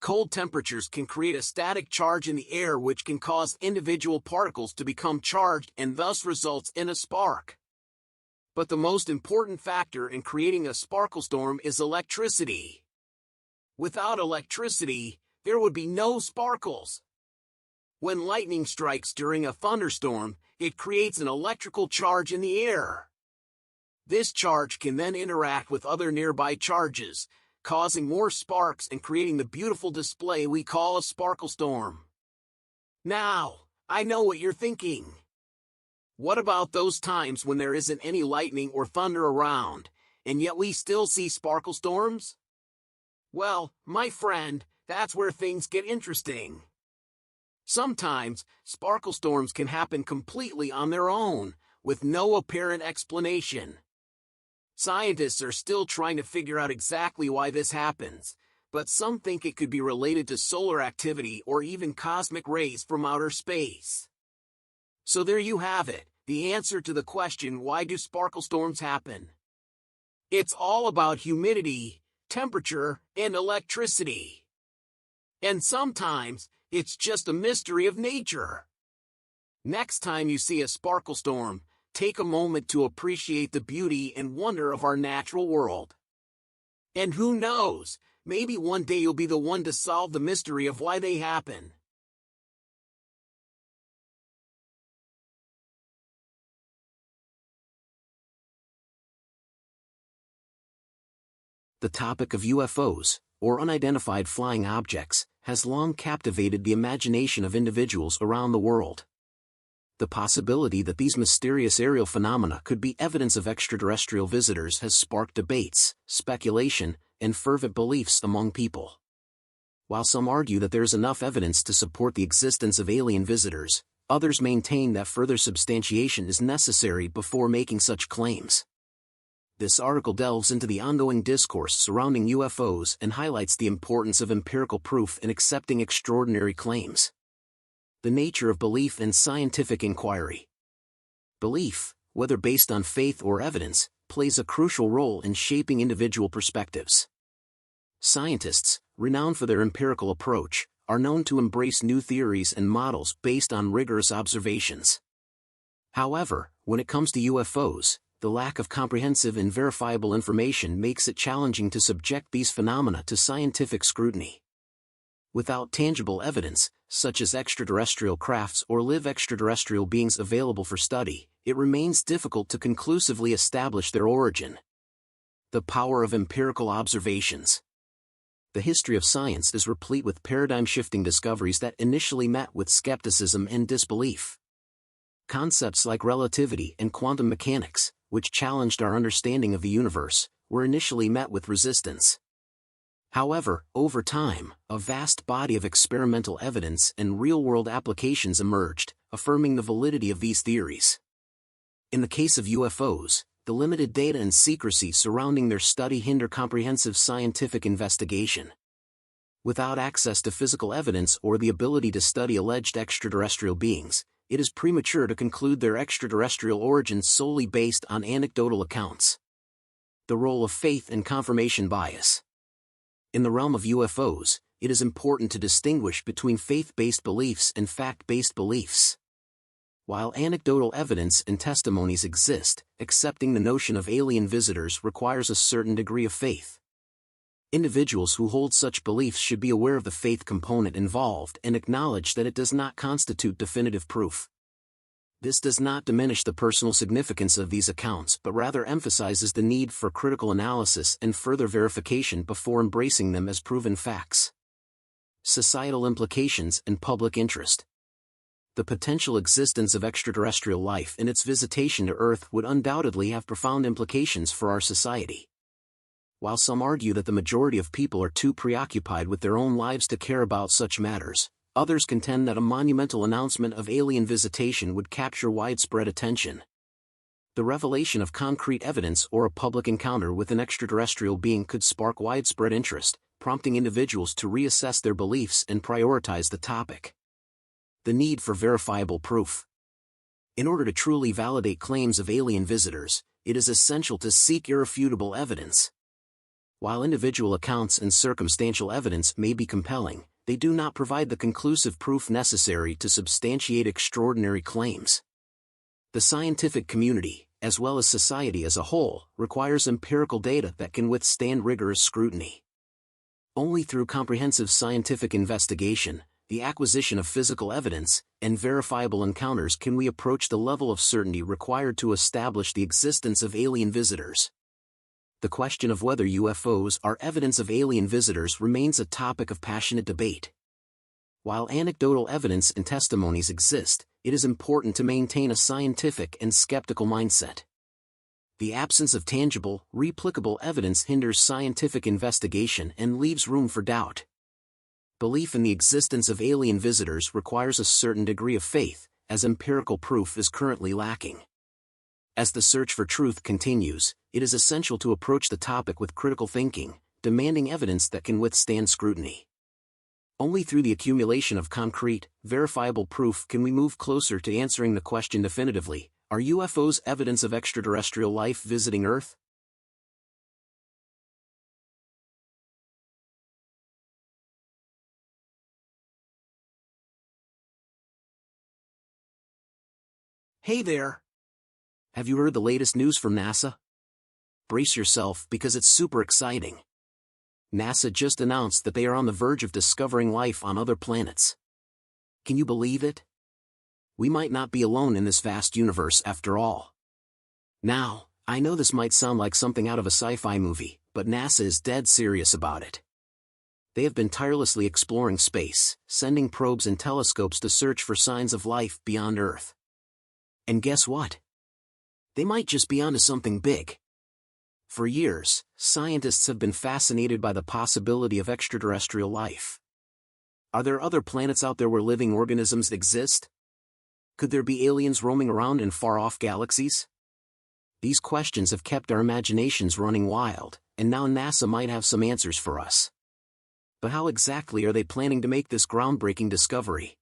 Cold temperatures can create a static charge in the air which can cause individual particles to become charged and thus results in a spark. But the most important factor in creating a sparkle storm is electricity. Without electricity, there would be no sparkles. When lightning strikes during a thunderstorm, it creates an electrical charge in the air. This charge can then interact with other nearby charges, causing more sparks and creating the beautiful display we call a sparkle storm. Now, I know what you're thinking. What about those times when there isn't any lightning or thunder around, and yet we still see sparkle storms? Well, my friend, that's where things get interesting. Sometimes, sparkle storms can happen completely on their own, with no apparent explanation. Scientists are still trying to figure out exactly why this happens, but some think it could be related to solar activity or even cosmic rays from outer space. So there you have it, the answer to the question, why do sparkle storms happen? It's all about humidity, temperature, and electricity. And sometimes, it's just a mystery of nature. Next time you see a sparkle storm, take a moment to appreciate the beauty and wonder of our natural world. And who knows, maybe one day you'll be the one to solve the mystery of why they happen. The topic of UFOs, or unidentified flying objects, has long captivated the imagination of individuals around the world. The possibility that these mysterious aerial phenomena could be evidence of extraterrestrial visitors has sparked debates, speculation, and fervent beliefs among people. While some argue that there is enough evidence to support the existence of alien visitors, others maintain that further substantiation is necessary before making such claims. This article delves into the ongoing discourse surrounding UFOs and highlights the importance of empirical proof in accepting extraordinary claims. The nature of belief and scientific inquiry. Belief, whether based on faith or evidence, plays a crucial role in shaping individual perspectives. Scientists, renowned for their empirical approach, are known to embrace new theories and models based on rigorous observations. However, when it comes to UFOs, the lack of comprehensive and verifiable information makes it challenging to subject these phenomena to scientific scrutiny. Without tangible evidence, such as extraterrestrial crafts or live extraterrestrial beings available for study, it remains difficult to conclusively establish their origin. The power of empirical observations. The history of science is replete with paradigm-shifting discoveries that initially met with skepticism and disbelief. Concepts like relativity and quantum mechanics, which challenged our understanding of the universe, were initially met with resistance. However, over time, a vast body of experimental evidence and real-world applications emerged, affirming the validity of these theories. In the case of UFOs, the limited data and secrecy surrounding their study hinder comprehensive scientific investigation. Without access to physical evidence or the ability to study alleged extraterrestrial beings, it is premature to conclude their extraterrestrial origins solely based on anecdotal accounts. The role of faith and confirmation bias. In the realm of UFOs, it is important to distinguish between faith-based beliefs and fact-based beliefs. While anecdotal evidence and testimonies exist, accepting the notion of alien visitors requires a certain degree of faith. Individuals who hold such beliefs should be aware of the faith component involved and acknowledge that it does not constitute definitive proof. This does not diminish the personal significance of these accounts but rather emphasizes the need for critical analysis and further verification before embracing them as proven facts. Societal implications and public interest. The potential existence of extraterrestrial life and its visitation to Earth would undoubtedly have profound implications for our society. While some argue that the majority of people are too preoccupied with their own lives to care about such matters, others contend that a monumental announcement of alien visitation would capture widespread attention. The revelation of concrete evidence or a public encounter with an extraterrestrial being could spark widespread interest, prompting individuals to reassess their beliefs and prioritize the topic. The need for verifiable proof. In order to truly validate claims of alien visitors, it is essential to seek irrefutable evidence. While individual accounts and circumstantial evidence may be compelling, they do not provide the conclusive proof necessary to substantiate extraordinary claims. The scientific community, as well as society as a whole, requires empirical data that can withstand rigorous scrutiny. Only through comprehensive scientific investigation, the acquisition of physical evidence, and verifiable encounters can we approach the level of certainty required to establish the existence of alien visitors. The question of whether UFOs are evidence of alien visitors remains a topic of passionate debate. While anecdotal evidence and testimonies exist, it is important to maintain a scientific and skeptical mindset. The absence of tangible, replicable evidence hinders scientific investigation and leaves room for doubt. Belief in the existence of alien visitors requires a certain degree of faith, as empirical proof is currently lacking. As the search for truth continues, it is essential to approach the topic with critical thinking, demanding evidence that can withstand scrutiny. Only through the accumulation of concrete, verifiable proof can we move closer to answering the question definitively: are UFOs evidence of extraterrestrial life visiting Earth? Hey there! Have you heard the latest news from NASA? Brace yourself because it's super exciting. NASA just announced that they are on the verge of discovering life on other planets. Can you believe it? We might not be alone in this vast universe after all. Now, I know this might sound like something out of a sci-fi movie, but NASA is dead serious about it. They have been tirelessly exploring space, sending probes and telescopes to search for signs of life beyond Earth. And guess what? They might just be onto something big. For years, scientists have been fascinated by the possibility of extraterrestrial life. Are there other planets out there where living organisms exist? Could there be aliens roaming around in far-off galaxies? These questions have kept our imaginations running wild, and now NASA might have some answers for us. But how exactly are they planning to make this groundbreaking discovery?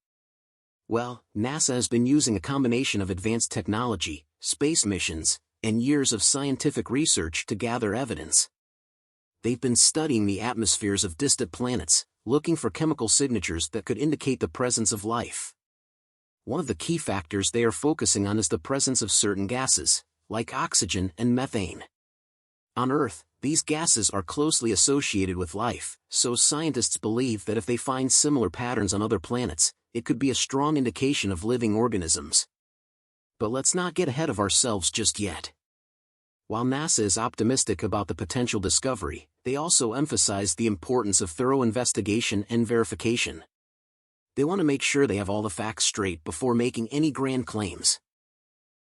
Well, NASA has been using a combination of advanced technology, space missions, and years of scientific research to gather evidence. They've been studying the atmospheres of distant planets, looking for chemical signatures that could indicate the presence of life. One of the key factors they are focusing on is the presence of certain gases, like oxygen and methane. On Earth, these gases are closely associated with life, so scientists believe that if they find similar patterns on other planets, it could be a strong indication of living organisms. But let's not get ahead of ourselves just yet. While NASA is optimistic about the potential discovery, they also emphasize the importance of thorough investigation and verification. They want to make sure they have all the facts straight before making any grand claims.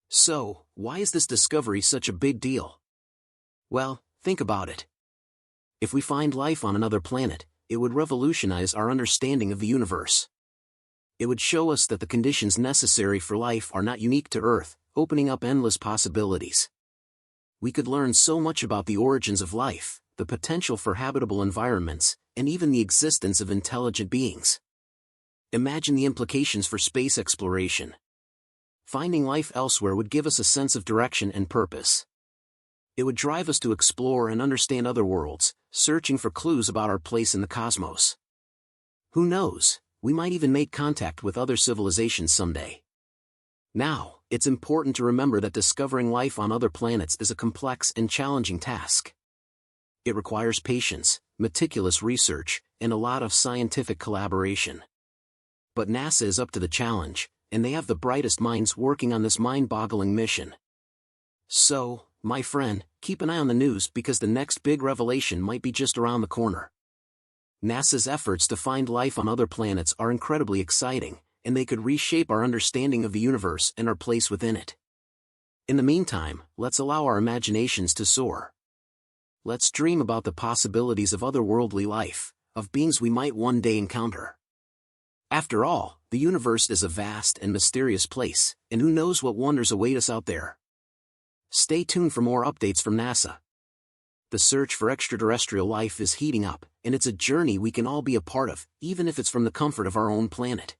So, why is this discovery such a big deal? Well, think about it. If we find life on another planet, it would revolutionize our understanding of the universe. It would show us that the conditions necessary for life are not unique to Earth, opening up endless possibilities. We could learn so much about the origins of life, the potential for habitable environments, and even the existence of intelligent beings. Imagine the implications for space exploration. Finding life elsewhere would give us a sense of direction and purpose. It would drive us to explore and understand other worlds, searching for clues about our place in the cosmos. Who knows, we might even make contact with other civilizations someday. Now, it's important to remember that discovering life on other planets is a complex and challenging task. It requires patience, meticulous research, and a lot of scientific collaboration. But NASA is up to the challenge, and they have the brightest minds working on this mind-boggling mission. So, my friend, keep an eye on the news because the next big revelation might be just around the corner. NASA's efforts to find life on other planets are incredibly exciting, and they could reshape our understanding of the universe and our place within it. In the meantime, let's allow our imaginations to soar. Let's dream about the possibilities of otherworldly life, of beings we might one day encounter. After all, the universe is a vast and mysterious place, and who knows what wonders await us out there. Stay tuned for more updates from NASA. The search for extraterrestrial life is heating up, and it's a journey we can all be a part of, even if it's from the comfort of our own planet.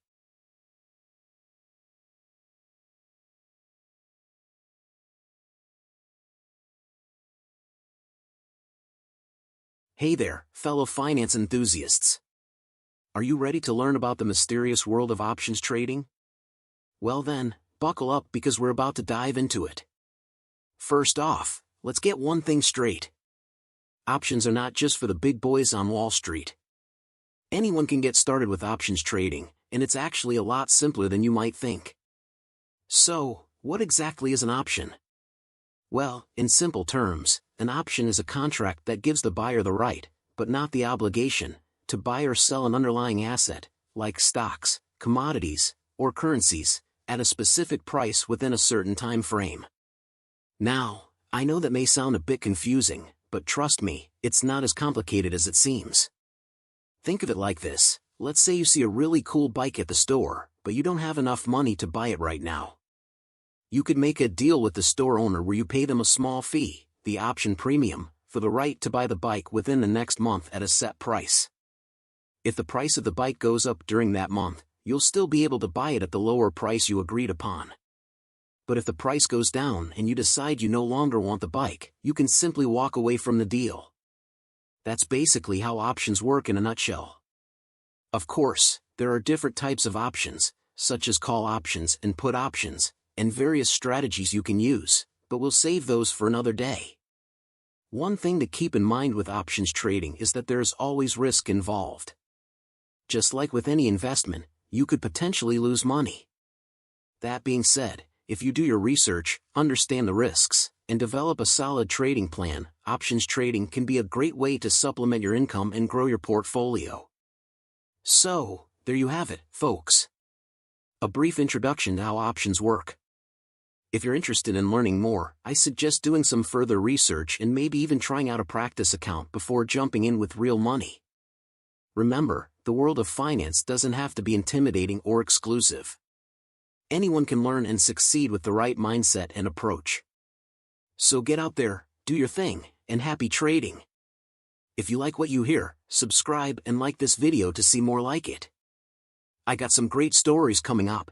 Hey there, fellow finance enthusiasts. Are you ready to learn about the mysterious world of options trading? Well then, buckle up because we're about to dive into it. First off, let's get one thing straight. Options are not just for the big boys on Wall Street. Anyone can get started with options trading, and it's actually a lot simpler than you might think. So, what exactly is an option? Well, in simple terms, an option is a contract that gives the buyer the right, but not the obligation, to buy or sell an underlying asset, like stocks, commodities, or currencies, at a specific price within a certain time frame. Now, I know that may sound a bit confusing, but trust me, it's not as complicated as it seems. Think of it like this: let's say you see a really cool bike at the store, but you don't have enough money to buy it right now. You could make a deal with the store owner where you pay them a small fee, the option premium, for the right to buy the bike within the next month at a set price. If the price of the bike goes up during that month, you'll still be able to buy it at the lower price you agreed upon. But if the price goes down and you decide you no longer want the bike, you can simply walk away from the deal. That's basically how options work in a nutshell. Of course, there are different types of options, such as call options and put options, and various strategies you can use, but we'll save those for another day. One thing to keep in mind with options trading is that there is always risk involved. Just like with any investment, you could potentially lose money. That being said, if you do your research, understand the risks, and develop a solid trading plan, options trading can be a great way to supplement your income and grow your portfolio. So, there you have it, folks. A brief introduction to how options work. If you're interested in learning more, I suggest doing some further research and maybe even trying out a practice account before jumping in with real money. Remember, the world of finance doesn't have to be intimidating or exclusive. Anyone can learn and succeed with the right mindset and approach. So get out there, do your thing, and happy trading. If you like what you hear, subscribe and like this video to see more like it. I got some great stories coming up.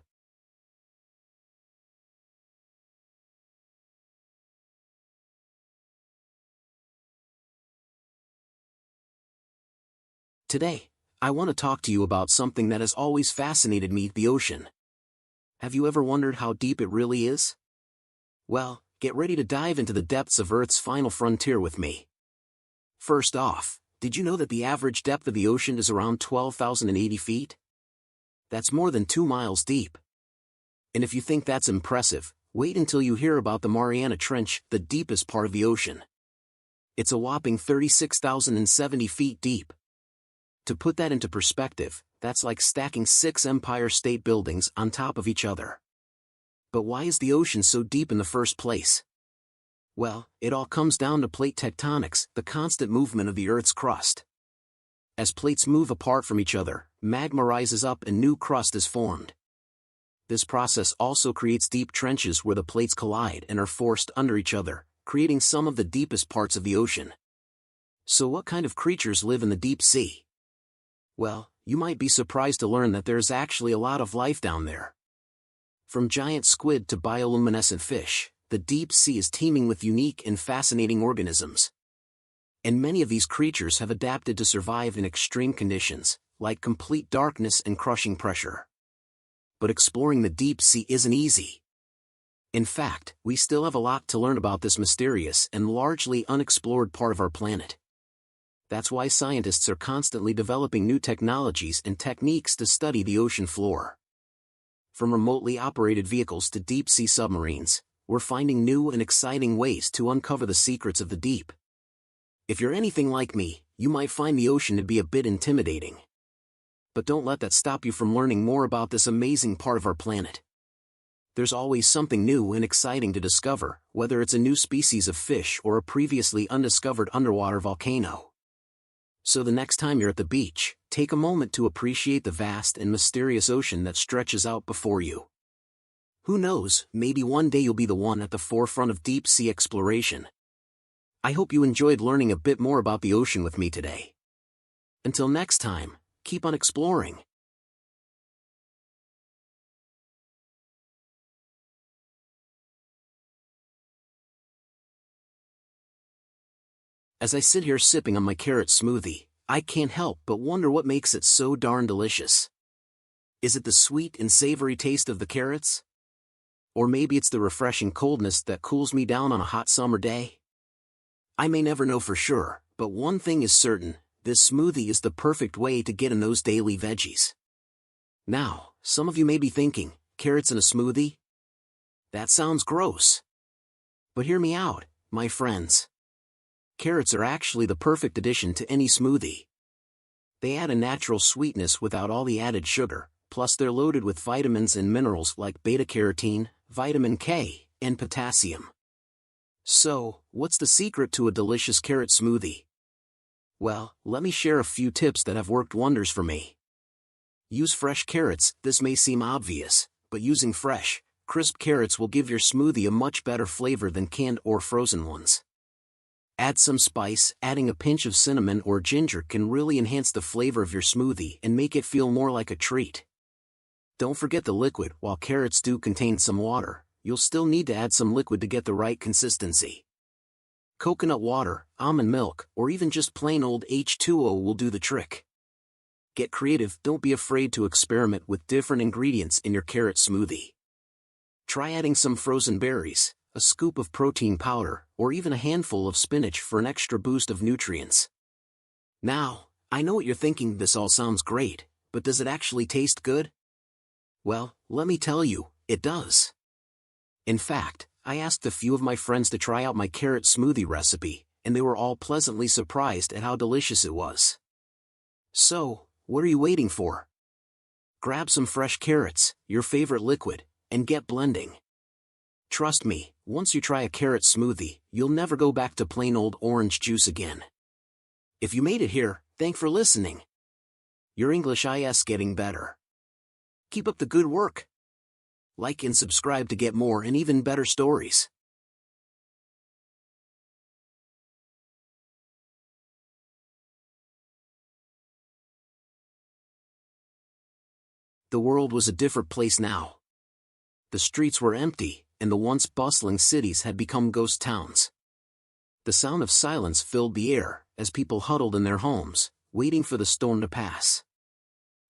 Today, I want to talk to you about something that has always fascinated me, the ocean. Have you ever wondered how deep it really is? Well, get ready to dive into the depths of Earth's final frontier with me. First off, did you know that the average depth of the ocean is around 12,080 feet? That's more than 2 miles deep. And if you think that's impressive, wait until you hear about the Mariana Trench, the deepest part of the ocean. It's a whopping 36,070 feet deep. To put that into perspective, that's like stacking 6 Empire State Buildings on top of each other. But why is the ocean so deep in the first place? Well, it all comes down to plate tectonics, the constant movement of the Earth's crust. As plates move apart from each other, magma rises up and new crust is formed. This process also creates deep trenches where the plates collide and are forced under each other, creating some of the deepest parts of the ocean. So what kind of creatures live in the deep sea? Well, you might be surprised to learn that there's actually a lot of life down there. From giant squid to bioluminescent fish, the deep sea is teeming with unique and fascinating organisms. And many of these creatures have adapted to survive in extreme conditions, like complete darkness and crushing pressure. But exploring the deep sea isn't easy. In fact, we still have a lot to learn about this mysterious and largely unexplored part of our planet. That's why scientists are constantly developing new technologies and techniques to study the ocean floor. From remotely operated vehicles to deep-sea submarines, we're finding new and exciting ways to uncover the secrets of the deep. If you're anything like me, you might find the ocean to be a bit intimidating. But don't let that stop you from learning more about this amazing part of our planet. There's always something new and exciting to discover, whether it's a new species of fish or a previously undiscovered underwater volcano. So the next time you're at the beach, take a moment to appreciate the vast and mysterious ocean that stretches out before you. Who knows, maybe one day you'll be the one at the forefront of deep-sea exploration. I hope you enjoyed learning a bit more about the ocean with me today. Until next time, keep on exploring. As I sit here sipping on my carrot smoothie, I can't help but wonder what makes it so darn delicious. Is it the sweet and savory taste of the carrots? Or maybe it's the refreshing coldness that cools me down on a hot summer day? I may never know for sure, but one thing is certain, this smoothie is the perfect way to get in those daily veggies. Now, some of you may be thinking, carrots in a smoothie? That sounds gross. But hear me out, my friends. Carrots are actually the perfect addition to any smoothie. They add a natural sweetness without all the added sugar, plus they're loaded with vitamins and minerals like beta-carotene, vitamin K, and potassium. So, what's the secret to a delicious carrot smoothie? Well, let me share a few tips that have worked wonders for me. Use fresh carrots. This may seem obvious, but using fresh, crisp carrots will give your smoothie a much better flavor than canned or frozen ones. Add some spice. Adding a pinch of cinnamon or ginger can really enhance the flavor of your smoothie and make it feel more like a treat. Don't forget the liquid. While carrots do contain some water, you'll still need to add some liquid to get the right consistency. Coconut water, almond milk, or even just plain old H2O will do the trick. Get creative. Don't be afraid to experiment with different ingredients in your carrot smoothie. Try adding some frozen berries, a scoop of protein powder, or even a handful of spinach for an extra boost of nutrients. Now, I know what you're thinking, this all sounds great, but does it actually taste good? Well, let me tell you, it does. In fact, I asked a few of my friends to try out my carrot smoothie recipe, and they were all pleasantly surprised at how delicious it was. So, what are you waiting for? Grab some fresh carrots, your favorite liquid, and get blending. Trust me, once you try a carrot smoothie, you'll never go back to plain old orange juice again. If you made it here, thanks for listening. Your English is getting better. Keep up the good work. Like and subscribe to get more and even better stories. The world was a different place now. The streets were empty, and the once bustling cities had become ghost towns. The sound of silence filled the air, as people huddled in their homes, waiting for the storm to pass.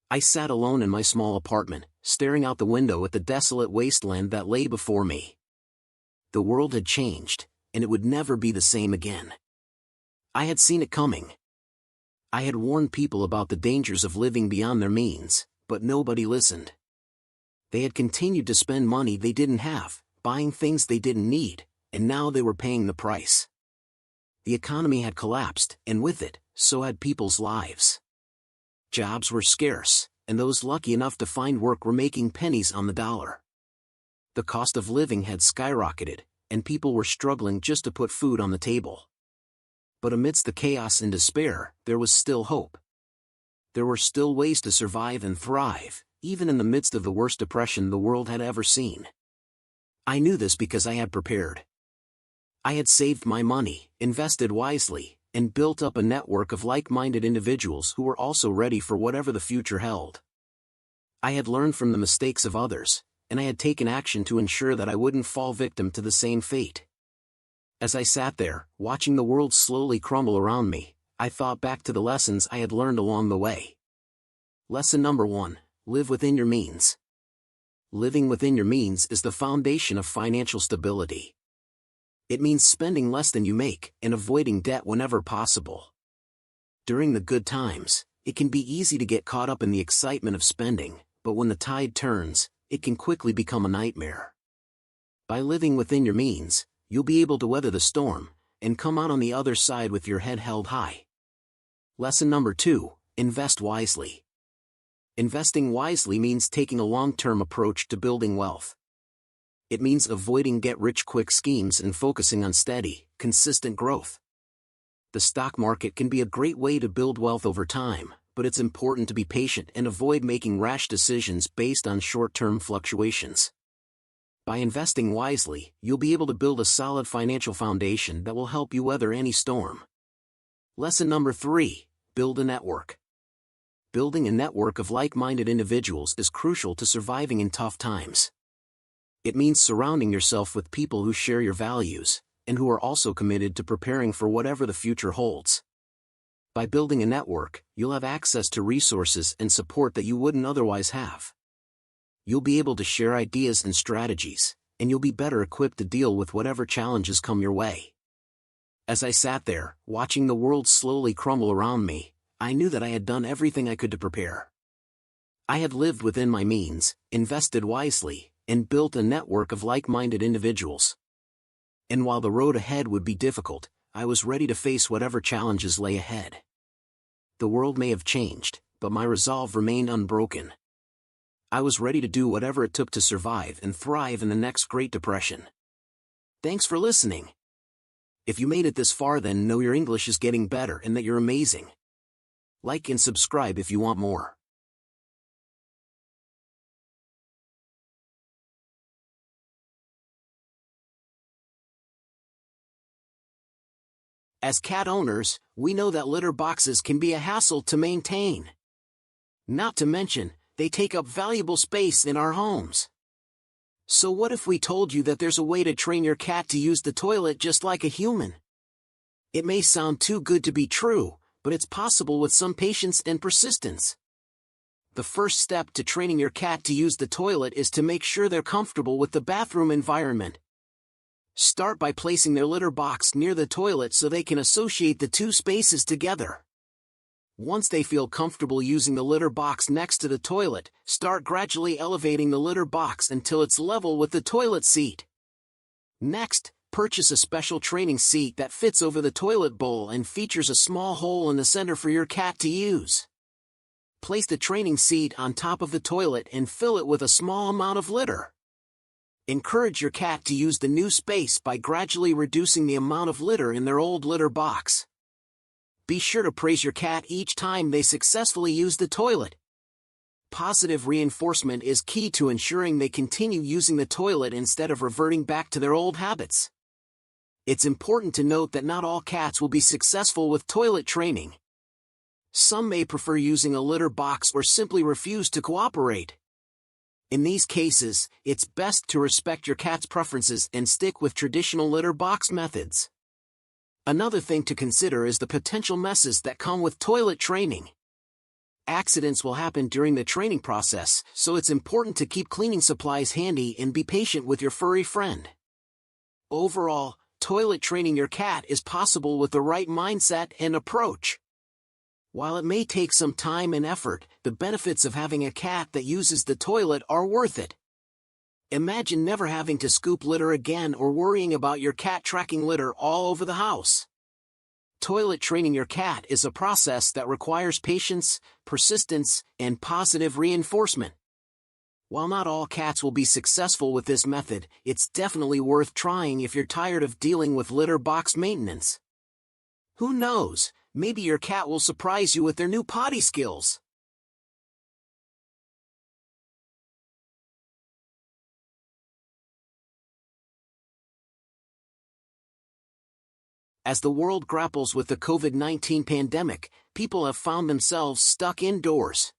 I sat alone in my small apartment, staring out the window at the desolate wasteland that lay before me. The world had changed, and it would never be the same again. I had seen it coming. I had warned people about the dangers of living beyond their means, but nobody listened. They had continued to spend money they didn't have, buying things they didn't need, and now they were paying the price. The economy had collapsed, and with it, so had people's lives. Jobs were scarce, and those lucky enough to find work were making pennies on the dollar. The cost of living had skyrocketed, and people were struggling just to put food on the table. But amidst the chaos and despair, there was still hope. There were still ways to survive and thrive, even in the midst of the worst depression the world had ever seen. I knew this because I had prepared. I had saved my money, invested wisely, and built up a network of like-minded individuals who were also ready for whatever the future held. I had learned from the mistakes of others, and I had taken action to ensure that I wouldn't fall victim to the same fate. As I sat there, watching the world slowly crumble around me, I thought back to the lessons I had learned along the way. Lesson number 1, live within your means. Living within your means is the foundation of financial stability. It means spending less than you make and avoiding debt whenever possible. During the good times, it can be easy to get caught up in the excitement of spending, but when the tide turns, it can quickly become a nightmare. By living within your means, you'll be able to weather the storm and come out on the other side with your head held high. Lesson number 2, invest wisely. Investing wisely means taking a long-term approach to building wealth. It means avoiding get-rich-quick schemes and focusing on steady, consistent growth. The stock market can be a great way to build wealth over time, but it's important to be patient and avoid making rash decisions based on short-term fluctuations. By investing wisely, you'll be able to build a solid financial foundation that will help you weather any storm. Lesson number 3, build a network. Building a network of like-minded individuals is crucial to surviving in tough times. It means surrounding yourself with people who share your values, and who are also committed to preparing for whatever the future holds. By building a network, you'll have access to resources and support that you wouldn't otherwise have. You'll be able to share ideas and strategies, and you'll be better equipped to deal with whatever challenges come your way. As I sat there, watching the world slowly crumble around me, I knew that I had done everything I could to prepare. I had lived within my means, invested wisely, and built a network of like-minded individuals. And while the road ahead would be difficult, I was ready to face whatever challenges lay ahead. The world may have changed, but my resolve remained unbroken. I was ready to do whatever it took to survive and thrive in the next Great Depression. Thanks for listening. If you made it this far, then know your English is getting better and that you're amazing. Like and subscribe if you want more. As cat owners, we know that litter boxes can be a hassle to maintain. Not to mention, they take up valuable space in our homes. So what if we told you that there's a way to train your cat to use the toilet just like a human? It may sound too good to be true, but it's possible with some patience and persistence. The first step to training your cat to use the toilet is to make sure they're comfortable with the bathroom environment. Start by placing their litter box near the toilet so they can associate the two spaces together. Once they feel comfortable using the litter box next to the toilet, start gradually elevating the litter box until it's level with the toilet seat. Next, purchase a special training seat that fits over the toilet bowl and features a small hole in the center for your cat to use. Place the training seat on top of the toilet and fill it with a small amount of litter. Encourage your cat to use the new space by gradually reducing the amount of litter in their old litter box. Be sure to praise your cat each time they successfully use the toilet. Positive reinforcement is key to ensuring they continue using the toilet instead of reverting back to their old habits. It's important to note that not all cats will be successful with toilet training. Some may prefer using a litter box or simply refuse to cooperate. In these cases, it's best to respect your cat's preferences and stick with traditional litter box methods. Another thing to consider is the potential messes that come with toilet training. Accidents will happen during the training process, so it's important to keep cleaning supplies handy and be patient with your furry friend. Overall, toilet training your cat is possible with the right mindset and approach. While it may take some time and effort, the benefits of having a cat that uses the toilet are worth it. Imagine never having to scoop litter again or worrying about your cat tracking litter all over the house. Toilet training your cat is a process that requires patience, persistence, and positive reinforcement. While not all cats will be successful with this method, it's definitely worth trying if you're tired of dealing with litter box maintenance. Who knows, maybe your cat will surprise you with their new potty skills. As the world grapples with the COVID-19 pandemic, people have found themselves stuck indoors.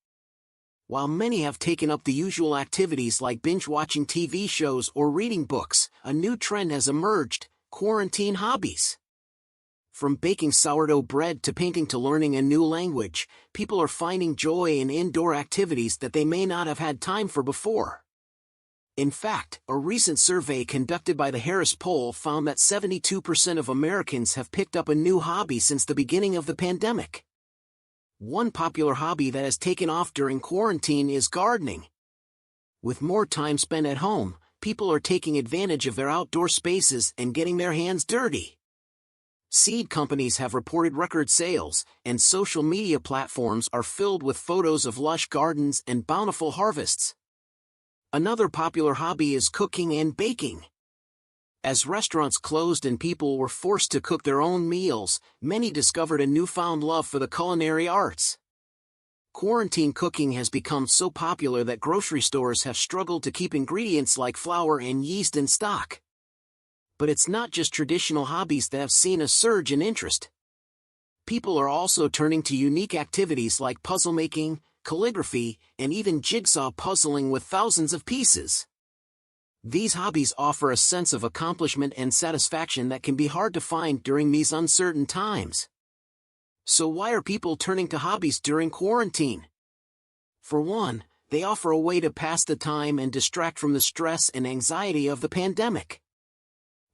While many have taken up the usual activities like binge-watching TV shows or reading books, a new trend has emerged: quarantine hobbies. From baking sourdough bread to painting to learning a new language, people are finding joy in indoor activities that they may not have had time for before. In fact, a recent survey conducted by the Harris Poll found that 72% of Americans have picked up a new hobby since the beginning of the pandemic. One popular hobby that has taken off during quarantine is gardening. With more time spent at home, people are taking advantage of their outdoor spaces and getting their hands dirty. Seed companies have reported record sales, and social media platforms are filled with photos of lush gardens and bountiful harvests. Another popular hobby is cooking and baking. As restaurants closed and people were forced to cook their own meals, many discovered a newfound love for the culinary arts. Quarantine cooking has become so popular that grocery stores have struggled to keep ingredients like flour and yeast in stock. But it's not just traditional hobbies that have seen a surge in interest. People are also turning to unique activities like puzzle making, calligraphy, and even jigsaw puzzling with thousands of pieces. These hobbies offer a sense of accomplishment and satisfaction that can be hard to find during these uncertain times. So why are people turning to hobbies during quarantine? For one, they offer a way to pass the time and distract from the stress and anxiety of the pandemic.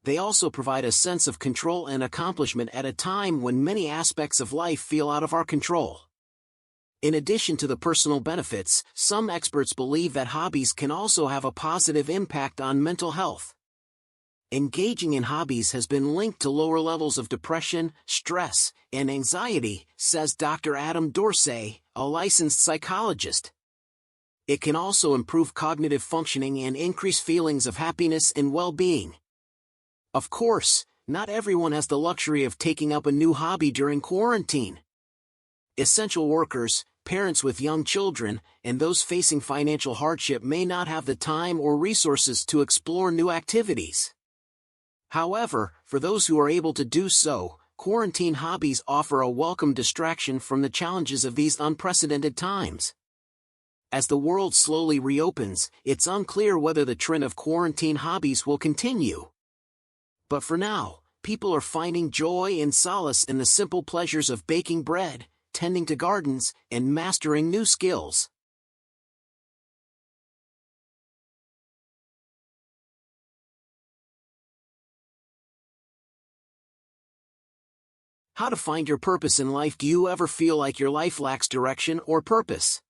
They also provide a sense of control and accomplishment at a time when many aspects of life feel out of our control. In addition to the personal benefits, some experts believe that hobbies can also have a positive impact on mental health. Engaging in hobbies has been linked to lower levels of depression, stress, and anxiety, says Dr. Adam Dorsey, a licensed psychologist. It can also improve cognitive functioning and increase feelings of happiness and well-being. Of course, not everyone has the luxury of taking up a new hobby during quarantine. Essential workers, parents with young children, and those facing financial hardship may not have the time or resources to explore new activities. However, for those who are able to do so, quarantine hobbies offer a welcome distraction from the challenges of these unprecedented times. As the world slowly reopens, it's unclear whether the trend of quarantine hobbies will continue. But for now, people are finding joy and solace in the simple pleasures of baking bread, tending to gardens, and mastering new skills. How to find your purpose in life? Do you ever feel like your life lacks direction or purpose?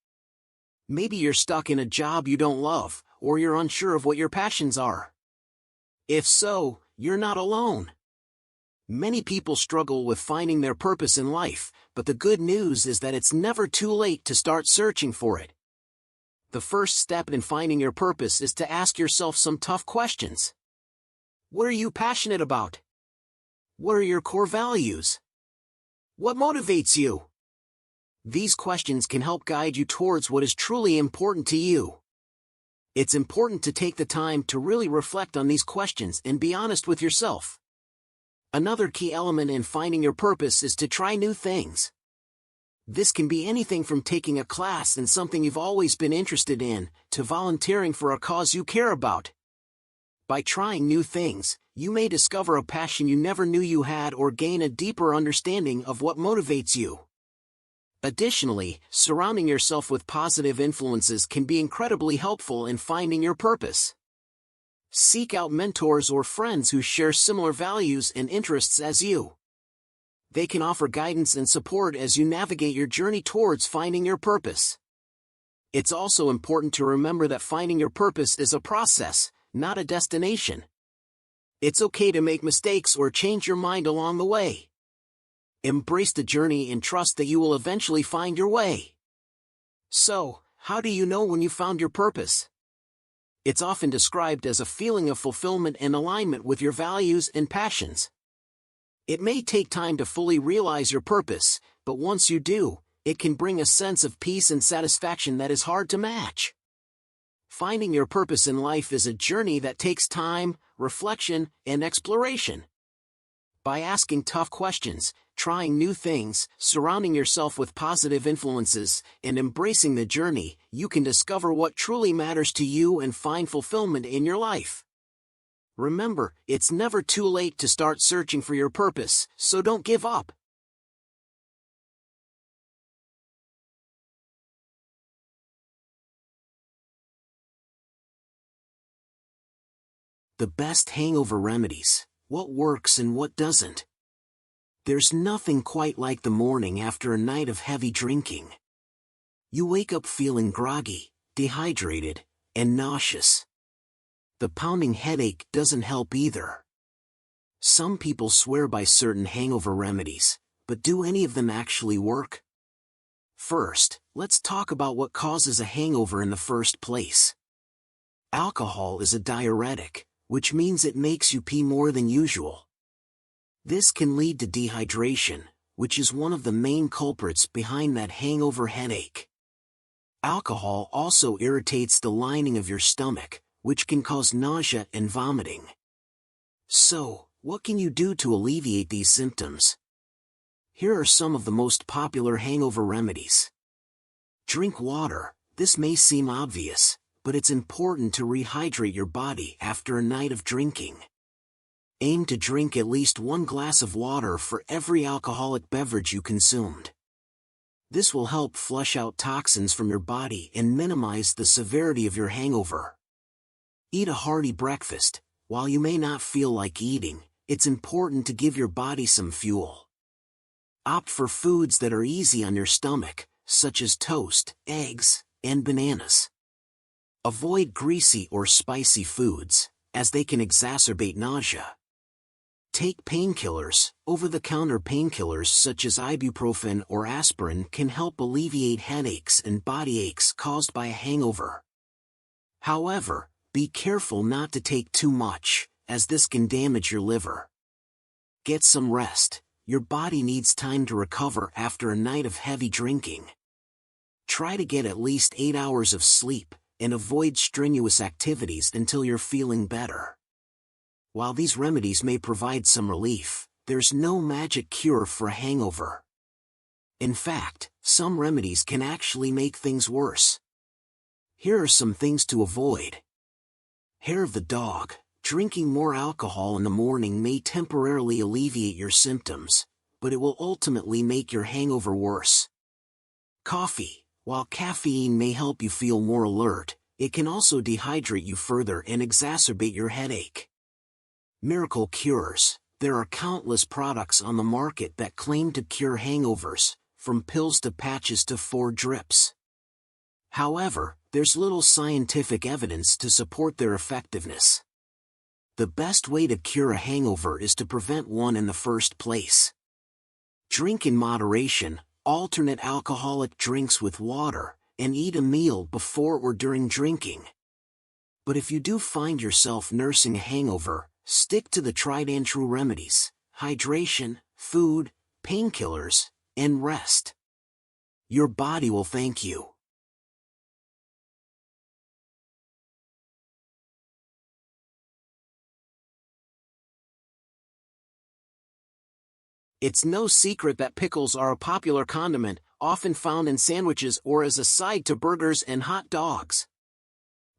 Maybe you're stuck in a job you don't love, or you're unsure of what your passions are. If so, you're not alone. Many people struggle with finding their purpose in life, but the good news is that it's never too late to start searching for it. The first step in finding your purpose is to ask yourself some tough questions. What are you passionate about? What are your core values? What motivates you? These questions can help guide you towards what is truly important to you. It's important to take the time to really reflect on these questions and be honest with yourself. Another key element in finding your purpose is to try new things. This can be anything from taking a class in something you've always been interested in, to volunteering for a cause you care about. By trying new things, you may discover a passion you never knew you had or gain a deeper understanding of what motivates you. Additionally, surrounding yourself with positive influences can be incredibly helpful in finding your purpose. Seek out mentors or friends who share similar values and interests as you. They can offer guidance and support as you navigate your journey towards finding your purpose. It's also important to remember that finding your purpose is a process, not a destination. It's okay to make mistakes or change your mind along the way. Embrace the journey and trust that you will eventually find your way. So, how do you know when you found your purpose? It's often described as a feeling of fulfillment and alignment with your values and passions. It may take time to fully realize your purpose, but once you do, it can bring a sense of peace and satisfaction that is hard to match. Finding your purpose in life is a journey that takes time, reflection, and exploration. By asking tough questions, trying new things, surrounding yourself with positive influences, and embracing the journey, you can discover what truly matters to you and find fulfillment in your life. Remember, it's never too late to start searching for your purpose, so don't give up. The best hangover remedies. What works and what doesn't. There's nothing quite like the morning after a night of heavy drinking. You wake up feeling groggy, dehydrated, and nauseous. The pounding headache doesn't help either. Some people swear by certain hangover remedies, but do any of them actually work? First, let's talk about what causes a hangover in the first place. Alcohol is a diuretic, which means it makes you pee more than usual. This can lead to dehydration, which is one of the main culprits behind that hangover headache. Alcohol also irritates the lining of your stomach, which can cause nausea and vomiting. So, what can you do to alleviate these symptoms? Here are some of the most popular hangover remedies. Drink water. This may seem obvious, but it's important to rehydrate your body after a night of drinking. Aim to drink at least 1 glass of water for every alcoholic beverage you consumed. This will help flush out toxins from your body and minimize the severity of your hangover. Eat a hearty breakfast. While you may not feel like eating, it's important to give your body some fuel. Opt for foods that are easy on your stomach, such as toast, eggs, and bananas. Avoid greasy or spicy foods, as they can exacerbate nausea. Take painkillers. Over-the-counter painkillers such as ibuprofen or aspirin can help alleviate headaches and body aches caused by a hangover. However, be careful not to take too much, as this can damage your liver. Get some rest. Your body needs time to recover after a night of heavy drinking. Try to get at least 8 hours of sleep, and avoid strenuous activities until you're feeling better. While these remedies may provide some relief, there's no magic cure for a hangover. In fact, some remedies can actually make things worse. Here are some things to avoid. Hair of the dog. Drinking more alcohol in the morning may temporarily alleviate your symptoms, but it will ultimately make your hangover worse. Coffee. While caffeine may help you feel more alert, it can also dehydrate you further and exacerbate your headache. Miracle cures. There are countless products on the market that claim to cure hangovers, from pills to patches to 4 drips. However, there's little scientific evidence to support their effectiveness. The best way to cure a hangover is to prevent one in the first place. Drink in moderation. Alternate alcoholic drinks with water, and eat a meal before or during drinking. But if you do find yourself nursing a hangover, stick to the tried and true remedies: hydration, food, painkillers, and rest. Your body will thank you. It's no secret that pickles are a popular condiment, often found in sandwiches or as a side to burgers and hot dogs.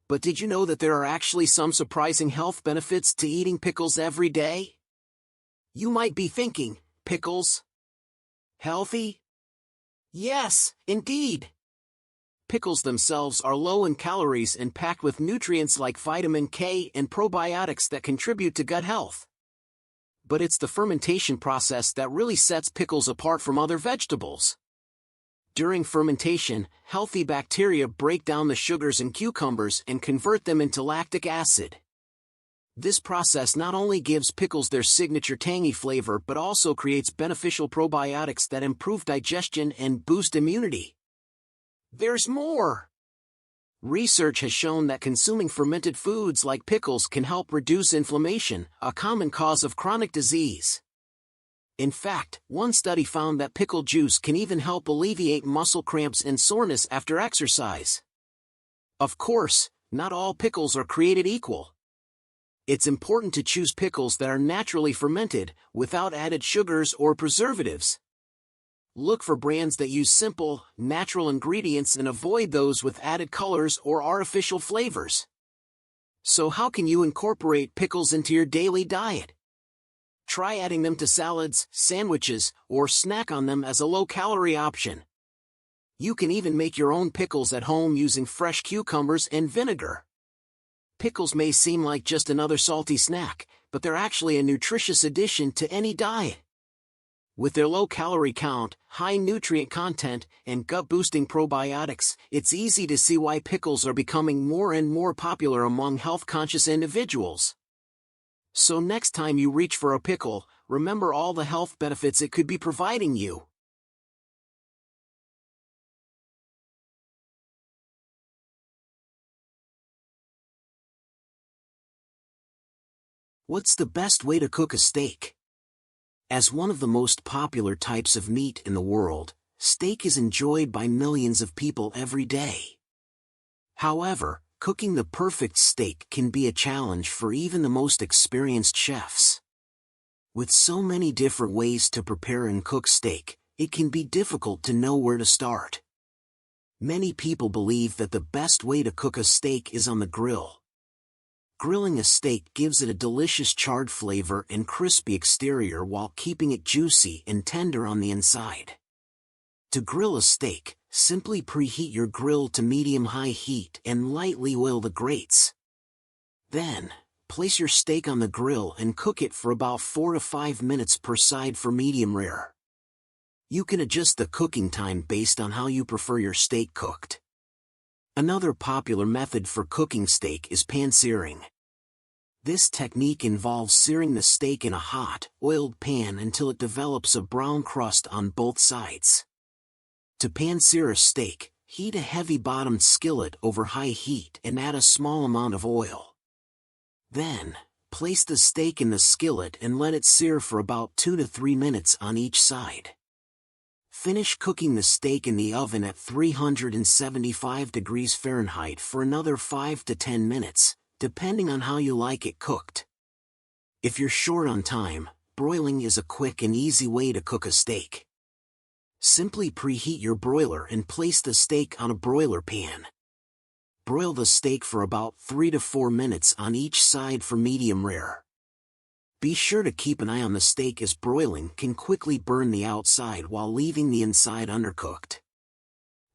But did you know that there are actually some surprising health benefits to eating pickles every day? You might be thinking, pickles? Healthy? Yes, indeed. Pickles themselves are low in calories and packed with nutrients like vitamin K and probiotics that contribute to gut health. But it's the fermentation process that really sets pickles apart from other vegetables. During fermentation, healthy bacteria break down the sugars in cucumbers and convert them into lactic acid. This process not only gives pickles their signature tangy flavor but also creates beneficial probiotics that improve digestion and boost immunity. There's more! Research has shown that consuming fermented foods like pickles can help reduce inflammation, a common cause of chronic disease. In fact, one study found that pickle juice can even help alleviate muscle cramps and soreness after exercise. Of course, not all pickles are created equal. It's important to choose pickles that are naturally fermented, without added sugars or preservatives. Look for brands that use simple, natural ingredients and avoid those with added colors or artificial flavors. So how can you incorporate pickles into your daily diet? Try adding them to salads, sandwiches, or snack on them as a low-calorie option. You can even make your own pickles at home using fresh cucumbers and vinegar. Pickles may seem like just another salty snack, but they're actually a nutritious addition to any diet. With their low calorie count, high nutrient content, and gut-boosting probiotics, it's easy to see why pickles are becoming more and more popular among health-conscious individuals. So next time you reach for a pickle, remember all the health benefits it could be providing you. What's the best way to cook a steak? As one of the most popular types of meat in the world, steak is enjoyed by millions of people every day. However, cooking the perfect steak can be a challenge for even the most experienced chefs. With so many different ways to prepare and cook steak, it can be difficult to know where to start. Many people believe that the best way to cook a steak is on the grill. Grilling a steak gives it a delicious charred flavor and crispy exterior while keeping it juicy and tender on the inside. To grill a steak, simply preheat your grill to medium-high heat and lightly oil the grates. Then, place your steak on the grill and cook it for about 4 to 5 minutes per side for medium rare. You can adjust the cooking time based on how you prefer your steak cooked. Another popular method for cooking steak is pan-searing. This technique involves searing the steak in a hot, oiled pan until it develops a brown crust on both sides. To pan-sear a steak, heat a heavy-bottomed skillet over high heat and add a small amount of oil. Then, place the steak in the skillet and let it sear for about 2 to 3 minutes on each side. Finish cooking the steak in the oven at 375 degrees Fahrenheit for another 5 to 10 minutes, depending on how you like it cooked. If you're short on time, broiling is a quick and easy way to cook a steak. Simply preheat your broiler and place the steak on a broiler pan. Broil the steak for about 3 to 4 minutes on each side for medium rare. Be sure to keep an eye on the steak as broiling can quickly burn the outside while leaving the inside undercooked.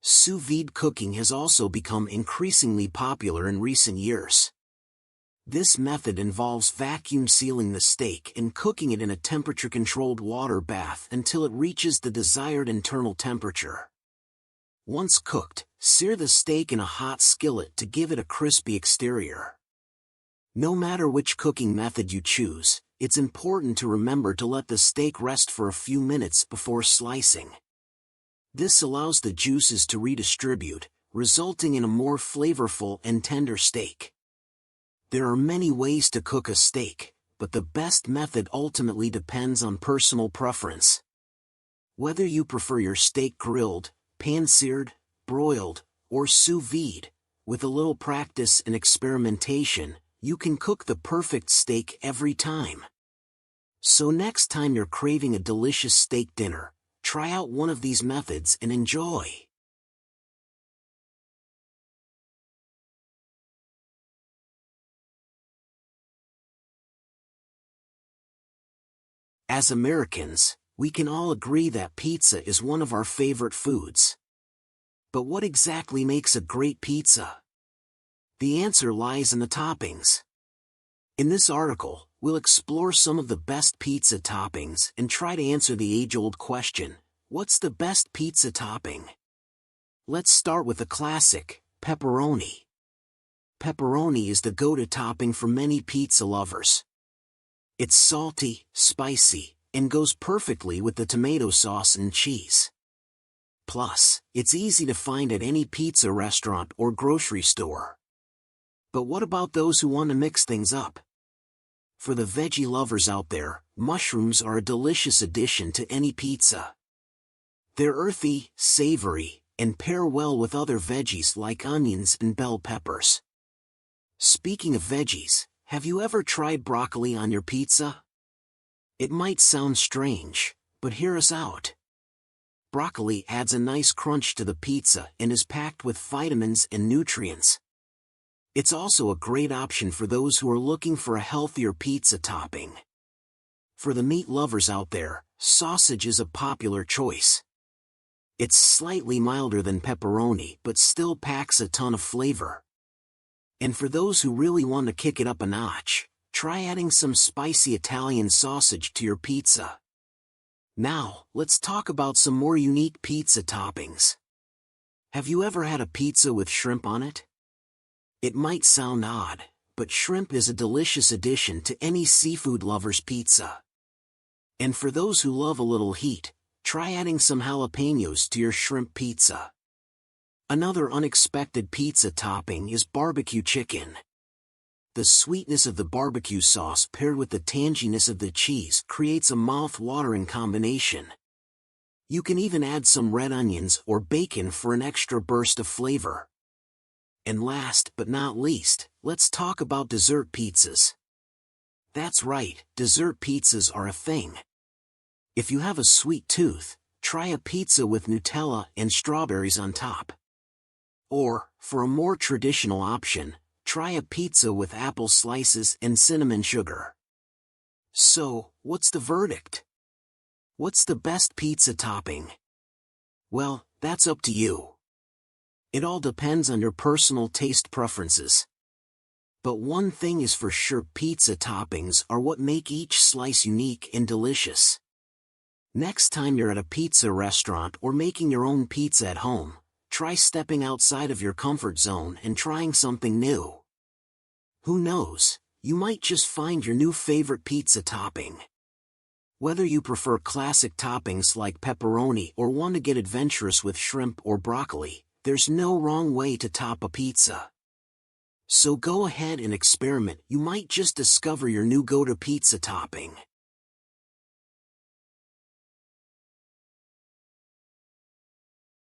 Sous vide cooking has also become increasingly popular in recent years. This method involves vacuum sealing the steak and cooking it in a temperature-controlled water bath until it reaches the desired internal temperature. Once cooked, sear the steak in a hot skillet to give it a crispy exterior. No matter which cooking method you choose, it's important to remember to let the steak rest for a few minutes before slicing. This allows the juices to redistribute, resulting in a more flavorful and tender steak. There are many ways to cook a steak, but the best method ultimately depends on personal preference. Whether you prefer your steak grilled, pan-seared, broiled, or sous vide, with a little practice and experimentation, you can cook the perfect steak every time. So next time you're craving a delicious steak dinner, try out one of these methods and enjoy. As Americans, we can all agree that pizza is one of our favorite foods. But what exactly makes a great pizza? The answer lies in the toppings. In this article, we'll explore some of the best pizza toppings and try to answer the age-old question, what's the best pizza topping? Let's start with the classic, pepperoni. Pepperoni is the go-to topping for many pizza lovers. It's salty, spicy, and goes perfectly with the tomato sauce and cheese. Plus, it's easy to find at any pizza restaurant or grocery store. But what about those who want to mix things up? For the veggie lovers out there, mushrooms are a delicious addition to any pizza. They're earthy, savory, and pair well with other veggies like onions and bell peppers. Speaking of veggies, have you ever tried broccoli on your pizza? It might sound strange, but hear us out. Broccoli adds a nice crunch to the pizza and is packed with vitamins and nutrients. It's also a great option for those who are looking for a healthier pizza topping. For the meat lovers out there, sausage is a popular choice. It's slightly milder than pepperoni but still packs a ton of flavor. And for those who really want to kick it up a notch, try adding some spicy Italian sausage to your pizza. Now, let's talk about some more unique pizza toppings. Have you ever had a pizza with shrimp on it? It might sound odd, but shrimp is a delicious addition to any seafood lover's pizza. And for those who love a little heat, try adding some jalapenos to your shrimp pizza. Another unexpected pizza topping is barbecue chicken. The sweetness of the barbecue sauce paired with the tanginess of the cheese creates a mouth-watering combination. You can even add some red onions or bacon for an extra burst of flavor. And last but not least, let's talk about dessert pizzas. That's right, dessert pizzas are a thing. If you have a sweet tooth, try a pizza with Nutella and strawberries on top. Or, for a more traditional option, try a pizza with apple slices and cinnamon sugar. So, what's the verdict? What's the best pizza topping? Well, that's up to you. It all depends on your personal taste preferences. But one thing is for sure, pizza toppings are what make each slice unique and delicious. Next time you're at a pizza restaurant or making your own pizza at home, try stepping outside of your comfort zone and trying something new. Who knows, you might just find your new favorite pizza topping. Whether you prefer classic toppings like pepperoni or want to get adventurous with shrimp or broccoli, there's no wrong way to top a pizza. So go ahead and experiment, you might just discover your new go-to pizza topping.